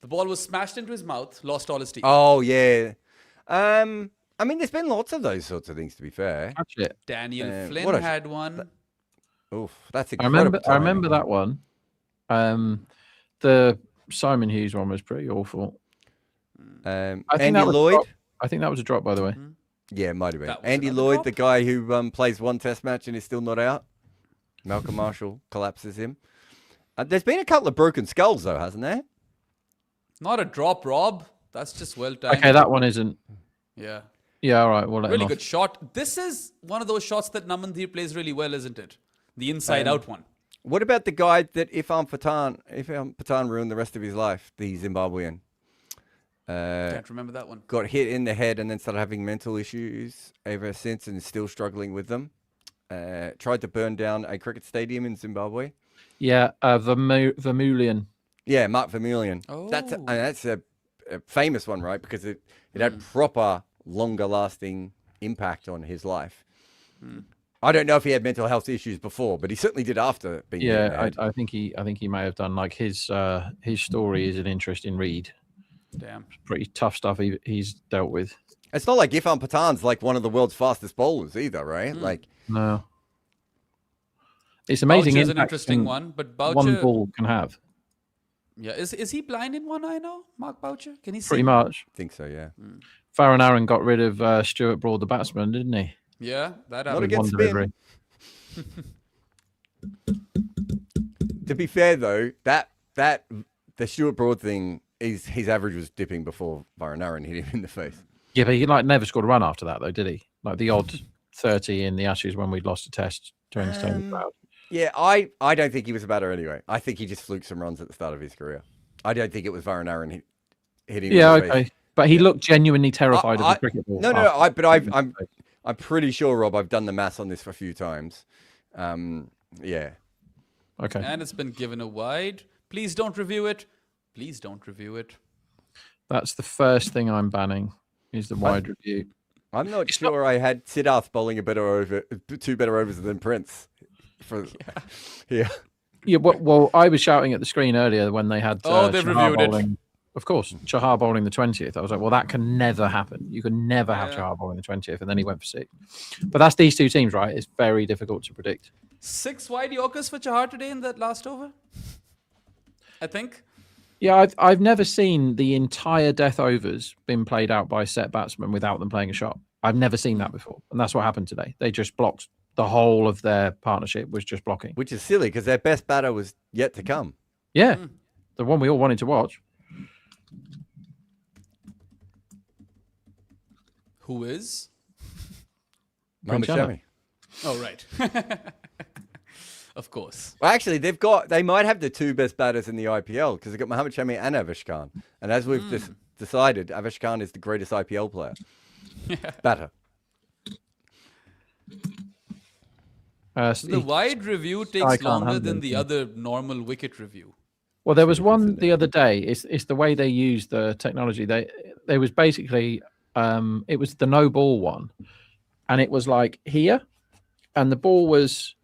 The ball was smashed into his mouth, lost all his teeth. Oh, yeah. I mean, there's been lots of those sorts of things, to be fair. Catch it. Daniel what Flynn a- had one. Oof, that's I incredible. remember that one. The Simon Hughes one was pretty awful. I think Andy that was a Lloyd. drop. I think that was a drop, by the way. Yeah, it might have been. That was Andy another Lloyd, drop. the guy who plays one test match and is still not out. Malcolm Marshall collapses him. There's been a couple of broken skulls, though, hasn't there? Not a drop, Rob. That's just well timed. Okay, that one isn't. Yeah. Yeah, all right. We'll let him Really off. good shot. This is one of those shots that Namandhir plays really well, isn't it? The inside-out one. What about the guy that Ifan Patan ruined the rest of his life, the Zimbabwean? Can't remember that one. Got hit in the head and then started having mental issues ever since and is still struggling with them. Tried to burn down a cricket stadium in Zimbabwe. Yeah, Vermeulen. Yeah, Mark Vermeulen. Oh. That's a famous one, right? Because it had proper, longer-lasting impact on his life. I don't know if he had mental health issues before, but he certainly did after being hit in the head. I think he may have done. Like his story is an interesting read. Damn. Pretty tough stuff he's dealt with. It's not like Irfan Pathan's like one of the world's fastest bowlers either, right? Like, no. It's amazing. Boucher's an interesting one, but Boucher, one ball can have. Yeah, is he blind in one eye now, Mark Boucher? Can he see? Pretty much. I think so, yeah. Farron Aaron got rid of Stuart Broad, the batsman, didn't he? Yeah, that Not happened. against One spin. delivery. To be fair though, the Stuart Broad thing is his average was dipping before Varun Aaron hit him in the face. Yeah, but he never scored a run after that, though, did he? Like the odd 30 in the Ashes when we'd lost a test to entertain the crowd. Yeah, I don't think he was a batter anyway. I think he just fluked some runs at the start of his career. I don't think it was Varun Aaron hitting him. Yeah, in the okay. face. But he looked genuinely terrified of the cricket ball. I'm pretty sure, Rob, I've done the maths on this for a few times. Yeah. Okay. And it's been given a wide. Please don't review it. Please don't review it. That's the first thing I'm banning is the wide review. I'm not sure I had Siddharth bowling two better overs than Prince. Yeah. Yeah, well, I was shouting at the screen earlier when they had they've Chahar reviewed it. bowling. Of course, Chahar bowling the 20th. I was like, well, that can never happen. You can never have Yeah. Chahar bowling the 20th, and then he went for 6. But that's these two teams, right? It's very difficult to predict. 6 wide Yorkers for Chahar today in that last over, I think. Yeah, I've never seen the entire death overs been played out by set batsmen without them playing a shot. I've never seen that before, and that's what happened today. They just blocked. The whole of their partnership was just blocking. Which is silly because their best batter was yet to come. Yeah, the one we all wanted to watch. Who is? Mohamed Shami. Shami. Oh, right. Of course. Well, actually, they might have the two best batters in the IPL because they've got Mohamed Shami and Avesh Khan. And as we've decided, Avesh Khan is the greatest IPL player. Batter. The wide review takes can't longer handle than it, the yeah. other normal wicket review. Well, there was one the other day. It's the way they use the technology. They was basically it was the no ball one, and it was like here, and the ball was,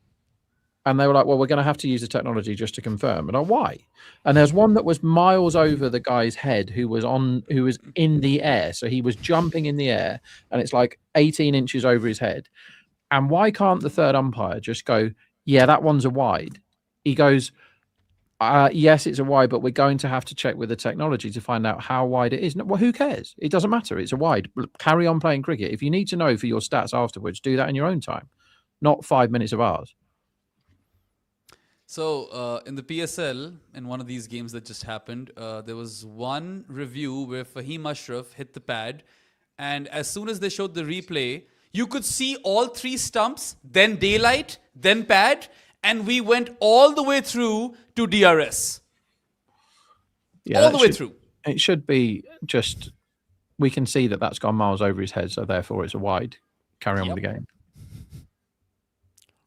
and they were like, well, we're going to have to use the technology just to confirm. And why? And there's one that was miles over the guy's head who was in the air, so he was jumping in the air, and it's like 18 inches over his head. And why can't the third umpire just go, yeah, that one's a wide? He goes, yes, it's a wide, but we're going to have to check with the technology to find out how wide it is. No, well, who cares? It doesn't matter. It's a wide. Carry on playing cricket. If you need to know for your stats afterwards, do that in your own time, not 5 minutes of ours. So in the PSL, in one of these games that just happened, there was one review where Fahim Ashraf hit the pad, and as soon as they showed the replay, you could see all 3 stumps, then daylight, then pad, and we went all the way through to DRS. Yeah, all the way through. It should be just, we can see that that's gone miles over his head, so therefore it's a wide. Carry on with the game.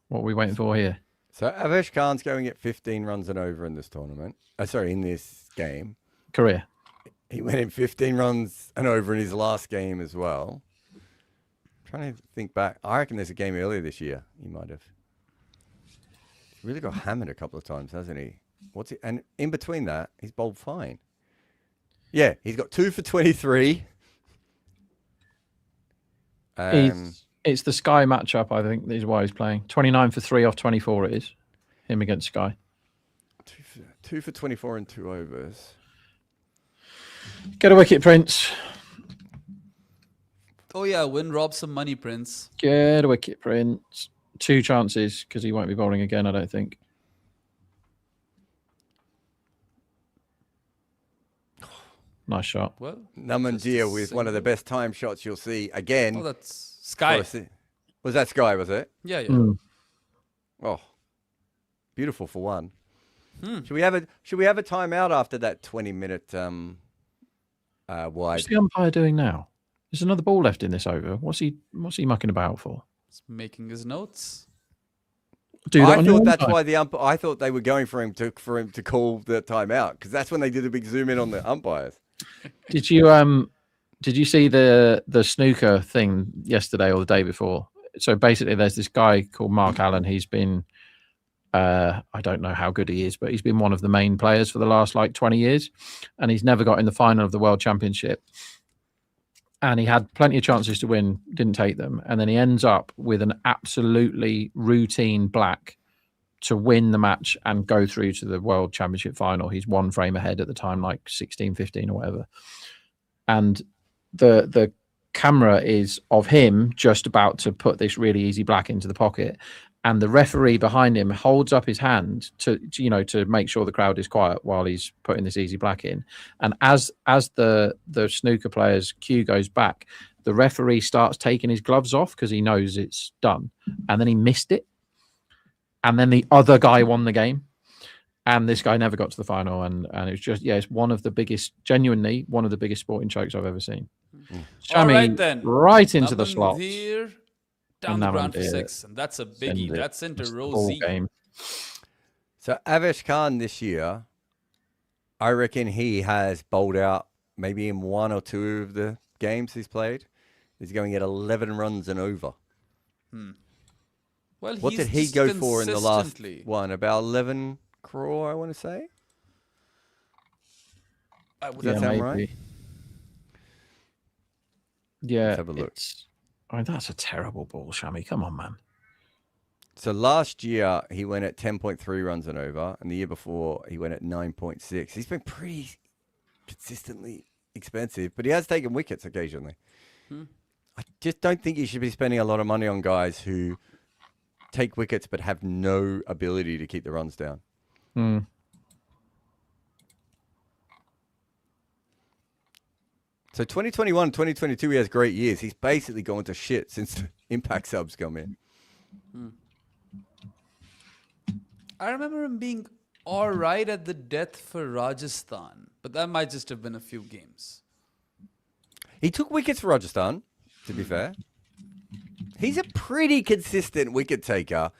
What are we waiting for here? So Avesh Khan's going at 15 runs and over in this tournament. In this game. Career. He went in 15 runs and over in his last game as well. Trying to think back. I reckon there's a game earlier this year. He might have. He's really got hammered a couple of times, hasn't he? And in between that, he's bowled fine. Yeah, he's got 2 for 23. It's the Sky matchup, I think, is why he's playing. 29 for 3 off 24 it is. Him against Sky. 2 for 24 and 2 overs. Get a wicket, Prince. Oh yeah, win Rob some money, Prince. Get a wicket, Prince. 2 chances, because he won't be bowling again, I don't think. Nice shot. Well, Namandir with one of the best time shots you'll see again. oh, that's Sky. Was that Sky, was it? Yeah, yeah. Mm. Oh, Beautiful for one. Should we have a timeout after that 20-minute wide? What's the umpire doing now? There's another ball left in this over. What's he mucking about for? He's making his notes. Do that I on your thought own that's time. why the umpire. I thought they were going for him to call the timeout, because that's when they did a big zoom in on the umpires. Did you see the snooker thing yesterday or the day before? So basically, there's this guy called Mark Allen. He's been I don't know how good he is, but he's been one of the main players for the last 20 years, and he's never got in the final of the World Championship. And he had plenty of chances to win, didn't take them, and then he ends up with an absolutely routine black to win the match and go through to the World Championship final. He's one frame ahead at the time, 16, 15 or whatever. And the camera is of him just about to put this really easy black into the pocket. And the referee behind him holds up his hand to make sure the crowd is quiet while he's putting this easy black in. And as the snooker player's cue goes back, the referee starts taking his gloves off because he knows it's done. And then he missed it. And then the other guy won the game. And this guy never got to the final. And it was just, it's genuinely one of the biggest sporting chokes I've ever seen. All Shami, right then. right into the slots. Namandir down the ground for Namandir. 6. And that's a biggie. That's into It's the row ball Z. game. So Avesh Khan this year, I reckon he has bowled out maybe in one or two of the games he's played. He's going at 11 runs and over. Well, What he's did he just go for in the last consistently- one? About 11 crore, I want to say. Would that that sound maybe. right? Yeah, Let's have a look. That's a terrible ball, Shami. Come on, man. So last year he went at 10.3 runs and over, and the year before he went at 9.6. He's been pretty consistently expensive, but he has taken wickets occasionally. I just don't think you should be spending a lot of money on guys who take wickets but have no ability to keep the runs down. So 2021, 2022, he has great years. He's basically gone to shit since the impact subs come in. I remember him being all right at the death for Rajasthan, but that might just have been a few games. He took wickets for Rajasthan, to be fair. He's a pretty consistent wicket taker.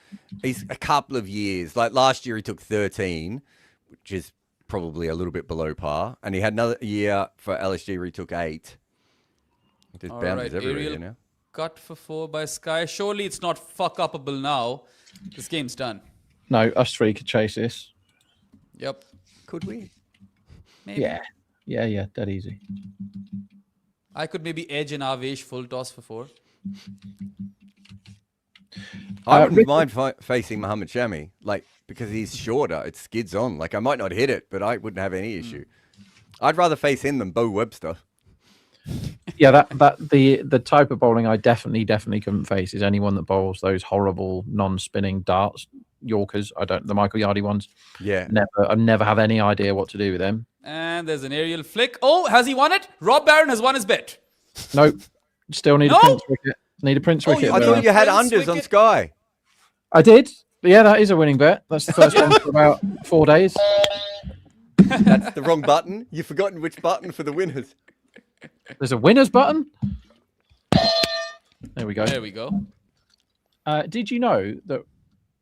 He's a couple of years. Like last year, he took 13, which is probably a little bit below par. And he had another year for LSG where he took 8. There's All boundaries right, everywhere aerial here now. cut for 4 by Sky. Surely it's not fuck-upable now. This game's done. No, us three could chase this. Yep. Could we? Maybe. Yeah, dead easy. I could maybe edge an Avesh full toss for 4. I wouldn't mind facing Mohammad Shami, because he's shorter. It skids on. I might not hit it, but I wouldn't have any issue. I'd rather face him than Bo Webster. Yeah, the type of bowling I definitely couldn't face is anyone that bowls those horrible non-spinning darts, Yorkers. The Michael Yardley ones. Yeah. I never have any idea what to do with them. And there's an aerial flick. Oh, has he won it? Rob Barron has won his bet. Nope. Still need No? a Prince wicket. Need a Prince wicket. I though. thought you had Prince unders on wicket. Sky. I did. Yeah, that is a winning bet. That's the first one for about 4 days. That's the wrong button. You've forgotten which button for the winners. There's a winners button. There we go. There we go. Did you know that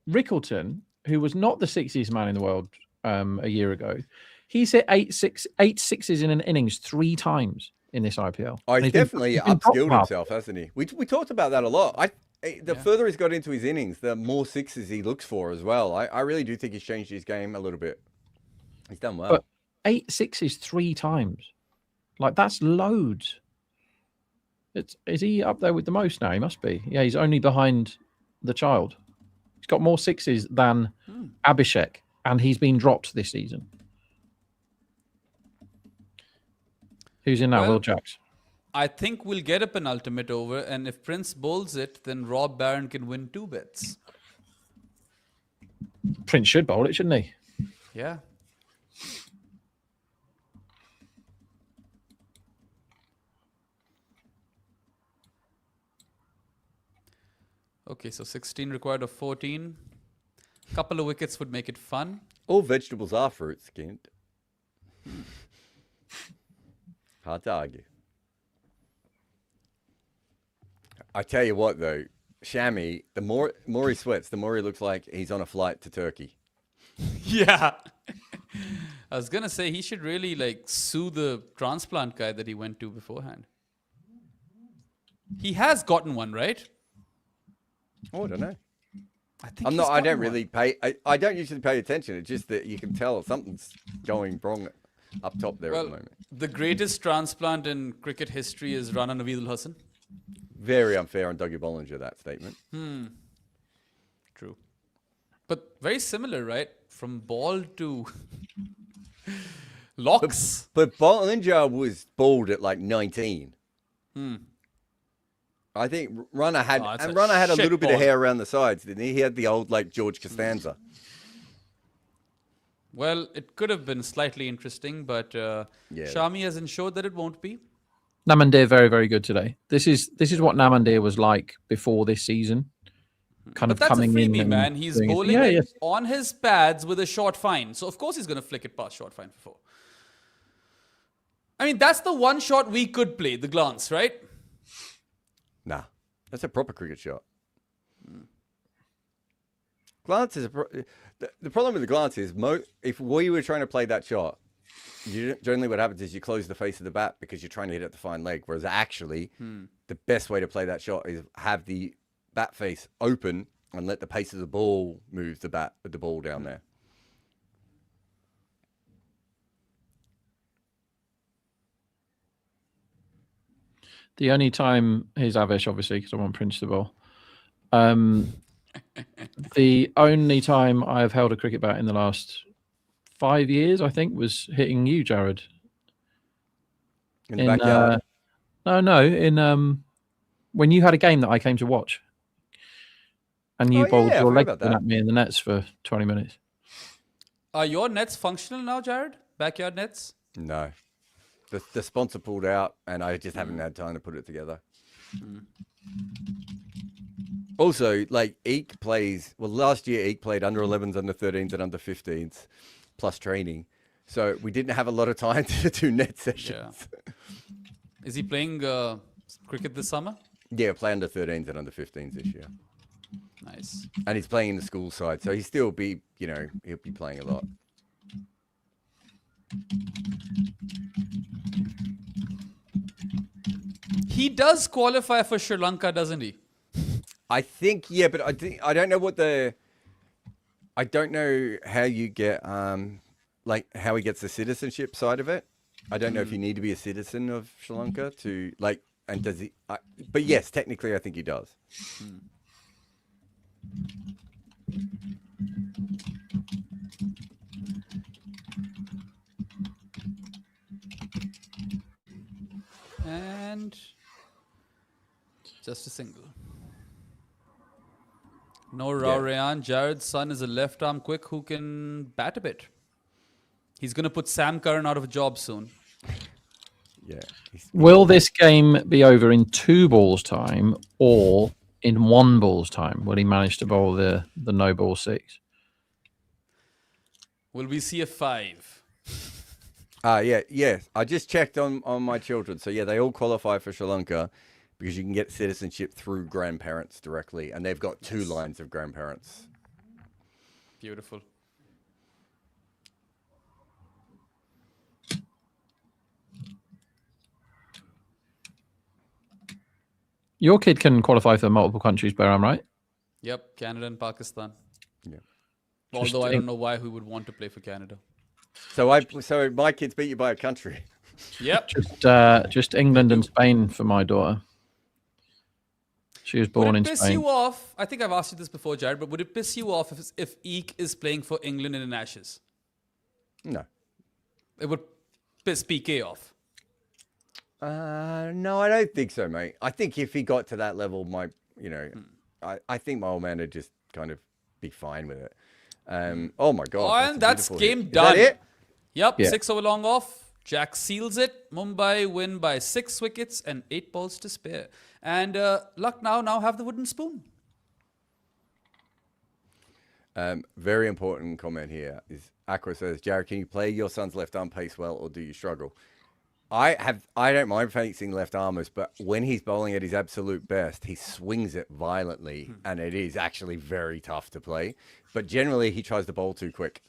Rickleton, who was not the 60th man in the world a year ago, he's hit 8 sixes in an innings 3 times in this IPL. Oh, And he's been- definitely he's been upskilled top himself, hasn't he? We talked about that a lot. The further he's got into his innings, the more sixes he looks for as well. I really do think he's changed his game a little bit. He's done well. But 8 sixes 3 times. That's loads. Is he up there with the most now? He must be. Yeah, he's only behind the child. He's got more sixes than Abhishek, and he's been dropped this season. Who's in now? Well, Will Jacks. I think we'll get a penultimate over, and if Prince bowls it, then Rob Barron can win 2 bets. Prince should bowl it, shouldn't he? Yeah. Okay, so 16 required of 14. Couple of wickets would make it fun. All vegetables are fruit skinned. Hard to argue. I tell you what, though, Shami, the more he sweats, the more he looks like he's on a flight to Turkey. Yeah. I was going to say he should really sue the transplant guy that he went to beforehand. He has gotten one, right? Oh, I don't know. I think I'm he's not. I gotten don't one. really pay. I don't usually pay attention. It's just that you can tell something's going wrong up top there at the Well, moment. the greatest transplant in cricket history is Rana Naveed Al Hassan. Very unfair on Dougie Bollinger, that statement. True. But very similar, right? From ball to locks. But Bollinger was bald at like 19. I think Runner had Oh, that's and a Runner had a shit little bit of ball. hair around the sides, didn't he? He had the old George Costanza. Well, it could have been slightly interesting, but Shami has ensured that it won't be. Namandir very, very good today. This is what Namandir was like before this season. Kind But of that's a coming in. freebie, and man. He's doing it. bowling Yeah, it yes. on his pads with a short fine. So, of course, he's going to flick it past short fine for 4. I mean, that's the one shot we could play, the glance, right? Nah, that's a proper cricket shot. Glance is the problem with the glance is if we were trying to play that shot, generally what happens is you close the face of the bat because you're trying to hit at the fine leg. Whereas actually, the best way to play that shot is have the bat face open and let the pace of the ball move the ball down there. The only time here's Avish, obviously, because I want Prince the ball. The only time I have held a cricket bat in the last 5 years, I think, was hitting you, Jared. In the backyard. In when you had a game that I came to watch, and you bowled yeah, I your forgot leg about that. at me in the nets for 20 minutes. Are your nets functional now, Jared? Backyard nets? No. The sponsor pulled out, and I just haven't had time to put it together. Also, Eek plays... Well, last year, Eek played under 11s, under 13s, and under 15s, plus training. So we didn't have a lot of time to do net sessions. Yeah. Is he playing cricket this summer? Yeah, play under 13s and under 15s this year. Nice. And he's playing in the school side, so he'll still be, he'll be playing a lot. He does qualify for Sri Lanka, doesn't he? I think, yeah, but I don't know I don't know how you get, how he gets the citizenship side of it. I don't know if you need to be a citizen of Sri Lanka to, and does he, but yes, technically I think he does. And just a single. No Rao Rayan. Jared's son is a left arm quick who can bat a bit. He's going to put Sam Curran out of a job soon. Yeah. Will this game be over in 2 balls time or in 1 ball's time? Will he manage to bowl the no ball 6? Will we see a 5? Yeah. I just checked on my children. So yeah, they all qualify for Sri Lanka because you can get citizenship through grandparents directly, and they've got 2 lines of grandparents. Beautiful. Your kid can qualify for multiple countries, Behram, right? Yep, Canada and Pakistan. Yeah. Although I don't know why we would want to play for Canada. So my kids beat you by a country. Yep. Just England and Spain for my daughter. She was born Would in it piss Spain. you off? I think I've asked you this before, Jared, but would it piss you off if Eek is playing for England in an Ashes? No. It would piss PK off. No, I don't think so, mate. I think if he got to that level, I think my old man would just kind of be fine with it. Oh my God. Oh, and that's beautiful game hit. Is done. that it? Yep, Yeah. 6 over long off. Jack seals it. Mumbai win by 6 wickets and 8 balls to spare. And Lucknow now have the wooden spoon. Very important comment here is Aqua says, Jared, can you play your son's left arm pace well, or do you struggle? I don't mind facing left armers, but when he's bowling at his absolute best, he swings it violently, and it is actually very tough to play. But generally, he tries to bowl too quick,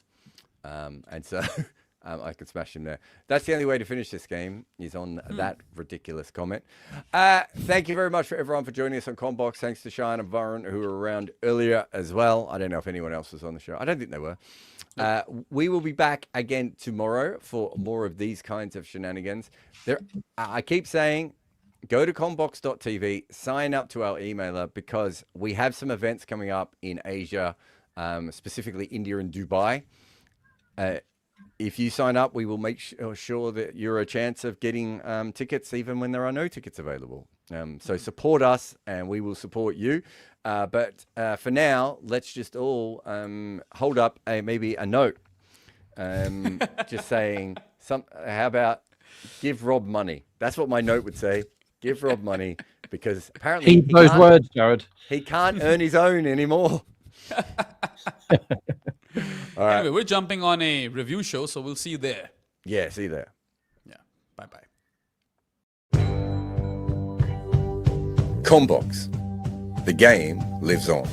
and so I can smash him there. That's the only way to finish this game, is on that ridiculous comment. Thank you very much for everyone for joining us on Combox. Thanks to Shine and Varun, who were around earlier as well. I don't know if anyone else was on the show. I don't think they were. We will be back again tomorrow for more of these kinds of shenanigans. I keep saying, go to combox.tv, sign up to our emailer, because we have some events coming up in Asia, specifically India and Dubai. If you sign up, we will make sure that you're a chance of getting tickets even when there are no tickets available. So support us and we will support you. But for now, let's just all hold up maybe a note just saying, how about give Rob money? That's what my note would say. Give Rob money, because apparently Keep those words, Jared. He can't earn his own anymore. All right. Anyway, we're jumping on a review show, so we'll see you there. Yeah, see you there. Yeah. Bye-bye. Combox. The game lives on.